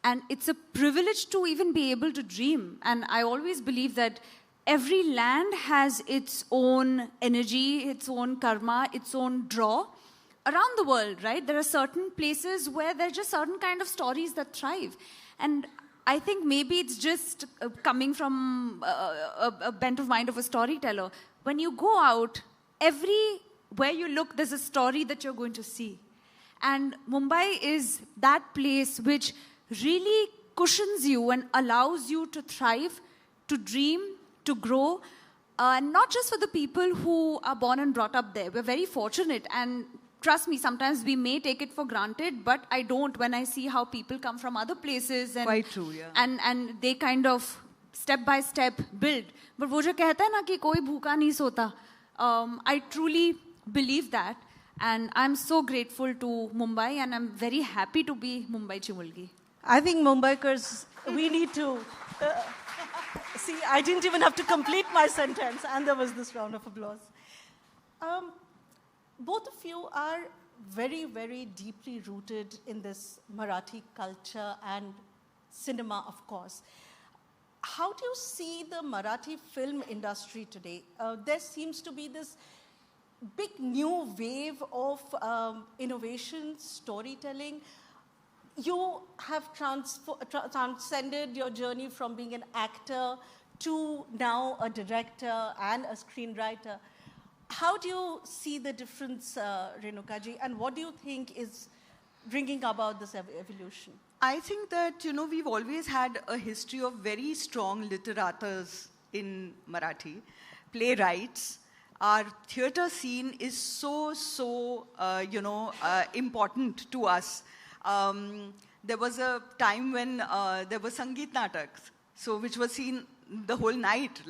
And it's a privilege to even be able to dream. And I always believe that every land has its own energy, its own karma, its own draw. Around the world, right? There are certain places where there are just certain kind of stories that thrive. And I think maybe it's just coming from a bent of mind of a storyteller. When you go out, everywhere you look, there's a story that you're going to see. And Mumbai is that place which really cushions you and allows you to thrive, to dream, to grow. Not just for the people who are born and brought up there. We're very fortunate, and trust me, sometimes we may take it for granted, but I don't when I see how people come from other places and Quite true, yeah. and they kind of step by step build. But वो जो कहता है ना कि कोई भूखा नहीं सोता, I truly believe that, and I'm so grateful to Mumbai, and I'm very happy to be Mumbai Chimulgi. I think Mumbaikars, we need to... see, I didn't even have to complete my sentence, and there was this round of applause. Both of you are very, very deeply rooted in this Marathi culture and cinema, of course. How do you see the Marathi film industry today? There seems to be this big new wave of innovation, storytelling. You have transcended your journey from being an actor to now a director and a screenwriter. How do you see the difference, Renukaji, and what do you think is bringing about this evolution? I think that, we've always had a history of very strong literators in Marathi, playwrights. Our theatre scene is so important to us. There was a time when there were Sangeet Nataks, which was seen the whole night.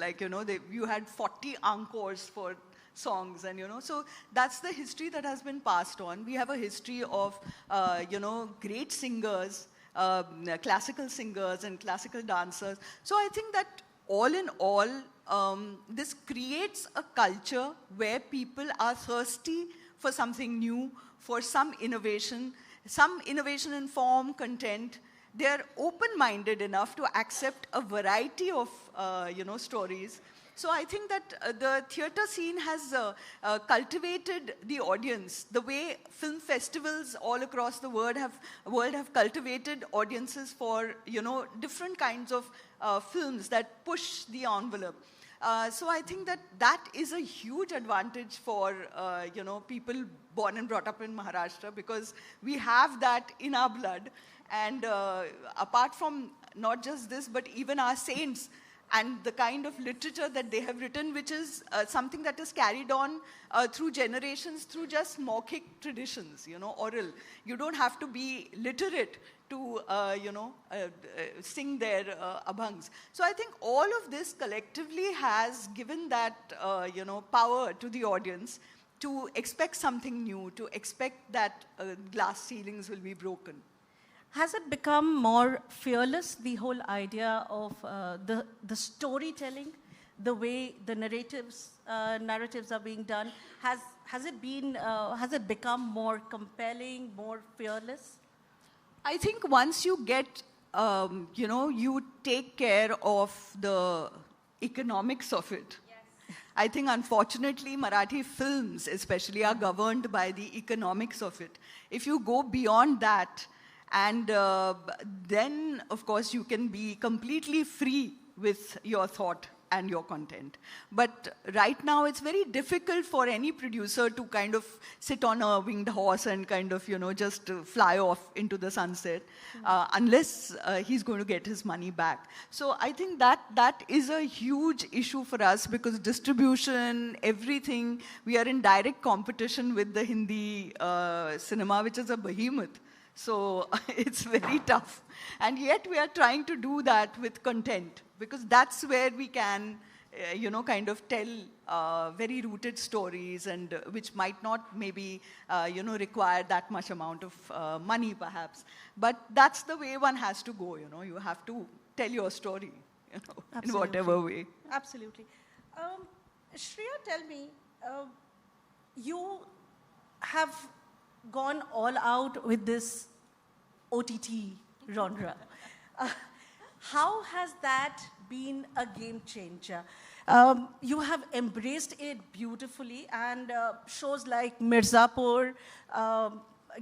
You had 40 encores for songs, and so that's the history that has been passed on. We have a history of great singers, classical singers and classical dancers. So I think that all in all, this creates a culture where people are thirsty for something new, for some innovation in form, content. They're open-minded enough to accept a variety of, stories. So I think that the theatre scene has cultivated the audience the way film festivals all across the world have cultivated audiences for, different kinds of films that push the envelope. So I think that is a huge advantage for, people born and brought up in Maharashtra, because we have that in our blood. And apart from not just this, but even our saints and the kind of literature that they have written, which is something that is carried on through generations, through just maukhik traditions, oral. You don't have to be literate to, sing their abhangs. So I think all of this collectively has given that, power to the audience to expect something new, to expect that glass ceilings will be broken. Has it become more fearless, the whole idea of the storytelling, the way the narratives are being done? Has it become more compelling, more fearless? I think once you get, you take care of the economics of it. Yes. I think unfortunately Marathi films especially are governed by the economics of it. If you go beyond that, and then, of course, you can be completely free with your thought and your content. But right now, it's very difficult for any producer to kind of sit on a winged horse and kind of, just fly off into the sunset, unless he's going to get his money back. So I think that is a huge issue for us, because distribution, everything, we are in direct competition with the Hindi cinema, which is a behemoth. So it's very tough. And yet we are trying to do that with content, because that's where we can, kind of tell very rooted stories, and which might not maybe, require that much amount of money perhaps. But that's the way one has to go, You have to tell your story, in whatever way. Absolutely. Shreya, tell me, you have gone all out with this OTT genre. How has that been a game changer? You have embraced it beautifully, and shows like Mirzapur,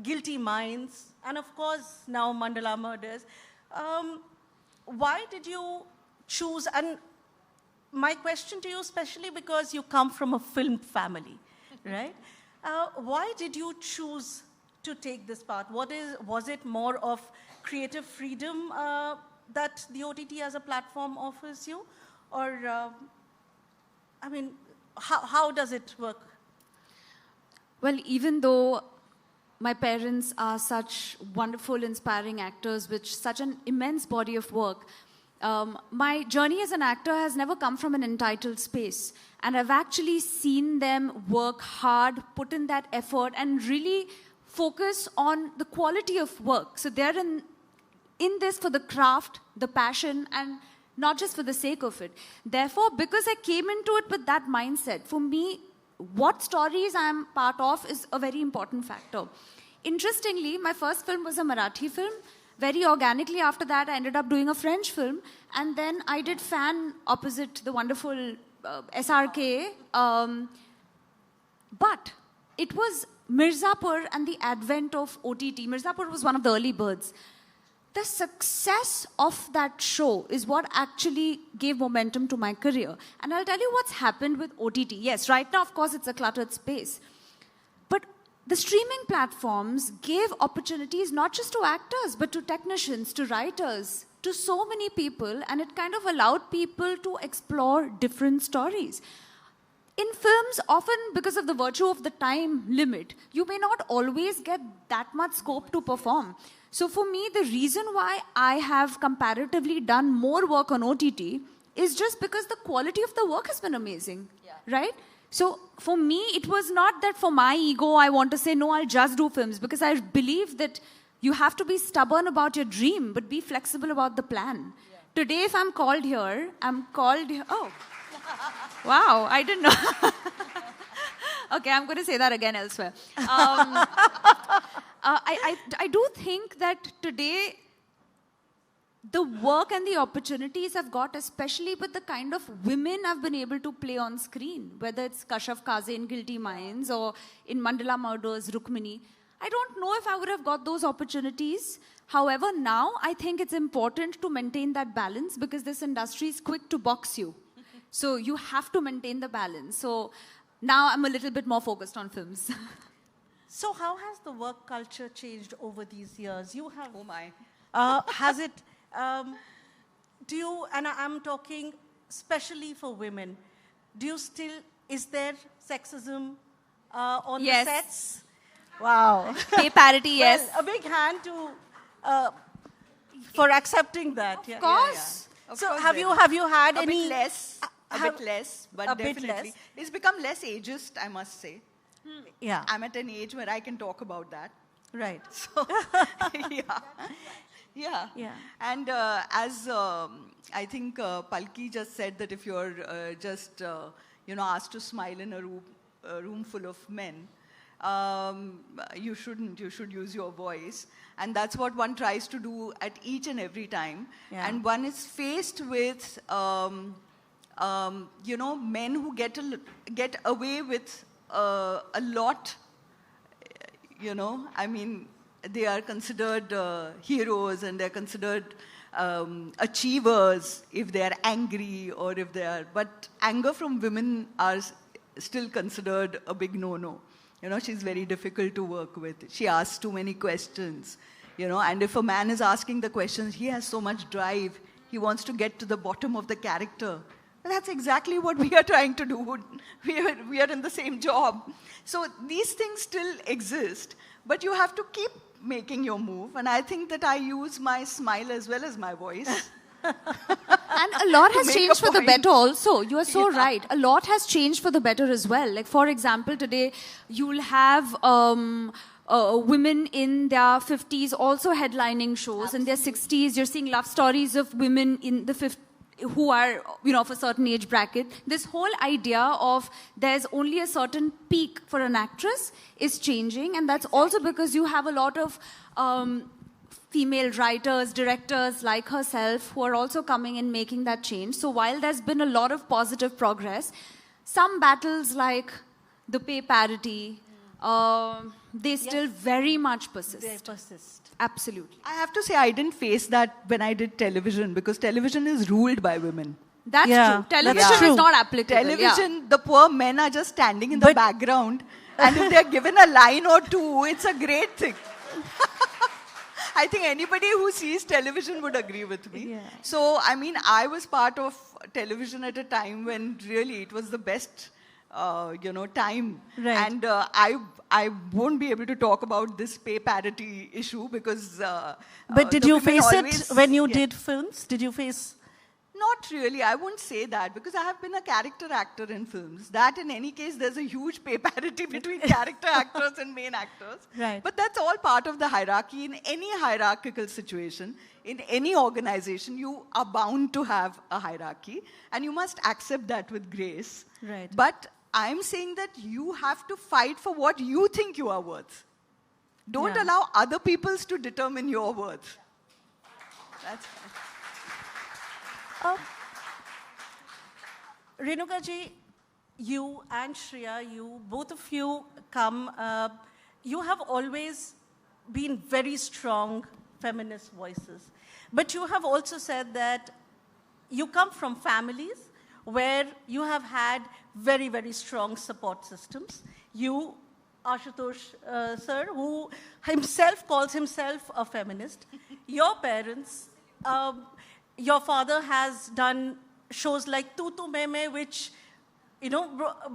Guilty Minds, and of course now Mandala Murders. Why did you choose, and my question to you, especially because you come from a film family, right? Why did you choose to take this path? Was it more of creative freedom that the OTT as a platform offers you? Or, how does it work? Well, even though my parents are such wonderful, inspiring actors with such an immense body of work, my journey as an actor has never come from an entitled space. And I've actually seen them work hard, put in that effort, and really focus on the quality of work. So they're in this for the craft, the passion, and not just for the sake of it. Therefore, because I came into it with that mindset, for me, what stories I'm part of is a very important factor. Interestingly, my first film was a Marathi film. Very organically after that, I ended up doing a French film. And then I did Fan opposite the wonderful SRK. But it was Mirzapur and the advent of OTT. Mirzapur was one of the early birds. The success of that show is what actually gave momentum to my career. And I'll tell you what's happened with OTT. Yes, right now, of course, it's a cluttered space. But the streaming platforms gave opportunities not just to actors, but to technicians, to writers, to so many people, and it kind of allowed people to explore different stories. In films, often because of the virtue of the time limit, you may not always get that much scope to perform. So for me, the reason why I have comparatively done more work on OTT is just because the quality of the work has been amazing, right? So for me, it was not that for my ego, I want to say, no, I'll just do films, because I believe that you have to be stubborn about your dream, but be flexible about the plan. today if I'm called here, I'm called here. Oh, wow, I didn't know. Okay, I'm going to say that again elsewhere. I do think that today the work and the opportunities I've got, especially with the kind of women I've been able to play on screen, whether it's Kashav Kaze in Guilty Minds or in Mandala Murders, Rukmini, I don't know if I would have got those opportunities. However, now I think it's important to maintain that balance because this industry is quick to box you. So you have to maintain the balance. So now I'm a little bit more focused on films. So how has the work culture changed over these years? You have... Oh my. Has it... do you, and I'm talking especially for women, do you still, is there sexism on the sets? Wow. Pay parity, yes. Well, a big hand to, for accepting that. Of course. Of So course have you had a any... bit less, but a bit definitely. less. It's become less ageist, I must say. Yeah. I'm at an age where I can talk about that. Right. So, yeah. And as I think Palki just said that if you're just, asked to smile in a room full of men, you shouldn't. You should use your voice. And that's what one tries to do at each and every time. Yeah. And one is faced with, men who get away with a lot, I mean, they are considered heroes and they're considered achievers if they are angry or if they are, but anger from women are still considered a big no-no. She's very difficult to work with. She asks too many questions, and if a man is asking the questions, he has so much drive. He wants to get to the bottom of the character. And that's exactly what we are trying to do. We are in the same job. So these things still exist, but you have to keep making your move. And I think that I use my smile as well as my voice. And a lot has changed for the better also. You are so right. A lot has changed for the better as well. Like, for example, today you'll have women in their 50s also headlining shows. In their 60s, you're seeing love stories of women in the 50s who are, of a certain age bracket. This whole idea of there's only a certain peak for an actress is changing. And that's also because you have a lot of female writers, directors like herself who are also coming and making that change. So while there's been a lot of positive progress, some battles like the pay parity, they still very much persist. They persist. Absolutely. I have to say I didn't face that when I did television because television is ruled by women. That's true. Television is not applicable. Television, the poor men are just standing in the background and if they're given a line or two, it's a great thing. I think anybody who sees television would agree with me. Yeah. So, I mean, I was part of television at a time when really it was the best, time. Right. And I won't be able to talk about this pay parity issue because... but did you face always, it when you did films? Did you face... Not really. I wouldn't say that because I have been a character actor in films. That in any case, there's a huge pay parity between character actors and main actors. Right. But that's all part of the hierarchy. In any hierarchical situation, in any organization, you are bound to have a hierarchy and you must accept that with grace. Right. But I'm saying that you have to fight for what you think you are worth. Don't allow other people's to determine your worth. That's Renuka ji, you and Shreya, both of you come, you have always been very strong feminist voices. But you have also said that you come from families where you have had very, very strong support systems. You, Ashutosh sir, who himself calls himself a feminist. Your parents, your father has done shows like Tu Tu Me Me, which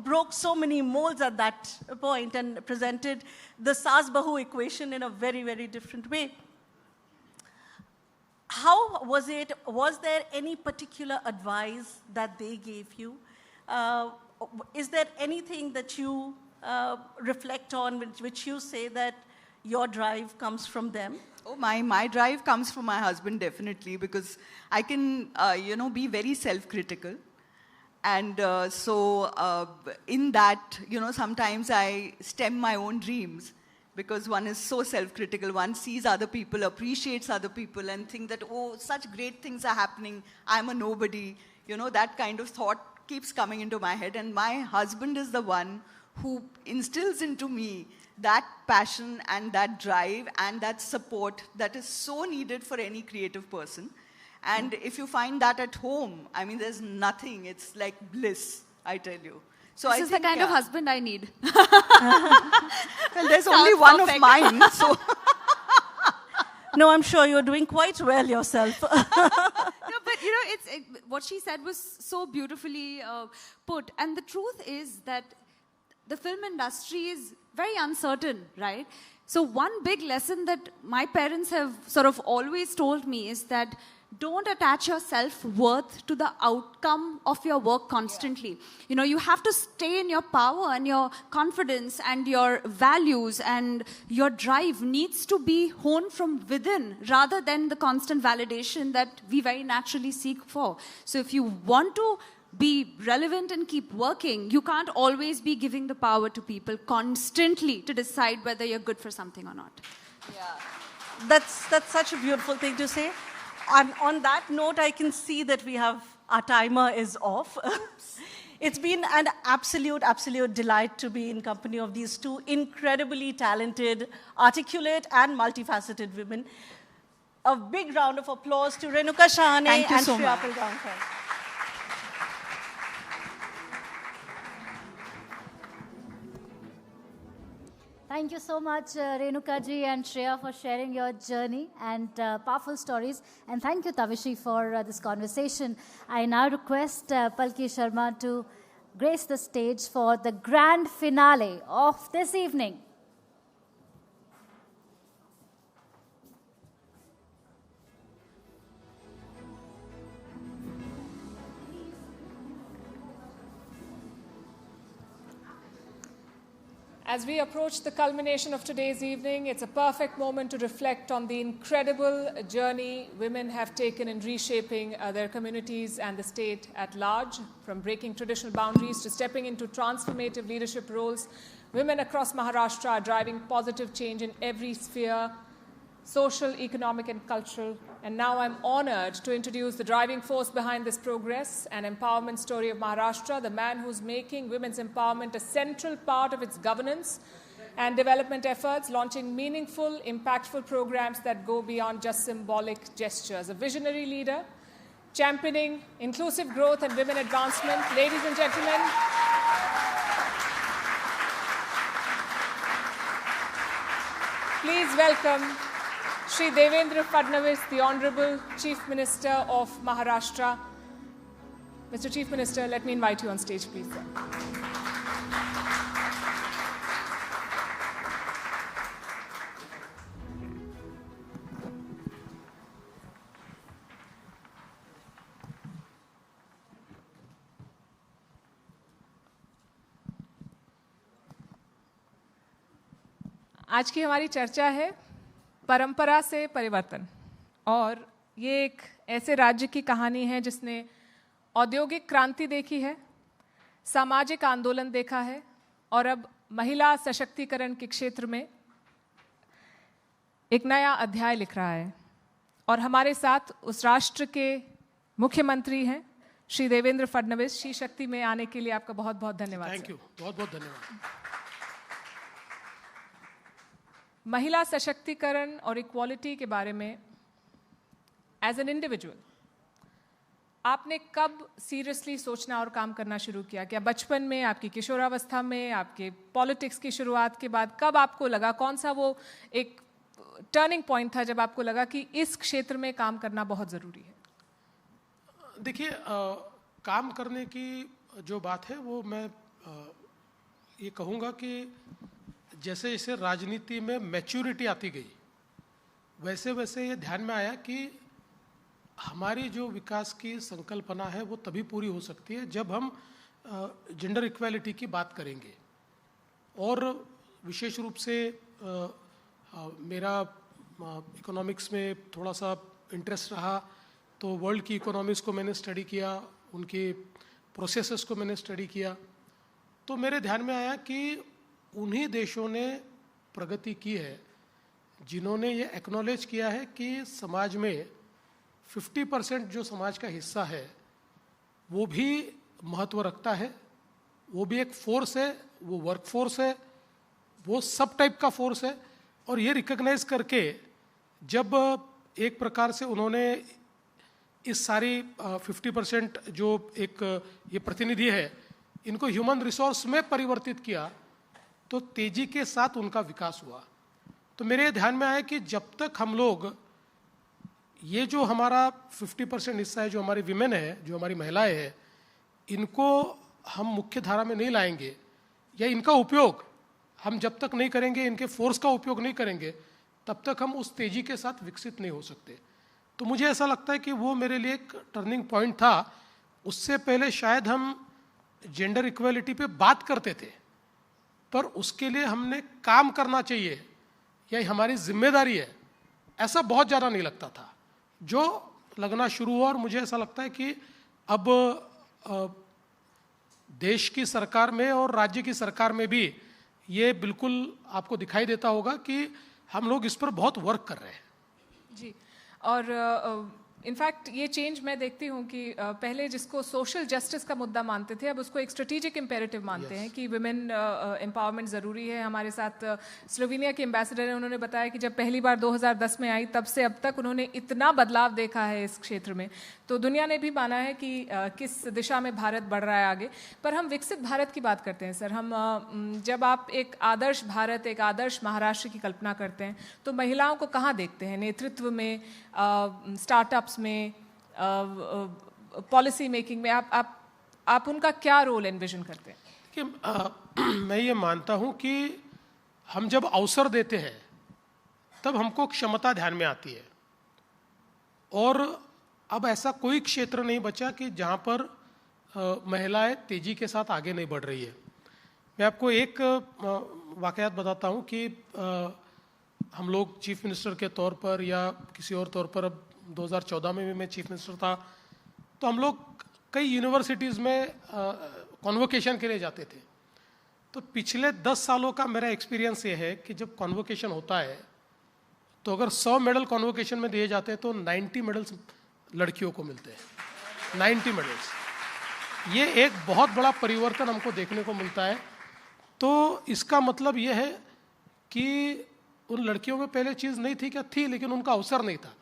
broke so many molds at that point and presented the Saas Bahu equation in a very, very different way. How was it? Was there any particular advice that they gave you? Is there anything that you reflect on which you say that, your drive comes from them? Oh, my drive comes from my husband, definitely, because I can, be very self-critical. And in that, sometimes I stem my own dreams because one is so self-critical. One sees other people, appreciates other people, and think that, oh, such great things are happening. I'm a nobody. That kind of thought keeps coming into my head. And my husband is the one who instills into me that passion and that drive and that support that is so needed for any creative person. And if you find that at home, I mean, there's nothing. It's like bliss, I tell you. So this is the kind of husband I need. Well, there's only one of mine, so... No, I'm sure you're doing quite well yourself. No, but what she said was so beautifully put. And the truth is that the film industry is very uncertain, right? So one big lesson that my parents have sort of always told me is that don't attach your self-worth to the outcome of your work constantly. You have to stay in your power, and your confidence and your values and your drive needs to be honed from within rather than the constant validation that we very naturally seek for. So if you want to be relevant and keep working, you can't always be giving the power to people constantly to decide whether you're good for something or not. Yeah, that's such a beautiful thing to say. And on that note, I can see that our timer is off. It's been an absolute delight to be in company of these two incredibly talented, articulate, and multifaceted women. A big round of applause to Renuka Shahane and Shreya Pilgaonkar. Thank you so much, Renuka ji and Shreya, for sharing your journey and powerful stories. And thank you, Tavishi, for this conversation. I now request Palki Sharma to grace the stage for the grand finale of this evening. As we approach the culmination of today's evening, it's a perfect moment to reflect on the incredible journey women have taken in reshaping their communities and the state at large. From breaking traditional boundaries to stepping into transformative leadership roles, women across Maharashtra are driving positive change in every sphere, social, economic, and cultural. And now I'm honored to introduce the driving force behind this progress, an empowerment story of Maharashtra, the man who's making women's empowerment a central part of its governance and development efforts, launching meaningful, impactful programs that go beyond just symbolic gestures. A visionary leader, championing inclusive growth and women advancement. Ladies and gentlemen, please welcome Shri Devendra Fadnavis, the Honorable Chief Minister of Maharashtra. Mr. Chief Minister, let me invite you on stage, please, sir. आज की हमारी चर्चा है परंपरा से परिवर्तन, और ये एक ऐसे राज्य की कहानी है जिसने औद्योगिक क्रांति देखी है, सामाजिक आंदोलन देखा है और अब महिला सशक्तिकरण के क्षेत्र में एक नया अध्याय लिख रहा है। और हमारे साथ उस राष्ट्र के मुख्यमंत्री हैं श्री देवेंद्र फडणवीस। SheShakti में आने के लिए आपका बहुत बहुत धन्यवाद। थैंक यू, बहुत बहुत धन्यवाद। महिला सशक्तिकरण और इक्वालिटी के बारे में एज एन इंडिविजुअल आपने कब सीरियसली सोचना और काम करना शुरू किया? क्या बचपन में, आपकी किशोरावस्था में, आपके पॉलिटिक्स की शुरुआत के बाद कब आपको लगा, कौन सा वो एक टर्निंग पॉइंट था जब आपको लगा कि इस क्षेत्र में काम करना बहुत ज़रूरी है? देखिए, काम करने की जो बात है वो मैं ये कहूँगा कि जैसे जैसे राजनीति में मैच्योरिटी आती गई, वैसे वैसे ये ध्यान में आया कि हमारी जो विकास की संकल्पना है वो तभी पूरी हो सकती है जब हम जेंडर इक्वालिटी की बात करेंगे। और विशेष रूप से मेरा इकोनॉमिक्स में थोड़ा सा इंटरेस्ट रहा, तो वर्ल्ड की इकोनॉमिक्स को मैंने स्टडी किया, उनके प्रोसेसेस को मैंने स्टडी किया, तो मेरे ध्यान में आया कि उन्हीं देशों ने प्रगति की है जिन्होंने ये एक्नॉलेज किया है कि समाज में 50% जो समाज का हिस्सा है वो भी महत्व रखता है, वो भी एक फोर्स है, वो वर्क फोर्स है, वो सब टाइप का फोर्स है। और ये रिकग्नाइज करके जब एक प्रकार से उन्होंने इस सारी 50% जो एक ये प्रतिनिधि है इनको ह्यूमन रिसोर्स में परिवर्तित किया, तो तेजी के साथ उनका विकास हुआ। तो मेरे ध्यान में आया कि जब तक हम लोग ये जो हमारा 50% हिस्सा है, जो हमारी विमेन है, जो हमारी महिलाएं हैं, इनको हम मुख्य धारा में नहीं लाएंगे या इनका उपयोग हम जब तक नहीं करेंगे, इनके फोर्स का उपयोग नहीं करेंगे, तब तक हम उस तेजी के साथ विकसित नहीं हो सकते। तो मुझे ऐसा लगता है कि वो मेरे लिए एक टर्निंग पॉइंट था। उससे पहले शायद हम जेंडर इक्वालिटी पे बात करते थे, पर उसके लिए हमने काम करना चाहिए या हमारी जिम्मेदारी है, ऐसा बहुत ज़्यादा नहीं लगता था। जो लगना शुरू हुआ और मुझे ऐसा लगता है कि अब देश की सरकार में और राज्य की सरकार में भी ये बिल्कुल आपको दिखाई देता होगा कि हम लोग इस पर बहुत वर्क कर रहे हैं। जी, और इनफैक्ट ये चेंज मैं देखती हूँ कि पहले जिसको सोशल जस्टिस का मुद्दा मानते थे, अब उसको एक स्ट्रेटेजिक इम्पेरेटिव मानते हैं कि वुमेन एम्पावरमेंट ज़रूरी है। हमारे साथ स्लोवेनिया के एम्बेसडर हैं, उन्होंने बताया कि जब पहली बार 2010 में आई तब से अब तक उन्होंने इतना बदलाव देखा है इस क्षेत्र में, तो दुनिया ने भी माना है कि किस दिशा में भारत बढ़ रहा है आगे। पर हम विकसित भारत की बात करते हैं सर, हम जब आप एक आदर्श भारत, एक आदर्श महाराष्ट्र की कल्पना करते हैं तो महिलाओं को कहाँ देखते हैं? नेतृत्व में, स्टार्टअप्स में, पॉलिसी मेकिंग में आप उनका क्या रोल एनविजन करते हैं? कि मैं ये मानता हूँ कि हम जब अवसर देते हैं तब हमको क्षमता ध्यान में आती है, और अब ऐसा कोई क्षेत्र नहीं बचा कि जहाँ पर महिलाएं तेजी के साथ आगे नहीं बढ़ रही है। मैं आपको एक वाकयात बताता हूँ कि हम लोग चीफ मिनिस्टर के तौर पर या किसी और तौर पर, अब 2014 में भी मैं चीफ मिनिस्टर था, तो हम लोग कई यूनिवर्सिटीज़ में कॉन्वोकेशन के लिए जाते थे। तो पिछले 10 सालों का मेरा एक्सपीरियंस ये है कि जब कॉन्वोकेशन होता है तो अगर 100 मेडल कॉन्वोकेशन में दिए जाते हैं तो 90 मेडल्स लड़कियों को मिलते हैं, 90 मेडल्स। ये एक बहुत बड़ा परिवर्तन हमको देखने को मिलता है। तो इसका मतलब ये है कि उन लड़कियों में पहले चीज़ नहीं थी, क्या थी, लेकिन उनका अवसर नहीं था।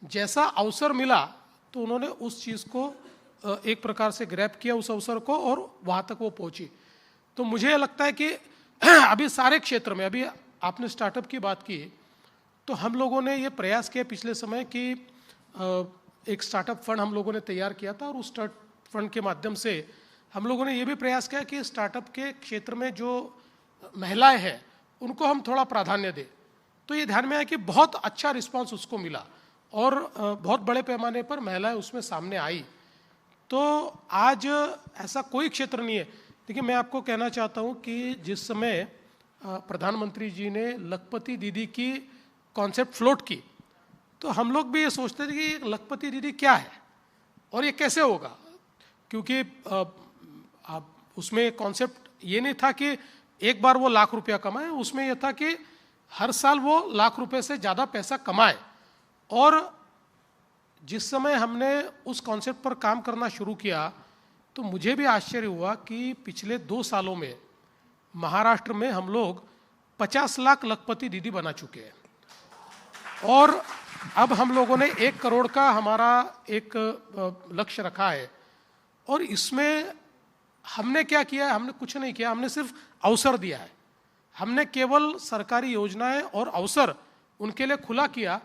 जैसा अवसर मिला तो उन्होंने उस चीज़ को एक प्रकार से ग्रैब किया, उस अवसर को, और वहाँ तक वो पहुँची। तो मुझे लगता है कि अभी सारे क्षेत्र में, अभी आपने स्टार्टअप की बात की, तो हम लोगों ने ये प्रयास किया पिछले समय कि एक स्टार्टअप फंड हम लोगों ने तैयार किया था, और उस स्टार्ट फंड के माध्यम से हम लोगों ने ये भी प्रयास किया कि स्टार्टअप के क्षेत्र में जो महिलाएं हैं उनको हम थोड़ा प्राधान्य दें। तो ये ध्यान में आया कि बहुत अच्छा रिस्पांस उसको मिला और बहुत बड़े पैमाने पर महिलाएं उसमें सामने आई। तो आज ऐसा कोई क्षेत्र नहीं है। देखिए, मैं आपको कहना चाहता हूँ कि जिस समय प्रधानमंत्री जी ने लखपति दीदी की कॉन्सेप्ट फ्लोट की, तो हम लोग भी ये सोचते थे कि लखपति दीदी क्या है और ये कैसे होगा, क्योंकि उसमें कॉन्सेप्ट ये नहीं था कि एक बार वो लाख रुपया कमाए, उसमें यह था कि हर साल वो लाख रुपए से ज़्यादा पैसा कमाए। और जिस समय हमने उस कॉन्सेप्ट पर काम करना शुरू किया तो मुझे भी आश्चर्य हुआ कि पिछले 2 सालों में महाराष्ट्र में हम लोग 50 लाख लखपति दीदी बना चुके हैं, और अब हम लोगों ने 1 करोड़ का हमारा एक लक्ष्य रखा है। और इसमें हमने क्या किया? हमने कुछ नहीं किया, हमने सिर्फ अवसर दिया है। हमने केवल सरकारी योजनाएं और अवसर उनके लिए खुला किया,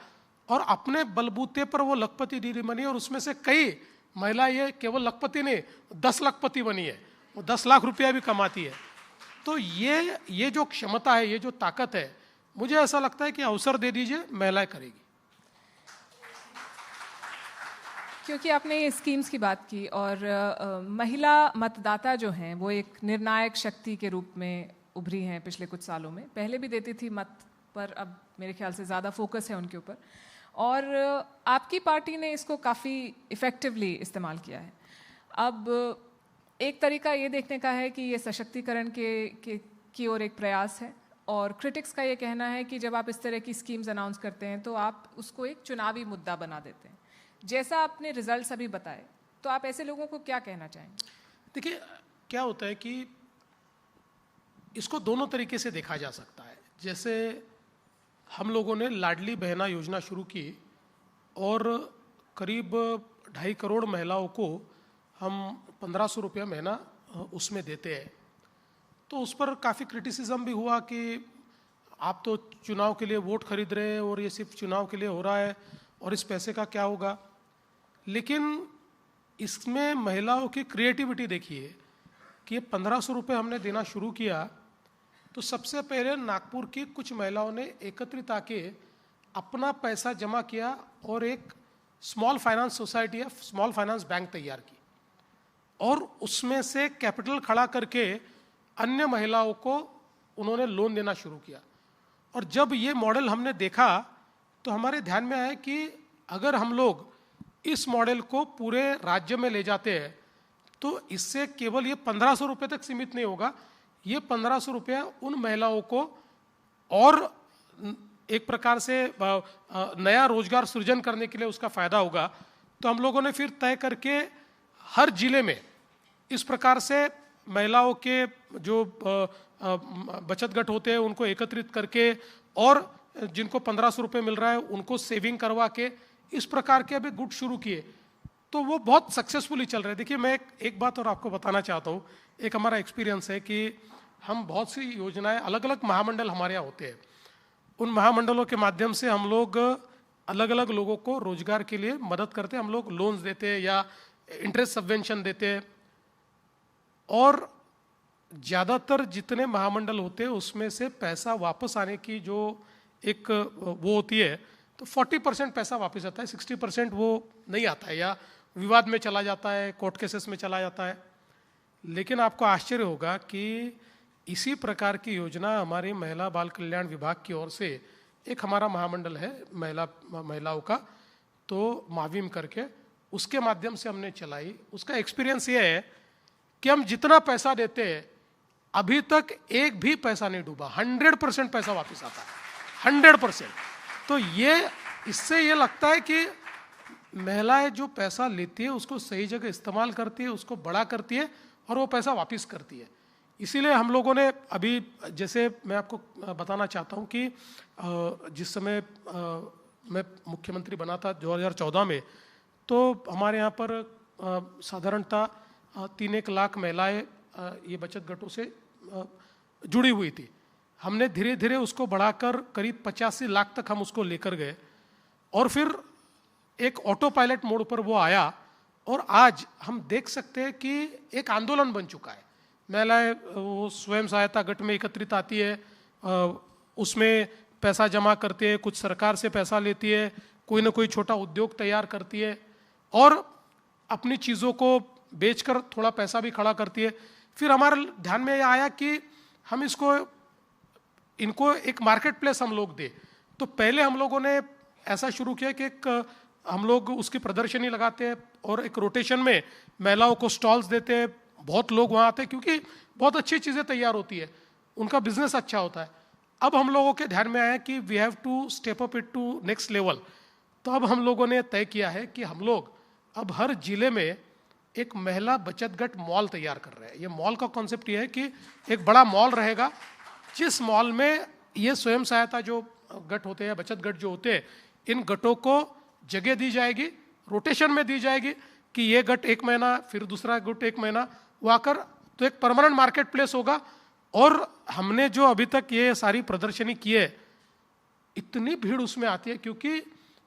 और अपने बलबूते पर वो लखपति दीदी बनी, और उसमें से कई महिला ये केवल लखपति नहीं 10 लखपति बनी है, वो 10 लाख रुपया भी कमाती है। तो ये जो क्षमता है, ये जो ताकत है, मुझे ऐसा लगता है कि अवसर दे दीजिए, महिलाएं करेगी। क्योंकि आपने ये स्कीम्स की बात की, और महिला मतदाता जो हैं वो एक निर्णायक शक्ति के रूप में उभरी हैं पिछले कुछ सालों में। पहले भी देती थी मत, पर अब मेरे ख्याल से ज़्यादा फोकस है उनके ऊपर, और आपकी पार्टी ने इसको काफ़ी इफ़ेक्टिवली इस्तेमाल किया है। अब एक तरीका ये देखने का है कि ये सशक्तिकरण की ओर एक प्रयास है, और क्रिटिक्स का ये कहना है कि जब आप इस तरह की स्कीम्स अनाउंस करते हैं तो आप उसको एक चुनावी मुद्दा बना देते हैं। जैसा आपने रिजल्ट्स अभी बताए, तो आप ऐसे लोगों को क्या कहना चाहेंगे? देखिए, क्या होता है कि इसको दोनों तरीके से देखा जा सकता है। जैसे हम लोगों ने लाडली बहना योजना शुरू की और करीब 2.5 करोड़ महिलाओं को हम 1500 रुपया महीना उसमें देते हैं, तो उस पर काफ़ी क्रिटिसिज्म भी हुआ कि आप तो चुनाव के लिए वोट खरीद रहे हैं और ये सिर्फ चुनाव के लिए हो रहा है और इस पैसे का क्या होगा। लेकिन इसमें महिलाओं की क्रिएटिविटी देखिए कि 1500 रुपये हमने देना शुरू किया तो सबसे पहले नागपुर की कुछ महिलाओं ने एकत्रित आके अपना पैसा जमा किया और एक स्मॉल फाइनेंस सोसाइटी या स्मॉल फाइनेंस बैंक तैयार की, और उसमें से कैपिटल खड़ा करके अन्य महिलाओं को उन्होंने लोन देना शुरू किया। और जब ये मॉडल हमने देखा तो हमारे ध्यान में आया कि अगर हम लोग इस मॉडल को पूरे राज्य में ले जाते हैं तो इससे केवल ये 1500 रुपये तक सीमित नहीं होगा, ये 1500 रुपया उन महिलाओं को और एक प्रकार से नया रोजगार सृजन करने के लिए उसका फायदा होगा। तो हम लोगों ने फिर तय करके हर जिले में इस प्रकार से महिलाओं के जो बचत गट होते हैं उनको एकत्रित करके और जिनको 1500 रुपये मिल रहा है उनको सेविंग करवा के इस प्रकार के अभी गुट शुरू किए, तो वो बहुत सक्सेसफुली चल रहे हैं। देखिए, मैं एक बात और आपको बताना चाहता हूँ। एक हमारा एक्सपीरियंस है कि हम बहुत सी योजनाएं, अलग अलग महामंडल हमारे यहाँ होते हैं, उन महामंडलों के माध्यम से हम लोग अलग अलग लोगों को रोजगार के लिए मदद करते हैं। हम लोग लोन्स देते हैं या इंटरेस्ट सबवेंशन देते हैं, और ज़्यादातर जितने महामंडल होते हैं उसमें से पैसा वापस आने की जो एक वो होती है, तो 40% पैसा वापस आता है, 60% वो नहीं आता है या विवाद में चला जाता है, कोर्ट केसेस में चला जाता है। लेकिन आपको आश्चर्य होगा कि इसी प्रकार की योजना हमारी महिला बाल कल्याण विभाग की ओर से एक हमारा महामंडल है महिलाओं का, तो माविम करके, उसके माध्यम से हमने चलाई। उसका एक्सपीरियंस ये है कि हम जितना पैसा देते हैं अभी तक एक भी पैसा नहीं डूबा, 100% पैसा वापस आता है, 100%। तो ये इससे ये लगता है कि महिलाएं जो पैसा लेती है उसको सही जगह इस्तेमाल करती है, उसको बड़ा करती है और वो पैसा वापस करती है। इसीलिए हम लोगों ने अभी, जैसे मैं आपको बताना चाहता हूँ कि जिस समय मैं मुख्यमंत्री बना था 2014 में, तो हमारे यहाँ पर साधारणतः 3-1 लाख महिलाएं ये बचत गटों से जुड़ी हुई थी। हमने धीरे धीरे उसको बढ़ाकर करीब 85 लाख तक हम उसको लेकर गए, और फिर एक ऑटो पायलट मोड पर वो आया, और आज हम देख सकते हैं कि एक आंदोलन बन चुका है। महिलाएं वो स्वयं सहायता गट में एकत्रित आती है, उसमें पैसा जमा करती है, कुछ सरकार से पैसा लेती है, कोई ना कोई छोटा उद्योग तैयार करती है और अपनी चीज़ों को बेचकर थोड़ा पैसा भी खड़ा करती है। फिर हमारे ध्यान में यह आया कि हम इनको एक मार्केट प्लेस हम लोग दे। तो पहले हम लोगों ने ऐसा शुरू किया कि हम लोग उसकी प्रदर्शनी लगाते हैं और एक रोटेशन में महिलाओं को स्टॉल्स देते हैं, बहुत लोग वहाँ आते हैं क्योंकि बहुत अच्छी चीज़ें तैयार होती है, उनका बिजनेस अच्छा होता है। अब हम लोगों के ध्यान में आया कि we have to step up it to next level. तो अब हम लोगों ने तय किया है कि हम लोग अब हर जिले में एक महिला बचत गट मॉल तैयार कर रहे हैं। ये मॉल का कॉन्सेप्ट ये है कि एक बड़ा मॉल रहेगा, जिस मॉल में ये स्वयं सहायता जो गट होते हैं, बचत गट जो होते हैं, इन गटों को जगह दी जाएगी, रोटेशन में दी जाएगी कि ये गट 1 महीना, फिर दूसरा गट 1 महीना, वो आकर तो एक परमानेंट मार्केट प्लेस होगा। और हमने जो अभी तक ये सारी प्रदर्शनी की है, इतनी भीड़ उसमें आती है क्योंकि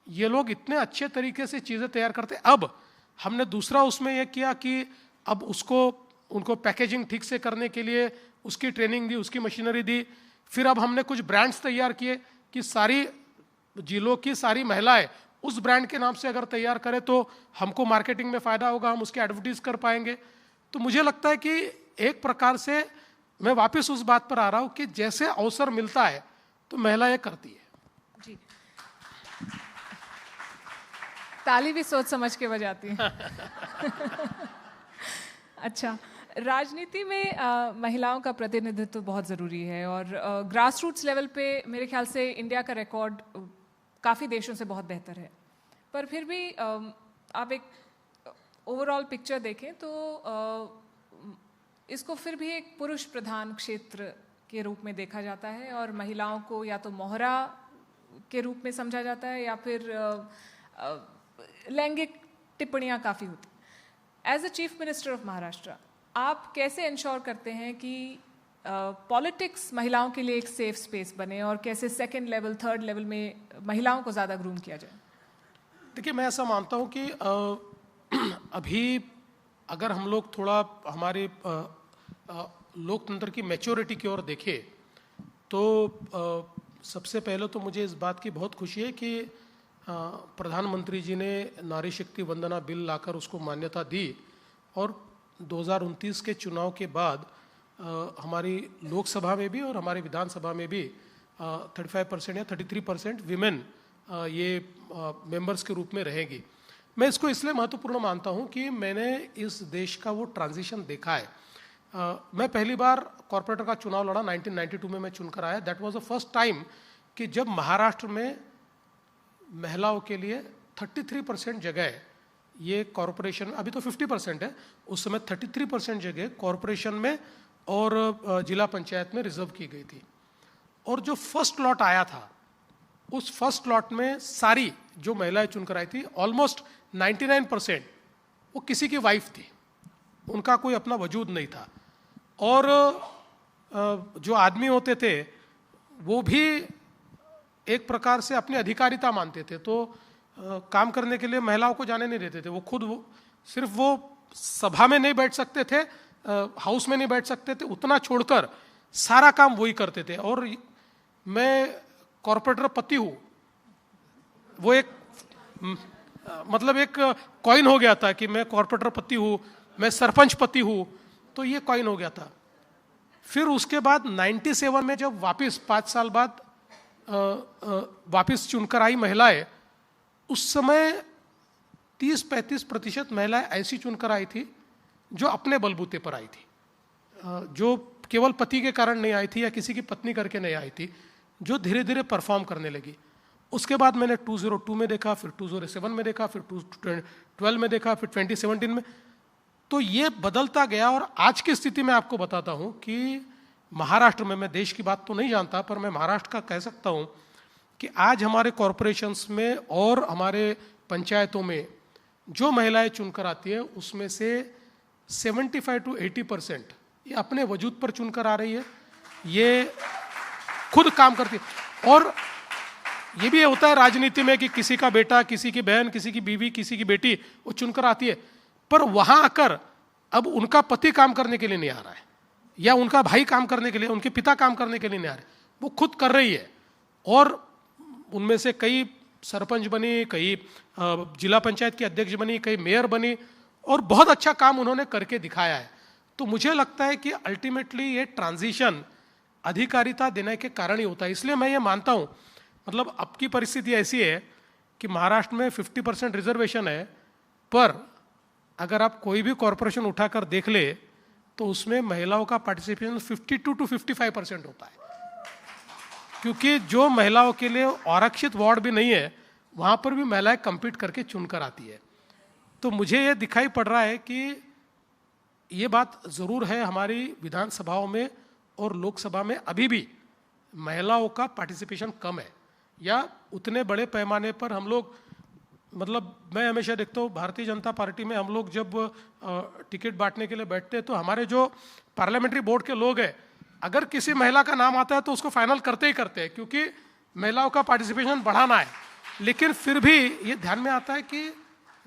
ये लोग इतने अच्छे तरीके से चीज़ें तैयार करते हैं। अब हमने दूसरा उसमें यह किया कि अब उनको पैकेजिंग ठीक से करने के लिए उसकी ट्रेनिंग दी, उसकी मशीनरी दी। फिर अब हमने कुछ ब्रांड्स तैयार किए कि सारी जिलों की सारी महिलाएं उस ब्रांड के नाम से अगर तैयार करें तो हमको मार्केटिंग में फ़ायदा होगा, हम उसके एडवर्टीज कर पाएंगे। तो मुझे लगता है कि एक प्रकार से मैं वापस उस बात पर आ रहा हूँ कि जैसे अवसर मिलता है तो महिला ये करती है। जी, ताली भी सोच समझ के बजाती है। अच्छा, राजनीति में महिलाओं का प्रतिनिधित्व बहुत ज़रूरी है और ग्रास रूट्स लेवल पे मेरे ख्याल से इंडिया का रिकॉर्ड काफ़ी देशों से बहुत बेहतर है, पर फिर भी आप एक ओवरऑल पिक्चर देखें तो इसको फिर भी एक पुरुष प्रधान क्षेत्र के रूप में देखा जाता है और महिलाओं को या तो मोहरा के रूप में समझा जाता है या फिर लैंगिक टिप्पणियाँ काफ़ी होती। As a chief minister of Maharashtra, आप कैसे इंश्योर करते हैं कि पॉलिटिक्स महिलाओं के लिए एक सेफ स्पेस बने और कैसे सेकंड लेवल, थर्ड लेवल में महिलाओं को ज़्यादा ग्रूम किया जाए? देखिए, मैं ऐसा मानता हूँ कि अभी अगर हम लोग थोड़ा हमारे लोकतंत्र की मैच्योरिटी की ओर देखें तो सबसे पहले तो मुझे इस बात की बहुत खुशी है कि प्रधानमंत्री जी ने नारी शक्ति वंदना बिल लाकर उसको मान्यता दी और 2029 के चुनाव के बाद हमारी लोकसभा में भी और हमारी विधानसभा में भी 35% या 33% विमेन ये मेंबर्स के रूप में रहेगी। मैं इसको इसलिए महत्वपूर्ण मानता हूँ कि मैंने इस देश का वो ट्रांजिशन देखा है। मैं पहली बार कॉर्पोरेटर का चुनाव लड़ा 1992 में, मैं चुनकर आया। That was the first time कि जब महाराष्ट्र में महिलाओं के लिए 33% जगह, ये कॉरपोरेशन अभी तो 50% है, उस समय 33% जगह कॉरपोरेशन में और जिला पंचायत में रिजर्व की गई थी। और जो फर्स्ट लॉट आया था, उस फर्स्ट लॉट में सारी जो महिलाएं चुनकर आई थी, ऑलमोस्ट 99% वो किसी की वाइफ थी, उनका कोई अपना वजूद नहीं था। और जो आदमी होते थे वो भी एक प्रकार से अपनी अधिकारिता मानते थे, तो काम करने के लिए महिलाओं को जाने नहीं देते थे। वो खुद सिर्फ वो सभा में नहीं बैठ सकते थे, हाउस में नहीं बैठ सकते थे, उतना छोड़कर सारा काम वही करते थे। और मैं कॉर्पोरेटर पति हूँ, वो एक मतलब एक कॉइन हो गया था कि मैं कॉर्पोरेटर पति हूँ, मैं सरपंच पति हूँ, तो ये कॉइन हो गया था। फिर उसके बाद 97 में जब वापस 5 साल बाद वापस चुनकर आई महिलाएं, उस समय 30-35% महिलाएं ऐसी चुनकर आई थी जो अपने बलबूते पर आई थी, जो केवल पति के कारण नहीं आई थी या किसी की पत्नी करके नहीं आई थी, जो धीरे धीरे परफॉर्म करने लगी। उसके बाद मैंने 2002 में देखा, फिर 2007 में देखा, फिर 2012 में देखा, फिर 2017 में। तो ये बदलता गया और आज की स्थिति में आपको बताता हूँ कि महाराष्ट्र में, मैं देश की बात तो नहीं जानता पर मैं महाराष्ट्र का कह सकता हूँ कि आज हमारे कॉरपोरेशंस में और हमारे पंचायतों में जो महिलाएं चुनकर आती है उसमें से 75 to 80% ये अपने वजूद पर चुनकर आ रही है, ये खुद काम करती है। और ये भी होता है राजनीति में कि किसी का बेटा, किसी की बहन, किसी की बीवी, किसी की बेटी वो चुनकर आती है, पर वहां आकर अब उनका पति काम करने के लिए नहीं आ रहा है या उनका भाई काम करने के लिए, उनके पिता काम करने के लिए नहीं आ रहे, वो खुद कर रही है। और उनमें से कई सरपंच बनी, कई जिला पंचायत की अध्यक्ष बनी, कई मेयर बनी और बहुत अच्छा काम उन्होंने करके दिखाया है। तो मुझे लगता है कि अल्टीमेटली ये ट्रांजिशन अधिकारिता देने के कारण ही होता है। इसलिए मैं ये मानता हूँ, मतलब अब की परिस्थिति ऐसी है कि महाराष्ट्र में 50% रिजर्वेशन है, पर अगर आप कोई भी कॉरपोरेशन उठाकर देख ले तो उसमें महिलाओं का पार्टिसिपेशन 52 to 55% होता है, क्योंकि जो महिलाओं के लिए आरक्षित वार्ड भी नहीं है वहाँ पर भी महिलाएं कम्पीट करके चुनकर आती है। तो मुझे ये दिखाई पड़ रहा है कि ये बात ज़रूर है, हमारी विधानसभाओं में और लोकसभा में अभी भी महिलाओं का पार्टिसिपेशन कम है, या उतने बड़े पैमाने पर हम लोग, मतलब मैं हमेशा देखता हूँ भारतीय जनता पार्टी में हम लोग जब टिकट बांटने के लिए बैठते हैं तो हमारे जो पार्लियामेंट्री बोर्ड के लोग हैं, अगर किसी महिला का नाम आता है तो उसको फाइनल करते ही करते हैं, क्योंकि महिलाओं का पार्टिसिपेशन बढ़ाना है। लेकिन फिर भी ये ध्यान में आता है कि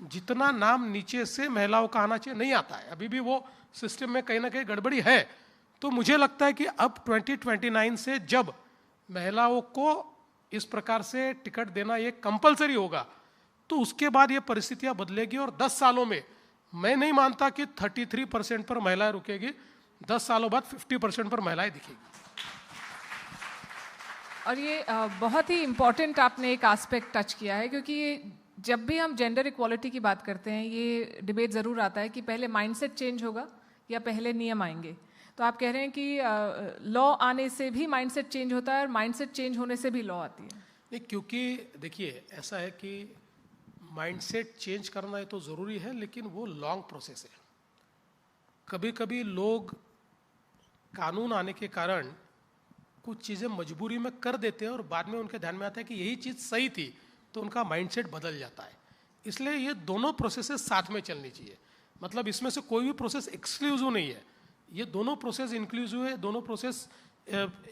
जितना नाम नीचे से महिलाओं का आना चाहिए नहीं आता है, अभी भी वो सिस्टम में कहीं ना कहीं गड़बड़ी है। तो मुझे लगता है कि अब 2029 से जब महिलाओं को इस प्रकार से टिकट देना ये कंपलसरी होगा तो उसके बाद ये परिस्थितियां बदलेगी और 10 सालों में मैं नहीं मानता कि 33% पर महिलाएं रुकेगी, 10 सालों बाद 50% पर महिलाएं दिखेगी। और ये बहुत ही इम्पॉर्टेंट आपने एक एस्पेक्ट टच किया है, क्योंकि जब भी हम जेंडर इक्वालिटी की बात करते हैं ये डिबेट ज़रूर आता है कि पहले माइंडसेट चेंज होगा या पहले नियम आएंगे। तो आप कह रहे हैं कि लॉ आने से भी माइंडसेट चेंज होता है और माइंडसेट चेंज होने से भी लॉ आती है। नहीं, क्योंकि देखिए ऐसा है कि माइंडसेट चेंज करना ये तो ज़रूरी है, लेकिन वो लॉन्ग प्रोसेस है। कभी कभी लोग कानून आने के कारण कुछ चीज़ें मजबूरी में कर देते हैं और बाद में उनके ध्यान में आता है कि यही चीज़ सही थी, तो उनका माइंडसेट बदल जाता है। इसलिए ये दोनों प्रोसेसेस साथ में चलनी चाहिए। मतलब इसमें से कोई भी प्रोसेस एक्सक्लूसिव नहीं है, ये दोनों प्रोसेस इंक्लूसिव है। दोनों प्रोसेस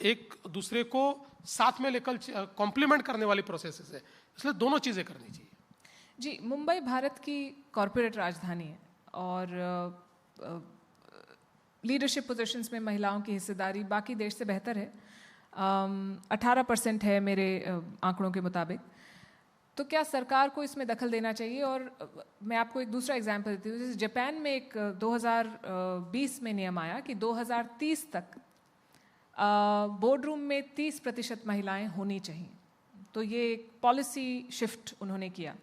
एक दूसरे को साथ में लेकर कॉम्प्लीमेंट करने वाली प्रोसेसेस है, इसलिए दोनों चीज़ें करनी चाहिए। जी, मुंबई भारत की कॉरपोरेट राजधानी है और लीडरशिप पोजीशंस में महिलाओं की हिस्सेदारी बाकी देश से बेहतर है। 18% है मेरे आंकड़ों के मुताबिक। तो क्या सरकार को इसमें दखल देना चाहिए? और मैं आपको एक दूसरा एग्जांपल देती हूँ। जैसे जापान में एक 2020 में नियम आया कि 2030 तक बोर्डरूम में 30% महिलाएं होनी चाहिए। तो ये एक पॉलिसी शिफ्ट उन्होंने किया।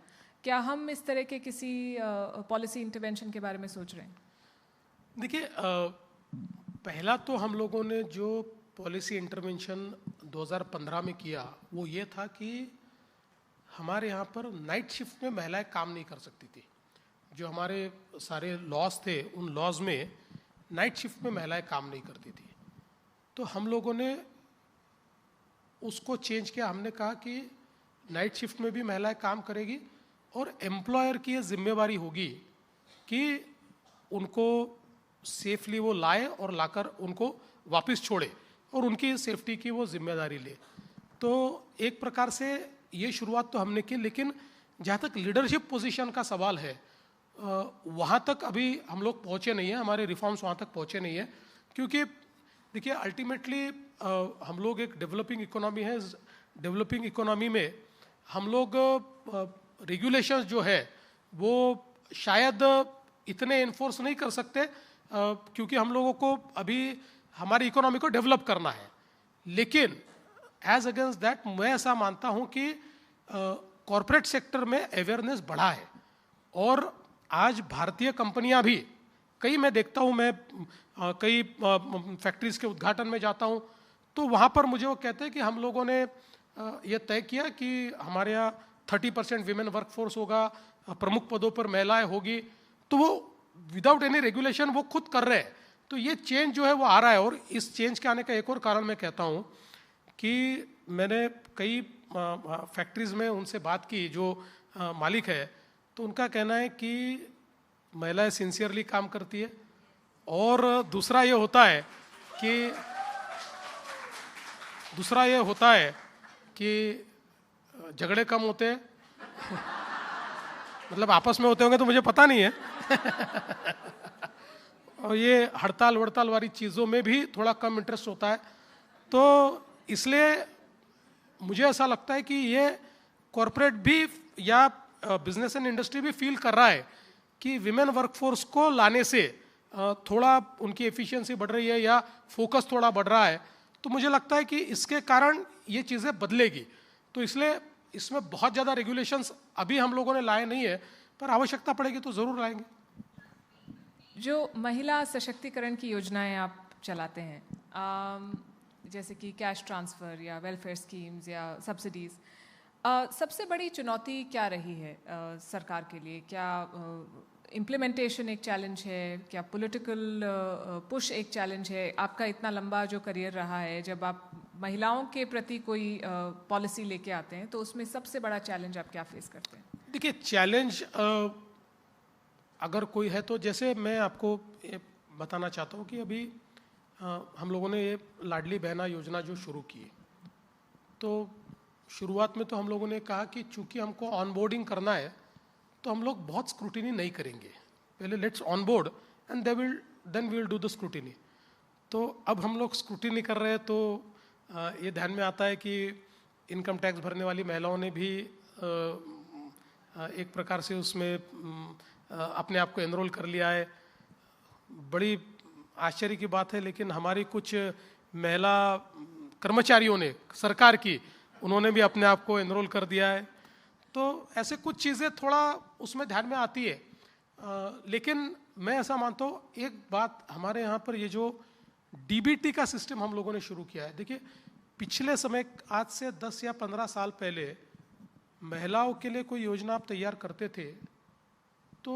क्या हम इस तरह के किसी पॉलिसी इंटरवेंशन के बारे में सोच रहे हैं? देखिए, पहला तो हम लोगों ने जो पॉलिसी इंटरवेंशन 2015 में किया वो ये था कि हमारे यहाँ पर नाइट शिफ्ट में महिलाएं काम नहीं कर सकती थी। जो हमारे सारे लॉज थे उन लॉज में नाइट शिफ्ट में महिलाएं काम नहीं करती थी। तो हम लोगों ने उसको चेंज किया। हमने कहा कि नाइट शिफ्ट में भी महिलाएं काम करेगी और एम्प्लॉयर की ये जिम्मेवारी होगी कि उनको सेफली वो लाए और लाकर उनको वापस छोड़े और उनकी सेफ्टी की वो जिम्मेदारी ले। तो एक प्रकार से ये शुरुआत तो हमने की, लेकिन जहाँ तक लीडरशिप पोजीशन का सवाल है वहाँ तक अभी हम लोग पहुँचे नहीं हैं। हमारे रिफॉर्म्स वहाँ तक पहुँचे नहीं है, क्योंकि देखिए अल्टीमेटली हम लोग एक डेवलपिंग इकोनॉमी है। डेवलपिंग इकोनॉमी में हम लोग रेगुलेशंस जो है वो शायद इतने इन्फोर्स नहीं कर सकते, क्योंकि हम लोगों को अभी हमारी इकोनॉमी को डेवलप करना है। लेकिन एज अगेंस्ट दैट मैं ऐसा मानता हूं कि कॉरपोरेट सेक्टर में अवेयरनेस बढ़ा है और आज भारतीय कंपनियां भी कई, मैं देखता हूं, मैं कई फैक्ट्रीज के उद्घाटन में जाता हूं तो वहां पर मुझे वो कहते हैं कि हम लोगों ने ये तय किया कि हमारे यहाँ 30% विमेन वर्कफोर्स होगा, प्रमुख पदों पर महिलाएं होगी। तो वो विदाउट एनी रेगुलेशन वो खुद कर रहे हैं। तो ये चेंज जो है वो आ रहा है। और इस चेंज के आने का एक और कारण मैं कहता हूँ कि मैंने कई फैक्ट्रीज में उनसे बात की जो मालिक है, तो उनका कहना है कि महिलाएं सिंसियरली काम करती है। और दूसरा ये होता है कि झगड़े कम होते हैं मतलब आपस में होते होंगे तो मुझे पता नहीं है और ये हड़ताल वड़ताल वाली चीज़ों में भी थोड़ा कम इंटरेस्ट होता है। तो इसलिए मुझे ऐसा लगता है कि ये कॉरपोरेट भी या बिजनेस एंड इंडस्ट्री भी फील कर रहा है कि विमेन वर्कफोर्स को लाने से थोड़ा उनकी एफिशिएंसी बढ़ रही है या फोकस थोड़ा बढ़ रहा है। तो मुझे लगता है कि इसके कारण ये चीज़ें बदलेगी। तो इसलिए इसमें बहुत ज़्यादा रेगुलेशंस अभी हम लोगों ने लाए नहीं है, पर आवश्यकता पड़ेगी तो ज़रूर लाएंगे। जो महिला सशक्तिकरण की योजनाएं आप चलाते हैं, जैसे कि कैश ट्रांसफ़र या वेलफेयर स्कीम्स या सब्सिडीज़, सबसे बड़ी चुनौती क्या रही है सरकार के लिए? क्या इम्प्लीमेंटेशन एक चैलेंज है? क्या पॉलिटिकल पुश एक चैलेंज है? आपका इतना लंबा जो करियर रहा है, जब आप महिलाओं के प्रति कोई पॉलिसी लेके आते हैं तो उसमें सबसे बड़ा चैलेंज आप क्या फेस करते हैं? देखिए, चैलेंज अगर कोई है तो जैसे मैं आपको बताना चाहता हूँ कि अभी हम लोगों ने ये लाडली बहना योजना जो शुरू की, तो शुरुआत में तो हम लोगों ने कहा कि चूंकि हमको ऑनबोर्डिंग करना है तो हम लोग बहुत स्क्रूटिनी नहीं करेंगे, पहले let's onboard and then we will do the scrutiny. तो अब हम लोग स्क्रूटिनी कर रहे हैं तो ये ध्यान में आता है कि इनकम टैक्स भरने वाली महिलाओं ने भी एक प्रकार से उसमें अपने आप को एनरोल कर लिया है। बड़ी आश्चर्य की बात है, लेकिन हमारी कुछ महिला कर्मचारियों ने, सरकार की, उन्होंने भी अपने आप को एनरोल कर दिया है। तो ऐसे कुछ चीज़ें थोड़ा उसमें ध्यान में आती है। लेकिन मैं ऐसा मानता हूँ, एक बात हमारे यहाँ पर ये जो डीबीटी का सिस्टम हम लोगों ने शुरू किया है, देखिए पिछले समय, आज से 10 या 15 साल पहले महिलाओं के लिए कोई योजना आप तैयार करते थे तो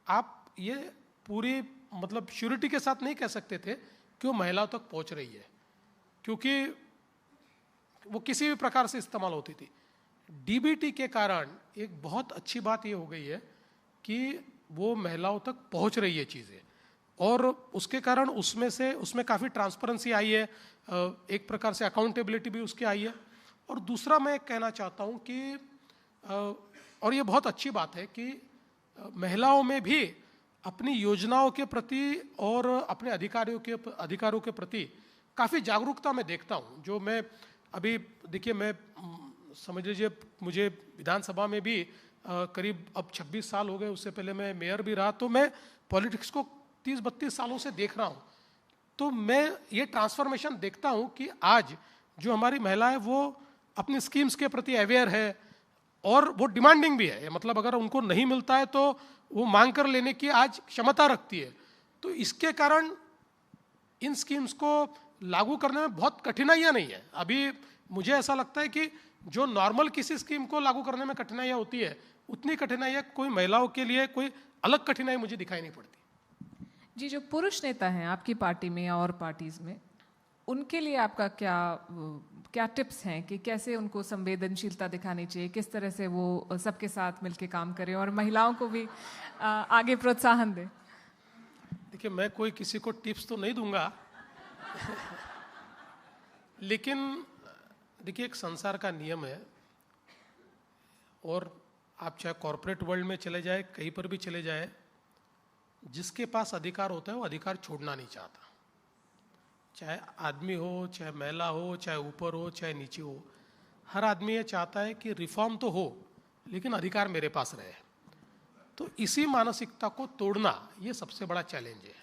आप ये पूरी मतलब श्योरिटी के साथ नहीं कह सकते थे कि वो महिलाओं तक पहुंच रही है, क्योंकि वो किसी भी प्रकार से इस्तेमाल होती थी। डीबीटी के कारण एक बहुत अच्छी बात ये हो गई है कि वो महिलाओं तक पहुंच रही है चीज़ें, और उसके कारण उसमें काफ़ी ट्रांसपेरेंसी आई है, एक प्रकार से अकाउंटेबिलिटी भी उसकी आई है। और दूसरा मैं कहना चाहता हूँ कि और ये बहुत अच्छी बात है कि महिलाओं में भी अपनी योजनाओं के प्रति और अपने अधिकारों के प्रति काफ़ी जागरूकता मैं देखता हूँ। जो मैं अभी देखिए, मैं समझ लीजिए मुझे विधानसभा में भी करीब अब 26 साल हो गए, उससे पहले मैं मेयर भी रहा, तो मैं पॉलिटिक्स को 30-32 सालों से देख रहा हूँ। तो मैं ये ट्रांसफॉर्मेशन देखता हूँ कि आज जो हमारी महिलाएं वो अपनी स्कीम्स के प्रति अवेयर है और वो डिमांडिंग भी है, मतलब अगर उनको नहीं मिलता है तो वो मांग कर लेने की आज क्षमता रखती है। तो इसके कारण इन स्कीम्स को लागू करने में बहुत कठिनाइयाँ नहीं है। अभी मुझे ऐसा लगता है कि जो नॉर्मल किसी स्कीम को लागू करने में कठिनाइयाँ होती है, उतनी कठिनाइयाँ कोई महिलाओं के लिए कोई अलग कठिनाई मुझे दिखाई नहीं पड़ती। जी, जो पुरुष नेता हैं आपकी पार्टी में या और पार्टीज में, उनके लिए आपका क्या टिप्स हैं कि कैसे उनको संवेदनशीलता दिखानी चाहिए, किस तरह से वो सबके साथ मिलके काम करें और महिलाओं को भी आगे प्रोत्साहन दें? देखिए, मैं कोई किसी को टिप्स तो नहीं दूंगा लेकिन देखिए, एक संसार का नियम है, और आप चाहे कॉर्पोरेट वर्ल्ड में चले जाए, कहीं पर भी चले जाए, जिसके पास अधिकार होता है वो अधिकार छोड़ना नहीं चाहता। चाहे आदमी हो, चाहे महिला हो, चाहे ऊपर हो, चाहे नीचे हो, हर आदमी ये चाहता है कि रिफॉर्म तो हो लेकिन अधिकार मेरे पास रहे। तो इसी मानसिकता को तोड़ना ये सबसे बड़ा चैलेंज है,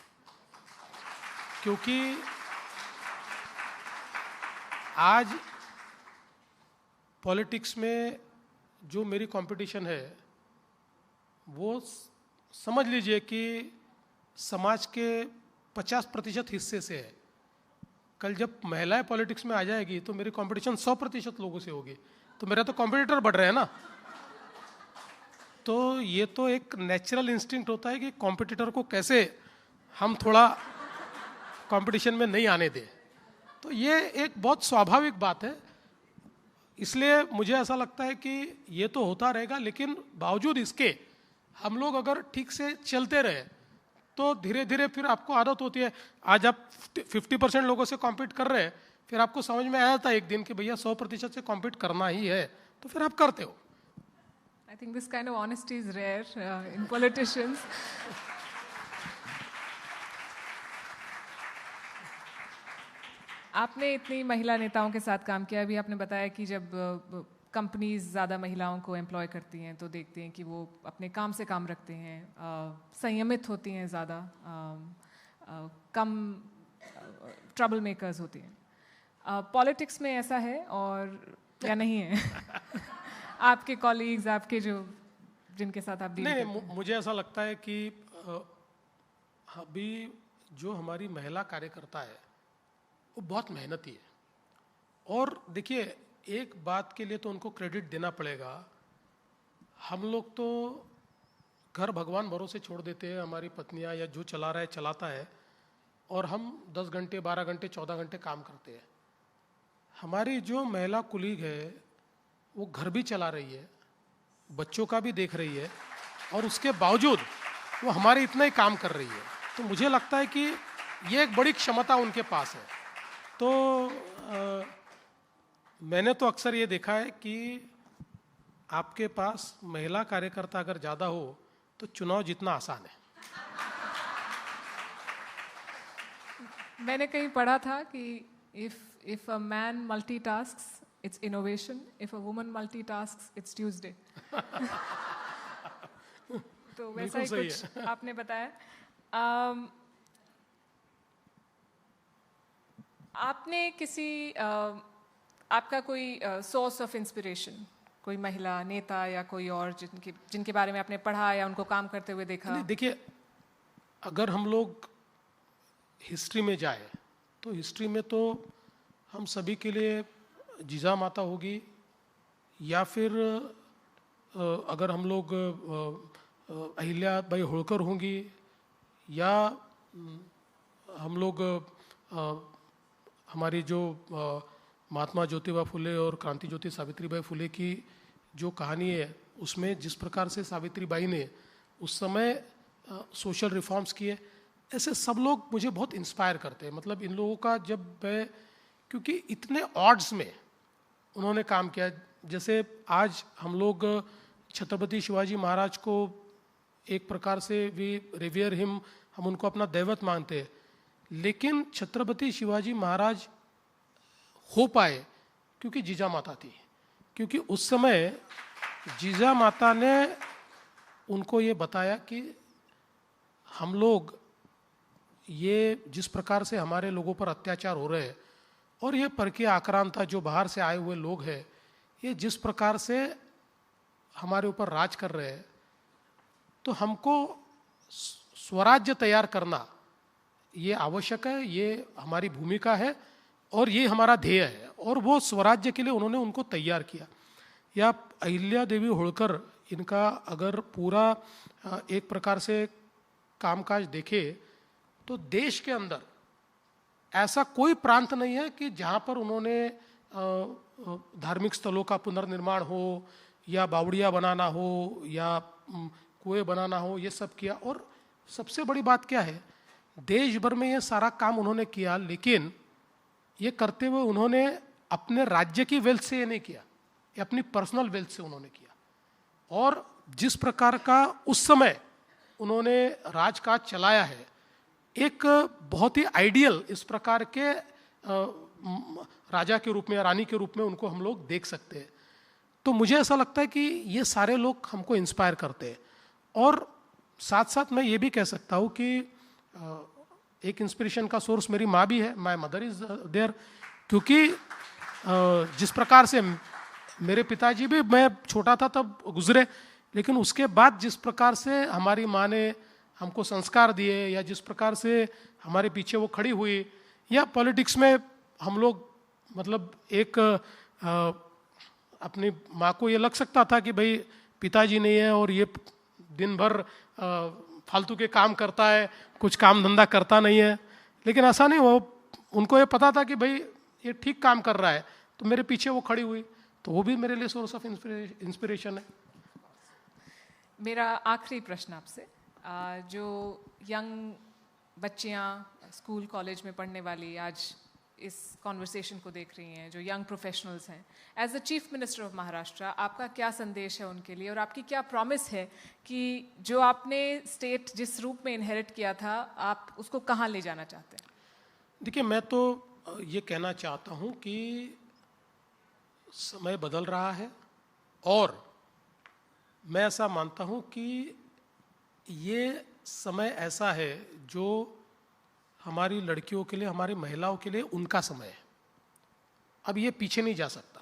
क्योंकि आज पॉलिटिक्स में जो मेरी कंपटीशन है वो समझ लीजिए कि समाज के 50% हिस्से से है। कल जब महिलाएं पॉलिटिक्स में आ जाएगी तो मेरी कंपटीशन 100% लोगों से होगी, तो मेरा तो कॉम्पिटिटर बढ़ रहे हैं ना। तो ये तो एक नेचुरल इंस्टिंक्ट होता है कि कॉम्पिटिटर को कैसे हम थोड़ा कंपटीशन में नहीं आने दें। तो ये एक बहुत स्वाभाविक बात है, इसलिए मुझे ऐसा लगता है कि ये तो होता रहेगा, लेकिन बावजूद इसके हम लोग अगर ठीक से चलते रहे तो धीरे धीरे फिर आपको आदत होती है। आज आप 50% लोगों से कॉम्पीट कर रहे हैं, फिर आपको समझ में आया था एक दिन कि भैया 100% से कॉम्पीट करना ही है, तो फिर आप करते हो। I think this kind of honesty is rare in politicians. आपने इतनी महिला नेताओं के साथ काम किया, अभी आपने बताया कि जब कंपनीज ज़्यादा महिलाओं को एम्प्लॉय करती हैं तो देखते हैं कि वो अपने काम से काम रखते हैं, संयमित होती हैं, ज़्यादा कम ट्रबल मेकर्स होती हैं। पॉलिटिक्स में ऐसा है और या नहीं है? आपके कॉलीग्स, आपके जो जिनके साथ आप डील करते हैं? मुझे ऐसा लगता है कि अभी जो हमारी महिला कार्यकर्ता है वो बहुत मेहनती है, और देखिए एक बात के लिए तो उनको क्रेडिट देना पड़ेगा। हम लोग तो घर भगवान भरोसे छोड़ देते हैं, हमारी पत्नियां या जो चला रहा है चलाता है, और हम 10 घंटे 12 घंटे 14 घंटे काम करते हैं। हमारी जो महिला कुलीग है वो घर भी चला रही है, बच्चों का भी देख रही है, और उसके बावजूद वो हमारे इतना ही काम कर रही है। तो मुझे लगता है कि ये एक बड़ी क्षमता उनके पास है। तो मैंने तो अक्सर ये देखा है कि आपके पास महिला कार्यकर्ता अगर ज़्यादा हो तो चुनाव जीतना आसान है। मैंने कहीं पढ़ा था कि if a man multitasks, it's innovation. If a woman multitasks, it's Tuesday. तो वैसा ही कुछ आपने बताया। आपने किसी आपका कोई सोर्स ऑफ इंस्पिरेशन, कोई महिला नेता या कोई और जिनके बारे में आपने पढ़ा या उनको काम करते हुए देखा? देखिए, अगर हम लोग हिस्ट्री में जाए तो हिस्ट्री में तो हम सभी के लिए जीजा माता होगी, या फिर अगर हम लोग अहिल्या बाई होळकर होंगी, या हम लोग हमारी जो महात्मा ज्योतिबा फुले और क्रांति ज्योति सावित्रीबाई फुले की जो कहानी है, उसमें जिस प्रकार से सावित्रीबाई ने उस समय सोशल रिफॉर्म्स किए, ऐसे सब लोग मुझे बहुत इंस्पायर करते हैं. मतलब इन लोगों का जब मैं, क्योंकि इतने ऑड्स में उन्होंने काम किया. जैसे आज हम लोग छत्रपति शिवाजी महाराज को एक प्रकार से वी रिवियर हिम, हम उनको अपना दैवत मानते हैं, लेकिन छत्रपति शिवाजी महाराज हो पाए क्योंकि जीजा माता थी. क्योंकि उस समय जीजा माता ने उनको ये बताया कि हम लोग ये जिस प्रकार से हमारे लोगों पर अत्याचार हो रहे हैं, और ये परकीय आक्रांता जो बाहर से आए हुए लोग हैं, ये जिस प्रकार से हमारे ऊपर राज कर रहे हैं, तो हमको स्वराज्य तैयार करना ये आवश्यक है, ये हमारी भूमिका है और ये हमारा ध्येय है. और वो स्वराज्य के लिए उन्होंने उनको तैयार किया. या अहिल्या देवी होळकर, इनका अगर पूरा एक प्रकार से कामकाज देखे तो देश के अंदर ऐसा कोई प्रांत नहीं है कि जहाँ पर उन्होंने धार्मिक स्थलों का पुनर्निर्माण हो, या बावड़िया बनाना हो, या कुएं बनाना हो, ये सब किया. और सबसे बड़ी बात क्या है, देश भर में ये सारा काम उन्होंने किया, लेकिन ये करते हुए उन्होंने अपने राज्य की वेल्थ से ये नहीं किया, ये अपनी पर्सनल वेल्थ से उन्होंने किया. और जिस प्रकार का उस समय उन्होंने राजकाज चलाया है, एक बहुत ही आइडियल इस प्रकार के राजा के रूप में या रानी के रूप में उनको हम लोग देख सकते हैं. तो मुझे ऐसा लगता है कि ये सारे लोग हमको इंस्पायर करते हैं. और साथ साथ मैं ये भी कह सकता हूँ कि एक इंस्पिरेशन का सोर्स मेरी माँ भी है. My mother is there. क्योंकि जिस प्रकार से मेरे पिताजी भी, मैं छोटा था तब गुजरे, लेकिन उसके बाद जिस प्रकार से हमारी माँ ने हमको संस्कार दिए, या जिस प्रकार से हमारे पीछे वो खड़ी हुई, या पॉलिटिक्स में हम लोग, मतलब एक अपनी माँ को ये लग सकता था कि भाई पिताजी नहीं है और ये दिन भर फालतू के काम करता है, कुछ काम धंधा करता नहीं है. लेकिन ऐसा नहीं, वो उनको ये पता था कि भाई ये ठीक काम कर रहा है, तो मेरे पीछे वो खड़ी हुई. तो वो भी मेरे लिए सोर्स ऑफ इंस्पिरेशन है. मेरा आखिरी प्रश्न आपसे, जो यंग बच्चियाँ स्कूल कॉलेज में पढ़ने वाली आज इस कॉन्वर्सेशन को देख रही हैं, जो यंग प्रोफेशनल्स हैं, as the chief minister of Maharashtra आपका क्या संदेश है उनके लिए, और आपकी क्या प्रॉमिस है कि जो आपने स्टेट जिस रूप में इनहेरिट किया था, आप उसको कहाँ ले जाना चाहते हैं? देखिए, मैं तो ये कहना चाहता हूँ कि समय बदल रहा है, और मैं ऐसा मानता हूँ कि ये समय ऐसा है जो हमारी लड़कियों के लिए, हमारी महिलाओं के लिए उनका समय है. अब ये पीछे नहीं जा सकता.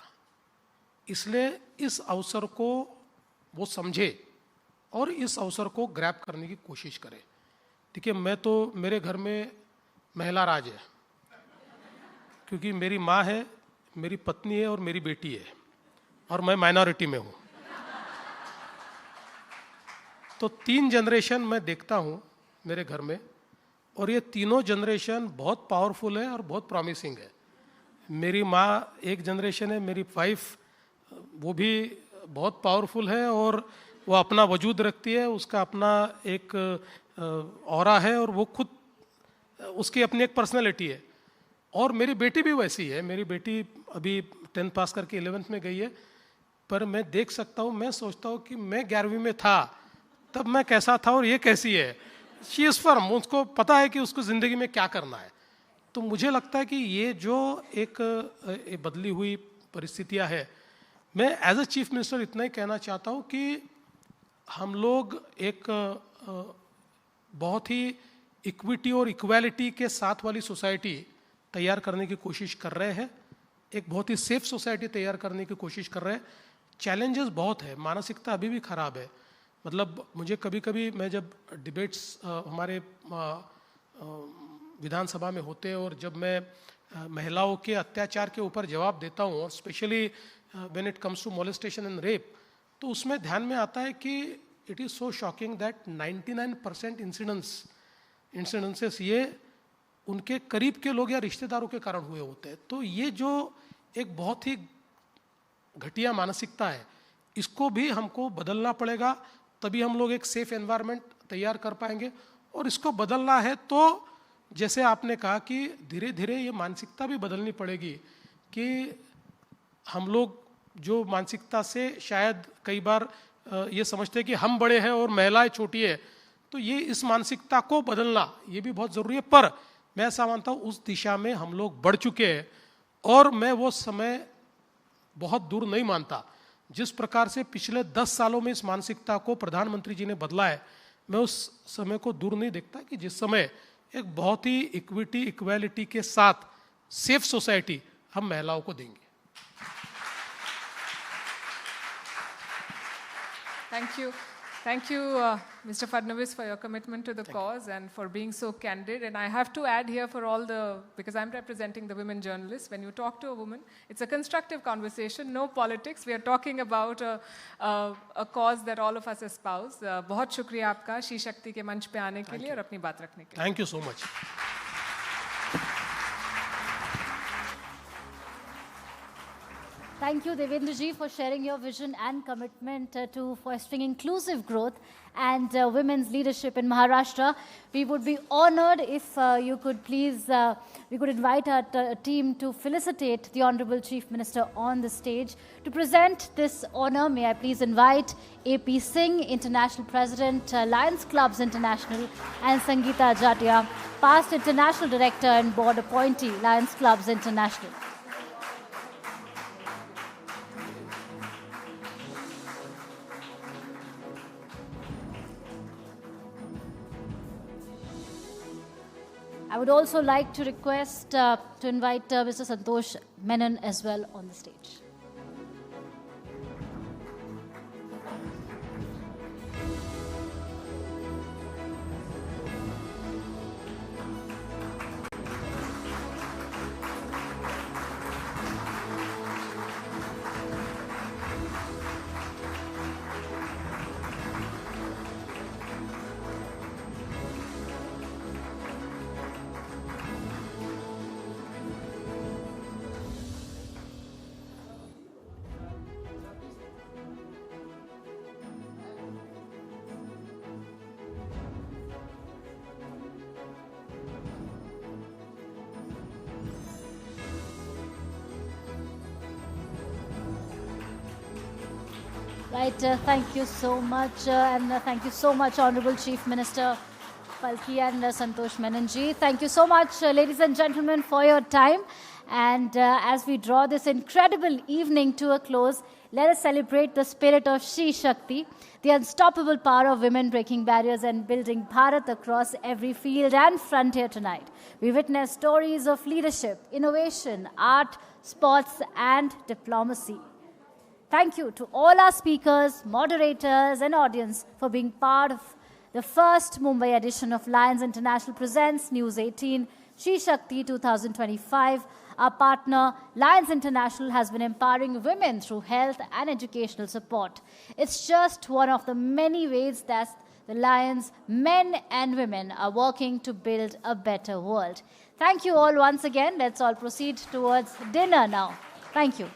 इसलिए इस अवसर को वो समझे और इस अवसर को ग्रैब करने की कोशिश करे. देखिए, मैं तो, मेरे घर में महिला राज है, क्योंकि मेरी माँ है, मेरी पत्नी है और मेरी बेटी है, और मैं माइनॉरिटी में हूँ. तो 3 जनरेशन मैं देखता हूँ मेरे घर में, और ये तीनों जनरेशन बहुत पावरफुल है और बहुत प्रॉमिसिंग है. मेरी माँ एक जनरेशन है, मेरी वाइफ वो भी बहुत पावरफुल है, और वो अपना वजूद रखती है, उसका अपना एक ऑरा है, और वो खुद, उसकी अपनी एक पर्सनैलिटी है. और मेरी बेटी भी वैसी है. मेरी बेटी अभी 10th पास करके 11th में गई है, पर मैं देख सकता हूँ, मैं सोचता हूँ कि मैं 11वीं में था तब मैं कैसा था और ये कैसी है. शी इज़ फर्म, उसको पता है कि उसको ज़िंदगी में क्या करना है. तो मुझे लगता है कि ये जो एक बदली हुई परिस्थितियाँ है, मैं एज अ चीफ मिनिस्टर इतना ही कहना चाहता हूँ कि हम लोग एक बहुत ही इक्विटी और इक्वालिटी के साथ वाली सोसाइटी तैयार करने की कोशिश कर रहे हैं, एक बहुत ही सेफ सोसाइटी तैयार करने की कोशिश कर रहे हैं। चैलेंजेस बहुत है, मानसिकता अभी भी खराब है। मतलब मुझे कभी कभी, मैं जब डिबेट्स हमारे विधानसभा में होते हैं और जब मैं महिलाओं के अत्याचार के ऊपर जवाब देता हूँ, और specially when it comes to molestation and rape, तो उसमें ध्यान में आता है कि it is so shocking that 99% incidences ये उनके करीब के लोग या रिश्तेदारों के कारण हुए होते हैं। तो ये जो एक बहुत ही घटिया मानसिकता है, इसको भी हमको बदलना पड़ेगा, तभी हम लोग एक सेफ एनवायरनमेंट तैयार कर पाएंगे। और इसको बदलना है तो जैसे आपने कहा कि धीरे धीरे ये मानसिकता भी बदलनी पड़ेगी कि हम लोग जो मानसिकता से शायद कई बार ये समझते हैं कि हम बड़े हैं और महिलाएं छोटी है, तो ये इस मानसिकता को बदलना ये भी बहुत ज़रूरी है। पर मैं ऐसा मानता हूँ उस दिशा में हम लोग बढ़ चुके हैं, और मैं वो समय बहुत दूर नहीं मानता। जिस प्रकार से पिछले 10 सालों में इस मानसिकता को प्रधानमंत्री जी ने बदला है, मैं उस समय को दूर नहीं देखता कि जिस समय एक बहुत ही इक्विटी इक्वालिटी के साथ सेफ सोसाइटी हम महिलाओं को देंगे। Thank you, Mr. Fadnavis, for your commitment to the cause and for being so candid. And I have to add here for all because I'm representing the women journalists, when you talk to a woman, it's a constructive conversation, no politics. We are talking about a cause that all of us espouse. बहुत शुक्रिया आपका SheShakti के मंच पे आने के लिए और अपनी बात रखने के लिए। Thank you so much. Thank you, Devendra ji, for sharing your vision and commitment to fostering inclusive growth and women's leadership in Maharashtra. We would be honored if you could please, we could invite our team to felicitate the Honorable Chief Minister on the stage. To present this honor, may I please invite AP Singh, International President, Lions Clubs International, and Sangeeta Jatia, past International Director and Board Appointee, Lions Clubs International. I would also like to request to invite Mr. Santosh Menon as well on the stage. Right, thank you so much, and thank you so much, Honorable Chief Minister Palki and Santosh Menonji. Thank you so much, ladies and gentlemen, for your time. And as we draw this incredible evening to a close, let us celebrate the spirit of SheShakti, the unstoppable power of women breaking barriers and building Bharat across every field and frontier tonight. We witness stories of leadership, innovation, art, sports, and diplomacy. Thank you to all our speakers, moderators, and audience for being part of the first Mumbai edition of Lions International Presents News 18 SheShakti 2025. Our partner, Lions International, has been empowering women through health and educational support. It's just one of the many ways that the Lions, men and women, are working to build a better world. Thank you all once again. Let's all proceed towards dinner now. Thank you.